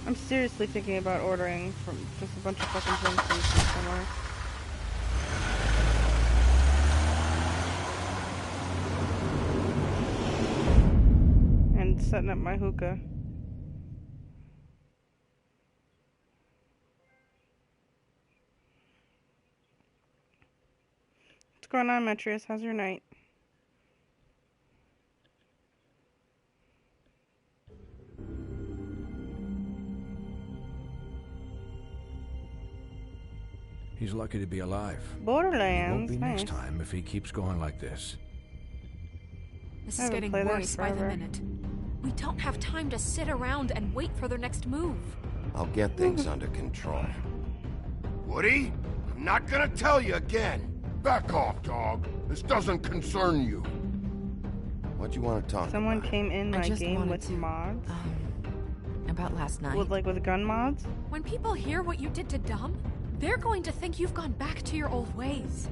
I'm seriously thinking about ordering from just a bunch of fucking things from somewhere. And setting up my hookah. What's going on, Metrius? How's your night? He's lucky to be alive. Borderlands, Won't be nice. next time if he keeps going like this. This I is haven't getting played that in worse by the forever. minute. We don't have time to sit around and wait for their next move. I'll get things under control. Woody, I'm not gonna tell you again. Back off, dog. This doesn't concern you. What do you want to talk Someone about? came in I my just game wanted with to, mods. About last night. With gun mods? When people hear what you did to Dom, they're going to think you've gone back to your old ways.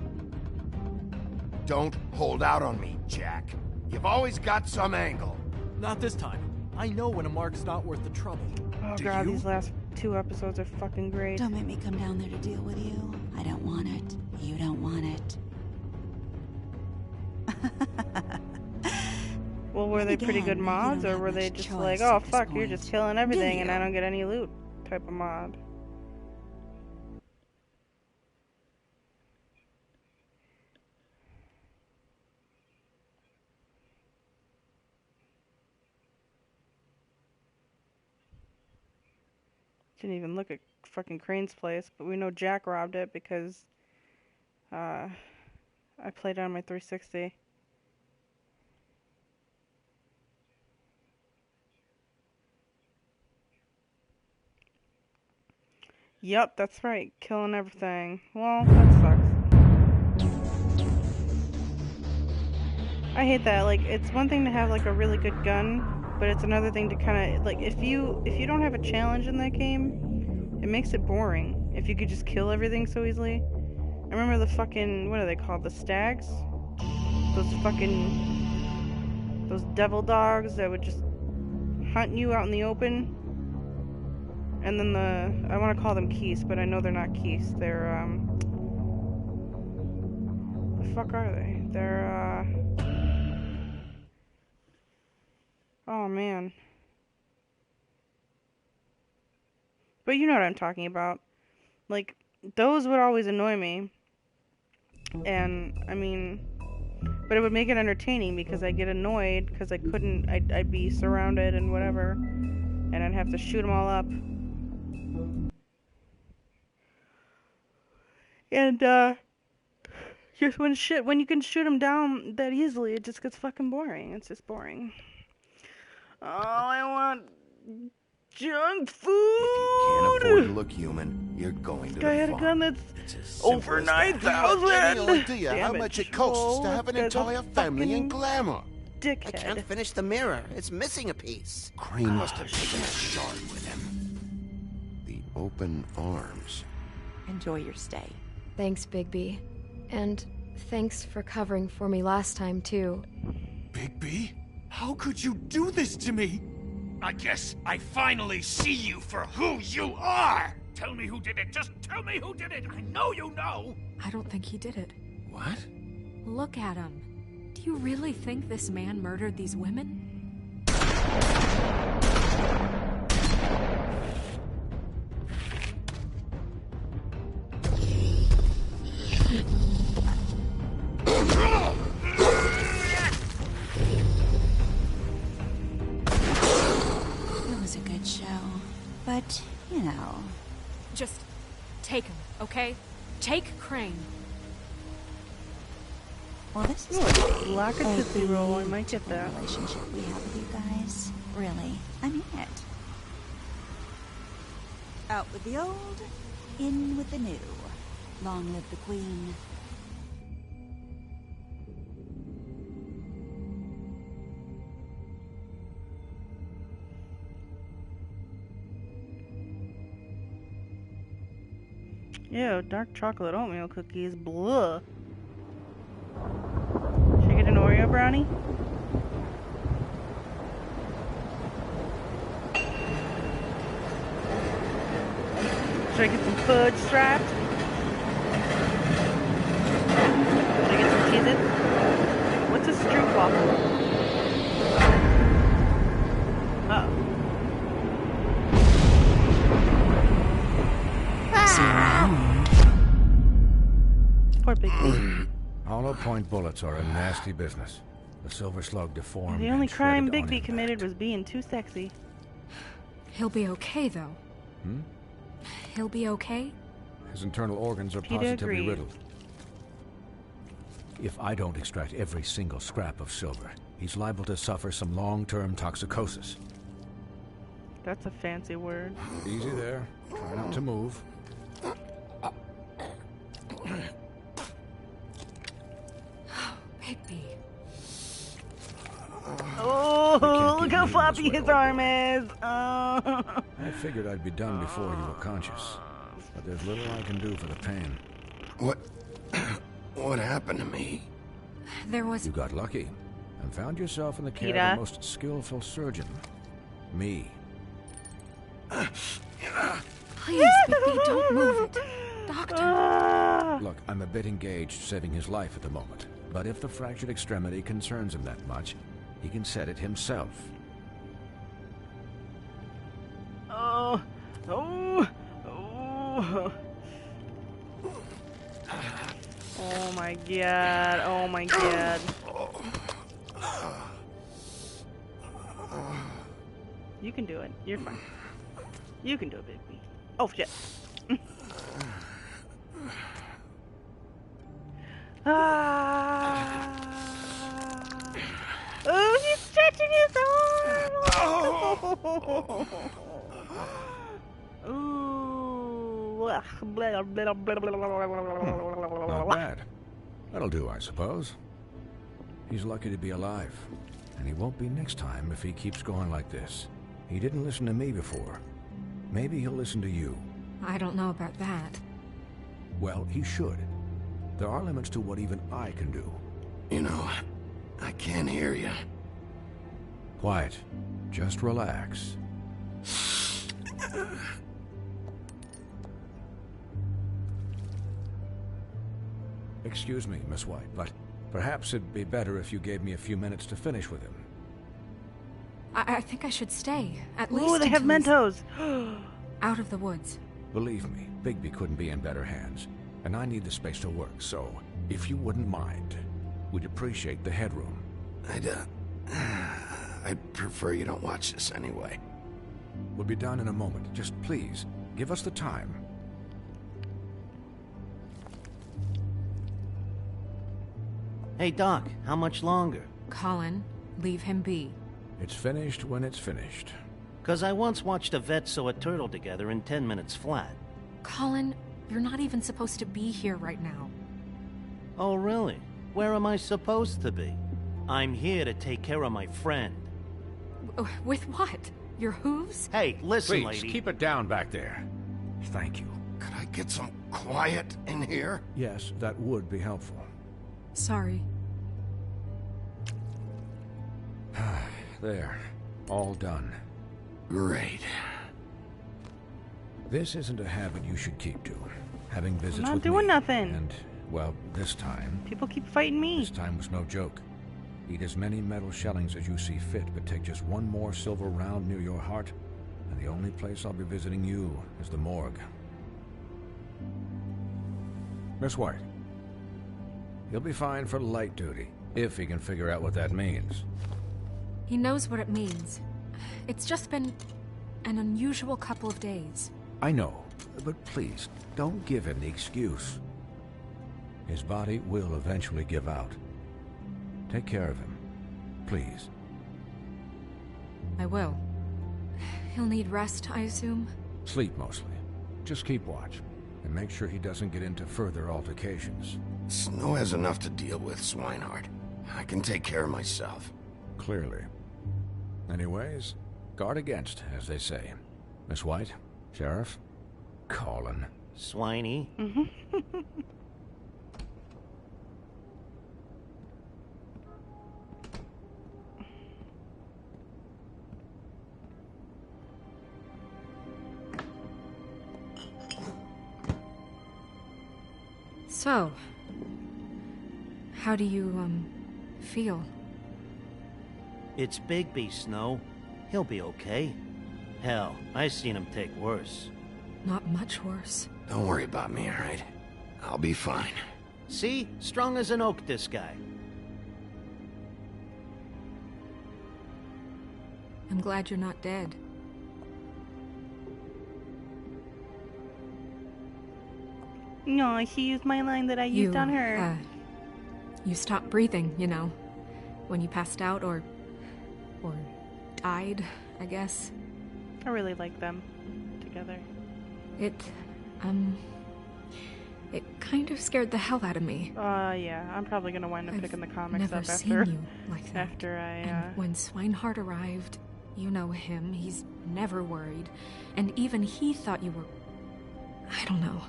Don't hold out on me, Jack. You've always got some angle. Not this time. I know when a mark's not worth the trouble. Oh Do god, you? these last 2 episodes are fucking great. Don't make me come down there to deal with you. I don't want it. You don't want it. Well, were they pretty good Again, you mods, don't or have were they much just choice like, at oh this fuck, you're point. just killing everything and I you? don't get any loot type of mod? Didn't even look at fucking Crane's place, but we know Jack robbed it because I played it on my 360. Yep, that's right. Killing everything. Well, that sucks. I hate that. Like, it's one thing to have like a really good gun, but it's another thing to kind of like if you don't have a challenge in that game, it makes it boring. If you could just kill everything so easily. I remember the fucking, what are they called? The stags? Those devil dogs that would just hunt you out in the open. And then I want to call them keys, but I know they're not keys. They're, the fuck are they? They're, oh man. But you know what I'm talking about. Like, those would always annoy me. And, I mean, but it would make it entertaining because I'd get annoyed because I'd be surrounded and whatever. And I'd have to shoot them all up. And, just when you can shoot them down that easily, it just gets fucking boring. It's just boring. Oh, I want junk food! Can't afford to look human, you're going to Guy the had a farm. gun that's Simple over as that. 9,000! Any idea how Damn much it costs to have an Joel, entire that's a family in fucking glamour? Dickhead. I can't finish the mirror. It's missing a piece. Crane must have taken a shard with him. The open arms. Enjoy your stay. Thanks, Bigby. And thanks for covering for me last time, too. Bigby? How could you do this to me? I guess I finally see you for who you are! Tell me who did it! Just tell me who did it! I know you know! I don't think he did it. What? Look at him. Do you really think this man murdered these women? It was a good show, but, you know... Just take him, okay? Take Crane. Well, this is Black and Tootsie Roll, I might get that. Relationship we have with you guys. Really, I mean it. Out with the old, in with the new. Long live the Queen. Ew, dark chocolate oatmeal cookies. Blah. Should I get an Oreo brownie? Should I get some fudge stripes? Should I get some Cheez-Its? What's a stroopwafel? Uh-oh. Poor Big B. Hollow point bullets are a nasty business. The Silver Slug deformed. The only and crime shredded Big on B impact. committed was being too sexy. He'll be okay, though. Hmm? He'll be okay? His internal organs are Peter positively agreed. riddled. If I don't extract every single scrap of silver, he's liable to suffer some long-term toxicosis. That's a fancy word. Easy there. Try not to move. Bigby. Oh, look how keep floppy moving this his way. arm is. Oh. I figured I'd be done before you were conscious. But there's little I can do for the pain. What happened to me? There was... You got lucky and found yourself in the care Peter? of the most skillful surgeon. Me. Please, Bigby, don't move it. Doctor. Look, I'm a bit engaged saving his life at the moment. But if the fractured extremity concerns him that much, he can set it himself. Oh. Oh. Oh. Oh my god. Oh my god. You can do it. You're fine. You can do it, Bigby. Oh shit. Oh, he's stretching his arm. Ooh. Not bad. That'll do, I suppose. He's lucky to be alive. And he won't be next time if he keeps going like this. He didn't listen to me before. Maybe he'll listen to you. I don't know about that. Well, he should. There are limits to what even I can do. You know, I can't hear you. Quiet. Just relax. Excuse me, Miss White, but perhaps it'd be better if you gave me a few minutes to finish with him. I think I should stay. At least Ooh, they have until he's Mentos. out of the woods. Believe me, Bigby couldn't be in better hands, and I need the space to work, so if you wouldn't mind, we'd appreciate the headroom. I'd prefer you don't watch this anyway. We'll be done in a moment. Just please, give us the time. Hey, Doc, how much longer? Colin, leave him be. It's finished when it's finished. 'Cause I once watched a vet sew a turtle together in 10 minutes flat. Colin, you're not even supposed to be here right now. Oh, really? Where am I supposed to be? I'm here to take care of my friend. With what? Your hooves? Hey, listen, Please, lady. keep it down back there. Thank you. Could I get some quiet in here? Yes, that would be helpful. Sorry. There. All done. Great. This isn't a habit you should keep to. Having visits I'm not with doing me, nothing. And, well, this time... People keep fighting me. This time was no joke. Eat as many metal shellings as you see fit, but take just one more silver round near your heart, and the only place I'll be visiting you is the morgue. Miss White. He'll be fine for light duty, if he can figure out what that means. He knows what it means. It's just been an unusual couple of days. I know, but please, don't give him the excuse. His body will eventually give out. Take care of him, please. I will. He'll need rest, I assume? Sleep mostly. Just keep watch, and make sure he doesn't get into further altercations. Snow has enough to deal with, Swinehart. I can take care of myself. Clearly. Anyways, guard against, as they say. Miss White, Sheriff, Colin. Swiney. So, how do you, feel? It's Bigby, Snow. He'll be okay. Hell, I seen him take worse. Not much worse. Don't worry about me, all right? I'll be fine. See? Strong as an oak, this guy. I'm glad you're not dead. No, she used my line that I used on her. You stopped breathing, you know, when you passed out or died, I guess. I really like them together. It kind of scared the hell out of me. Yeah, I'm probably gonna wind up picking the comics Never up seen after. you like that. After I. And when Swinehart arrived, you know him. He's never worried, and even he thought you were. I don't know.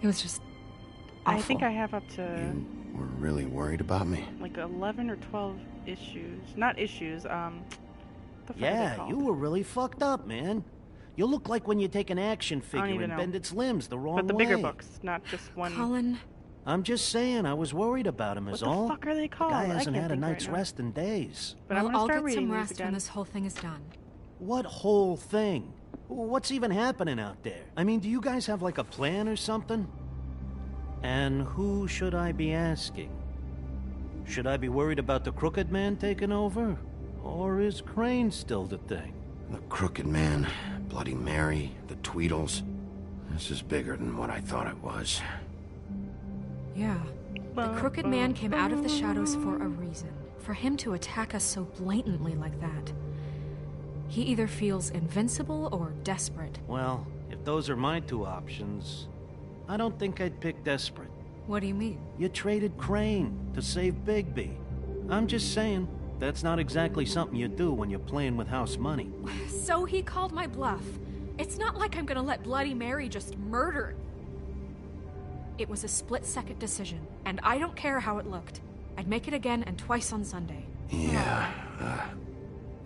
It was just awful. I think I have up to. You were really worried about me? Like 11 or 12 issues. Not issues. The fuck are they Yeah, called? you were really fucked up, man. You look like when you take an action figure even and know. bend its limbs the wrong way. But the bigger books, not just one. Colin. I'm just saying, I was worried about him, is What the all. fuck are they called? The guy I hasn't can't had a think right night's now. rest in days. But I'm Well, gonna I'll start get reading some these rest again. when this whole thing is done. What whole thing? What's even happening out there? I mean, do you guys have like a plan or something? And who should I be asking? Should I be worried about the Crooked Man taking over? Or is Crane still the thing? The Crooked Man, Bloody Mary, the Tweedles. This is bigger than what I thought it was. Yeah. The Crooked Man came out of the shadows for a reason. For him to attack us so blatantly like that. He either feels invincible or desperate. Well, if those are my two options, I don't think I'd pick desperate. What do you mean? You traded Crane to save Bigby. I'm just saying, that's not exactly something you do when you're playing with house money. So he called my bluff. It's not like I'm gonna let Bloody Mary just murder. It was a split-second decision, and I don't care how it looked. I'd make it again and twice on Sunday. Yeah,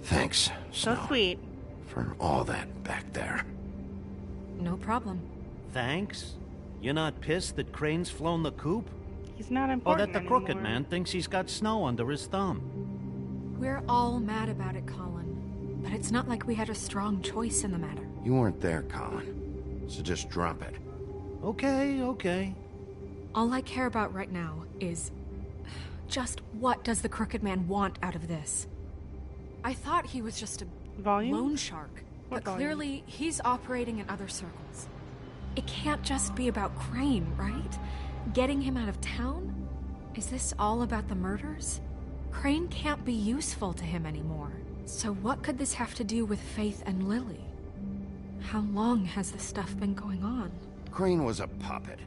thanks, So Snow, sweet. for all that back there. No problem. Thanks? You're not pissed that Crane's flown the coop? He's not Or important that the Crooked anymore. Man thinks he's got Snow under his thumb? We're all mad about it, Colin. But it's not like we had a strong choice in the matter. You weren't there, Colin. So just drop it. Okay. All I care about right now is just what does the Crooked Man want out of this? I thought he was just a loan shark, but volume? clearly he's operating in other circles. It can't just be about Crane, right? Getting him out of town? Is this all about the murders? Crane can't be useful to him anymore. So what could this have to do with Faith and Lily? How long has this stuff been going on? Crane was a puppet,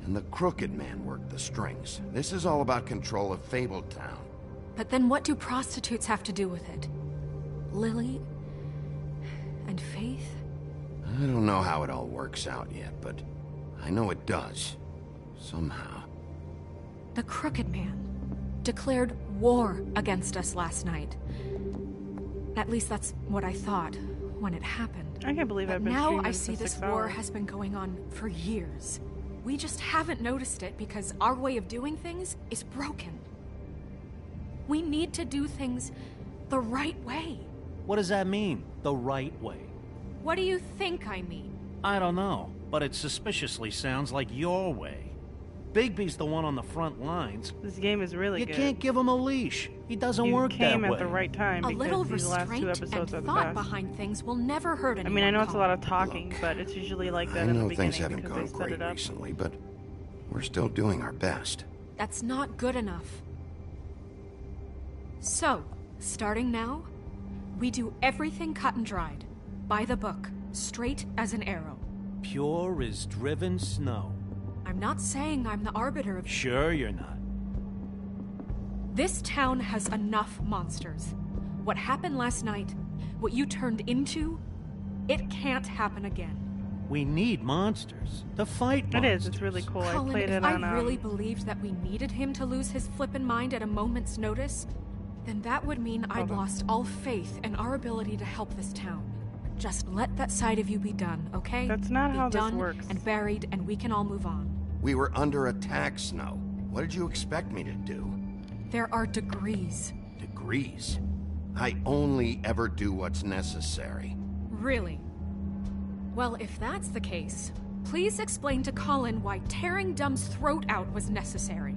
and the Crooked Man worked the strings. This is all about control of Fabletown. But then what do prostitutes have to do with it? Lily? And Faith? I don't know how it all works out yet, but I know it does. Somehow. The Crooked Man declared war against us last night. At least that's what I thought when it happened. I can't believe But I've been now streaming I for see this 6 war hours. has been going on for years. We just haven't noticed it because our way of doing things is broken. We need to do things the right way. What does that mean, the right way? What do you think I mean? I don't know, but it suspiciously sounds like your way. Bigby's the one on the front lines. This game is really good. You can't give him a leash. He doesn't You work that came way. at the right time A because little these last 2 restraint episodes are and the thought best. behind things will never hurt I anyone. mean, I know it's a lot of Colin. talking, but it's usually like that I in the know beginning things haven't because gone they set great it up. recently, but we're still doing our best. That's not good enough. So, starting now, we do everything cut and dried. By the book. Straight as an arrow. Pure as driven snow. I'm not saying I'm the arbiter of... Sure you're not. This town has enough monsters. What happened last night, what you turned into, it can't happen again. We need monsters to fight monsters. It is. It's really cool. Colin, I played if it on. I really believed that we needed him to lose his flippin' mind at a moment's notice, then that would mean I'd lost all faith in our ability to help this town. Just let that side of you be done, okay? That's not how this done works. and buried, and we can all move on. We were under attack, Snow. What did you expect me to do? There are degrees. Degrees? I only ever do what's necessary. Really? Well, if that's the case, please explain to Colin why tearing Dumb's throat out was necessary.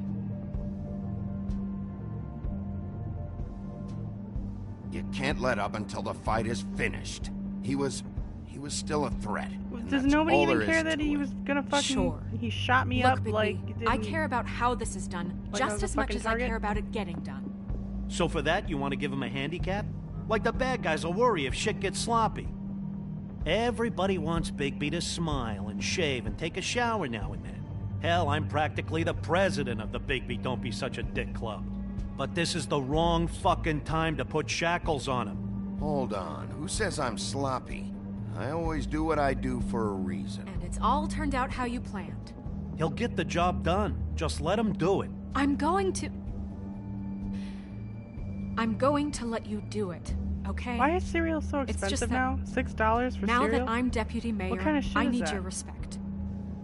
You can't let up until the fight is finished. He was still a threat. Does nobody even care that he was gonna fucking... Sure. He shot me Look, up Bigby, like... I didn't- care about how this is done Like I was just a as much fucking as target? I care about it getting done. So for that, you want to give him a handicap? Like the bad guys will worry if shit gets sloppy. Everybody wants Bigby to smile and shave and take a shower now and then. Hell, I'm practically the president of the Bigby Don't Be Such a Dick Club. But this is the wrong fucking time to put shackles on him. Hold on. Who says I'm sloppy? I always do what I do for a reason. And it's all turned out how you planned. He'll get the job done. Just let him do it. I'm going to let you do it, okay? Why is cereal so It's just expensive that now? $6 for now cereal? that I'm deputy mayor, What kind of shit I is need that? your respect.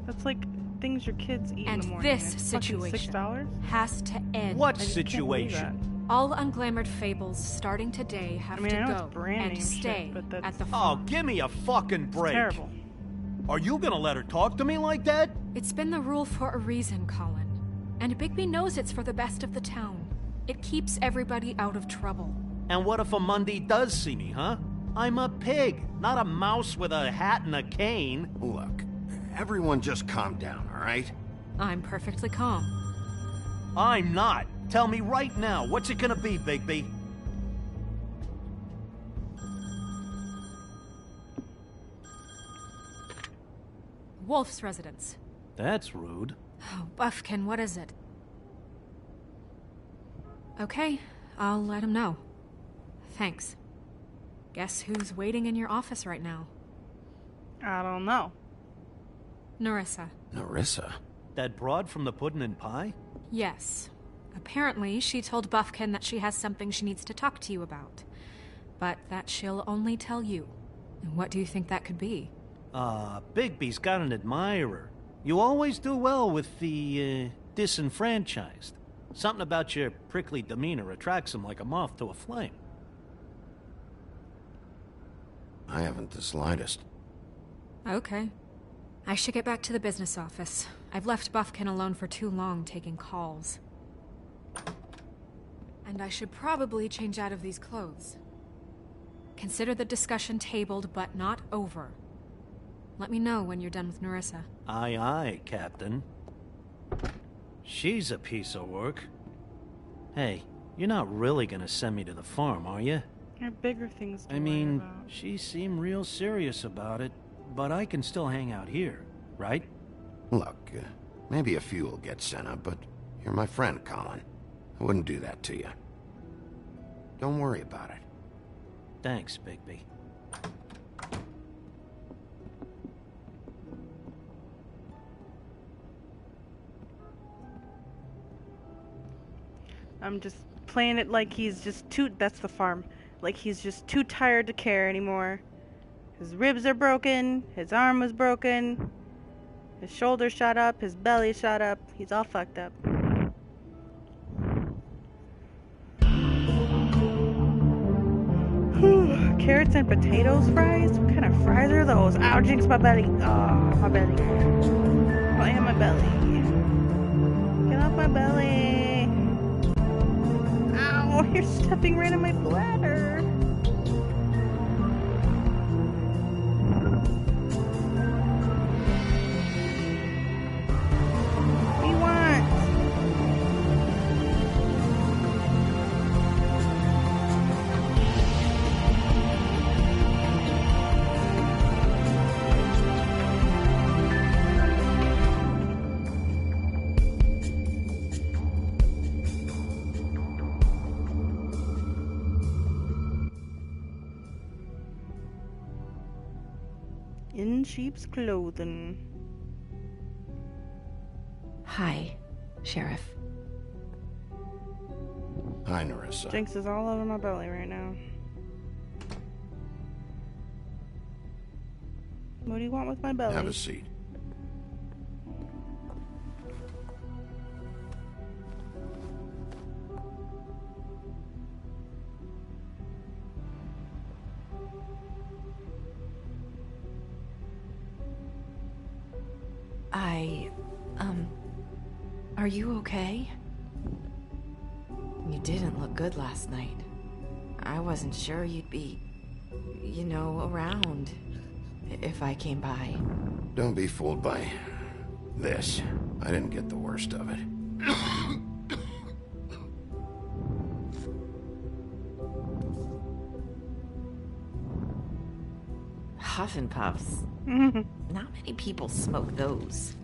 That's like things your kids eat in And the morning. this It's fucking situation $6? has to end. What I just can't believe situation? All unglamored fables starting today have I mean, to I know go it's brand and name stay shit, but that's... at the Oh, farm. give me a fucking break. terrible. Are you gonna let her talk to me like that? It's been the rule for a reason, Colin. And Bigby knows it's for the best of the town. It keeps everybody out of trouble. And what if a Mundy does see me, huh? I'm a pig, not a mouse with a hat and a cane. Look, everyone just calm down, all right? I'm perfectly calm. I'm not. Tell me right now, what's it gonna be, Bigby? Wolf's residence. That's rude. Oh, Buffkin, what is it? Okay, I'll let him know. Thanks. Guess who's waiting in your office right now? I don't know. Nerissa. Nerissa? That broad from the Puddin' and Pie? Yes. Apparently, she told Buffkin that she has something she needs to talk to you about. But that she'll only tell you. And what do you think that could be? Bigby's got an admirer. You always do well with the, disenfranchised. Something about your prickly demeanor attracts him like a moth to a flame. I haven't the slightest. Okay. I should get back to the business office. I've left Buffkin alone for too long taking calls. And I should probably change out of these clothes. Consider the discussion tabled, but not over. Let me know when you're done with Nerissa. Aye, aye, Captain. She's a piece of work. Hey, you're not really gonna send me to the farm, are you? I have bigger things to I worry mean, about. she seemed real serious about it, but I can still hang out here, right? Look, maybe a few will get sent up, but you're my friend, Colin. I wouldn't do that to you. Don't worry about it. Thanks, Bigby. I'm just playing it like he's just too... That's the farm. Like he's just too tired to care anymore. His ribs are broken, his arm was broken, his shoulder shot up, his belly shot up, he's all fucked up. Carrots and potatoes fries? What kind of fries are those? Ow, jinx my belly. Oh, my belly. I am my belly. Get off my belly. Ow, you're stepping right on my bladder. What do you want? In sheep's clothing. Hi, Sheriff. Hi, Nerissa. Jinx is all over my belly right now. What do you want with my belly? Have a seat. Are you okay? You didn't look good last night. I wasn't sure you'd be, you know, around if I came by. Don't be fooled by this. I didn't get the worst of it. Huff and Puffs. Not many people smoke those.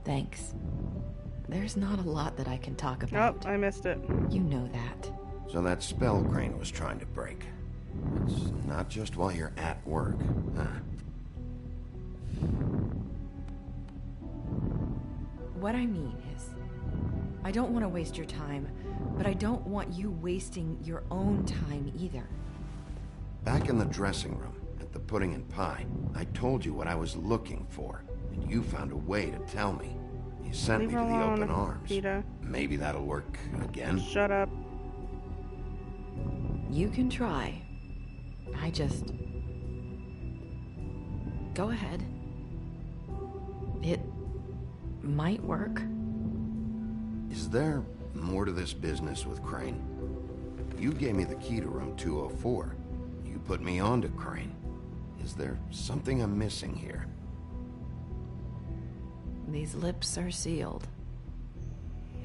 Thanks. There's not a lot that I can talk about. Oh, I missed it. You know that. So that spell Crane was trying to break. It's not just while you're at work, huh? What I mean is, I don't want to waste your time, but I don't want you wasting your own time either. Back in the dressing room, at the Pudding and Pie, I told you what I was looking for, and you found a way to tell me. You sent Leave me her to the alone, open arms. Peeta. Maybe that'll work again. Shut up. You can try. I just... Go ahead. It might work. Is there more to this business with Crane? You gave me the key to room 204. You put me on to Crane. Is there something I'm missing here? These lips are sealed.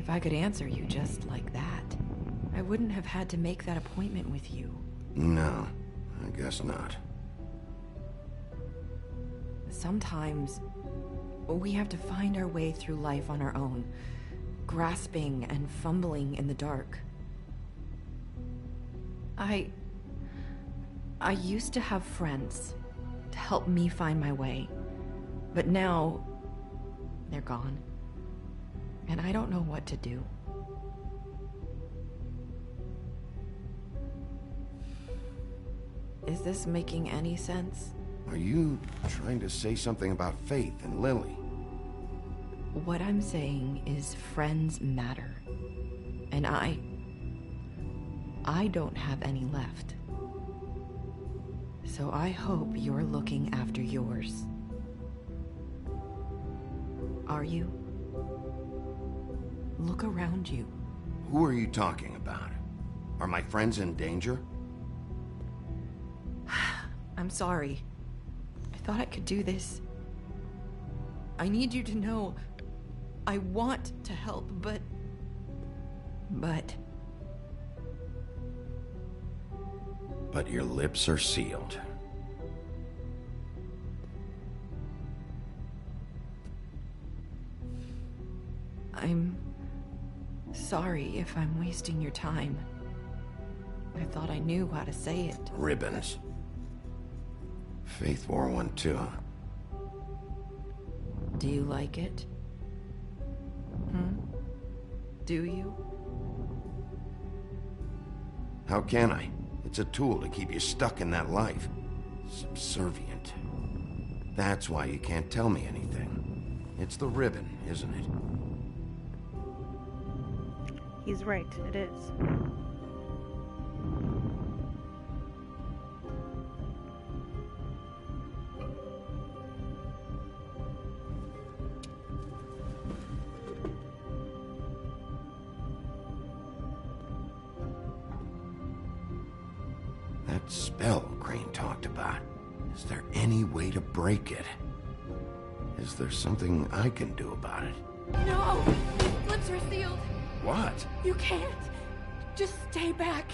If I could answer you just like that, I wouldn't have had to make that appointment with you. No, I guess not. Sometimes we have to find our way through life on our own, grasping and fumbling in the dark. I used to have friends to help me find my way, but now they're gone, and I don't know what to do. Is this making any sense? Are you trying to say something about Faith and Lily? What I'm saying is friends matter. And I don't have any left. So I hope you're looking after yours. Are you? Look around you. Who are you talking about? Are my friends in danger? I'm sorry. I thought I could do this. I need you to know I want to help, but... But your lips are sealed. I'm sorry if I'm wasting your time. I thought I knew how to say it. Ribbons. Faith wore one too. Do you like it? Do you? How can I? It's a tool to keep you stuck in that life. Subservient. That's why you can't tell me anything. It's the ribbon, isn't it? He's right, it is. That spell Crane talked about. Is there any way to break it? Is there something I can do about it? No! These lips are sealed. What? You can't. Just stay back.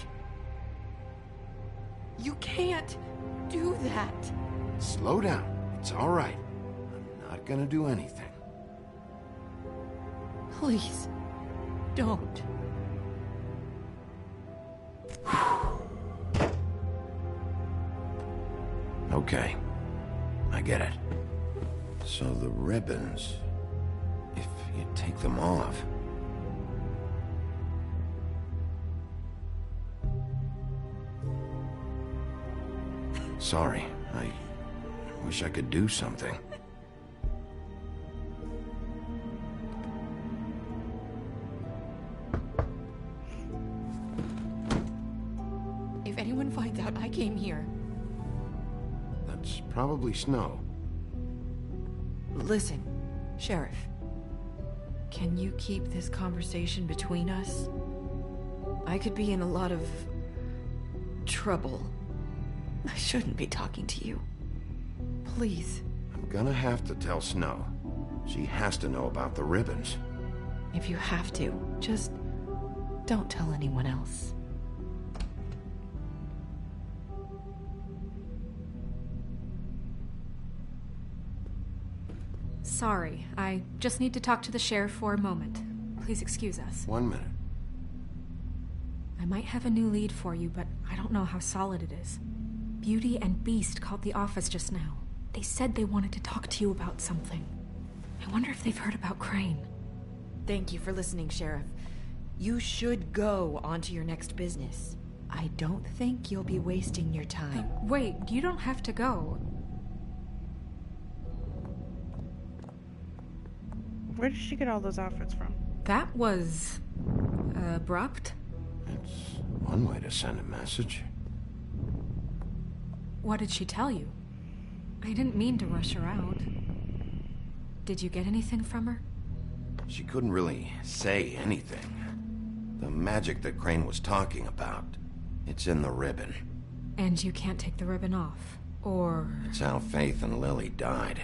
You can't do that. Slow down. It's all right. I'm not gonna do anything. Please, don't. Okay. I get it. So the ribbons... if you take them off... Sorry, I wish I could do something. If anyone finds out I came here... That's probably Snow. Listen, Sheriff. Can you keep this conversation between us? I could be in a lot of... trouble. I shouldn't be talking to you. Please. I'm gonna have to tell Snow. She has to know about the ribbons. If you have to, just don't tell anyone else. Sorry, I just need to talk to the sheriff for a moment. Please excuse us. 1 minute. I might have a new lead for you, but I don't know how solid it is. Beauty and Beast called the office just now. They said they wanted to talk to you about something. I wonder if they've heard about Crane. Thank you for listening, Sheriff. You should go on to your next business. I don't think you'll be wasting your time. Wait, you don't have to go. Where did she get all those outfits from? That was... abrupt? It's one way to send a message. What did she tell you? I didn't mean to rush her out. Did you get anything from her? She couldn't really say anything. The magic that Crane was talking about, it's in the ribbon. And you can't take the ribbon off, or... It's how Faith and Lily died.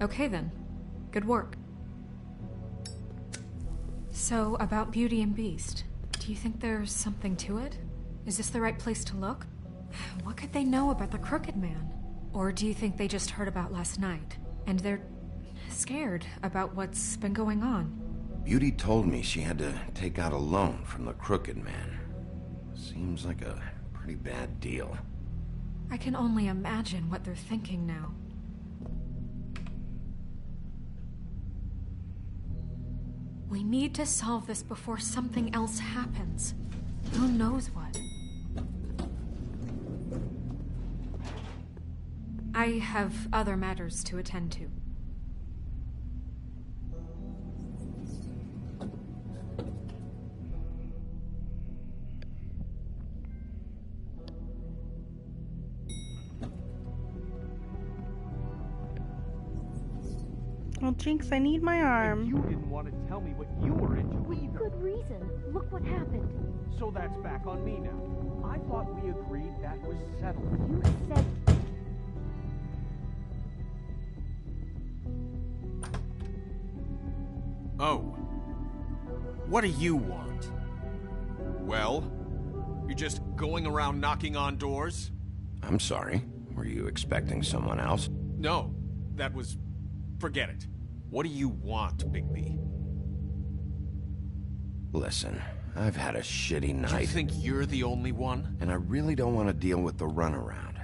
Okay then. Good work. So, about Beauty and Beast, do you think there's something to it? Is this the right place to look? What could they know about the Crooked Man? Or do you think they just heard about last night, and they're scared about what's been going on? Beauty told me she had to take out a loan from the Crooked Man. Seems like a pretty bad deal. I can only imagine what they're thinking now. We need to solve this before something else happens. Who knows what? I have other matters to attend to. Well, Jinx, I need my arm. And you didn't want to tell me what you were into either. Good reason. Look what happened. So that's back on me now. I thought we agreed that was settled. You said... Oh. What do you want? Well? You're just going around knocking on doors? I'm sorry. Were you expecting someone else? No. That was... forget it. What do you want, Bigby? Listen, I've had a shitty night. You think you're the only one? And I really don't want to deal with the runaround.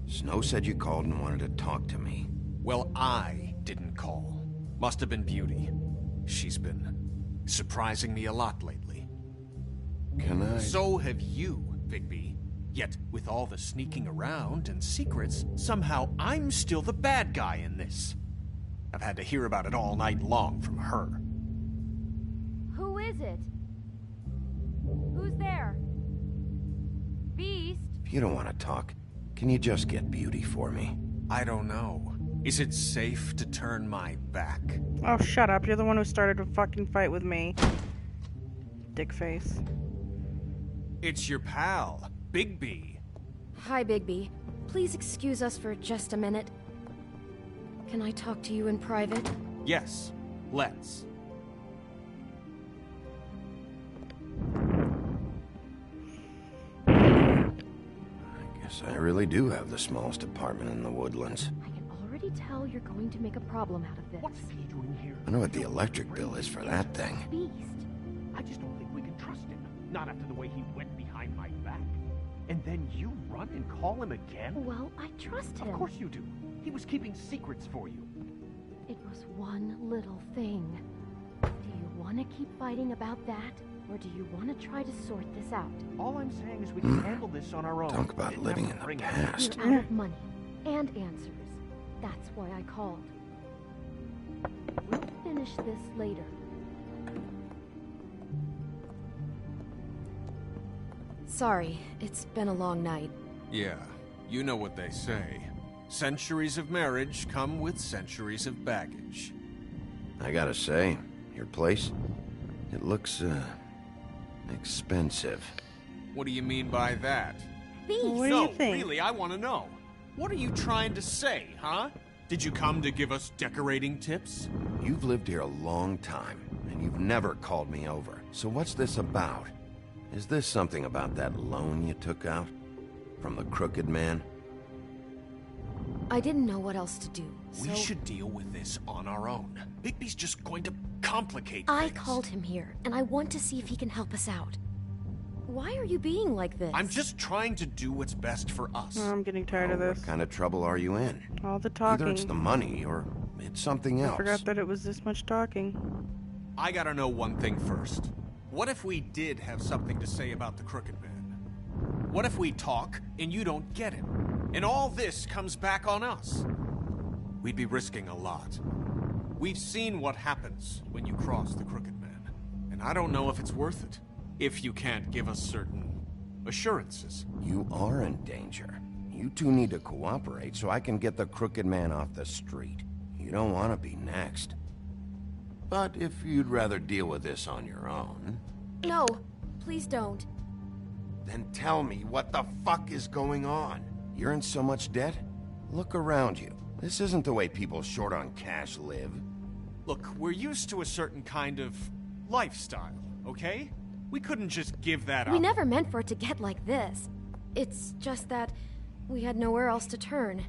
Snow said you called and wanted to talk to me. Well, I didn't call. Must have been Beauty. She's been surprising me a lot lately. Can I? So have you, Bigby. Yet, with all the sneaking around and secrets, somehow I'm still the bad guy in this. I've had to hear about it all night long from her. Who is it? Who's there? Beast? If you don't want to talk, can you just get Beauty for me? I don't know. Is it safe to turn my back? Oh, shut up. You're the one who started a fucking fight with me. Dickface. It's your pal, Bigby. Hi, Bigby. Please excuse us for just a minute. Can I talk to you in private? Yes, let's. Guess I really do have the smallest apartment in the Woodlands. I can already tell you're going to make a problem out of this. What's he doing here? I know what the electric bill is for that thing. Beast. I just don't think we can trust him. Not after the way he went behind my back. And then you run and call him again? Well, I trust him. Of course you do. He was keeping secrets for you. It was one little thing. Do you want to keep fighting about that? Or do you want to try to sort this out? All I'm saying is we can handle this on our own. Talk about living in the past. You're out of money and answers. That's why I called. We'll finish this later. Sorry, it's been a long night. Yeah, you know what they say. Centuries of marriage come with centuries of baggage. I gotta say, your place, it looks, expensive. What do you mean by that? Beast! What do No, you think? really, I want to know. What are you trying to say, huh? Did you come to give us decorating tips? You've lived here a long time, and you've never called me over. So what's this about? Is this something about that loan you took out? From the Crooked Man? I didn't know what else to do, so... We should deal with this on our own. Bigby's just going to complicate I things. called him here, and I want to see if he can help us out. Why are you being like this? I'm just trying to do what's best for us. Oh, I'm getting tired of this. What kind of trouble are you in? All the talking. Either it's the money, or it's something else. I forgot that it was this much talking. I gotta know one thing first. What if we did have something to say about the Crooked Man? What if we talk, and you don't get it? And all this comes back on us? We'd be risking a lot. We've seen what happens when you cross the Crooked Man. And I don't know if it's worth it. If you can't give us certain assurances. You are in danger. You two need to cooperate so I can get the Crooked Man off the street. You don't want to be next. But if you'd rather deal with this on your own... No, please don't. Then tell me what the fuck is going on. You're in so much debt? Look around you. This isn't the way people short on cash live. Look, we're used to a certain kind of lifestyle, okay? We couldn't just give that up. We never meant for it to get like this. It's just that we had nowhere else to turn,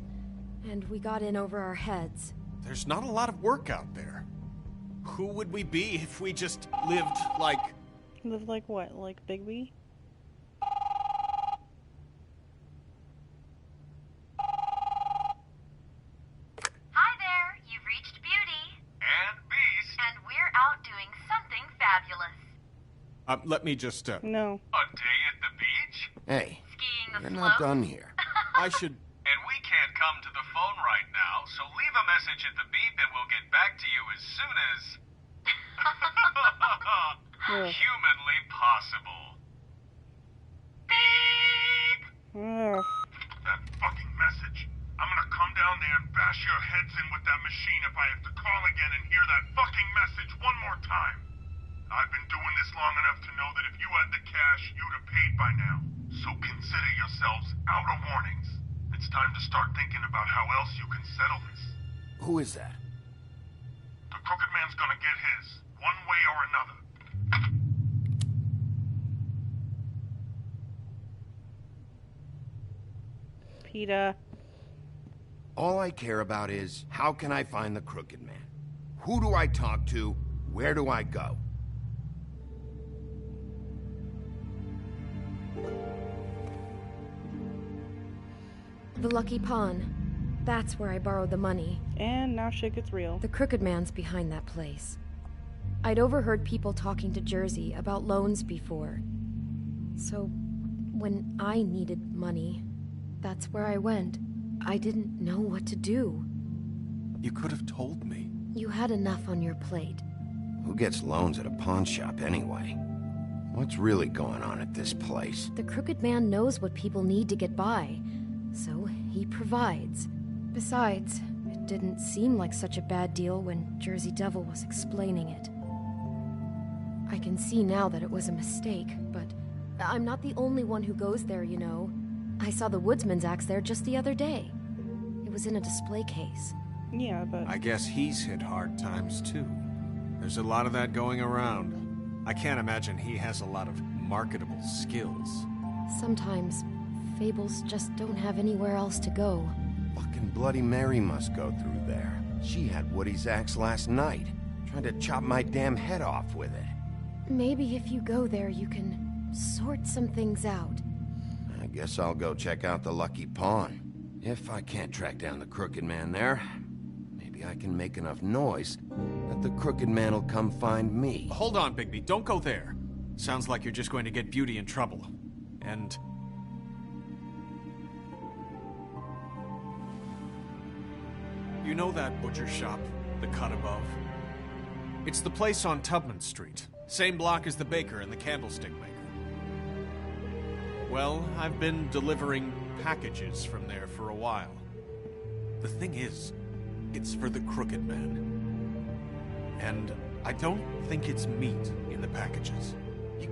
and we got in over our heads. There's not a lot of work out there. Who would we be if we just lived like... Live like what? Like Bigby? Hi there, you've reached Beauty. And Beast. And we're out doing something fabulous. Let me just, No. A day at the beach? Hey, Skiing the you're slopes? not done here. I should... And we can't come to the phone right now, so leave a message at the beep and we'll get back to you as soon as... humanly possible. Beep! That fucking message. I'm gonna come down there and bash your heads in with that machine if I have to call again and hear that fucking message one more time. I've been doing this long enough to know that if you had the cash, you'd have paid by now. So consider yourselves out of warnings. It's time to start thinking about how else you can settle this. Who is that? The Crooked Man's gonna get his, one way or another. PETA. All I care about is, how can I find the Crooked Man? Who do I talk to? Where do I go? The Lucky Pawn. That's where I borrowed the money. And now shit gets real. The Crooked Man's behind that place. I'd overheard people talking to Jersey about loans before. So, when I needed money, that's where I went. I didn't know what to do. You could have told me. You had enough on your plate. Who gets loans at a pawn shop anyway? What's really going on at this place? The Crooked Man knows what people need to get by, so he provides. Besides, it didn't seem like such a bad deal when Jersey Devil was explaining it. I can see now that it was a mistake, but I'm not the only one who goes there, you know. I saw the Woodsman's axe there just the other day. It was in a display case. Yeah, but... I guess he's hit hard times, too. There's a lot of that going around. I can't imagine he has a lot of marketable skills. Sometimes, fables just don't have anywhere else to go. Fucking Bloody Mary must go through there. She had Woody's axe last night, trying to chop my damn head off with it. Maybe if you go there, you can sort some things out. I guess I'll go check out the Lucky Pawn. If I can't track down the Crooked Man there, maybe I can make enough noise that the Crooked Man will come find me. Hold on, Bigby. Don't go there. Sounds like you're just going to get Beauty in trouble. And... you know that butcher shop, the cut above? It's the place on Tubman Street. Same block as the baker and the candlestick maker. Well, I've been delivering packages from there for a while. The thing is, it's for the Crooked Man. And I don't think it's meat in the packages.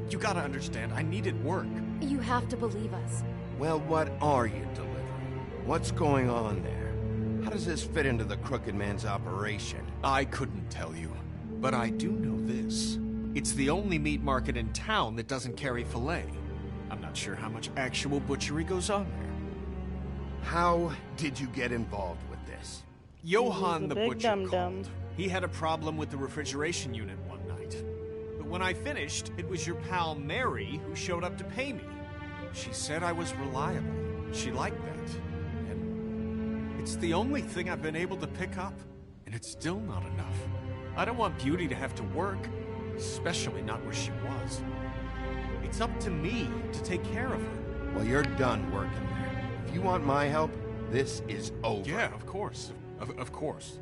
You gotta understand, I needed work. You have to believe us. Well, what are you delivering? What's going on there? How does this fit into the Crooked Man's operation? I couldn't tell you, but I do know this. It's the only meat market in town that doesn't carry filet. I'm not sure how much actual butchery goes on there. How did you get involved with this? Johann the butcher called. He had a problem with the refrigeration unit one night. But when I finished, it was your pal Mary who showed up to pay me. She said I was reliable. She liked that. And it's the only thing I've been able to pick up. And it's still not enough. I don't want Beauty to have to work, especially not where she was. It's up to me to take care of her. Well, you're done working there. If you want my help, this is over. Yeah, of course. Of course.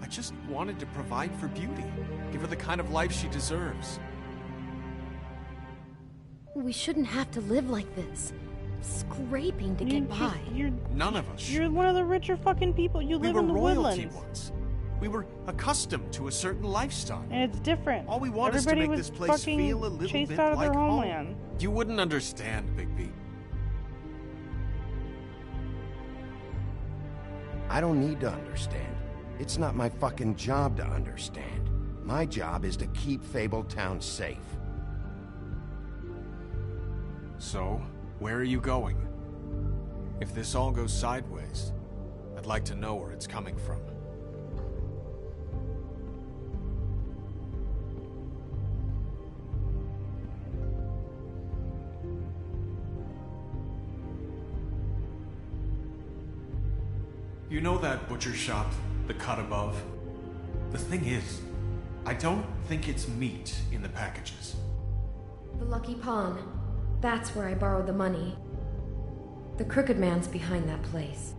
I just wanted to provide for Beauty. Give her the kind of life she deserves. We shouldn't have to live like this. Scraping to get by. None of us. You're one of the richer fucking people. You live in the woodlands. Once. We were accustomed to a certain lifestyle. And it's different. All we want is to make this place feel a little chased bit out of like their home. homeland. You wouldn't understand, Bigby. I don't need to understand. It's not my fucking job to understand. My job is to keep Fabletown safe. So, where are you going? If this all goes sideways, I'd like to know where it's coming from. You know that butcher shop, the cut above? The thing is, I don't think it's meat in the packages. The Lucky Pawn. That's where I borrowed the money. The Crooked Man's behind that place.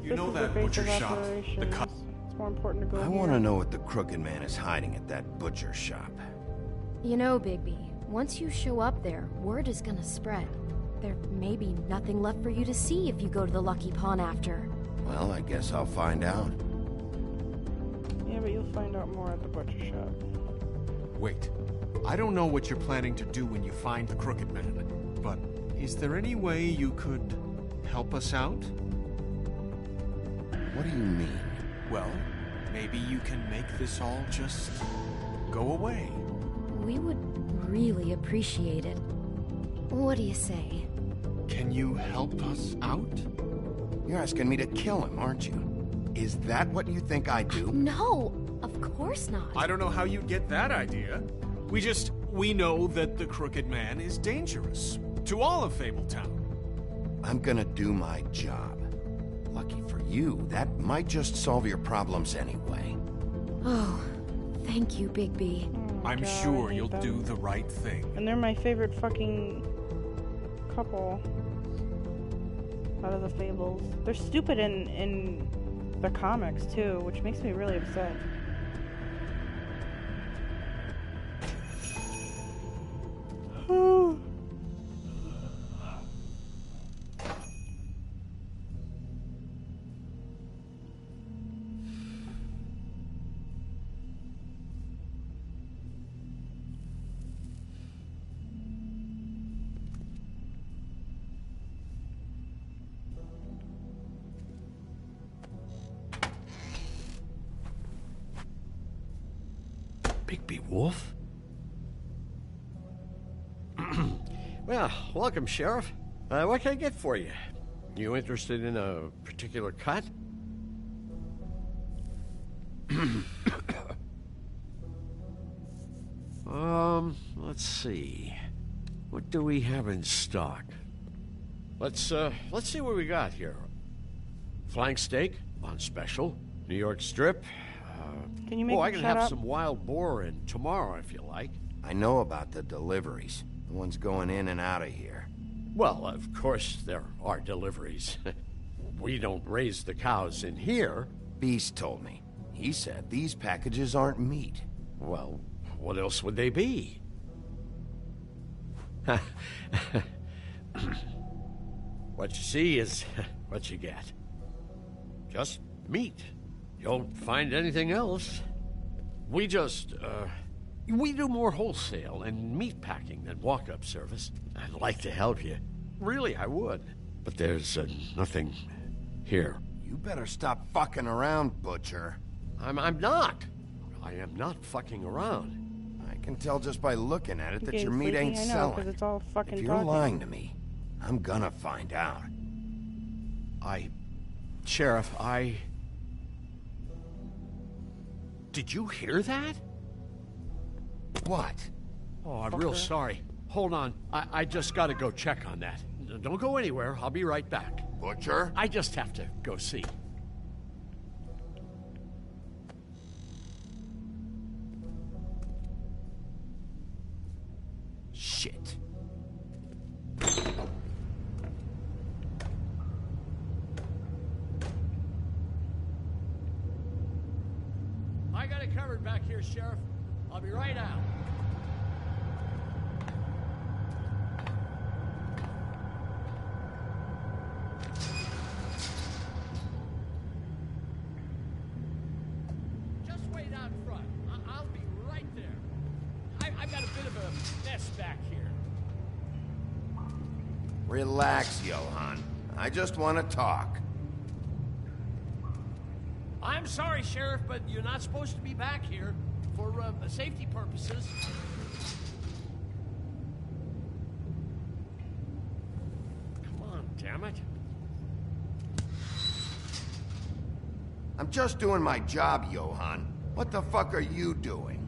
You know that butcher shop, the cut... It's more important to go I here. want to know what the Crooked Man is hiding at that butcher shop. You know, Bigby, once you show up there, word is gonna spread. There may be nothing left for you to see if you go to the Lucky Pawn after. Well, I guess I'll find out. Yeah, but you'll find out more at the butcher shop. Wait. I don't know what you're planning to do when you find the Crooked Man, but is there any way you could help us out? What do you mean? Well, maybe you can make this all just go away. We would really appreciate it. What do you say? Can you help us out? You're asking me to kill him, aren't you? Is that what you think I do? No, of course not. I don't know how you'd get that idea. We know that the Crooked Man is dangerous. To all of Fabletown. I'm gonna do my job. Lucky for you, that might just solve your problems anyway. Oh, thank you, Bigby. I'm God, sure I hate you'll them. do the right thing. And they're my favorite fucking couple out of the Fables. They're stupid in the comics too, which makes me really upset. Bigby Wolf? Well, welcome, Sheriff. What can I get for you? You interested in a particular cut? Let's see. What do we have in stock? Let's see what we got here. Flank steak on special. New York strip. Can you make I me can shut have up? some wild boar in tomorrow if you like. I know about the deliveries. The ones going in and out of here. Well, of course there are deliveries. We don't raise the cows in here. Beast told me. He said these packages aren't meat. Well, what else would they be? What you see is what you get. Just meat. You don't find anything else. We do more wholesale and meat packing than walk-up service. I'd like to help you. Really, I would. But there's nothing here. You better stop fucking around, Butcher. I'm not. I am not fucking around. I can tell just by looking at it You that getting your meat sleepy? ain't I know, selling. 'cause it's all fucking If you're talking. lying to me, I'm gonna find out. Sheriff, Did you hear that? What? Oh, I'm real sorry. Hold on. I just gotta go check on that. Don't go anywhere. I'll be right back. Butcher? I just have to go see. Shit. I got it covered back here, Sheriff. I'll be right out. Just wait out front. I'll be right there. I've got a bit of a mess back here. Relax, Johan. I just want to talk. I'm sorry, Sheriff, but you're not supposed to be back here for safety purposes. Come on, damn it. I'm just doing my job, Johan. What the fuck are you doing?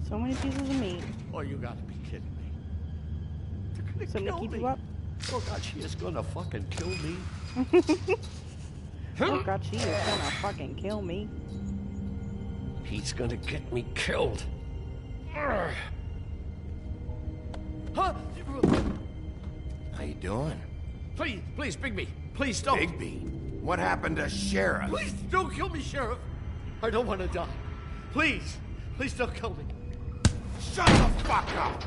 So many pieces of meat. Oh, you gotta be kidding me. They're So gonna to kill keep me. you up? Oh, God, she is gonna fucking kill me. Oh god, she is gonna fucking kill me. He's gonna get me killed. Ugh. Huh? How you doing? Please, Bigby. Please don't. Bigby? What happened to Sheriff? Please don't kill me, Sheriff. I don't want to die. Please don't kill me. Shut the fuck up!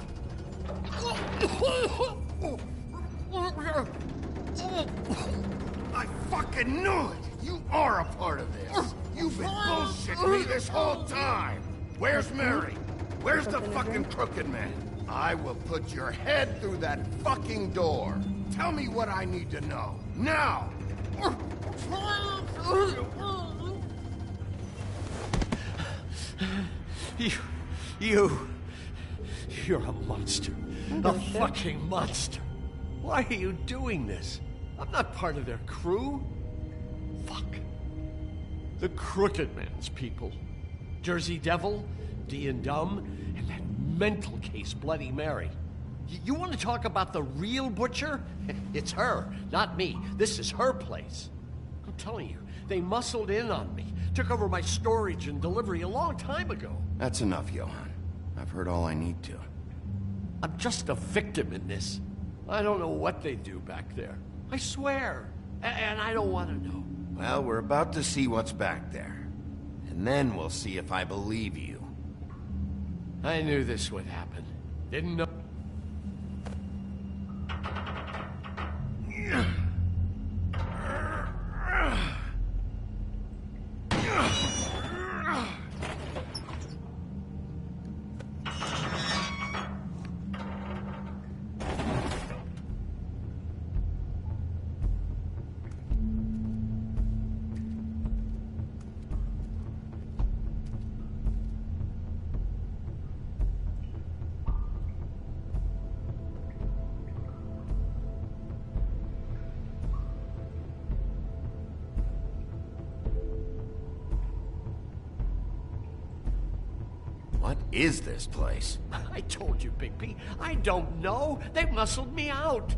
I fucking knew it! You are a part of this! You've been bullshitting me this whole time! Where's Mary? Where's the fucking crooked man? I will put your head through that fucking door! Tell me what I need to know! Now! You're a monster. A fucking monster. Why are you doing this? I'm not part of their crew. Fuck. The Crooked Man's people. Jersey Devil, D and Dumb, and that mental case Bloody Mary. You want to talk about the real butcher? It's her, not me. This is her place. I'm telling you, they muscled in on me. Took over my storage and delivery a long time ago. That's enough, Johann. I've heard all I need to. I'm just a victim in this. I don't know what they do back there. I swear. And I don't want to know. Well, we're about to see what's back there. And then we'll see if I believe you. I knew this would happen. Didn't know. What is this place? I told you, Bigby. I don't know. They muscled me out.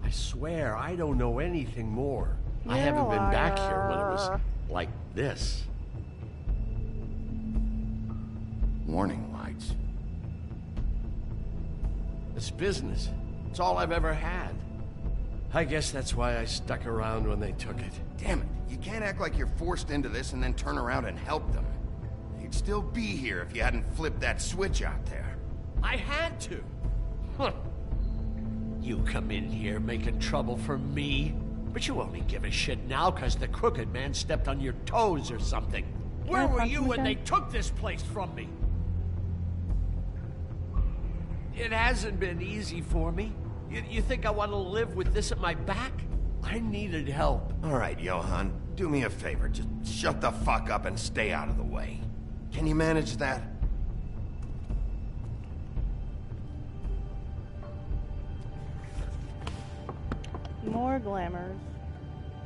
I swear, I don't know anything more. I haven't been back here when it was like this. Warning lights. It's business. It's all I've ever had. I guess that's why I stuck around when they took it. Damn it. You can't act like you're forced into this and then turn around and help them. You'd still be here if you hadn't flipped that switch out there. I had to. Huh. You come in here making trouble for me, but you only give a shit now because the Crooked Man stepped on your toes or something. Where were you when they took this place from me? It hasn't been easy for me. You think I want to live with this at my back? I needed help. All right, Johann, do me a favor. Just shut the fuck up and stay out of the way. Can you manage that? More glamours.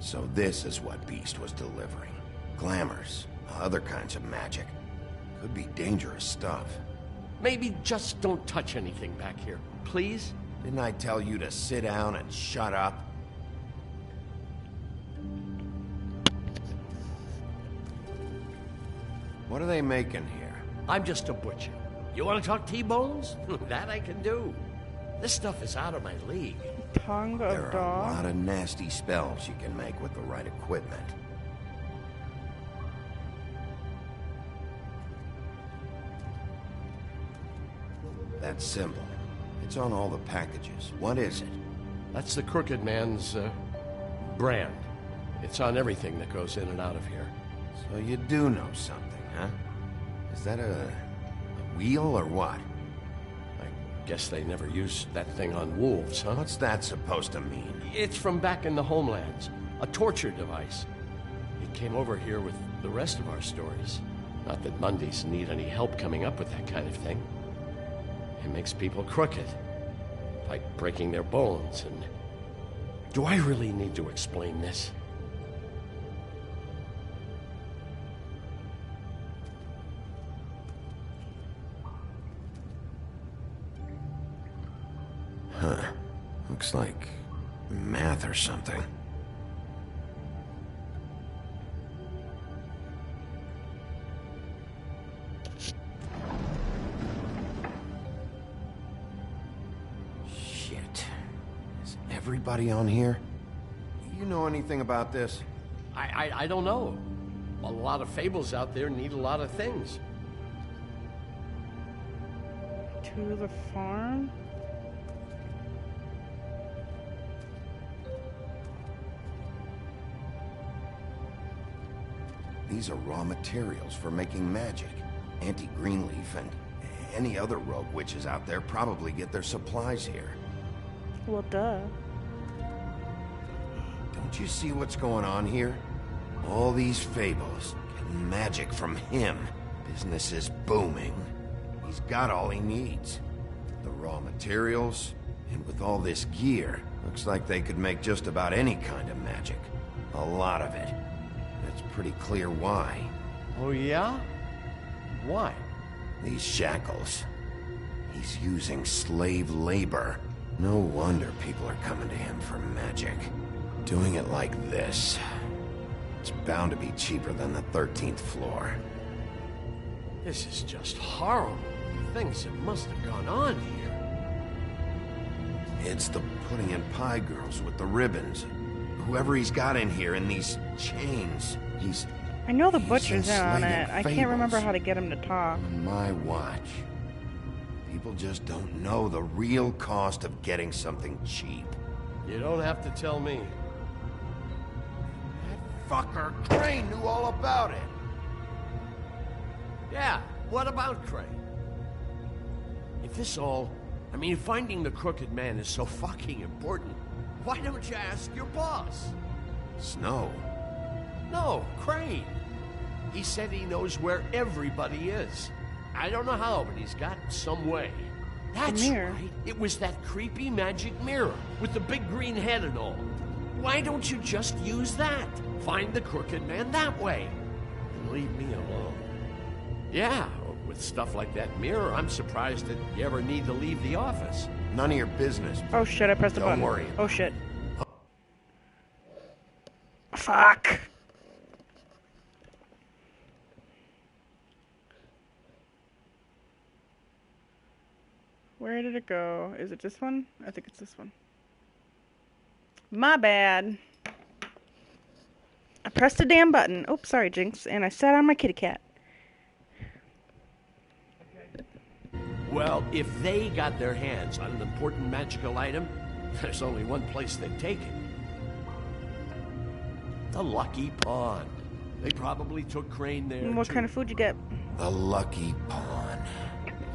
So this is what Beast was delivering. Glamours, other kinds of magic. Could be dangerous stuff. Maybe just don't touch anything back here, please? Didn't I tell you to sit down and shut up? What are they making here? I'm just a butcher. You want to talk T-bones? That I can do. This stuff is out of my league. Tongue There of are dog. a lot of nasty spells you can make with the right equipment. That symbol. It's on all the packages. What is it? That's the Crooked Man's, brand. It's on everything that goes in and out of here. So you do know something, huh? Is that a wheel or what? I guess they never used that thing on wolves, huh? What's that supposed to mean? It's from back in the homelands. A torture device. It came over here with the rest of our stories. Not that Mundies need any help coming up with that kind of thing. It makes people crooked. Like breaking their bones and... Do I really need to explain this? Huh. Looks like math or something. Shit. Is everybody on here? You know anything about this? I don't know. A lot of fables out there need a lot of things. To the farm? These are raw materials for making magic. Auntie Greenleaf and any other rogue witches out there probably get their supplies here. Well, duh. Don't you see what's going on here? All these fables, getting magic from him. Business is booming. He's got all he needs. The raw materials, and with all this gear, looks like they could make just about any kind of magic. A lot of it. It's pretty clear why. Oh, yeah? Why? These shackles. He's using slave labor. No wonder people are coming to him for magic. Doing it like this, it's bound to be cheaper than the 13th floor. This is just horrible. The things that must have gone on here. It's the pudding and pie girls with the ribbons. Whoever he's got in here in these chains, I know the butcher's in on enslaving it. I can't fables. remember how to get him to talk. On my watch. People just don't know the real cost of getting something cheap. You don't have to tell me. Fucker Crane knew all about it. Yeah, what about Crane? If this all... I mean, finding the Crooked Man is so fucking important, why don't you ask your boss? Snow? No, Crane. He said he knows where everybody is. I don't know how, but he's got some way. That's mirror. right. It was that creepy magic mirror with the big green head and all. Why don't you just use that? Find the Crooked Man that way. And leave me alone. Yeah, with stuff like that mirror, I'm surprised that you ever need to leave the office. None of your business. Oh shit, I pressed a button. Don't worry. Oh shit. Fuck. Where did it go? Is it this one? I think it's this one. My bad. I pressed a damn button. Oops, sorry, Jinx. And I sat on my kitty cat. Well, if they got their hands on an important magical item, there's only one place they'd take it. The Lucky Pawn. They probably took Crane there, And what too. kind of food you get? The Lucky Pawn.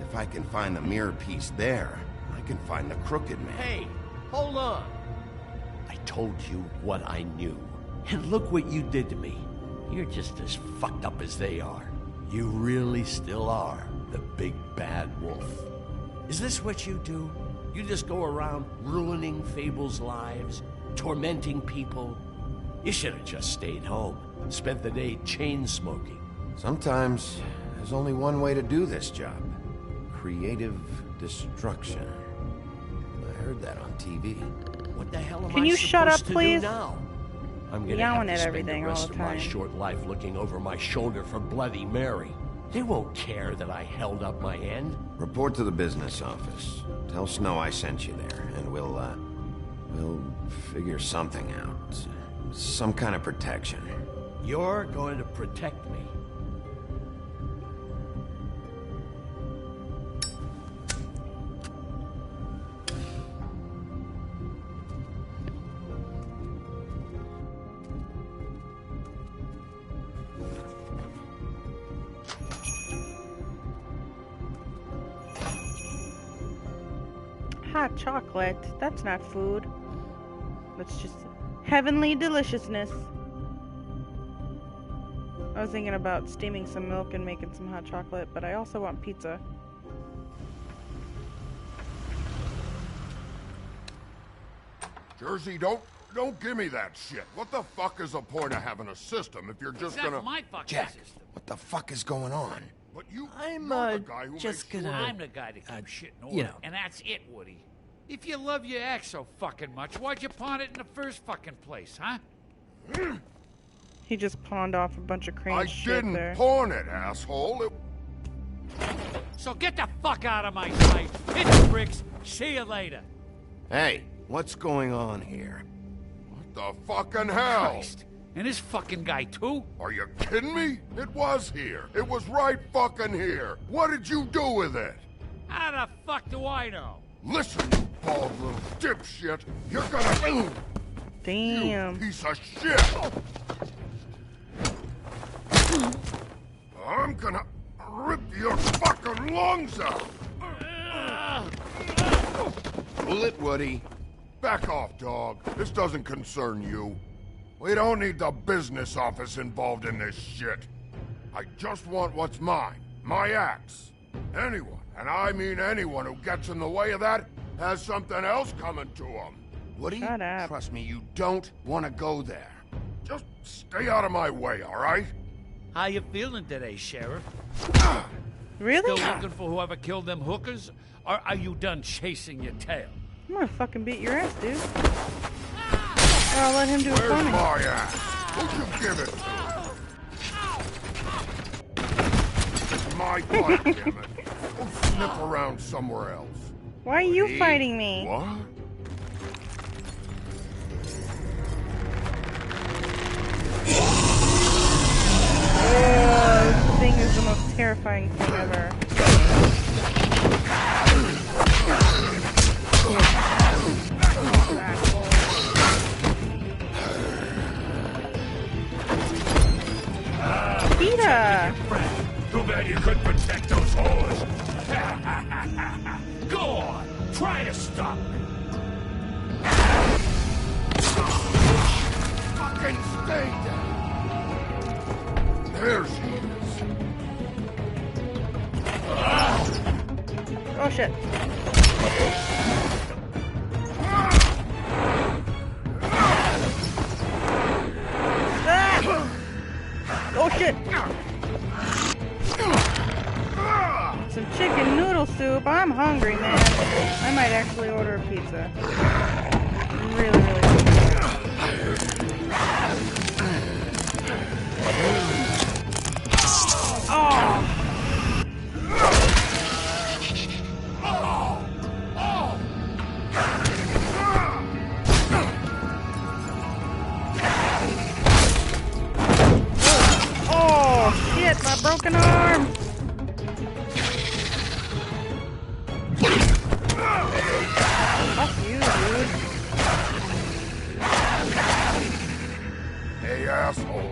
If I can find the mirror piece there, I can find the Crooked Man. Hey, hold on. I told you what I knew. And look what you did to me. You're just as fucked up as they are. You really still are the big bad wolf. Is this what you do? You just go around ruining Fable's lives, tormenting people? You should have just stayed home and spent the day chain smoking. Sometimes there's only one way to do this job. Creative destruction. I heard that on TV. What the hell am Can I you shut up, supposed to please? do now? I'm gonna Yelling have at to spend everything the all rest the of my time. short life looking over my shoulder for Bloody Mary. They won't care that I held up my end. Report to the business office. Tell Snow I sent you there, and we'll figure something out. Some kind of protection. You're going to protect me. Hot chocolate. That's not food. That's just heavenly deliciousness. I was thinking about steaming some milk and making some hot chocolate, but I also want pizza. Jersey, don't give me that shit. What the fuck is the point of having a system if you're just That's gonna... my fucking Jack, system. what the fuck is going on? But you... I'm, you're the guy who just makes gonna... sure- I'm the guy that keeps shit in you order. know. And that's it, Woody. If you love your ex so fucking much, why'd you pawn it in the first fucking place, huh? He just pawned off a bunch of Crane I shit didn't there. pawn it, asshole. It... So get the fuck out of my sight. Hit the bricks. See you later. Hey, what's going on here? What the fucking hell? Christ. And this fucking guy, too? Are you kidding me? It was here. It was right fucking here. What did you do with it? How the fuck do I know? Listen, you bald little dipshit. You're gonna... Damn. You piece of shit. I'm gonna rip your fucking lungs out. Pull it, Woody. Back off, dog. This doesn't concern you. We don't need the business office involved in this shit. I just want what's mine. My axe. Anyone, and I mean anyone who gets in the way of that, has something else coming to them. Woody, Shut up. trust me, you don't want to go there. Just stay out of my way, all right? How you feeling today, Sheriff? Really? Still looking for whoever killed them hookers? Or are you done chasing your tail? I'm gonna fucking beat your ass, dude. Or I'll let him do it for me. Where's my ass? Who'd you give it to? My fight, damn it. Go snip around somewhere else. Why are you fighting me? What? This thing is the most terrifying thing ever. Peter! Too bad you couldn't protect those whores. Go on, try to stop me. Fucking stay down. There she is. Oh shit. Oh shit! Some chicken noodle soup. I'm hungry, man. I might actually order a pizza. I'm really, really hungry. Oh shit, my broken arm! Fuck you, dude. Hey, asshole.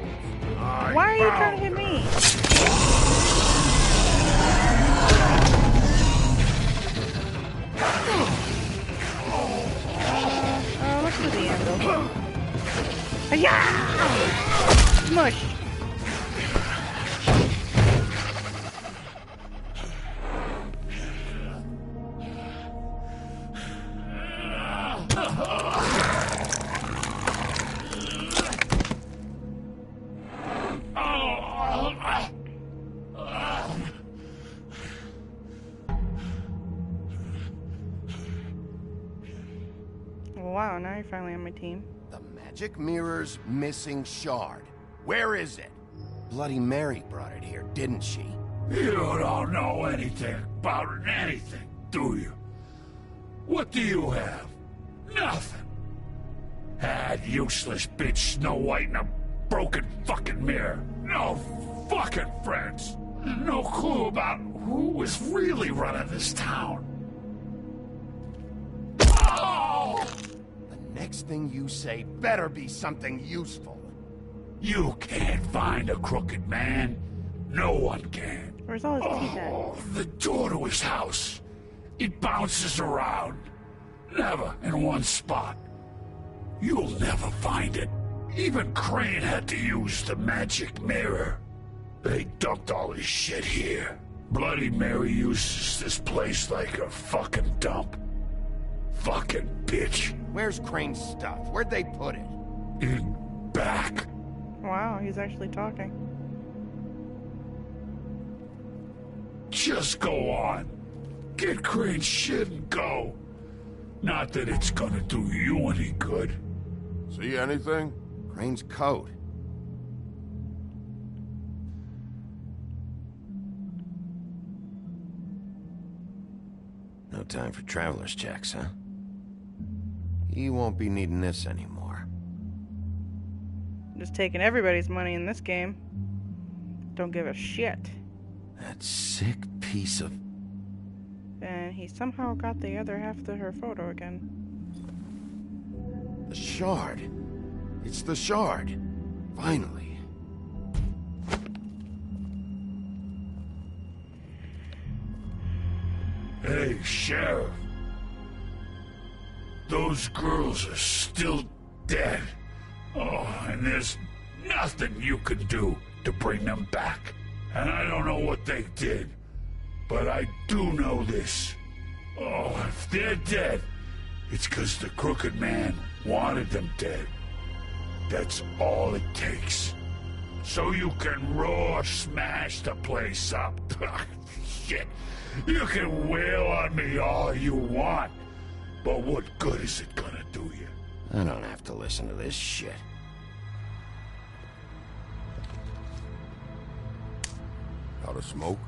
Why are you trying to hit me? Let's do the anvil. Hi-ya! Mush! Wow, now you're finally on my team. The magic mirror's missing shard. Where is it? Bloody Mary brought it here, didn't she? You don't know anything about anything, do you? What do you have? Nothing. That useless bitch Snow White in a broken fucking mirror. No fucking friends. No clue about who was really running this town. Oh! The next thing you say better be something useful. You can't find a crooked man. No one can. Where's all his teeth at? Oh, the door to his house. It bounces around. Never in one spot. You'll never find it. Even Crane had to use the magic mirror. They dumped all his shit here. Bloody Mary uses this place like a fucking dump. Fucking bitch. Where's Crane's stuff? Where'd they put it? In back. Wow, he's actually talking. Just go on. Get Crane's shit and go. Not that it's gonna do you any good. See anything? Crane's coat. No time for traveler's checks, huh? He won't be needing this anymore. Just taking everybody's money in this game. Don't give a shit. That sick piece of... And he somehow got the other half of her photo again. The shard. It's the shard. Finally. Hey, Sheriff. Those girls are still dead. Oh, and there's nothing you can do to bring them back. And I don't know what they did, but I do know this. Oh, if they're dead, it's 'cause the Crooked Man wanted them dead. That's all it takes. So you can roar smash the place up. Shit. You can wail on me all you want, but what good is it gonna do you? I don't have to listen to this shit. Out of smoke?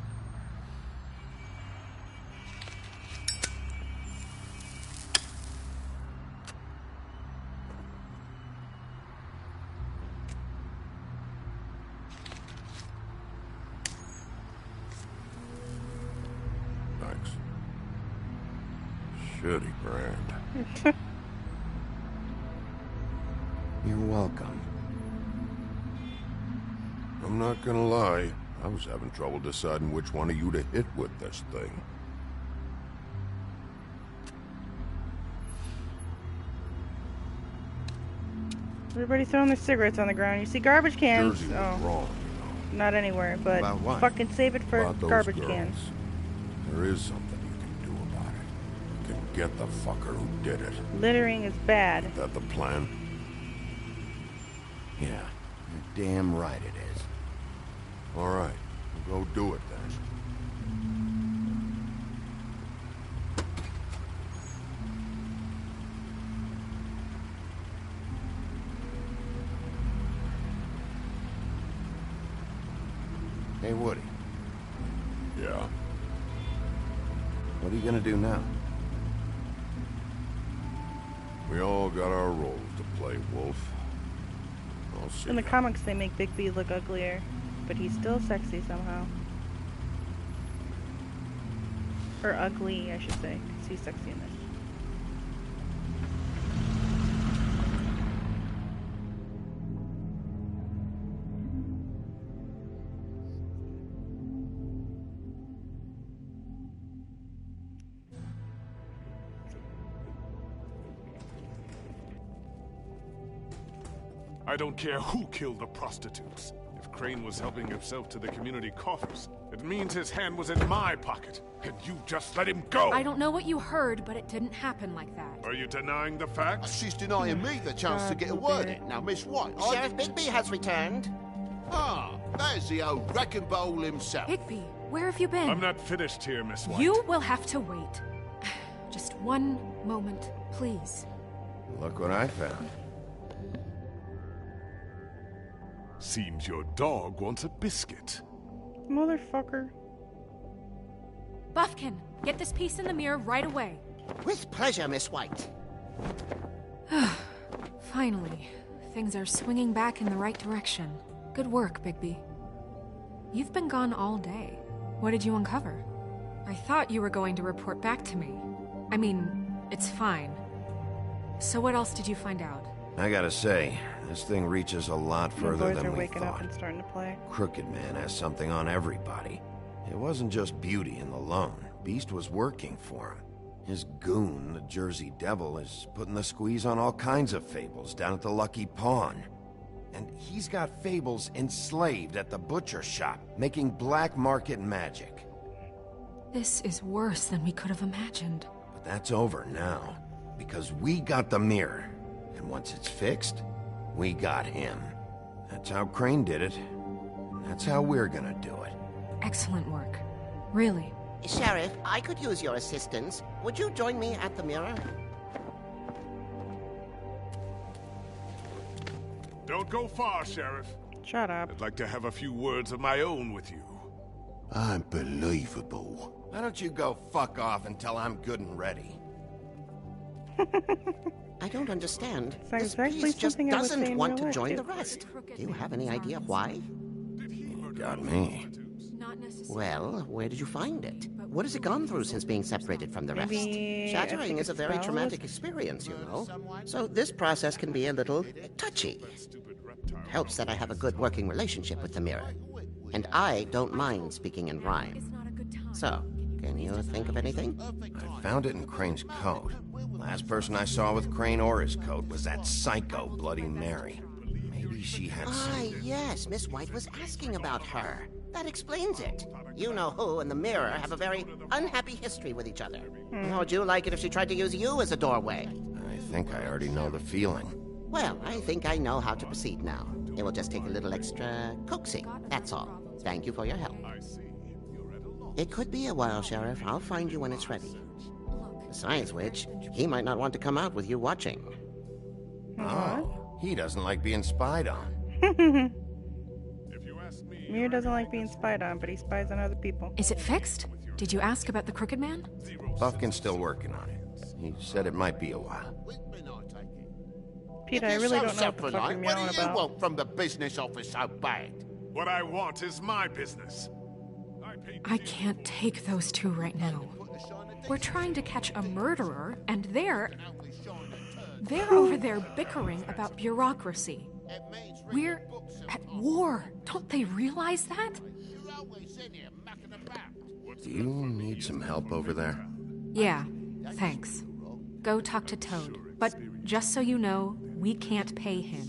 Thanks. Shitty brand. You're welcome. I'm not gonna lie. I was having trouble deciding which one of you to hit with this thing. Everybody throwing their cigarettes on the ground. You see garbage cans? Jersey was wrong. Not anywhere, but About what? fucking save it for About those garbage girls. cans. There is something you can do about it. You can get the fucker who did it. Littering is bad. Is that the plan? Yeah, you're damn right it is. All right, we'll go do it then. Hey, Woody. Yeah? What are you gonna do now? We all got our roles to play, Wolf. I'll see In the ya. comics, they make Bigby look uglier, but he's still sexy somehow. Or ugly, I should say, because he's sexy in this. I don't care who killed the prostitutes. If Crane was helping himself to the community coffers, it means his hand was in my pocket, and you just let him go! I don't know what you heard, but it didn't happen like that. Are you denying the facts? She's denying me the chance to get a word in. Now, Miss White, Sheriff Bigby has returned. Ah, there's the old wrecking bowl himself. Bigby, where have you been? I'm not finished here, Miss White. You will have to wait. Just one moment, please. Look what I found. Seems your dog wants a biscuit. Motherfucker. Buffkin, get this piece in the mirror right away. With pleasure, Miss White. Finally, things are swinging back in the right direction. Good work, Bigby. You've been gone all day. What did you uncover? I thought you were going to report back to me. I mean, it's fine. So what else did you find out? I gotta say, this thing reaches a lot The further boys than are we waking up thought. and starting to play. Crooked Man has something on everybody. It wasn't just Beauty and the Lone. Beast was working for him. His goon, the Jersey Devil, is putting the squeeze on all kinds of Fables down at the Lucky Pawn. And he's got Fables enslaved at the butcher shop, making black market magic. This is worse than we could have imagined. But that's over now, because we got the mirror. And once it's fixed, we got him. That's how Crane did it. And that's how we're gonna do it. Excellent work. Really. Sheriff, I could use your assistance. Would you join me at the mirror? Don't go far, Sheriff. Shut up. I'd like to have a few words of my own with you. Unbelievable. Why don't you go fuck off until I'm good and ready? I don't understand. Sounds This exactly piece just something I would say doesn't in want real to life, join too. the rest. Do you have any idea why? You got me. Well, where did you find it? What has it gone through since being separated from the rest? Maybe Shattering a is a very spell? traumatic experience, you know. So this process can be a little touchy. It helps that I have a good working relationship with the mirror. And I don't mind speaking in rhyme. So, can you think of anything? I found it in Crane's coat. Last person I saw with Crane or his coat was that psycho Bloody Mary. Maybe she had some... Yes, Miss White was asking about her. That explains it. You know who and the mirror have a very unhappy history with each other. How would you like it if she tried to use you as a doorway? I think I already know the feeling. Well, I think I know how to proceed now. It will just take a little extra coaxing, that's all. Thank you for your help. It could be a while, Sheriff. I'll find you when it's ready. Besides which, he might not want to come out with you watching. Oh, he doesn't like being spied on. Mir doesn't like being spied on, but he spies on other people. Is it fixed? Did you ask about the Crooked Man? Buffkin's still working on it. He said it might be a while. Peter, I really don't know what the fuck you're What yelling do you about. want from the business office so bad? What I want is my business. I can't take those two right now. We're trying to catch a murderer, and they're over there bickering about bureaucracy. We're at war. Don't they realize that? Do you need some help over there? Yeah, thanks. Go talk to Toad. But just so you know, we can't pay him.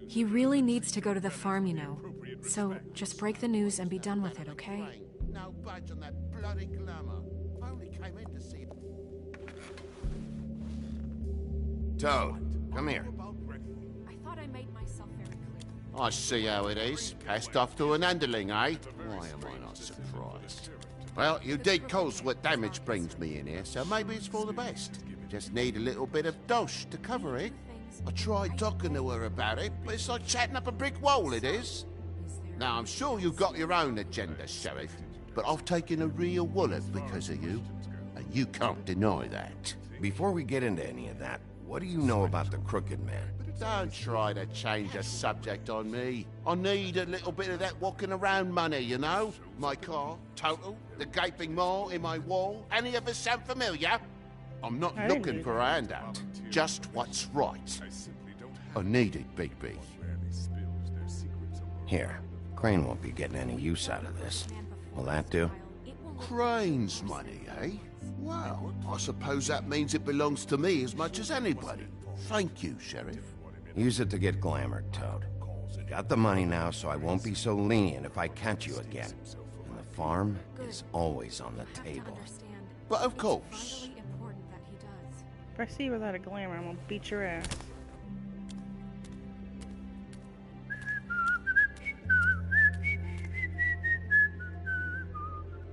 He really needs to go to the farm, you know. So just break the news and be done with it, okay? No budge on that bloody glamour. I only came in to see. Toad, come here. I thought I made myself very clear. I see how it is. Passed off to an underling, eh? Why am I not surprised? Well, you did cause what damage brings me in here, so maybe it's for the best. Just need a little bit of dosh to cover it. I tried talking to her about it, but it's like chatting up a brick wall, it is. Now, I'm sure you've got your own agenda, Sheriff, but I've taken a real wallet because of you, and you can't deny that. Before we get into any of that, what do you know about the Crooked Man? Don't try to change the subject on me. I need a little bit of that walking around money, you know? My car, total, the gaping maw in my wall. Any of us sound familiar? I'm not looking for a handout. Just what's right. I need it, Bigby. Here, Crane won't be getting any use out of this. Will that do? Crane's money, eh? Well, I suppose that means it belongs to me as much as anybody. Thank you, Sheriff. Use it to get glamored, Toad. Got the money now, so I won't be so lenient if I catch you again. And the farm is always on the table. But of course. If I see you without a glamour, I'm gonna beat your ass.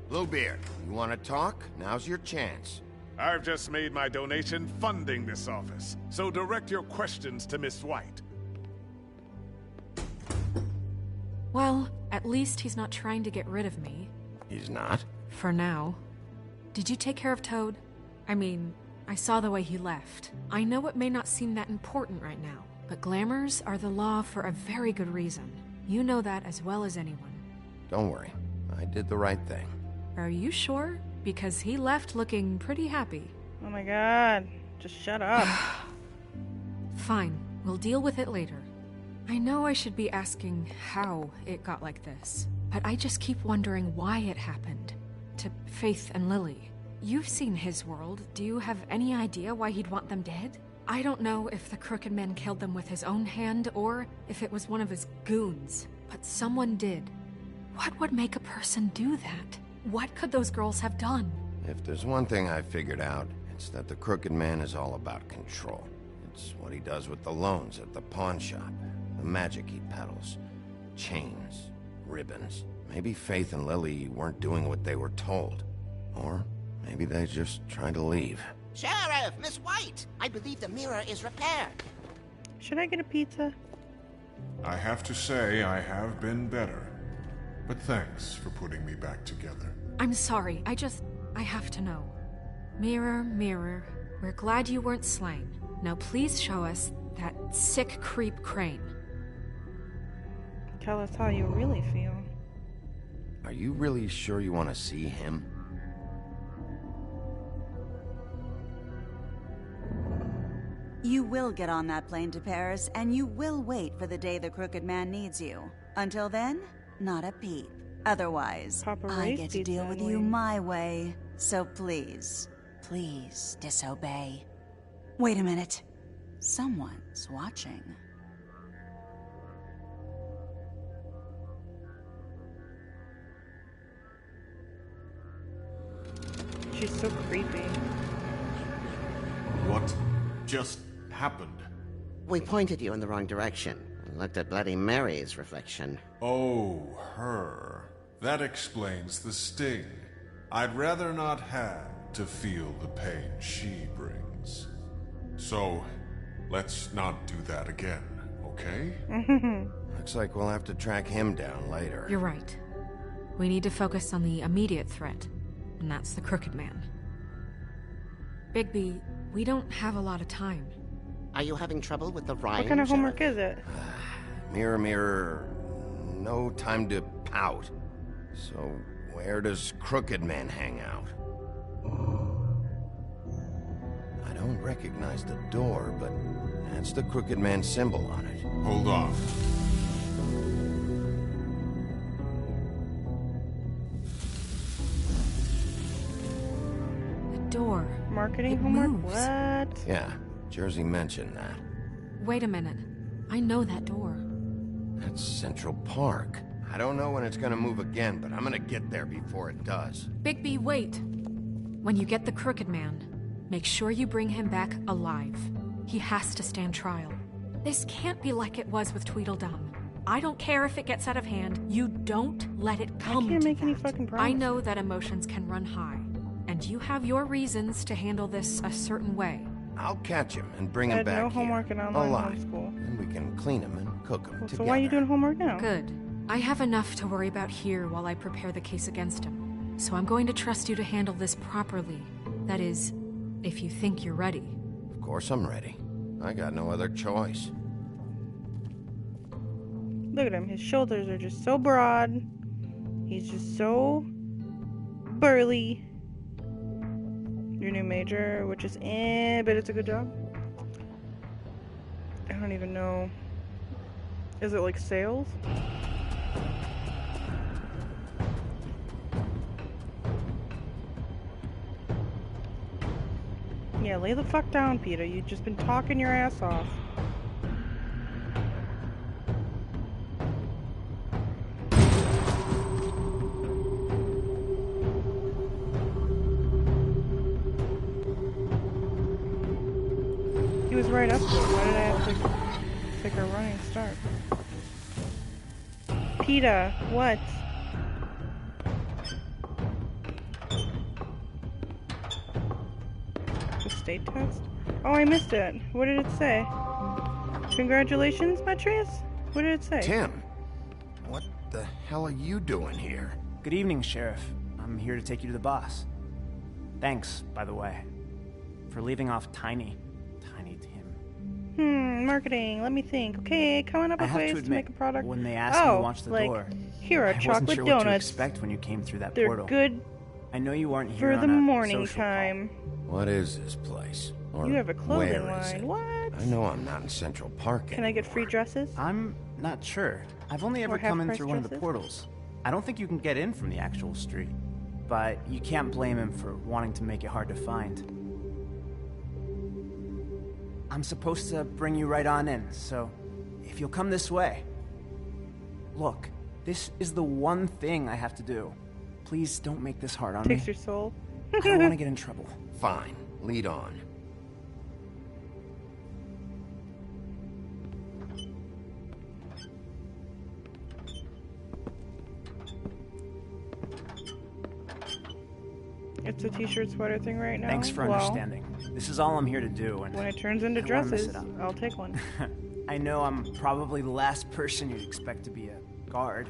Bluebeard, you want to talk? Now's your chance. I've just made my donation funding this office, so direct your questions to Miss White. Well, at least he's not trying to get rid of me. He's not? For now. Did you take care of Toad? I mean, I saw the way he left. I know it may not seem that important right now, but glamours are the law for a very good reason. You know that as well as anyone. Don't worry. I did the right thing. Are you sure? Because he left looking pretty happy. Oh my god. Just shut up. Fine. We'll deal with it later. I know I should be asking how it got like this, but I just keep wondering why it happened. To Faith and Lily. You've seen his world. Do you have any idea why he'd want them dead? I don't know if the Crooked Man killed them with his own hand or if it was one of his goons, but someone did. What would make a person do that? What could those girls have done? If there's one thing I figured out, it's that the Crooked Man is all about control. It's what he does with the loans at the pawn shop, the magic he peddles, chains, ribbons. Maybe Faith and Lily weren't doing what they were told. Or maybe they just tried to leave. Sheriff, Miss White! I believe the mirror is repaired. Should I get a pizza? I have to say I have been better. But thanks for putting me back together. I'm sorry, I have to know. Mirror, mirror, we're glad you weren't slain. Now please show us that sick creep Crane. Tell us how you really feel. Are you really sure you want to see him? You will get on that plane to Paris, and you will wait for the day the Crooked Man needs you. Until then, not a peep. Otherwise, I get to deal with you my way. So please, please disobey. Wait a minute. Someone's watching. She's so creepy. What just happened? We pointed you in the wrong direction. Looked at Bloody Mary's reflection. Oh, her. That explains the sting. I'd rather not have to feel the pain she brings. So, let's not do that again, okay? Looks like we'll have to track him down later. You're right. We need to focus on the immediate threat, and that's the Crooked Man. Bigby, we don't have a lot of time. Are you having trouble with the rhyme? What kind of homework is it? Mirror, mirror, no time to pout. So, where does Crooked Man hang out? I don't recognize the door, but that's the Crooked Man symbol on it. Hold on. The door. Marketing It homework? moves. What? Yeah, Jersey mentioned that. Wait a minute. I know that door. That's Central Park. I don't know when it's gonna move again, but I'm gonna get there before it does. Bigby, wait. When you get the Crooked Man, make sure you bring him back alive. He has to stand trial. This can't be like it was with Tweedledum. I don't care if it gets out of hand. You don't let it come I can't to make any that. fucking I promises. know that emotions can run high, and you have your reasons to handle this a certain way. I'll catch him and bring I him had back no here, homework and online alive. homeschool. And we can clean him and cook him together. So why are you doing homework now? Good. I have enough to worry about here while I prepare the case against him. So I'm going to trust you to handle this properly. That is, if you think you're ready. Of course I'm ready. I got no other choice. Look at him. His shoulders are just so broad. He's just so burly. Your new major, which is but it's a good job. I don't even know. Is it like sales? Yeah, lay the fuck down, Peter. You've just been talking your ass off. He was right up there. Why did I have to take a running start? PETA, what? The state test? Oh, I missed it. What did it say? Congratulations, Metrius? What did it say? Tim, what the hell are you doing here? Good evening, Sheriff. I'm here to take you to the boss. Thanks, by the way, for leaving off Tiny Tim. Marketing. Let me think. Okay, coming up I with have ways to to admit, make a product. when they asked me to launch the door, here are I wasn't chocolate sure what to donuts. expect when you came through that They're portal. good I know you weren't here for on the a morning social time. What is this place? Or You have a clothing where is line. it? What? I know I'm not in Central Park Can I get free dresses? I'm not sure. I've only ever Or come in half-price through one of the dresses? portals. I don't think you can get in from the actual street. But you can't blame him for wanting to make it hard to find. I'm supposed to bring you right on in, so if you'll come this way. Look, this is the one thing I have to do. Please don't make this hard on Takes me. your soul. I don't want to get in trouble. Fine, lead on. It's a t-shirt sweater thing right now. Thanks for Well, understanding. This is all I'm here to do, and when it turns into I don't wanna mess dresses, it up. I'll take one. I know I'm probably the last person you'd expect to be a guard,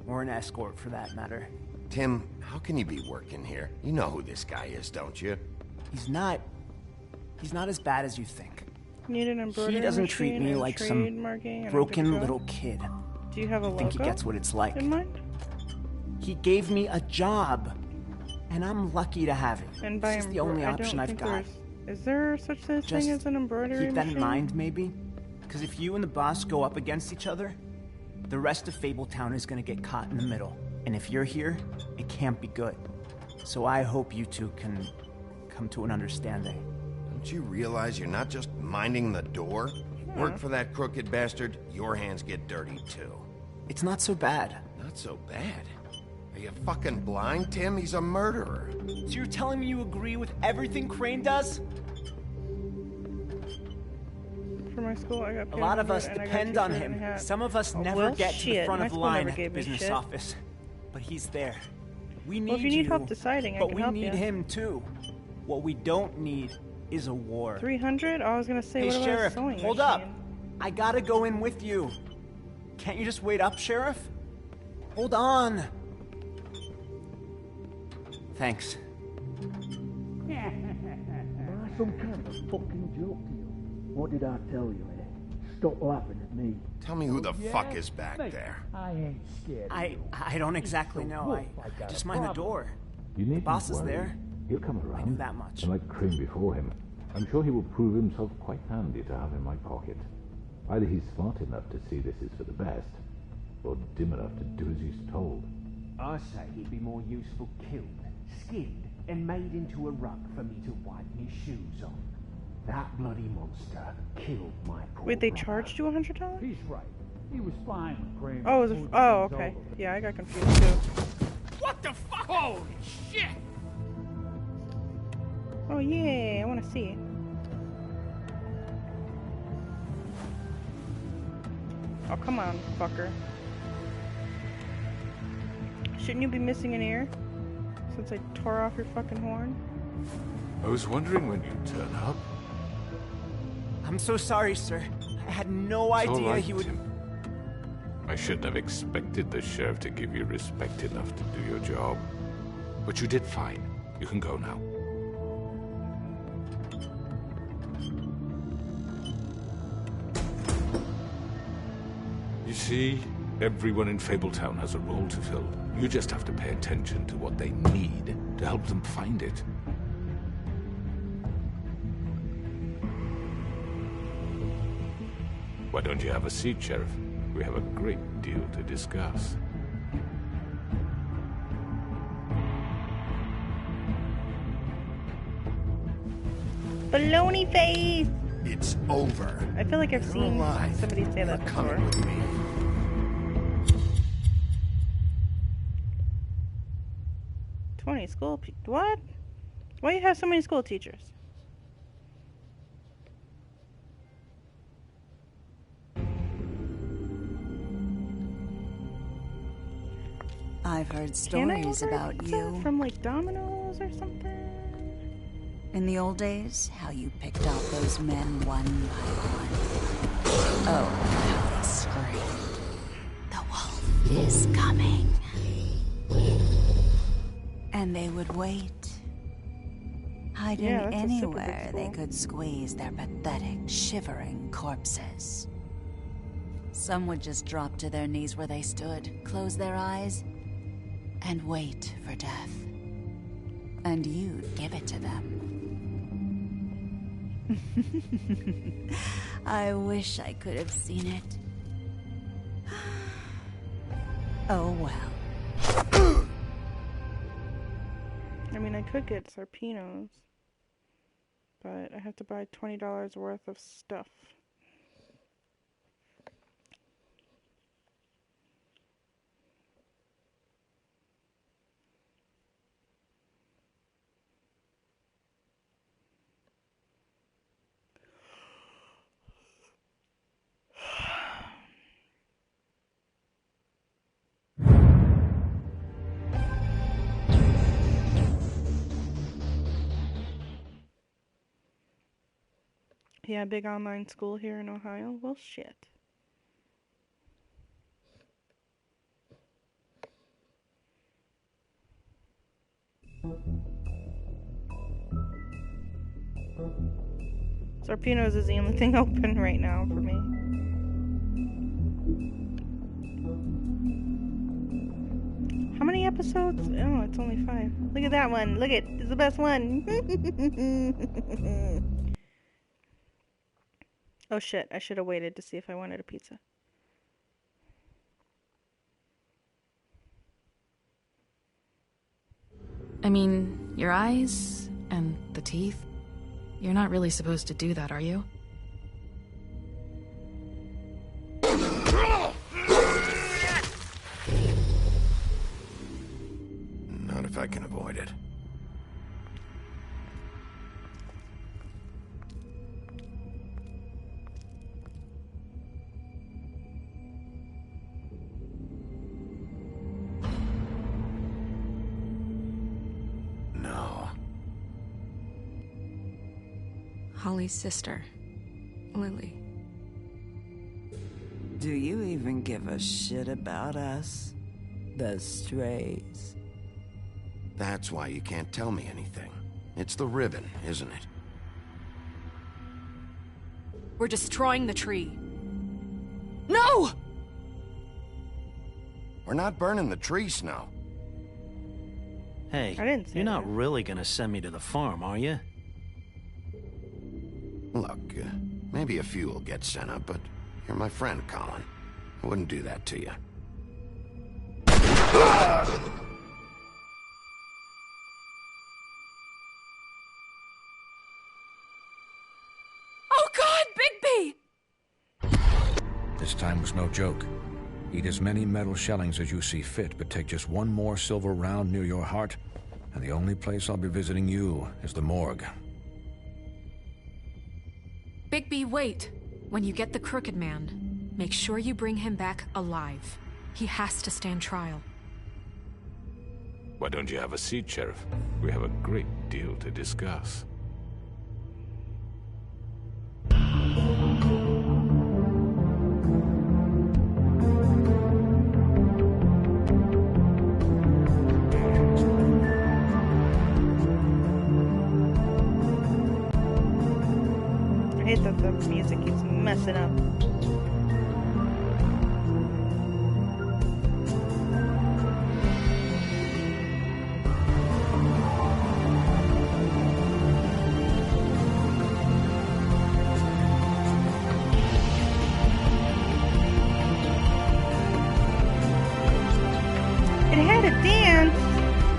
or an escort for that matter. Tim, how can you be working here? You know who this guy is, don't you? He's not as bad as you think. Need an embroidery He doesn't treat machine me and like some trademarking and a broken good job? little kid. Do you have a I logo? think he gets what it's like. in mind? He gave me a job, and I'm lucky to have it. And by It's just the only I option don't I've think got. Is there such a Just thing as an embroidery keep that machine? in mind, maybe? Because if you and the boss go up against each other, the rest of Fabletown is going to get caught in the middle. And if you're here, it can't be good. So I hope you two can come to an understanding. Don't you realize you're not just minding the door? Work for that crooked bastard, your hands get dirty too. It's not so bad. Not so bad? Are you fucking blind, Tim? He's a murderer. So you're telling me you agree with everything Crane does? For my school, I got A paid lot of for us it, and I got depend on t-shirt and him. a hat. Some of us Oh, never well, get to the shit. front My of the school line never at the gave me business shit. office. but he's there. We need Well, if you need help deciding, I but can we help need you. him too. What we don't need is a war. 300? Oh, I was gonna say, Hey, what about Sheriff, a sewing hold machine? up. I gotta go in with you. Can't you just wait up, Sheriff? Hold on. Thanks. Am I some kind of a fucking joke to you? What did I tell you, eh? Stop laughing at me. Tell me who the fuck is back there. I ain't scared. I don't exactly know. I just mind the door. You The needn't boss is worry. there. He'll come around. I knew that much. And like Crane before him, I'm sure he will prove himself quite handy to have in my pocket. Either he's smart enough to see this is for the best, or dim enough to do as he's told. I say he'd be more useful killed, skinned, and made into a rug for me to wipe my shoes on. That bloody monster killed my poor Wait, they brother. charged you $100? He's right. He was fine with Crane. Oh, it was oh, okay. Yeah, I got confused too. What the fuck? Holy shit! Oh, yeah, I want to see. Oh, come on, fucker. Shouldn't you be missing an ear? Since I tore off your fucking horn? I was wondering when you'd turn up. I'm so sorry, sir. I had no It's all idea right, he would. Tim. I shouldn't have expected the sheriff to give you respect enough to do your job. But you did fine. You can go now. You see, everyone in Fabletown has a role to fill. You just have to pay attention to what they need to help them find it. Why don't you have a seat, Sheriff? We have a great deal to discuss. Baloney face! It's over. I feel like I've You're seen alive. somebody say that You're before. coming with me. 20 school what? Why you have so many school teachers? I've heard Can I stories order about pizza you. from like Domino's or something? In the old days, how you picked off those men one by one. Oh, how they screamed. The wolf is coming. And they would wait, hiding Yeah, that's a super big anywhere they school. could squeeze their pathetic, shivering corpses. Some would just drop to their knees where they stood, close their eyes, and wait for death. And you'd give it to them. I wish I could have seen it. Oh well. I mean, I could get Sarpinos, but I have to buy $20 worth of stuff. Yeah, big online school here in Ohio. Well, shit. Sarpinos is the only thing open right now for me. How many episodes? Oh, it's only 5. Look at that one. Look at it's the best one. Oh shit, I should have waited to see if I wanted a pizza. I mean, your eyes and the teeth. You're not really supposed to do that, are you? Not if I can avoid it. Holly's sister, Lily. Do you even give a shit about us? The strays? That's why you can't tell me anything. It's the ribbon, isn't it? We're destroying the tree. No! We're not burning the tree, Snow. Hey, I didn't say you're not that. really gonna send me to the farm, are you? Look, maybe a few will get sent up, but you're my friend, Colin. I wouldn't do that to you. Oh God, Bigby! This time was no joke. Eat as many metal shellings as you see fit, but take just one more silver round near your heart, and the only place I'll be visiting you is the morgue. Bigby, wait! When you get the Crooked Man, make sure you bring him back alive. He has to stand trial. Why don't you have a seat, Sheriff? We have a great deal to discuss. I hate that the music keeps messing up. It had a dance.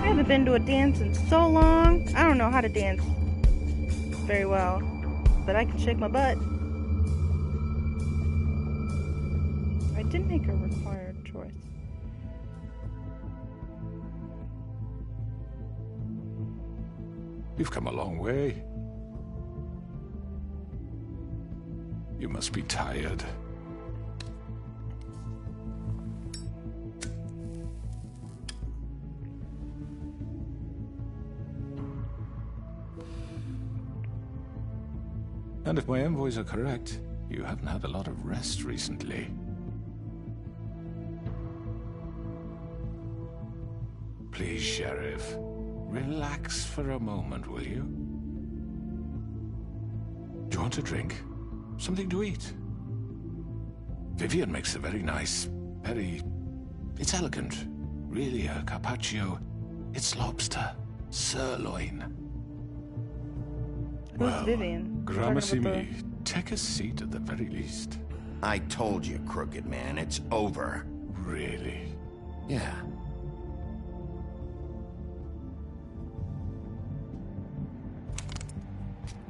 I haven't been to a dance in so long. I don't know how to dance very well, but I can shake my butt. I did make a required choice. You've come a long way. You must be tired. And if my envoys are correct, you haven't had a lot of rest recently. Please, Sheriff, relax for a moment, will you? Do you want a drink? Something to eat? Vivian makes a very nice, it's elegant. Really a carpaccio. It's lobster, sirloin. Who's Vivian? Gramercy me. Take a seat at the very least. I told you, Crooked Man, it's over. Really? Yeah.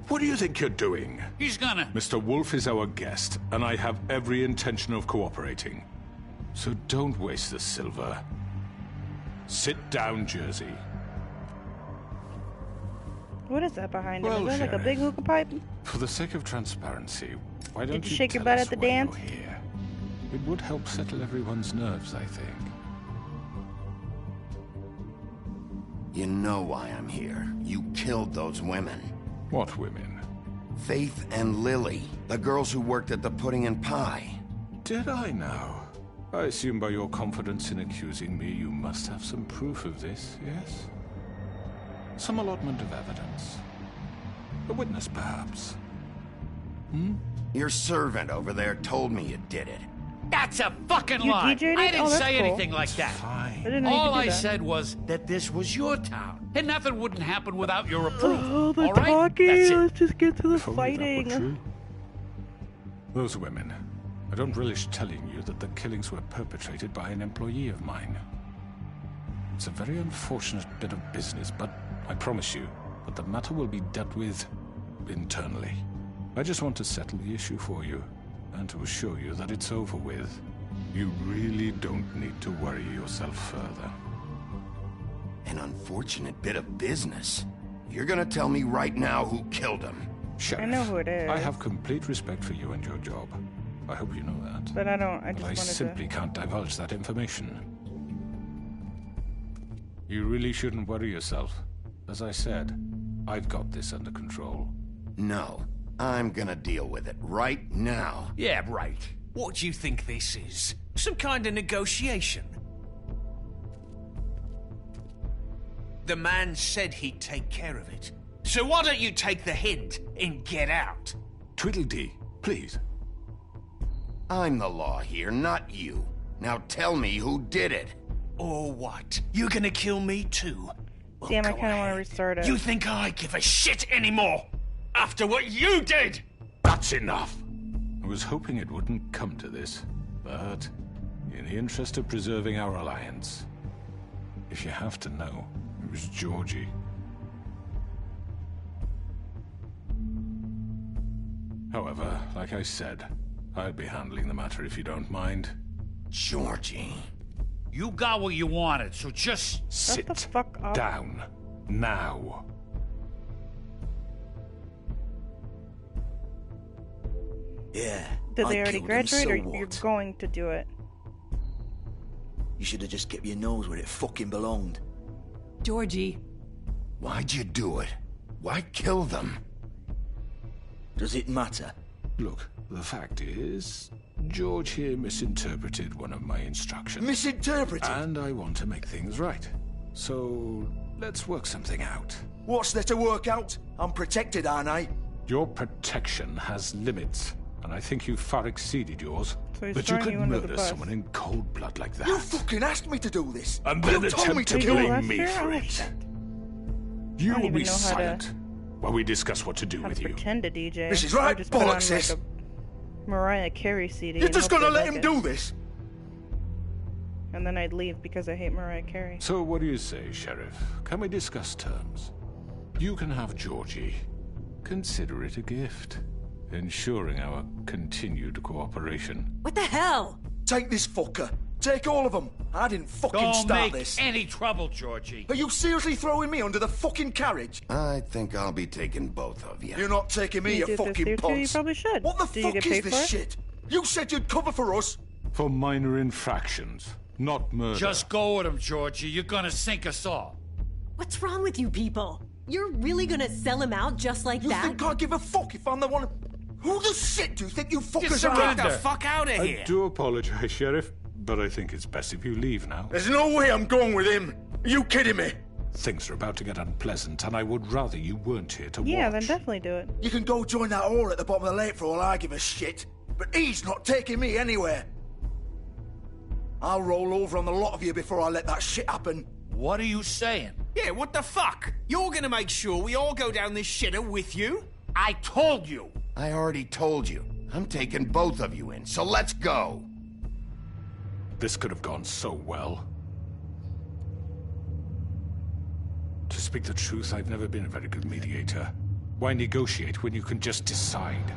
What do you think you're doing? He's gonna... Mr. Wolf is our guest, and I have every intention of cooperating. So don't waste the silver. Sit down, Jersey. What is that behind him? Well, Is that like a big Sheriff, hookah pipe? For the sake of transparency, why don't Did you shake your butt tell at the us why dance? you're here? It would help settle everyone's nerves, I think. You know why I'm here. You killed those women. What women? Faith and Lily, the girls who worked at the Pudding and Pie. Did I now? I assume by your confidence in accusing me, you must have some proof of this, yes? Some allotment of evidence. A witness, perhaps. Your servant over there told me you did it. That's a fucking You lie. DJ'd it? I didn't Oh, that's say cool. anything like that. I didn't know you All could do I that. said was that this was your town, and nothing wouldn't happen without your approval. Oh, the all right? talking. That's it. Let's just get to the If only that were fighting. true. Those women. I don't relish telling you that the killings were perpetrated by an employee of mine. It's a very unfortunate bit of business, but I promise you that the matter will be dealt with internally. I just want to settle the issue for you, and to assure you that it's over with. You really don't need to worry yourself further. An unfortunate bit of business. You're gonna tell me right now who killed him. Sheriff, I know who it is. I have complete respect for you and your job. I hope you know that. But I don't. I But just I wanted simply to. can't divulge that information. You really shouldn't worry yourself. As I said, I've got this under control. No, I'm gonna deal with it right now. Yeah, right. What do you think this is? Some kind of negotiation? The man said he'd take care of it. So why don't you take the hint and get out? Tweedledee, please. I'm the law here, not you. Now tell me who did it. Or what? You gonna kill me too? Well, Damn, I go kind of want to ahead. restart it. You think I give a shit anymore? After what you did? That's enough. I was hoping it wouldn't come to this, but in the interest of preserving our alliance, if you have to know, it was Georgie. However, like I said, I'll be handling the matter if you don't mind. Georgie. You got what you wanted, so just sit the fuck up. down now. Yeah. Did they I already killed him, graduate, so or what? you're going to do it? You should have just kept your nose where it fucking belonged. Georgie. Why'd you do it? Why kill them? Does it matter? Look, the fact is, George here misinterpreted one of my instructions. Misinterpreted? And I want to make things right. So, let's work something out. What's there to work out? I'm protected, aren't I? Your protection has limits, and I think you've far exceeded yours. So he's But you throwing could you under the murder bus. someone in cold blood like that. You fucking asked me to do this. And then you told me attempt to kill killing him. me for it. You I don't will even be know how to- silent while we discuss what to do How with to you. pretend to DJ. This is Or right, just put on, bollocks, sis. like, a Mariah Carey CD. You're and just hope gonna they let like him it. do this? And then I'd leave because I hate Mariah Carey. So what do you say, Sheriff? Can we discuss terms? You can have Georgie. Consider it a gift, ensuring our continued cooperation. What the hell? Take this fucker. Take all of them. I didn't fucking don't start make this. any trouble, Georgie. Are you seriously throwing me under the fucking carriage? I think I'll be taking both of you. You're not taking me, You you did this fucking here too, you ponce. probably should. What the Do you fuck get is paid this for it? shit? You said you'd cover for us. For minor infractions, not murder. Just go with him, Georgie. You're gonna sink us all. What's wrong with you people? You're really gonna sell him out just like You that? think I give a fuck if I'm the one? Who the shit do you think you fuckers are? Get the fuck out of I here! do apologize, Sheriff, but I think it's best if you leave now. There's no way I'm going with him. Are you kidding me? Things are about to get unpleasant, and I would rather you weren't here to Yeah, watch. then definitely do it. You can go join that whore at the bottom of the lake for all I give a shit. But he's not taking me anywhere. I'll roll over on the lot of you before I let that shit happen. What are you saying? Yeah, what the fuck? You're gonna make sure we all go down this shitter with you? I told you. I already told you. I'm taking both of you in, so let's go. This could have gone so well. To speak the truth, I've never been a very good mediator. Why negotiate when you can just decide?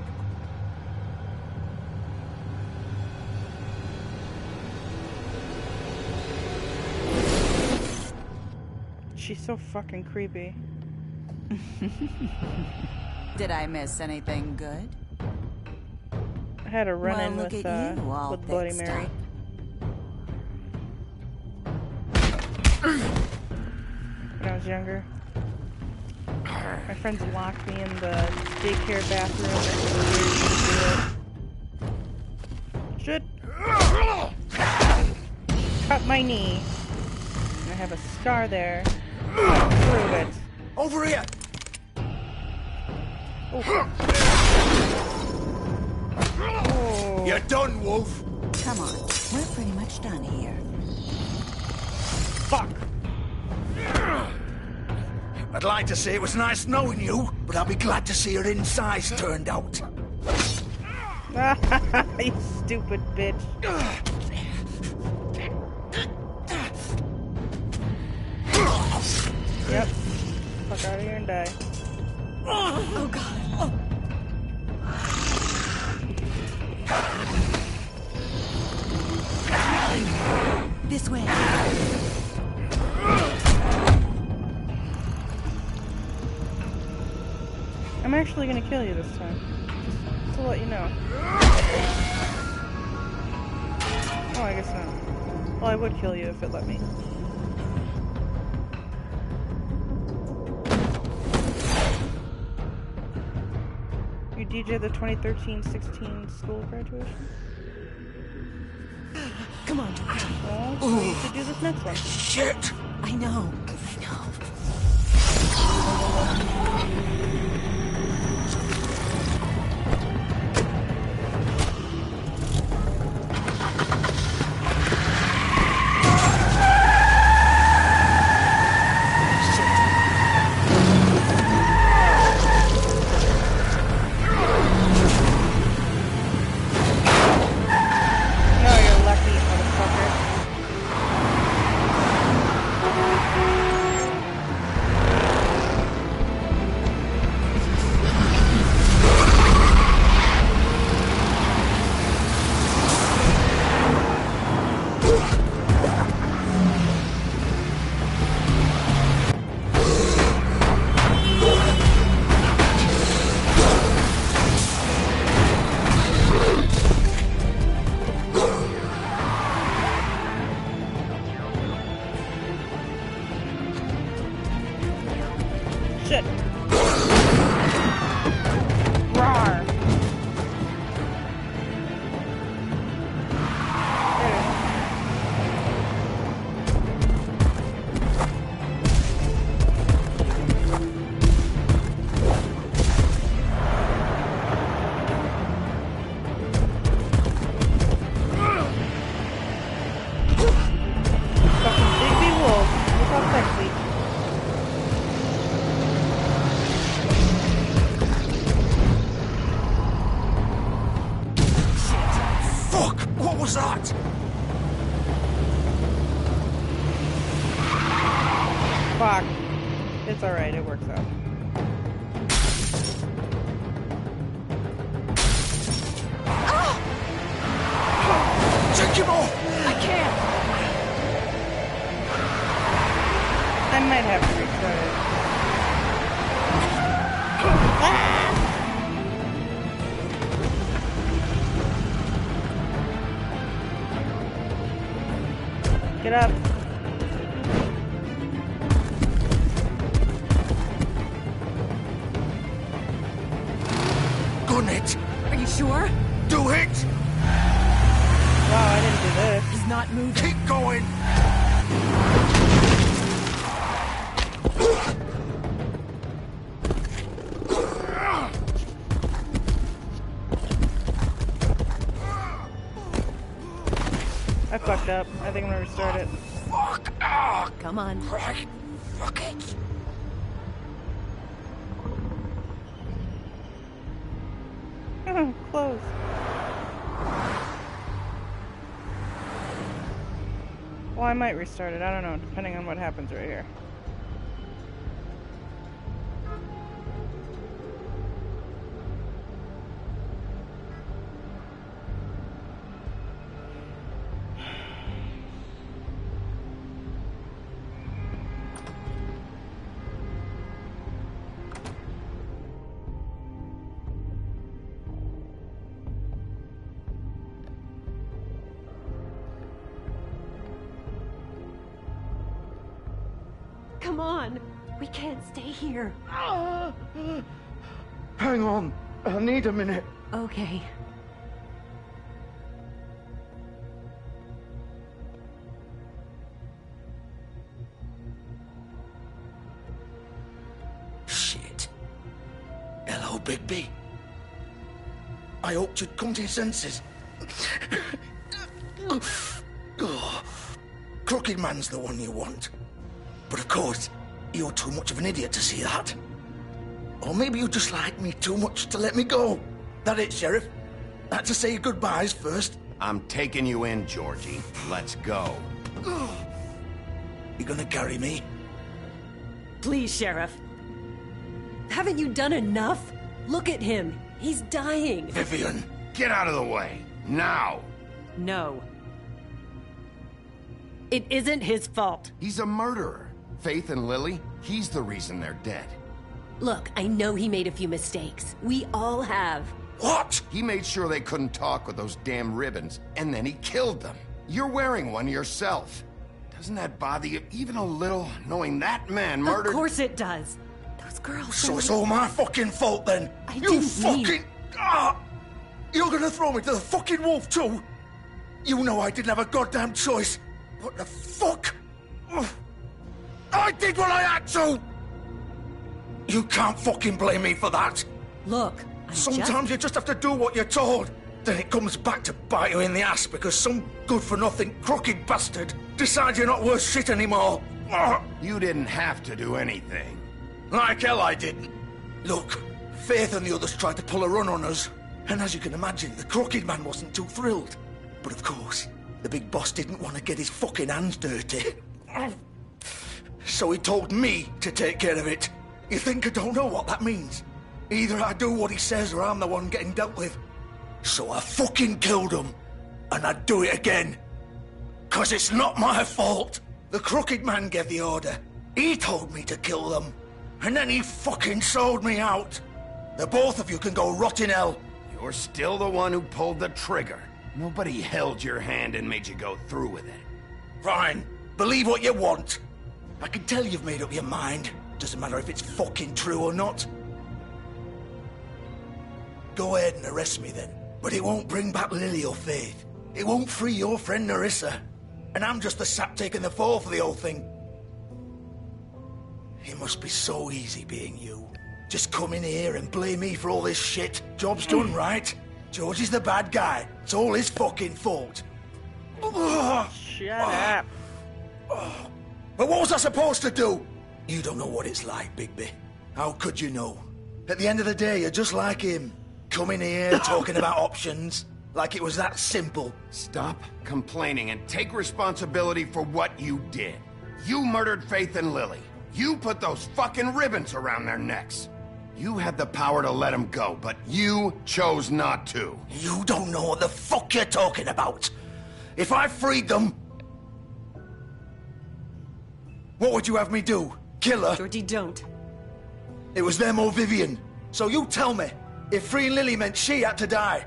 She's so fucking creepy. Did I miss anything good? I had a run-in Well, look with, at you, all with Bloody fixed Mary. When I was younger. My friends locked me in the daycare bathroom and Shit! Cut my knee. And I have a scar there. Prove it. Over here! Oh. You're done, Wolf. Come on, we're pretty much done here. Fuck! I'd like to say it was nice knowing you, but I'll be glad to see your insides turned out. You stupid bitch. Yep. Fuck out of here and die. Oh god. Oh. This way. I'm actually gonna kill you this time. Just to let you know. Oh, I guess not. Well, I would kill you if it let me. You You DJ the 2013-16 school graduation? Come on. Well, we should do this next one. Shit! I know. Fuck. It's alright, it works out. Take him off! I can't! I might have to restart it. Get up. Gun it! Are you sure? Do it! Wow, I didn't do this. He's not moving. Keep going! I fucked up. I think I'm gonna restart it. Fuck! Come on. Right. Fuck it! Close. Well, I might restart it. I don't know, depending on what happens right here. Come on. We can't stay here. Hang on. I need a minute. Okay. Shit. Hello, Bigby. I hoped you'd come to your senses. Crooked Man's the one you want. But of course, you're too much of an idiot to see that. Or maybe you just like me too much to let me go. That it, Sheriff? Had to say your goodbyes first. I'm taking you in, Georgie. Let's go. You gonna carry me? Please, Sheriff. Haven't you done enough? Look at him. He's dying. Vivian! Get out of the way. Now! No. It isn't his fault. He's a murderer. Faith and Lily, he's the reason they're dead. Look, I know he made a few mistakes. We all have. What? He made sure they couldn't talk with those damn ribbons, and then he killed them. You're wearing one yourself. Doesn't that bother you even a little, knowing that man murdered... Of course it does. Those girls... So it's all my fucking fault then? I You didn't fucking... mean... Ah! You're gonna throw me to the fucking wolf too? You know I didn't have a goddamn choice. What the fuck? Ugh. I did what I had to! You can't fucking blame me for that. Look, sometimes you just have to do what you're told. Then it comes back to bite you in the ass because some good-for-nothing crooked bastard decides you're not worth shit anymore. Ugh. You didn't have to do anything. Like hell I didn't. Look, Faith and the others tried to pull a run on us. And as you can imagine, the crooked man wasn't too thrilled. But of course, the big boss didn't want to get his fucking hands dirty. So he told me to take care of it. You think I don't know what that means? Either I do what he says or I'm the one getting dealt with. So I fucking killed him. And I'd do it again. 'Cause it's not my fault. The crooked man gave the order. He told me to kill them. And then he fucking sold me out. The both of you can go rot in hell. You're still the one who pulled the trigger. Nobody held your hand and made you go through with it. Fine. Believe what you want. I can tell you've made up your mind. Doesn't matter if it's fucking true or not. Go ahead and arrest me then. But it won't bring back Lily or Faith. It won't free your friend Nerissa. And I'm just the sap taking the fall for the whole thing. It must be so easy being you. Just come in here and blame me for all this shit. Job's done, right? George is the bad guy. It's all his fucking fault. Shut up. But what was I supposed to do? You don't know what it's like, Bigby. How could you know? At the end of the day, you're just like him. Coming here, talking about options. Like it was that simple. Stop complaining and take responsibility for what you did. You murdered Faith and Lily. You put those fucking ribbons around their necks. You had the power to let them go, but you chose not to. You don't know what the fuck you're talking about. If I freed them... What would you have me do? Kill her? Georgie, don't. It was them or Vivian. So you tell me, if freeing Lily meant she had to die.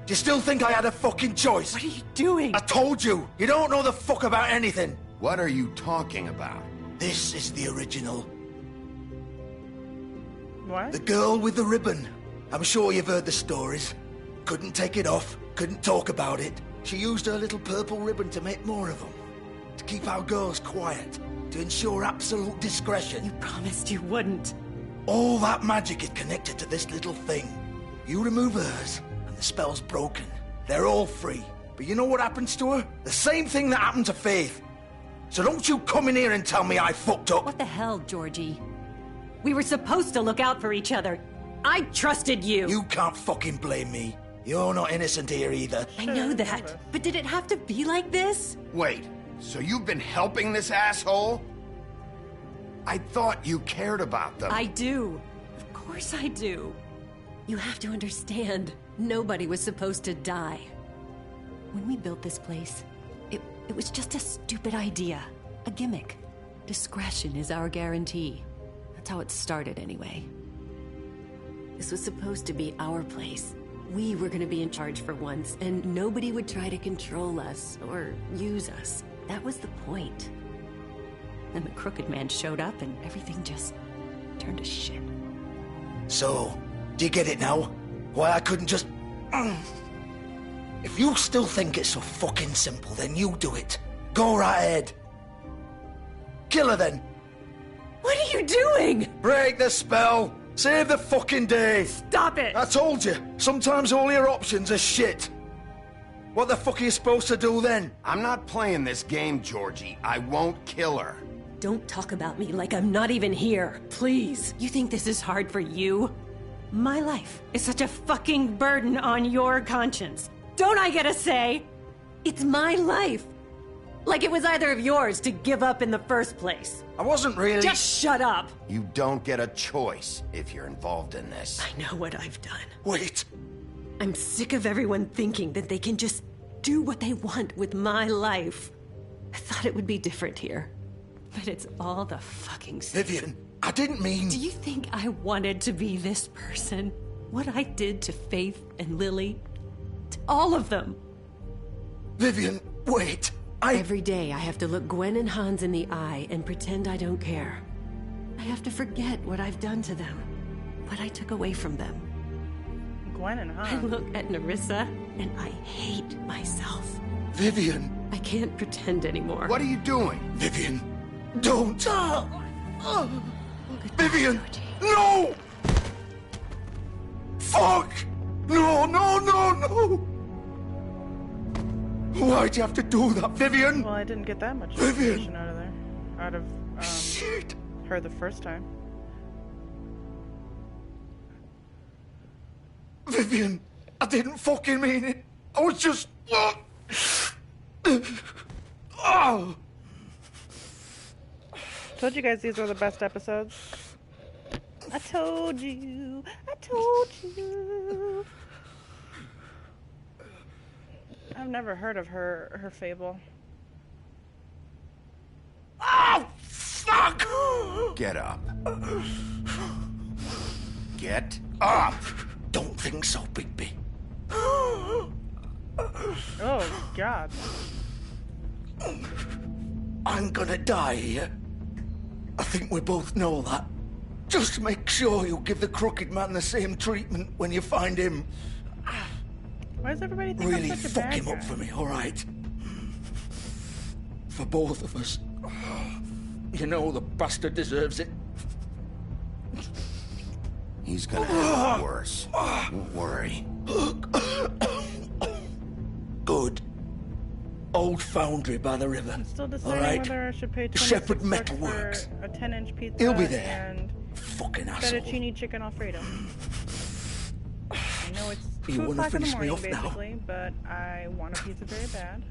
Do you still think I had a fucking choice? What are you doing? I told you, you don't know the fuck about anything. What are you talking about? This is the original. What? The girl with the ribbon. I'm sure you've heard the stories. Couldn't take it off, couldn't talk about it. She used her little purple ribbon to make more of them. To keep our girls quiet. To ensure absolute discretion. You promised you wouldn't. All that magic is connected to this little thing. You remove hers, and the spell's broken. They're all free. But you know what happens to her? The same thing that happened to Faith. So don't you come in here and tell me I fucked up. What the hell, Georgie? We were supposed to look out for each other. I trusted you. You can't fucking blame me. You're not innocent here either. I know that. But did it have to be like this? Wait, so you've been helping this asshole? I thought you cared about them. I do. Of course I do. You have to understand, nobody was supposed to die. When we built this place, it was just a stupid idea. A gimmick. Discretion is our guarantee. That's how it started anyway. This was supposed to be our place. We were gonna be in charge for once, and nobody would try to control us or use us. That was the point. Then the crooked man showed up and everything just turned to shit. So, do you get it now? Why I couldn't just... If you still think it's so fucking simple, then you do it. Go right ahead. Kill her then. What are you doing? Break the spell. Save the fucking day. Stop it. I told you. Sometimes all your options are shit. What the fuck are you supposed to do then? I'm not playing this game, Georgie. I won't kill her. Don't talk about me like I'm not even here. Please. You think this is hard for you? My life is such a fucking burden on your conscience. Don't I get a say? It's my life. Like it was either of yours to give up in the first place. I wasn't really... Just shut up. You don't get a choice if you're involved in this. I know what I've done. Wait. I'm sick of everyone thinking that they can just do what they want with my life. I thought it would be different here. But it's all the fucking same. Vivian, I didn't mean... Do you think I wanted to be this person? What I did to Faith and Lily? To all of them. Vivian, wait. Every day I have to look Gwen and Hans in the eye and pretend I don't care. I have to forget what I've done to them. what I took away from them. Gwen and I Han. look at Nerissa, and I hate myself. Vivian! I can't pretend anymore. What are you doing? Vivian! Don't! Vivian! No! Fuck! No, no, no, no! Why'd you have to do that, Vivian? Well, I didn't get that much Vivian! information out of there. Out of, Shit! her the first time. Vivian! I didn't fucking mean it! I was just... Oh! Told you guys these were the best episodes. I told you. I told you. I've never heard of her fable. Oh, fuck! Get up. Get up! Don't think so, Bigby. Oh, God. I'm gonna die here. I think we both know that. Just make sure you give the Crooked Man the same treatment when you find him. Why does everybody think Really I'm such a fuck bad him guy? up for me, alright? For both of us. You know the bastard deserves it. He's gonna have it worse. Don't worry. Good. Old foundry by the river. Still deciding Alright? whether I should pay Shepherd 26 bucks Metalworks. for a 10-inch pizza He'll be there. and Fucking asshole. fettuccine chicken alfredo. I know it's You 2 wanna o'clock in the finish me morning, off now? basically, but I want a pizza very bad.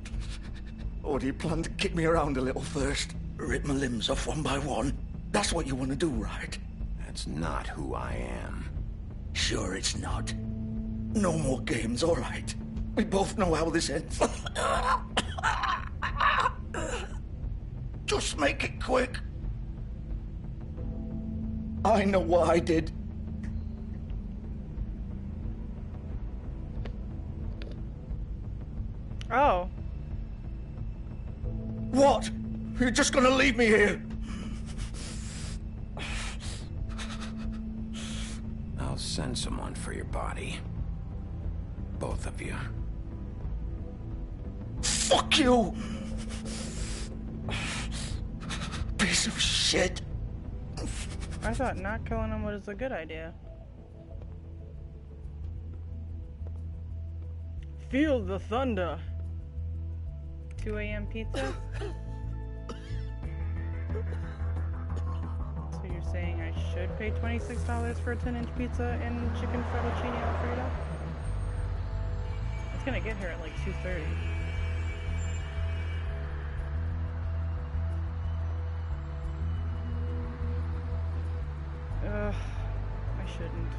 Or do you plan to kick me around a little first? Rip my limbs off one by one? That's what you want to do, right? That's not who I am. Sure it's not. No more games, all right. We both know how this ends. Just make it quick. I know what I did. Oh. What? You're just gonna leave me here? I'll send someone for your body. Both of you. Fuck you! Piece of shit. I thought not killing him was a good idea. Feel the thunder. 2 a.m. pizza? So you're saying I should pay $26 for a 10-inch pizza and chicken fettuccine alfredo? It's gonna get here at like 2:30. Ugh, I shouldn't.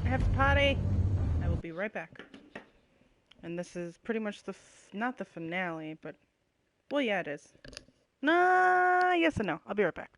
I have to potty. I will be right back. And this is pretty much the, not the finale, but, well, yeah, it is. Nah, yes and no. I'll be right back.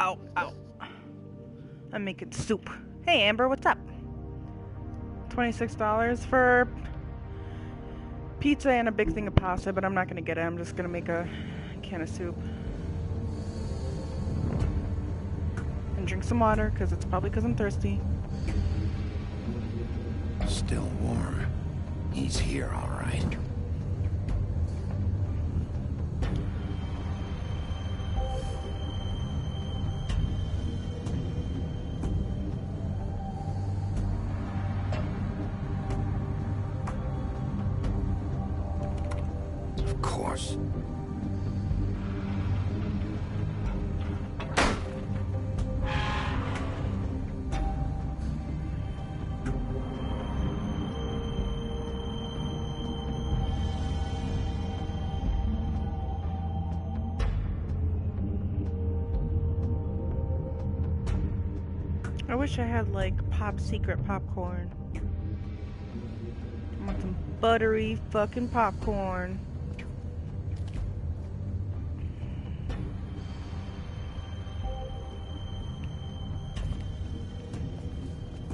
ow, ow. I'm making soup. Hey, Amber, what's up? $26 for pizza and a big thing of pasta, but I'm not gonna get it. I'm just gonna make a can of soup. And drink some water, because it's probably because I'm thirsty. Still warm. He's here, all right. Of course. I wish I had like Pop Secret popcorn. I want some buttery fucking popcorn.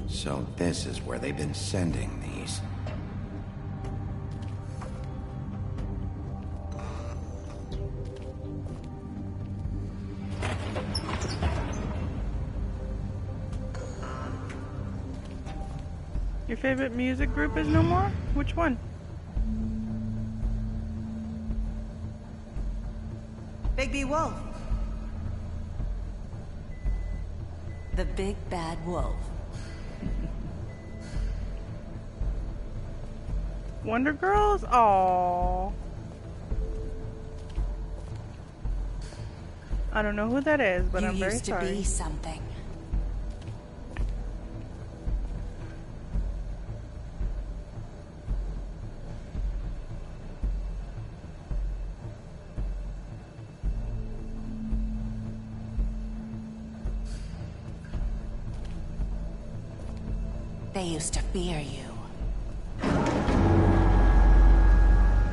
So this is where they've been sending these. Your favorite music group is No More? Which one? Big B Wolf. The Big Bad Wolf. Wonder Girls? Aww. I don't know who that is, but I'm very sorry. You used to be something. They used to fear you.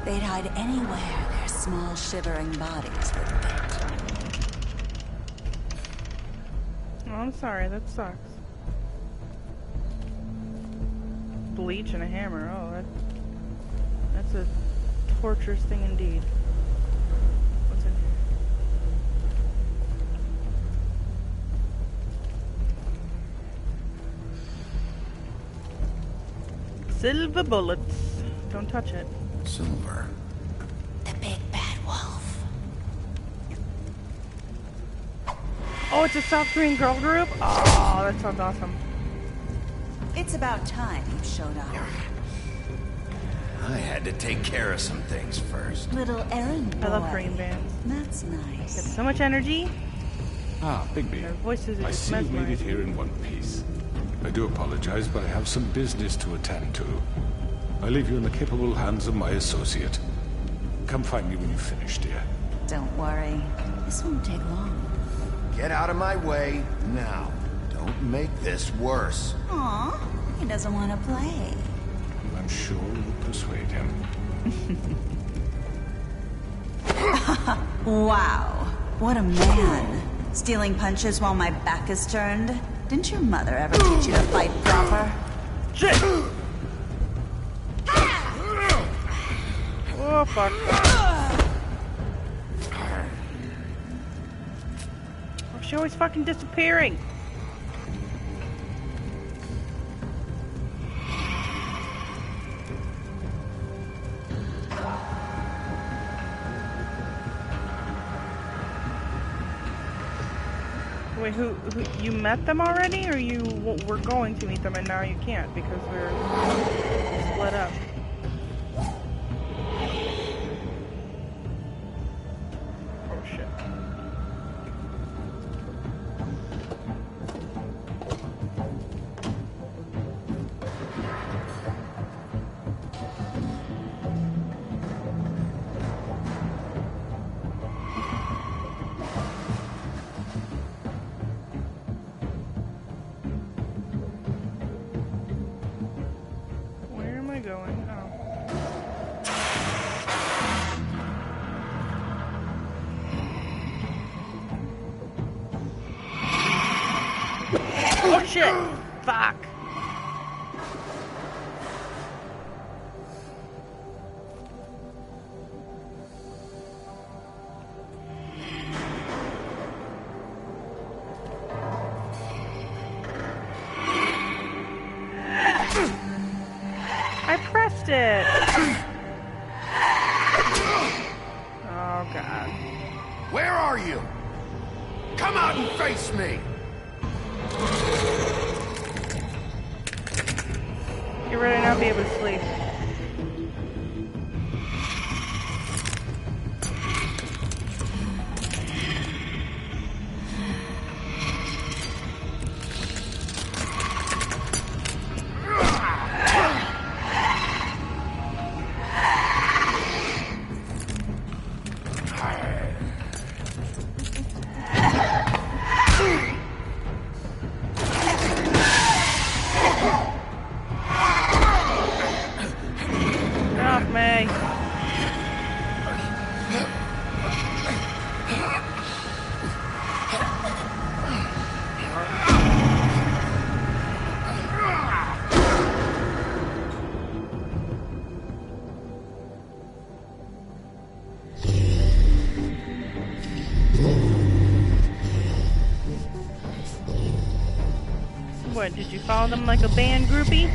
They'd hide anywhere their small, shivering bodies would fit. Oh, I'm sorry, that sucks. Bleach and a hammer, oh, that's a torturous thing indeed. What's in here? Silver bullets. Don't touch it. Silver. The Big Bad Wolf. Oh, it's a South Korean girl group? Oh, that sounds awesome. It's about time you showed up. I had to take care of some things first. Little errand boy. I love Korean bands. That's nice. They have so much energy. Ah, Bigby. Their voices are I just see you made it mesmerizing. here in one piece. I do apologize, but I have some business to attend to. I leave you in the capable hands of my associate. Come find me when you've finished, dear. Don't worry. This won't take long. Get out of my way now. Don't make this worse. Aw, he doesn't want to play. I'm sure you'll persuade him. Wow, what a man. Stealing punches while my back is turned? Didn't your mother ever teach you to fight proper? Shit! Oh, fuck. Oh, she's always fucking disappearing. Wait, who, you met them already, or you were going to meet them and now you can't because we're split up? Oh shit. Where am I going? Oh. shit! Fuck! I pressed it! Oh, God. Where are you? Come out and face me! You're ready to not be able to sleep. What, did you follow them like a band groupie?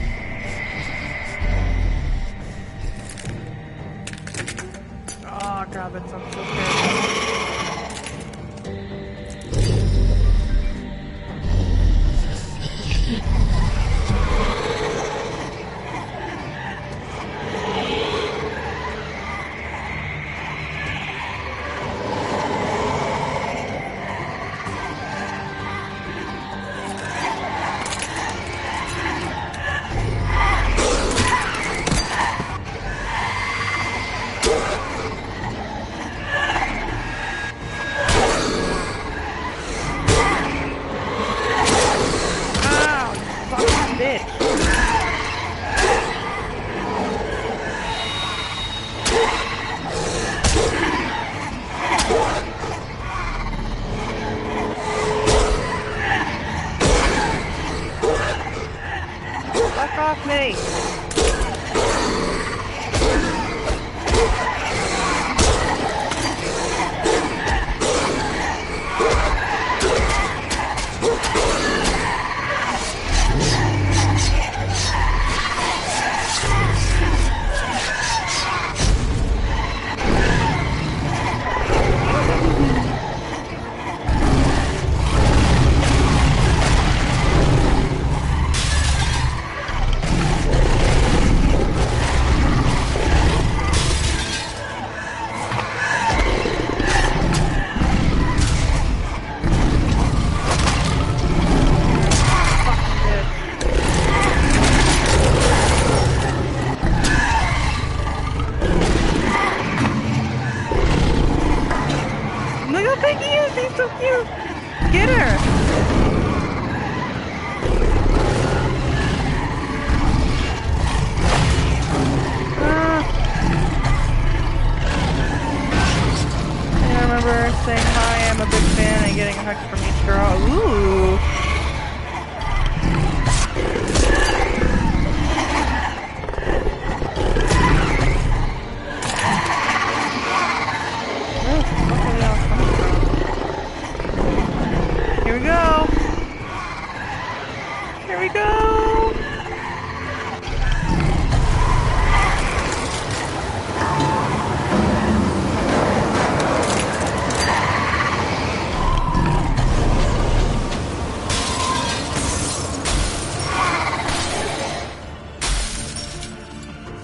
Oh god, that sounds so terrible.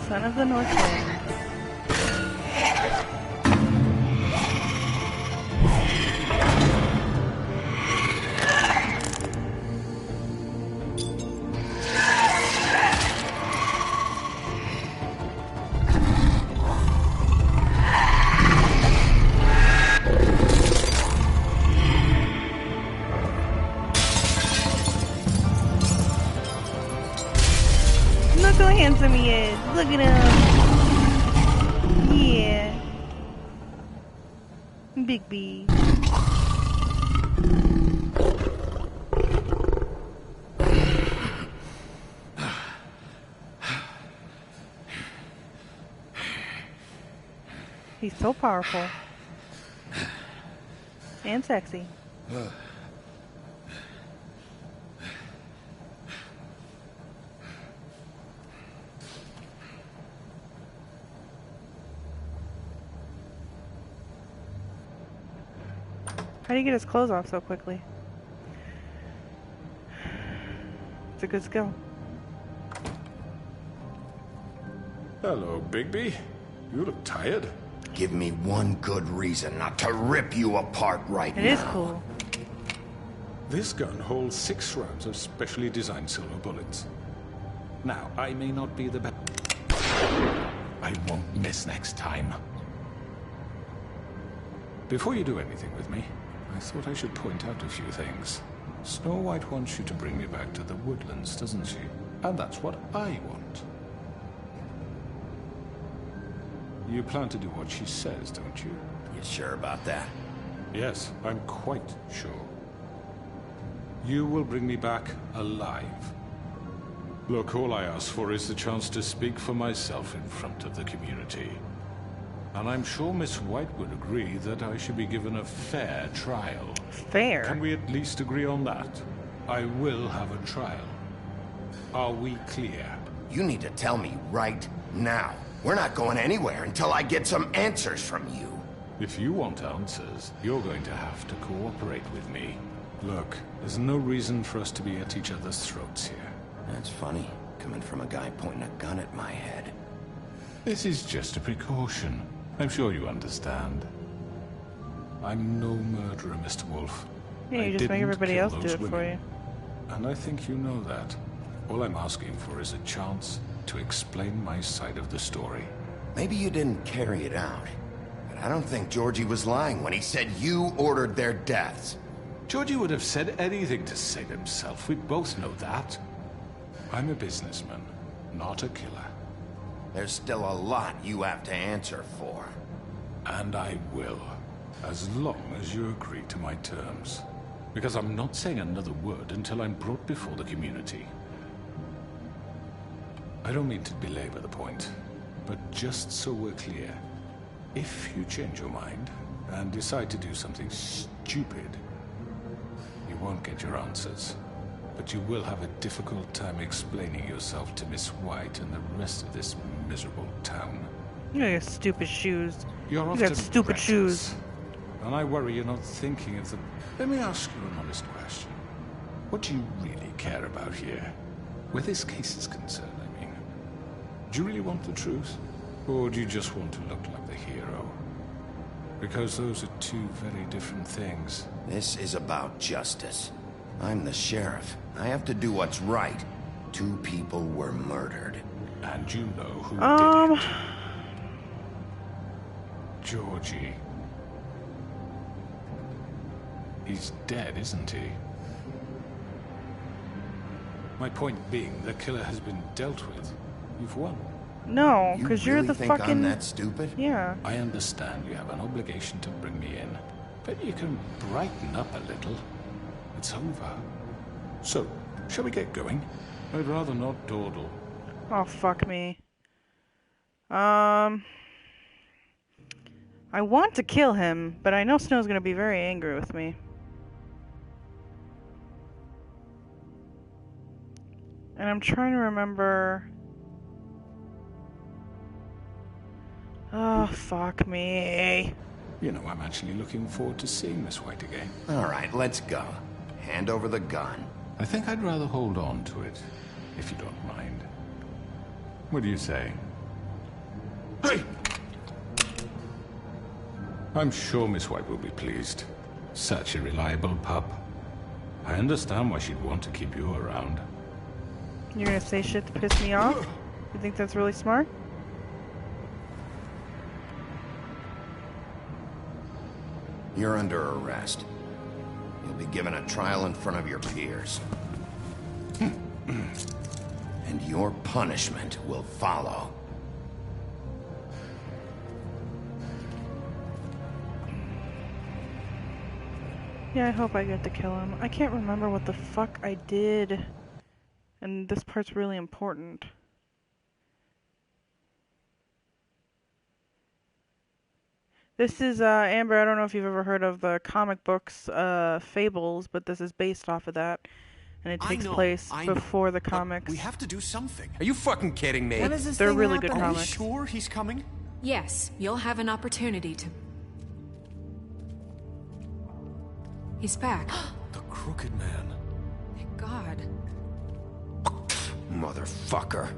Son of the North Wind. Look how handsome he is. Look at him. Yeah. Big B. He's so powerful. And sexy. How do you get his clothes off so quickly? It's a good skill. Hello, Bigby. You look tired. Give me one good reason not to rip you apart right now. It is cool. This gun holds 6 rounds of specially designed silver bullets. Now, I may not be the best. I won't miss next time. Before you do anything with me, I thought I should point out a few things. Snow White wants you to bring me back to the woodlands, doesn't she? And that's what I want. You plan to do what she says, don't you? You sure about that? Yes, I'm quite sure. You will bring me back alive. Look, all I ask for is the chance to speak for myself in front of the community. And I'm sure Miss White would agree that I should be given a fair trial. Fair? Can we at least agree on that? I will have a trial. Are we clear? You need to tell me right now. We're not going anywhere until I get some answers from you. If you want answers, you're going to have to cooperate with me. Look, there's no reason for us to be at each other's throats here. That's funny, coming from a guy pointing a gun at my head. This is just a precaution. I'm sure you understand. I'm no murderer, Mr. Wolf. Yeah, you just make everybody else do it for you. And I think you know that. All I'm asking for is a chance to explain my side of the story. Maybe you didn't carry it out, but I don't think Georgie was lying when he said you ordered their deaths. Georgie would have said anything to save himself. We both know that. I'm a businessman, not a killer. There's still a lot you have to answer for. And I will, as long as you agree to my terms. Because I'm not saying another word until I'm brought before the community. I don't mean to belabor the point, but just so we're clear, if you change your mind and decide to do something stupid, you won't get your answers. But you will have a difficult time explaining yourself to Miss White and the rest of this miserable town. You got stupid shoes. You got stupid reckless, shoes. And I worry you're not thinking of the... Let me ask you an honest question. What do you really care about here? Where this case is concerned, I mean. Do you really want the truth? Or do you just want to look like the hero? Because those are two very different things. This is about justice. I'm the sheriff. I have to do what's right. 2 people were murdered. And you know who did it. Georgie. He's dead, isn't he? My point being, the killer has been dealt with. You've won. No, because you you're really the think fucking... I'm that stupid? Yeah. I understand you have an obligation to bring me in, but you can brighten up a little. It's over. So, shall we get going? I'd rather not dawdle. Oh, fuck me. I want to kill him, but I know Snow's gonna be very angry with me. And I'm trying to remember... Oh, fuck me. You know, I'm actually looking forward to seeing Miss White again. All right, let's go. Hand over the gun. I think I'd rather hold on to it, if you don't mind. What do you say? Hey! I'm sure Miss White will be pleased. Such a reliable pup. I understand why she'd want to keep you around. You're gonna say shit to piss me off? You think that's really smart? You're under arrest. You'll be given a trial in front of your peers. And your punishment will follow. Yeah, I hope I get to kill him. I can't remember what the fuck I did. And this part's really important. This is, Amber, I don't know if you've ever heard of the comic books, Fables, but this is based off of that. And it takes place before the comics. We have to do something. Are you fucking kidding me? They're really good Are you comics. sure he's coming? Yes, you'll have an opportunity to... He's back. The Crooked Man. Thank God. Motherfucker.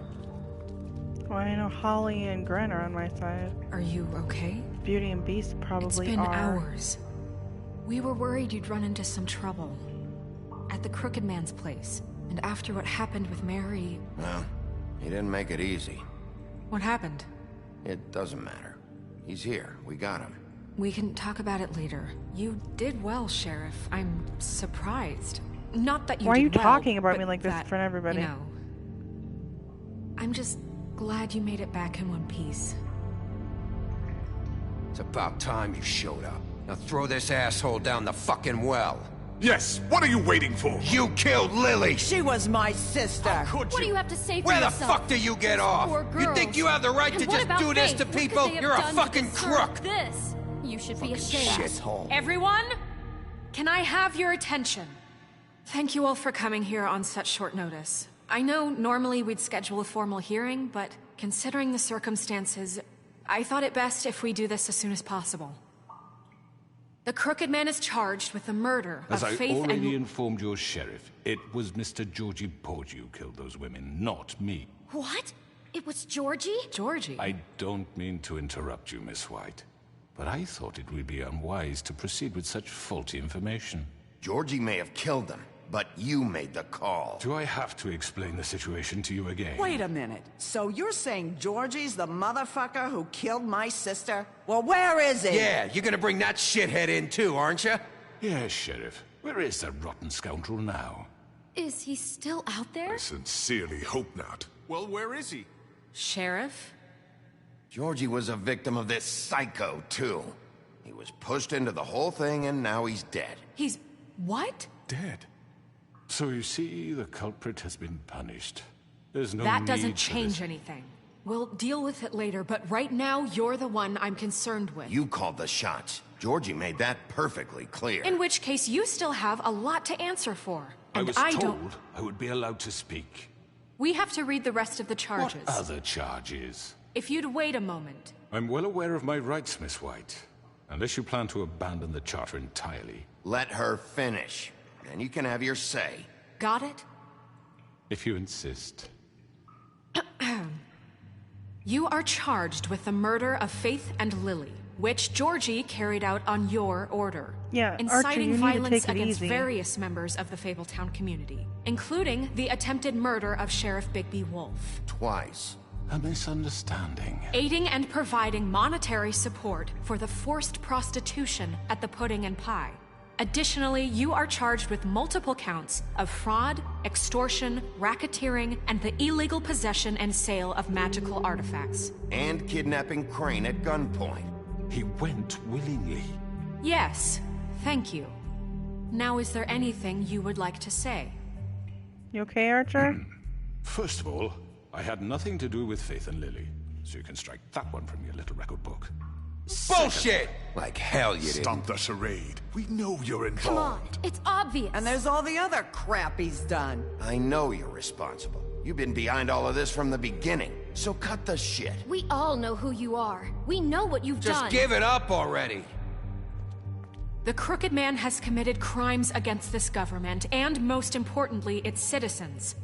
Well, I know Holly and Gren are on my side. Are you okay? Beauty and Beast probably It's been are. hours. We were worried you'd run into some trouble. At the Crooked Man's place. And after what happened with Mary... Well, he didn't make it easy. What happened? It doesn't matter. He's here. We got him. We can talk about it later. You did well, Sheriff. I'm surprised. Not that you Why are did you well, talking about but me like this in that, front of everybody? You know, I'm just glad you made it back in one piece. It's about time you showed up. Now throw this asshole down the fucking well. Yes, what are you waiting for? You killed Lily! She was my sister. Could What do you have to say for Where the yourself? fuck do you get off? Poor You girls. think you have the right And to what just about do this Faith? to What could people? they have You're a done to fucking deserve crook! This. You should be ashamed. Shithole. Everyone, can I have your attention? Thank you all for coming here on such short notice. I know normally we'd schedule a formal hearing, but considering the circumstances, I thought it best if we do this as soon as possible. The Crooked Man is charged with the murder As of I Faith already and... informed your sheriff, it was Mr. Georgie Porgy who killed those women, not me. What? It was Georgie? Georgie? I don't mean to interrupt you, Miss White, but I thought it would be unwise to proceed with such faulty information. Georgie may have killed them, but you made the call. Do I have to explain the situation to you again? Wait a minute. So you're saying Georgie's the motherfucker who killed my sister? Well, where is he? Yeah, you're gonna bring that shithead in too, aren't you? Yes, Sheriff. Where is that rotten scoundrel now? Is he still out there? I sincerely hope not. Well, where is he? Sheriff? Georgie was a victim of this psycho, too. He was pushed into the whole thing, and now he's dead. He's... what? Dead. So you see, the culprit has been punished. There's no That need doesn't for change this. anything. We'll deal with it later, but right now, you're the one I'm concerned with. You called the shots. Georgie made that perfectly clear. In which case, you still have a lot to answer for. I And was I told don't... I would be allowed to speak. We have to read the rest of the charges. What other charges? If you'd wait a moment. I'm well aware of my rights, Miss White. Unless you plan to abandon the charter entirely. Let her finish. Then you can have your say. Got it? If you insist. You are charged with the murder of Faith and Lily, which Georgie carried out on your order. Yeah, Archer, inciting you need to violence take it against easy. various members of the Fabletown community, including the attempted murder of Sheriff Bigby Wolf. Twice. A misunderstanding. Aiding and providing monetary support for the forced prostitution at the Pudding and Pie. Additionally, you are charged with multiple counts of fraud, extortion, racketeering, and the illegal possession and sale of magical artifacts. And kidnapping Crane at gunpoint. He went willingly. Yes, thank you. Now, is there anything you would like to say? You okay, Archer? First of all, I had nothing to do with Faith and Lily, so you can strike that one from your little record book. Bullshit! Like hell you didn't. Stop the charade. We know you're involved. Come on, it's obvious. And there's all the other crap he's done. I know you're responsible. You've been behind all of this from the beginning. So cut the shit. We all know who you are. We know what you've Just done. give it up already. The Crooked Man has committed crimes against this government and, most importantly, its citizens.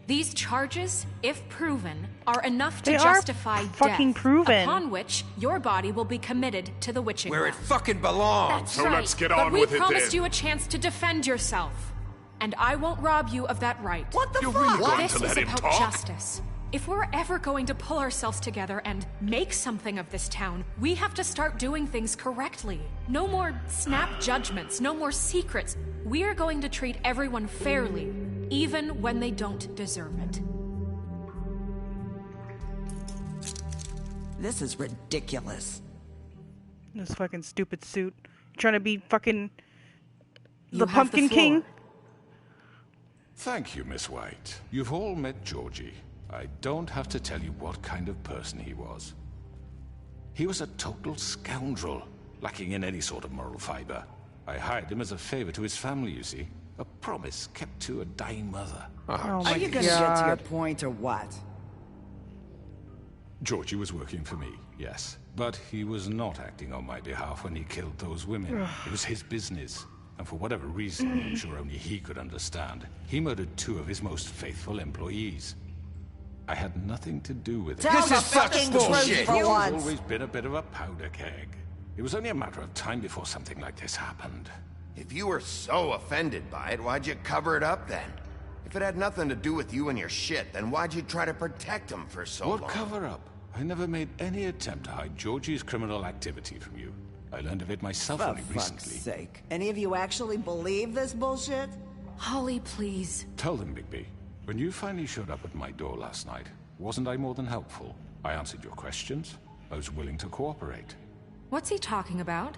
These charges, if proven, are enough to They are justify fucking death, proven. upon which your body will be committed to the witching Where it well. fucking belongs. That's So right. let's get But on we with it promised then. you a chance to defend yourself, and I won't rob you of that right. What the You're fuck? really going This to is let him about talk? justice. If we're ever going to pull ourselves together and make something of this town, we have to start doing things correctly. No more snap judgments, no more secrets. We are going to treat everyone fairly, even when they don't deserve it. This is ridiculous. This fucking stupid suit. Trying to be fucking You the have the Pumpkin floor. King. Thank you, Miss White. You've all met Georgie. I don't have to tell you what kind of person he was. He was a total scoundrel, lacking in any sort of moral fiber. I hired him as a favor to his family, you see. A promise kept to a dying mother. Are you gonna get to your point or what? Georgie was working for me, yes. But he was not acting on my behalf when he killed those women. It was his business. And for whatever reason, I'm sure only he could understand, he murdered 2 of his most faithful employees. I had nothing to do with it. This is fucking bullshit! He's always been a bit of a powder keg. It was only a matter of time before something like this happened. If you were so offended by it, why'd you cover it up then? If it had nothing to do with you and your shit, then why'd you try to protect him for so long? What cover up? I never made any attempt to hide Georgie's criminal activity from you. I learned of it myself only recently. For fuck's sake. Any of you actually believe this bullshit? Holly, please. Tell them, Bigby. When you finally showed up at my door last night, wasn't I more than helpful? I answered your questions. I was willing to cooperate. What's he talking about?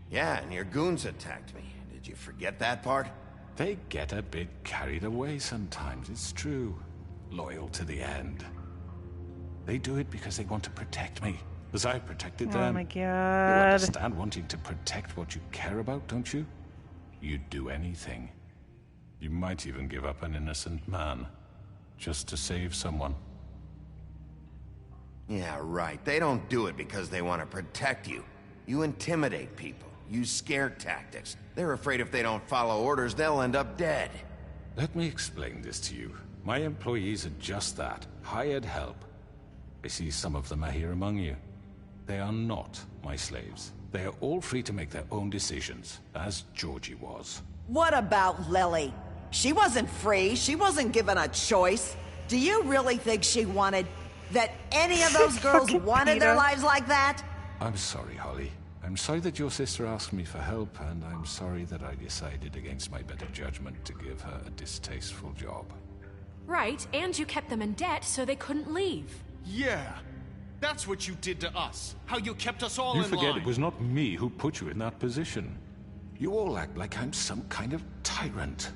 Yeah, and your goons attacked me. Did you forget that part? They get a bit carried away sometimes, it's true. Loyal to the end. They do it because they want to protect me, as I protected them. Oh my god. You understand wanting to protect what you care about, don't you? You'd do anything. You might even give up an innocent man, just to save someone. Yeah, right. They don't do it because they want to protect you. You intimidate people, use scare tactics. They're afraid if they don't follow orders, they'll end up dead. Let me explain this to you. My employees are just that, hired help. I see some of them are here among you. They are not my slaves. They are all free to make their own decisions, as Georgie was. What about Lily? She wasn't free. She wasn't given a choice. Do you really think she wanted... that any of those girls wanted their lives like that? I'm sorry, Holly. I'm sorry that your sister asked me for help, and I'm sorry that I decided against my better judgment to give her a distasteful job. Right, and you kept them in debt so they couldn't leave. Yeah, that's what you did to us. How you kept us all You in forget line. it was not me who put you in that position. You all act like I'm some kind of tyrant.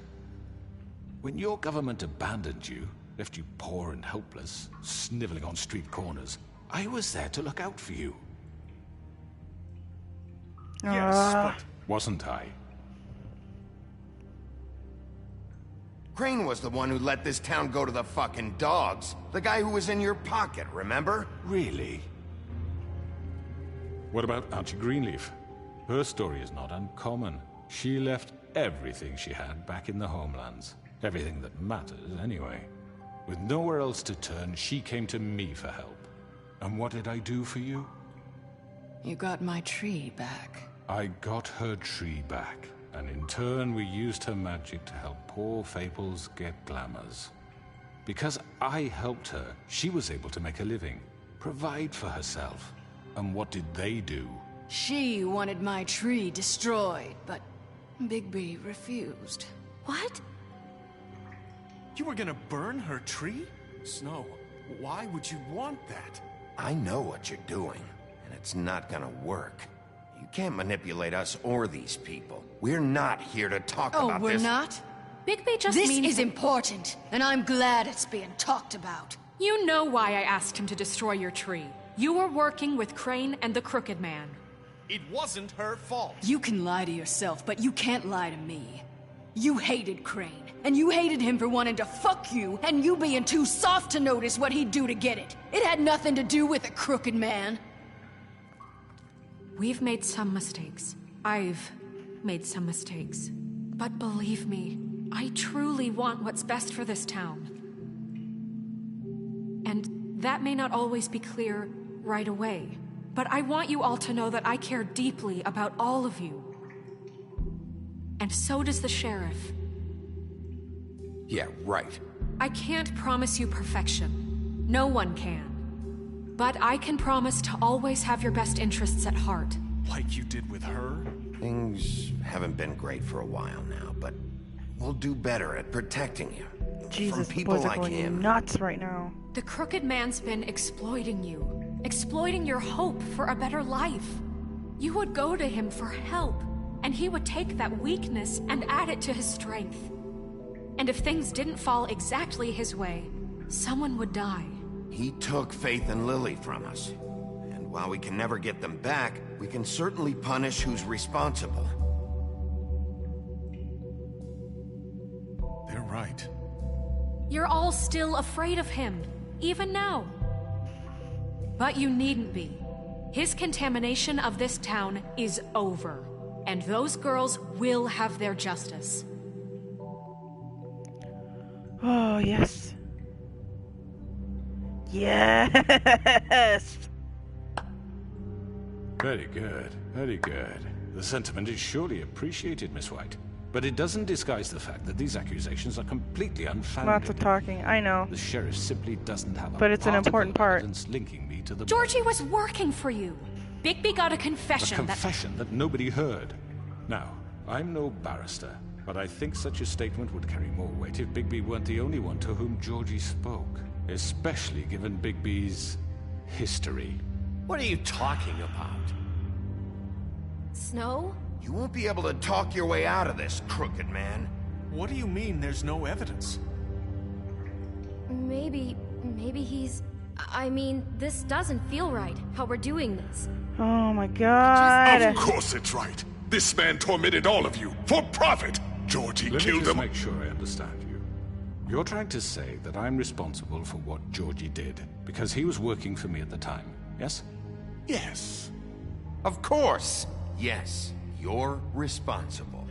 When your government abandoned you, left you poor and helpless, sniveling on street corners, I was there to look out for you. Yes, but... Wasn't I? Crane was the one who let this town go to the fucking dogs. The guy who was in your pocket, remember? Really? What about Auntie Greenleaf? Her story is not uncommon. She left everything she had back in the homelands. Everything that matters, anyway. With nowhere else to turn, she came to me for help. And what did I do for you? You got my tree back. I got her tree back, and in turn we used her magic to help poor Fables get glamours. Because I helped her, she was able to make a living, provide for herself. And what did they do? She wanted my tree destroyed, but Bigby refused. What? You were gonna burn her tree? Snow, why would you want that? I know what you're doing, and it's not gonna work. You can't manipulate us or these people. We're not here to talk about this. Oh, we're not? Bigby just This means... is important, and I'm glad it's being talked about. You know why I asked him to destroy your tree. You were working with Crane and the Crooked Man. It wasn't her fault. You can lie to yourself, but you can't lie to me. You hated Crane, and you hated him for wanting to fuck you, and you being too soft to notice what he'd do to get it. It had nothing to do with the Crooked Man. We've made some mistakes. I've made some mistakes. But believe me, I truly want what's best for this town. And that may not always be clear right away, but I want you all to know that I care deeply about all of you. And so does the sheriff. Yeah, right. I can't promise you perfection. No one can. But I can promise to always have your best interests at heart. Like you did with her? Things haven't been great for a while now, but we'll do better at protecting you. Jesus, From people boys are like going him. nuts right now. The Crooked Man's been exploiting you. Exploiting your hope for a better life. You would go to him for help, and he would take that weakness and add it to his strength. And if things didn't fall exactly his way, someone would die. He took Faith and Lily from us. And While we can never get them back, we can certainly punish who's responsible. They're right. You're all still afraid of him, even now. But you needn't be. His contamination of this town is over, and those girls will have their justice. Oh, yes. Yes! Very good, very good. The sentiment is surely appreciated, Miss White. But it doesn't disguise the fact that these accusations are completely unfounded. Lots of talking, I know. The sheriff simply doesn't have But it's an important part. evidence linking me to the... Georgie was working for you. Bigby got a confession. A confession that nobody heard. Now, I'm no barrister, but I think such a statement would carry more weight if Bigby weren't the only one to whom Georgie spoke. Especially given Bigby's history. What are you talking about? Snow? You won't be able to talk your way out of this, crooked man. What do you mean there's no evidence? Maybe he's... I mean, this doesn't feel right, how we're doing this. Oh my god. Of course it's right. This man tormented all of you, for profit. Georgie killed him. Let me just make sure I understand you. You're trying to say that I'm responsible for what Georgie did, because he was working for me at the time, yes? Yes. Of course. Yes. You're responsible.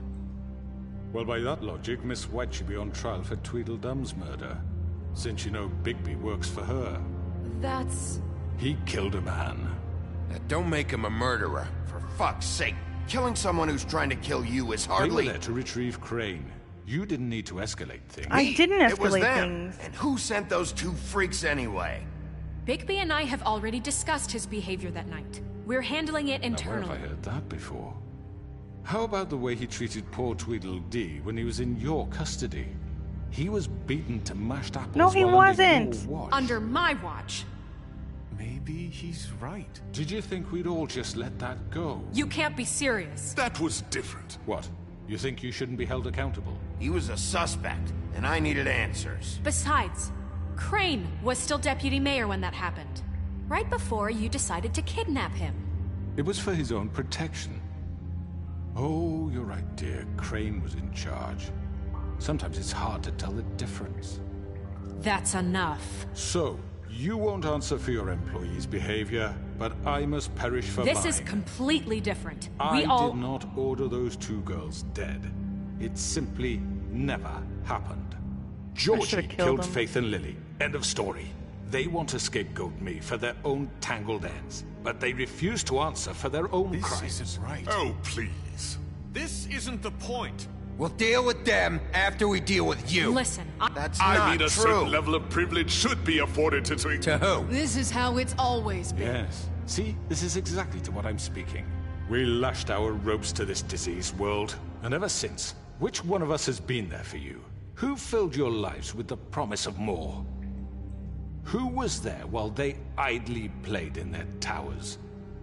Well, by that logic, Miss White should be on trial for Tweedledum's murder, since you know Bigby works for her. That's... He killed a man. Now, don't make him a murderer. For fuck's sake. Killing someone who's trying to kill you is hardly... They were there to retrieve Crane. You didn't need to escalate things. I didn't escalate It was them. things. And who sent those two freaks anyway? Bigby and I have already discussed his behavior that night. We're handling it internally. Now, where have I heard that before? How about the way he treated poor Tweedledee when he was in your custody? He was beaten to mashed apples. No, he while under wasn't. your watch. Under my watch. Maybe he's right. Did you think we'd all just let that go? You can't be serious. That was different. What? You think you shouldn't be held accountable? He was a suspect, and I needed answers. Besides, Crane was still deputy mayor when that happened. Right before you decided to kidnap him. It was for his own protection. Oh, you're right, dear. Crane was in charge. Sometimes it's hard to tell the difference. That's enough. So, you won't answer for your employees' behavior, but I must perish for mine. This is completely different. I did not order those two girls dead. It simply never happened. Georgie killed them. Faith and Lily. End of story. They want to scapegoat me for their own tangled ends, but they refuse to answer for their own crimes. This isn't right. Oh, please. This isn't the point. We'll deal with them after we deal with you. Listen, That's I not mean, a true. certain level of privilege should be afforded to... To who? This is how it's always been. Yes. See, this is exactly to what I'm speaking. We lashed our ropes to this diseased world, and ever since, which one of us has been there for you? Who filled your lives with the promise of more? Who was there while they idly played in their towers,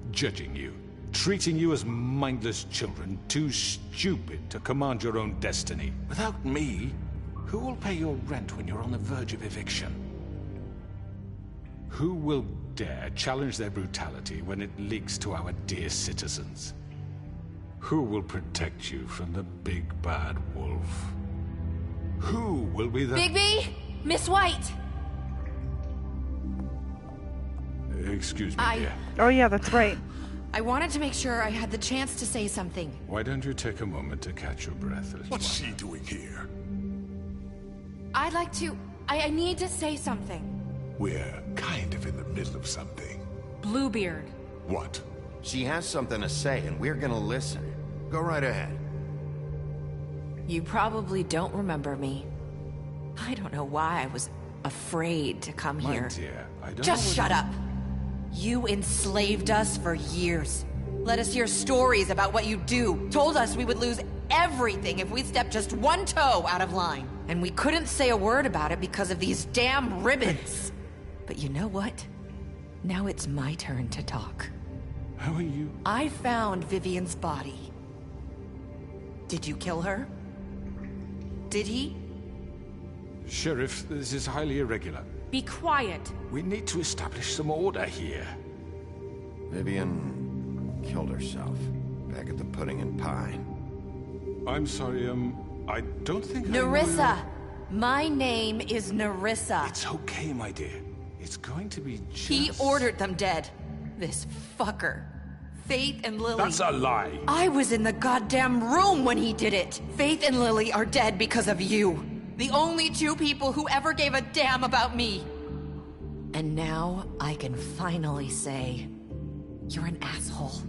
judging you, treating you as mindless children, too stupid to command your own destiny? Without me, who will pay your rent when you're on the verge of eviction? Who will dare challenge their brutality when it leaks to our dear citizens? Who will protect you from the big bad wolf? Who will be the... Bigby! Miss White! Excuse me, dear. Oh yeah, that's right. I wanted to make sure I had the chance to say something. Why don't you take a moment to catch your breath? What's she doing here? I'd like to... I need to say something. We're kind of in the middle of something. Bluebeard. What? She has something to say, and we're gonna listen. Go right ahead. You probably don't remember me. I don't know why I was afraid to come My here. dear, I don't Just know shut what up. You enslaved us for years. Let us hear stories about what you do. Told us we would lose everything if we stepped just one toe out of line. And we couldn't say a word about it because of these damn ribbons. But you know what? Now it's my turn to talk. How are you? I found Vivian's body. Did you kill her? Did he? Sheriff, this is highly irregular. Be quiet. We need to establish some order here. Vivian killed herself back at the Pudding and Pie. I'm sorry, I don't think Nerissa! My name is Nerissa. It's okay, my dear. It's going to be just... He ordered them dead. This fucker. Faith and Lily... That's a lie. I was in the goddamn room when he did it. Faith and Lily are dead because of you. The only two people who ever gave a damn about me. And now I can finally say, you're an asshole.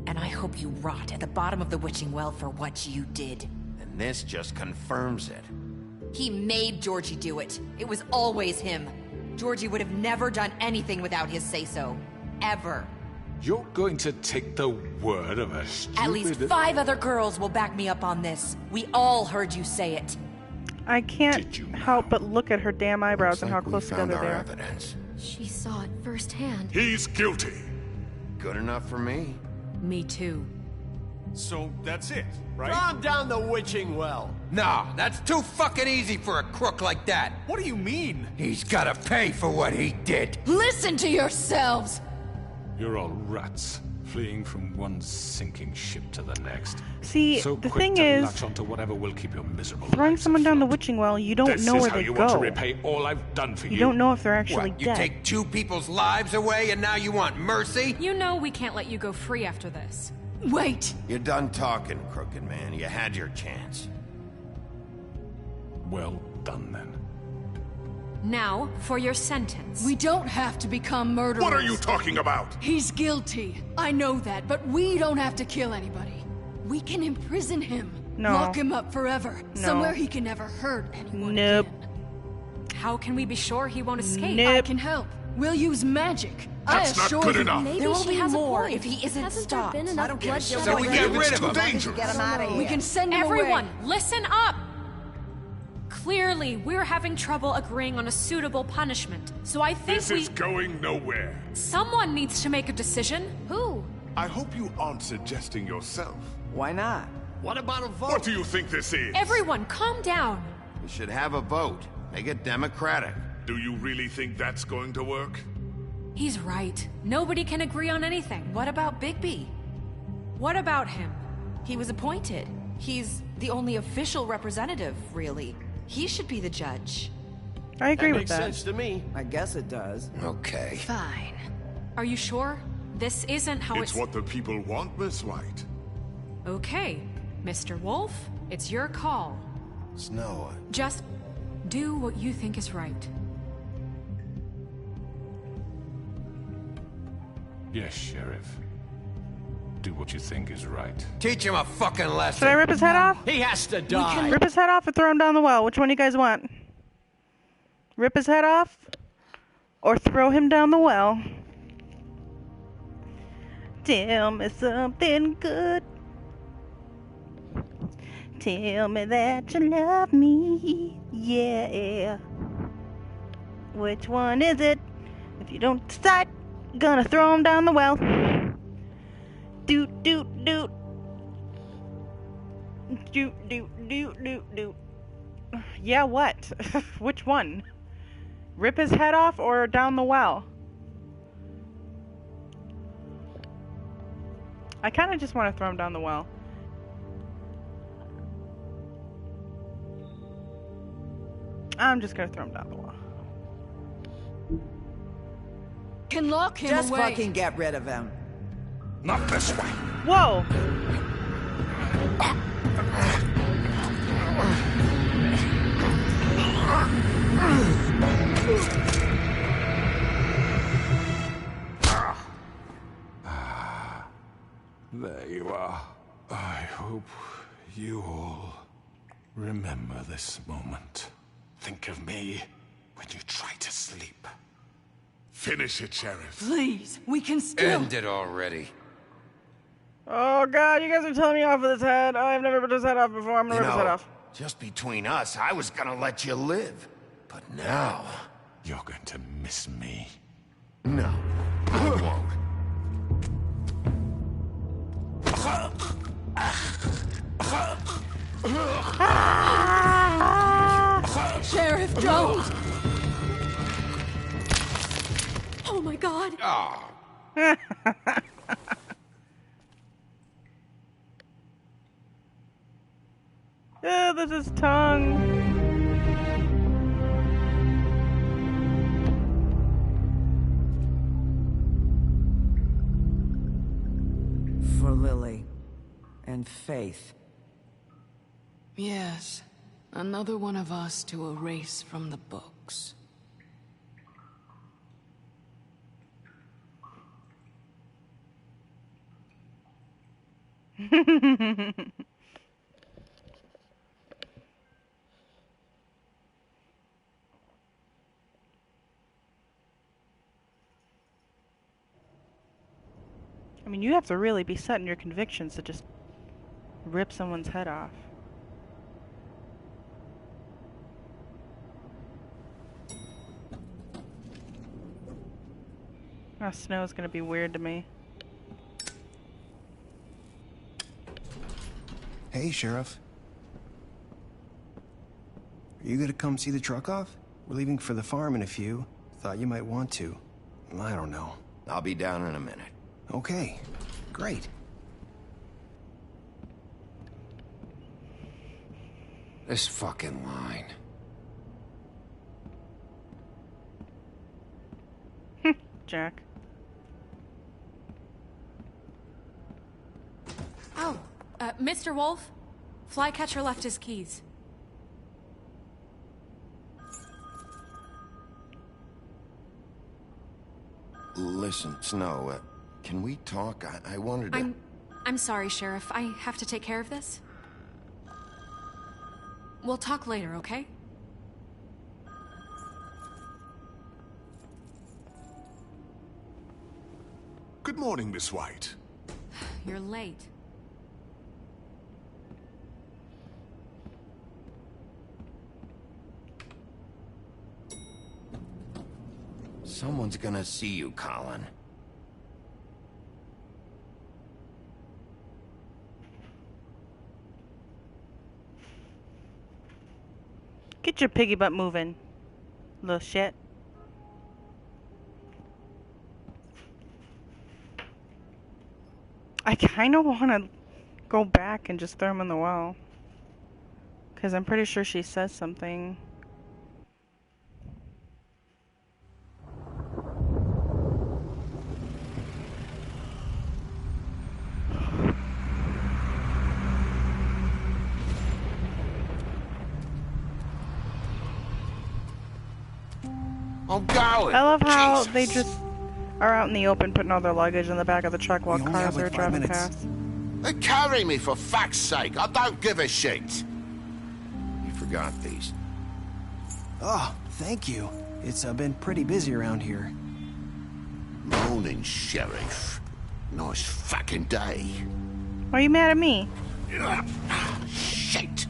And I hope you rot at the bottom of the witching well for what you did. And this just confirms it. He made Georgie do it. It was always him. Georgie would have never done anything without his say-so. Ever. You're going to take the word of a stupid... At least 5 other girls will back me up on this. We all heard you say it. I can't help but look at her damn eyebrows and how close together they are. Evidence. She saw it firsthand. He's guilty. Good enough for me. Me too. So that's it, right? Throw him down the witching well. No, that's too fucking easy for a crook like that. What do you mean? He's gotta pay for what he did. Listen to yourselves! You're all rats, fleeing from one sinking ship to the next. See, so the quick thing to is, latch onto whatever will keep your miserable throwing lives someone down the afloat. witching well, you don't This know is where how they you go. want to repay all I've done for you. You don't know if they're actually What, you dead. take 2 people's lives away and now you want mercy? You know we can't let you go free after this. Wait! You're done talking, Crooked Man. You had your chance. Well done, then. Now, for your sentence. We don't have to become murderers. What are you talking about? He's guilty. I know that, but we don't have to kill anybody. We can imprison him. No. Lock him up forever. No. Somewhere he can never hurt anyone Nope. again. How can we be sure he won't escape? I can help. We'll use magic. That's not good enough. Maybe There will she be has more a point. if he isn't Hasn't stopped. there been enough bloodshed So we already? get rid It's of too him. dangerous. Get him out of here. We can send him Everyone, away. listen up! Clearly, we're having trouble agreeing on a suitable punishment, so I think This is going nowhere. someone needs to make a decision. Who? I hope you aren't suggesting yourself. Why not? What about a vote? What do you think this is? Everyone, calm down. We should have a vote. Make it democratic. Do you really think that's going to work? He's right. Nobody can agree on anything. What about Bigby? What about him? He was appointed. He's the only official representative, really. He should be the judge. I agree That with makes that. sense to me. I guess it does. Okay. Fine. Are you sure? This isn't how It's what the people want, Miss White. Okay, Mr. Wolf, it's your call. Snow. Just do what you think is right. Yes, Sheriff. Do what you think is right. Teach him a fucking lesson. Should I rip his head off? He has to die. Rip his head off or throw him down the well? Which one do you guys want? Rip his head off or throw him down the well? Tell me something good. Tell me that you love me. Yeah. Which one is it? If you don't decide, gonna throw him down the well. Doot doot doot. Doot doot doot doot doot. Yeah, what? Which one? Rip his head off or down the well? I kind of just want to throw him down the well. I'm just gonna throw him down the well. Can lock him Just away. fucking get rid of him. Not this way. Whoa! There you are. I hope you all remember this moment. Think of me when you try to sleep. Finish it, Sheriff. Please, we can still. End it already. Oh god, you guys are telling me off of this head. I've never ripped his head off before. I'm gonna rip his head off. Just between us, I was gonna let you live. But now... You're going to miss me. No, I won't. Sheriff, don't! Oh my god! Oh, This is tongue. For Lily. And Faith. Yes. Another one of us to erase from the books. I mean, you have to really be set in your convictions to just rip someone's head off. Oh, snow's gonna be weird to me. Hey, Sheriff. Are you gonna come see the truck off? We're leaving for the farm in a few. Thought you might want to. I don't know. I'll be down in a minute. Okay, great. This fucking line. Jack. Oh, Mr. Wolf? Flycatcher left his keys. Listen, Snow, can we talk? I wanted to... I'm sorry, Sheriff. I have to take care of this. We'll talk later, okay? Good morning, Miss White. You're late. Someone's gonna see you, Colin. Get your piggy butt moving, little shit. I kind of want to go back and just throw him in the well. Because I'm pretty sure she says something. I'm going. I love how they just are out in the open putting all their luggage in the back of the truck while cars are driving past. They carry me, for fuck's sake. I don't give a shit. You forgot these. Oh, thank you. It's been pretty busy around here. Morning, Sheriff. Nice fucking day. Why are you mad at me? Shit.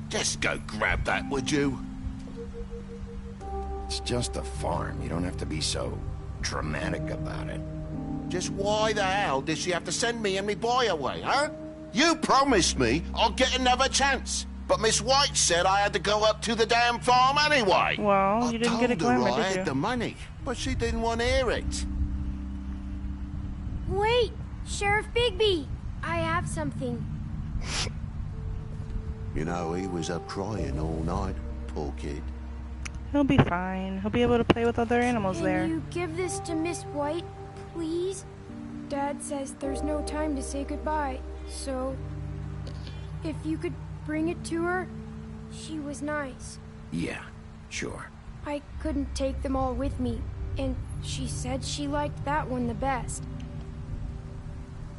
Just go grab that, would you? It's just a farm. You don't have to be so dramatic about it. Just why the hell did she have to send me and me boy away, huh? You promised me I'll get another chance. But Miss White said I had to go up to the damn farm anyway. Well, you didn't get a glamour, I did had you? the money, but she didn't want to hear it. Wait! Sheriff Bigby! I have something. You know, he was up crying all night, poor kid. He'll be fine. He'll be able to play with other animals there. Can you give this to Miss White, please? Dad says there's no time to say goodbye, so... if you could bring it to her, she was nice. Yeah, sure. I couldn't take them all with me, and she said she liked that one the best.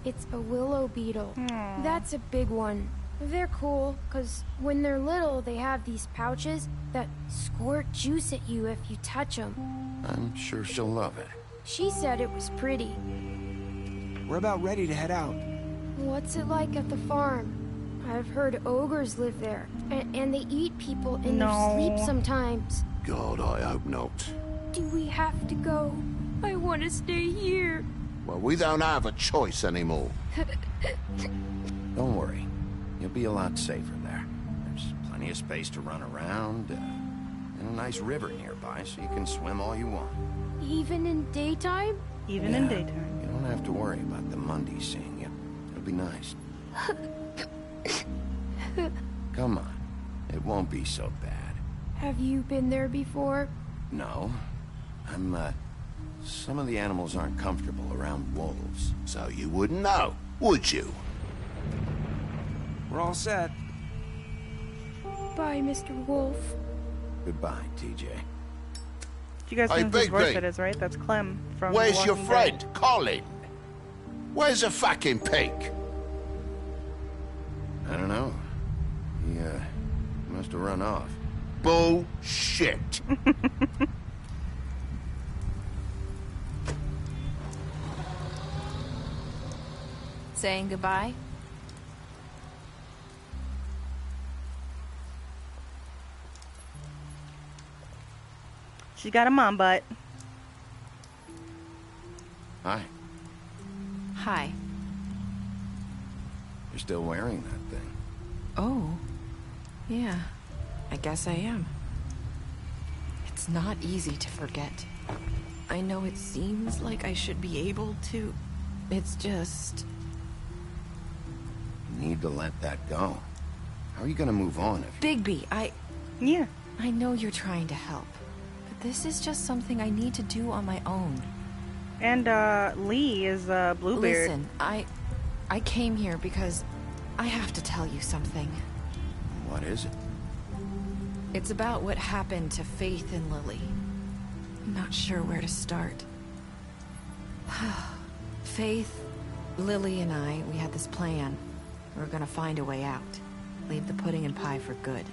It's a willow beetle. That's a big one. They're cool, because when they're little, they have these pouches that squirt juice at you if you touch them. I'm sure she'll love it. She said it was pretty. We're about ready to head out. What's it like at the farm? I've heard ogres live there, and they eat people in their sleep sometimes. God, I hope not. Do we have to go? I want to stay here. Well, we don't have a choice anymore. Don't worry. You'll be a lot safer there. There's plenty of space to run around, and a nice river nearby, so you can swim all you want. Even in daytime? Even in daytime. You don't have to worry about the Mundy seeing you. It'll be nice. Come on. It won't be so bad. Have you been there before? No. Some of the animals aren't comfortable around wolves. So you wouldn't know, would you? We're all set. Bye, Mr. Wolf. Goodbye, TJ. You guys Hey, know whose voice Bigby. that is, right? That's Clem from Where's The your Walking friend, Dead. Colin? Where's the fucking pig? I don't know. He, must have run off. Bullshit. Saying goodbye? She's got a mom butt. Hi. Hi. You're still wearing that thing. Oh. Yeah. I guess I am. It's not easy to forget. I know it seems like I should be able to. It's just... You need to let that go. How are you gonna move on if... Bigby, Yeah. I know you're trying to help. But this is just something I need to do on my own. And, Lee is, Bluebeard. Listen, I came here because I have to tell you something. What is it? It's about what happened to Faith and Lily. I'm not sure where to start. Faith, Lily, and I, we had this plan. We were gonna find a way out. Leave the pudding and pie for good.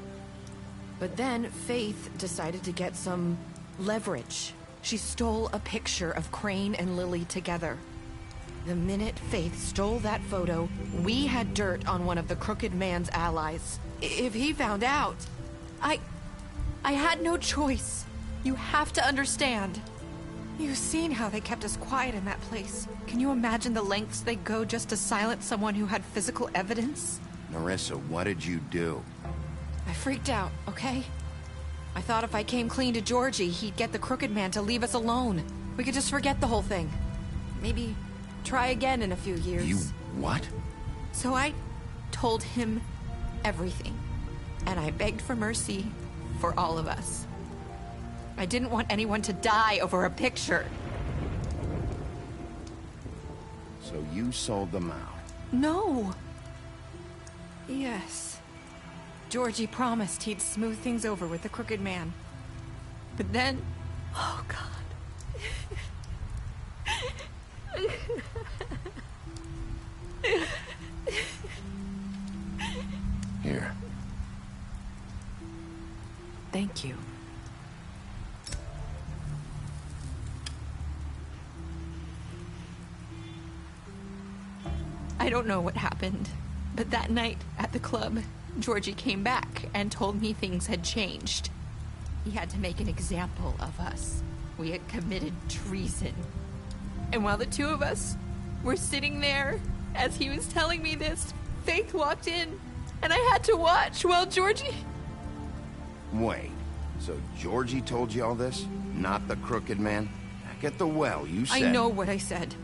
But then Faith decided to get some leverage. She stole a picture of Crane and Lily together. The minute Faith stole that photo, we had dirt on one of the Crooked Man's allies. If he found out, I had no choice. You have to understand. You've seen how they kept us quiet in that place. Can you imagine the lengths they go just to silence someone who had physical evidence? Nerissa, what did you do? I freaked out, okay? I thought if I came clean to Georgie, he'd get the Crooked Man to leave us alone. We could just forget the whole thing. Maybe try again in a few years. You what? So I told him everything. And I begged for mercy for all of us. I didn't want anyone to die over a picture. So you sold them out? No. Yes. Georgie promised he'd smooth things over with the Crooked Man. But then... Oh, God. Here. Thank you. I don't know what happened, but that night at the club, Georgie came back and told me things had changed. He had to make an example of us. We had committed treason. And while the two of us were sitting there, as he was telling me this, Faith walked in, and I had to watch while Georgie... Wait, so Georgie told you all this? Not the Crooked Man? Back at the well, you said... I know what I said.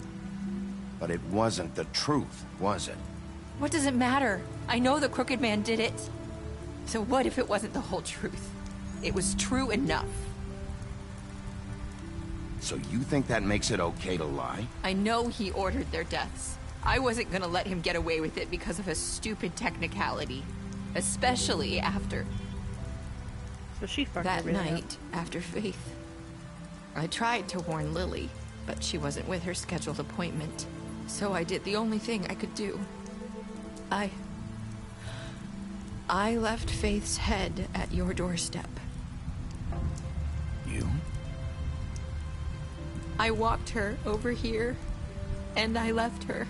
But it wasn't the truth, was it? What does it matter? I know the Crooked Man did it. So what if it wasn't the whole truth? It was true enough. So you think that makes it okay to lie? I know he ordered their deaths. I wasn't gonna let him get away with it because of a stupid technicality. Especially after... So she fucked that everything night, up. after Faith. I tried to warn Lily, but she wasn't with her scheduled appointment. So I did the only thing I could do. I left Faith's head at your doorstep. You? I walked her over here, and I left her,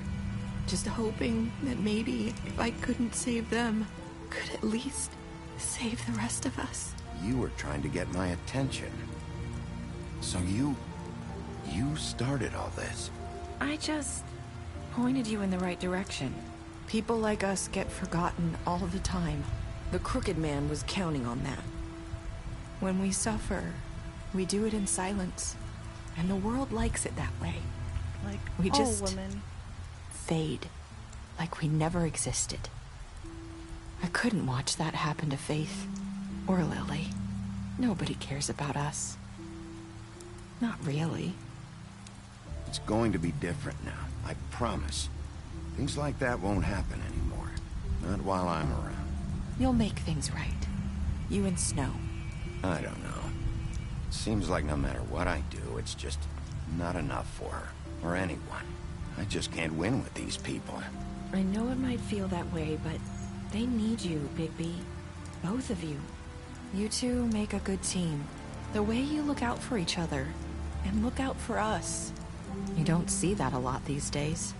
just hoping that maybe if I couldn't save them, could at least save the rest of us. You were trying to get my attention. So you started all this. I just pointed you in the right direction. People like us get forgotten all the time. The Crooked Man was counting on that. When we suffer, we do it in silence. And the world likes it that way. like We all just women. fade, like we never existed. I couldn't watch that happen to Faith or Lily. Nobody cares about us. Not really. It's going to be different now, I promise. Things like that won't happen anymore. Not while I'm around. You'll make things right. You and Snow. I don't know. Seems like no matter what I do, it's just not enough for her, or anyone. I just can't win with these people. I know it might feel that way, but they need you, Bigby. Both of you. You two make a good team. The way you look out for each other, and look out for us. You don't see that a lot these days.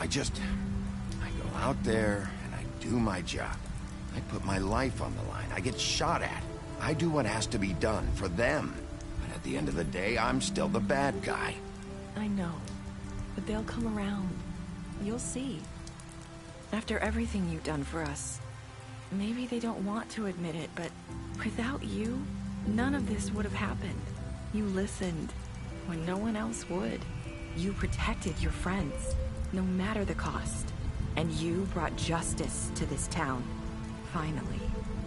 I go out there, and I do my job. I put my life on the line. I get shot at. I do what has to be done for them. But at the end of the day, I'm still the bad guy. I know, but they'll come around. You'll see. After everything you've done for us, maybe they don't want to admit it, but without you, none of this would have happened. You listened when no one else would. You protected your friends, no matter the cost. And you brought justice to this town. Finally.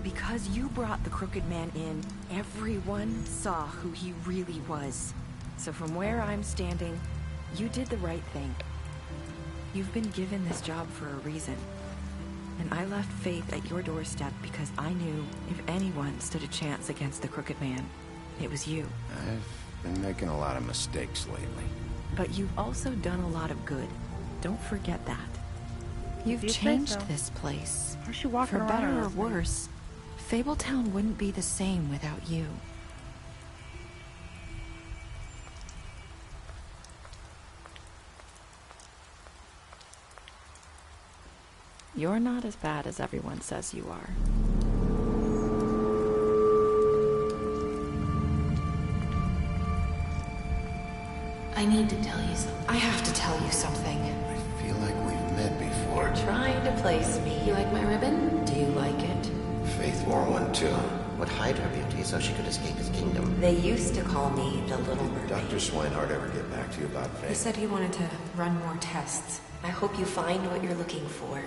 Because you brought the Crooked Man in, everyone saw who he really was. So from where I'm standing, you did the right thing. You've been given this job for a reason. And I left Faith at your doorstep because I knew if anyone stood a chance against the Crooked Man, it was you. I've been making a lot of mistakes lately. But you've also done a lot of good. Don't forget that. You've You say changed so. this place. Where's she walking For around better or last night? worse, Fabletown wouldn't be the same without you. You're not as bad as everyone says you are. I need to tell you something. I have to tell you something. I feel like we've met before. Trying to place me. You like my ribbon? Do you like it? Faith wore one too. Would hide her beauty so she could escape his kingdom. They used to call me the Little Mermaid. Dr. Swinehart ever get back to you about He Faith? said he wanted to run more tests. I hope you find what you're looking for.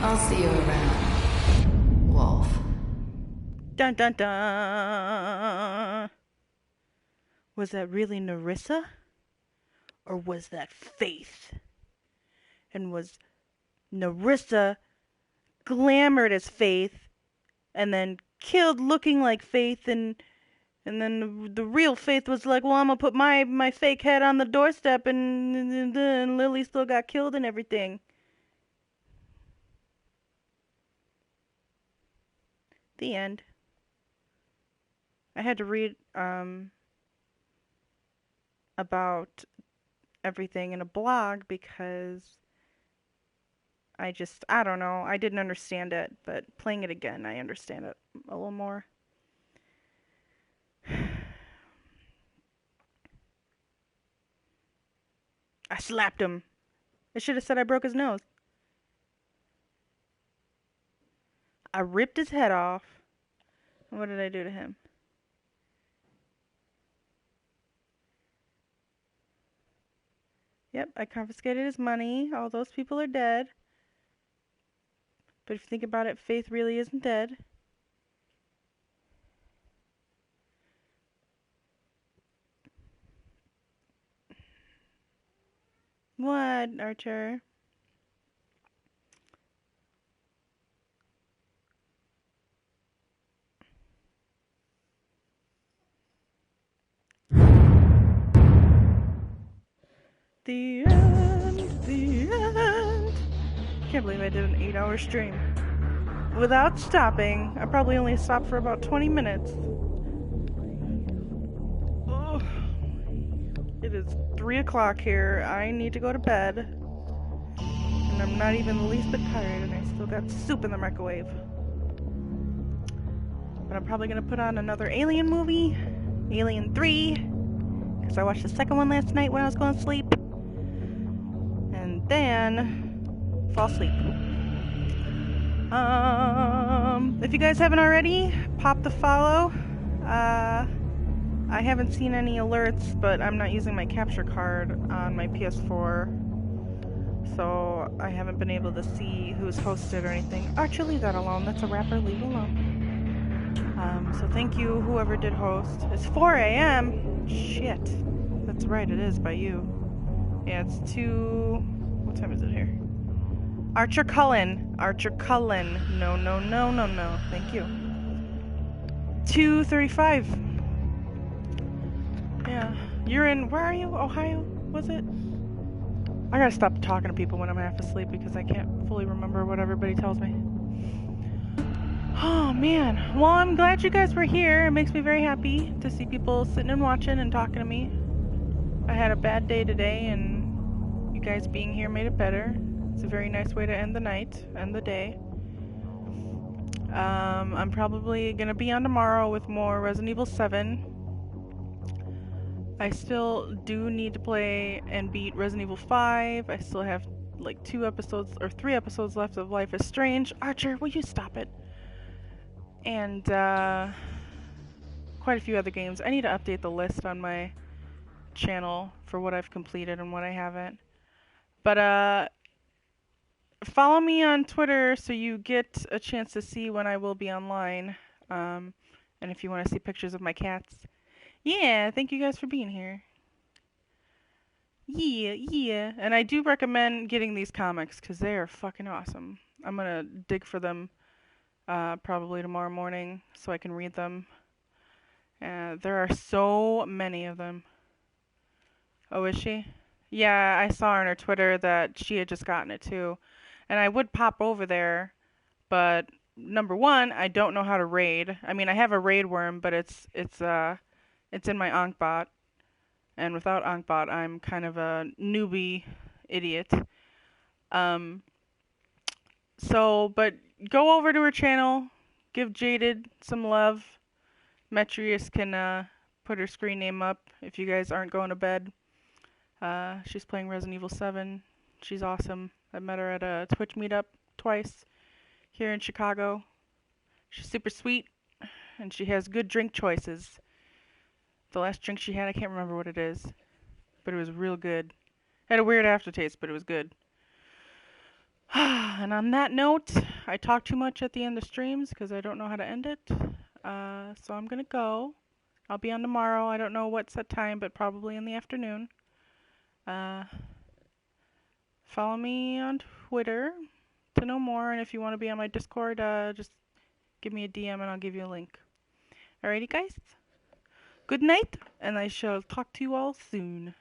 I'll see you around, Wolf. Dun dun dun. Was that really Nerissa? Or was that Faith? And was Nerissa glamored as Faith and then killed looking like Faith, and then the real Faith was like, well, I'm gonna put my fake head on the doorstep, and Lily still got killed and everything. The end. I had to read about everything in a blog because I don't know, I didn't understand it, but playing it again, I understand it a little more. I slapped him. I should have said I broke his nose. I ripped his head off. What did I do to him? Yep, I confiscated his money. All those people are dead. But if you think about it, Faith really isn't dead. What, Archer? The end, the end. Can't believe I did an 8-hour stream without stopping. I probably only stopped for about 20 minutes. Oh. It is 3 o'clock here. I need to go to bed. And I'm not even the least bit tired, and I still got soup in the microwave. But I'm probably gonna put on another Alien movie, Alien 3, because I watched the second one last night when I was going to sleep. And then fall asleep. If you guys haven't already, pop the follow I haven't seen any alerts, but I'm not using my capture card on my PS4, so I haven't been able to see who's hosted or anything. Archer, leave that alone. That's a rapper. Leave it alone. So thank you, whoever did host. It's 4 a.m. Shit. That's right, it is by you. Yeah, it's 2... What time is it here? Archer Cullen. Archer Cullen. No, no, no, no, no. Thank you. 2:35. Yeah. You're in... Where are you? Ohio? Was it? I gotta stop talking to people when I'm half asleep because I can't fully remember what everybody tells me. Oh, man. Well, I'm glad you guys were here. It makes me very happy to see people sitting and watching and talking to me. I had a bad day today, and you guys being here made it better. It's a very nice way to end the night, end the day. I'm probably going to be on tomorrow with more Resident Evil 7. I still do need to play and beat Resident Evil 5. I still have like 2 episodes or 3 episodes left of Life is Strange. Archer, will you stop it? And quite a few other games. I need to update the list on my channel for what I've completed and what I haven't. But follow me on Twitter so you get a chance to see when I will be online. And if you want to see pictures of my cats. Yeah, thank you guys for being here. Yeah. And I do recommend getting these comics because they are fucking awesome. I'm going to dig for them probably tomorrow morning so I can read them. There are so many of them. Oh, is she? Yeah, I saw on her Twitter that she had just gotten it too. And I would pop over there, but number one, I don't know how to raid. I mean, I have a raid worm, but it's in my Ankh-bot. And without Ankh-bot, I'm kind of a newbie idiot. But go over to her channel, give Jaded some love. Metrius can put her screen name up if you guys aren't going to bed. She's playing Resident Evil 7. She's awesome. I met her at a Twitch meetup twice here in Chicago. She's super sweet, and she has good drink choices. The last drink she had, I can't remember what it is, but it was real good. It had a weird aftertaste, but it was good. And on that note, I talk too much at the end of streams because I don't know how to end it. So I'm going to go. I'll be on tomorrow. I don't know what set time, but probably in the afternoon. Follow me on Twitter to know more. And if you want to be on my Discord, just give me a DM and I'll give you a link. Alrighty, guys. Good night, and I shall talk to you all soon.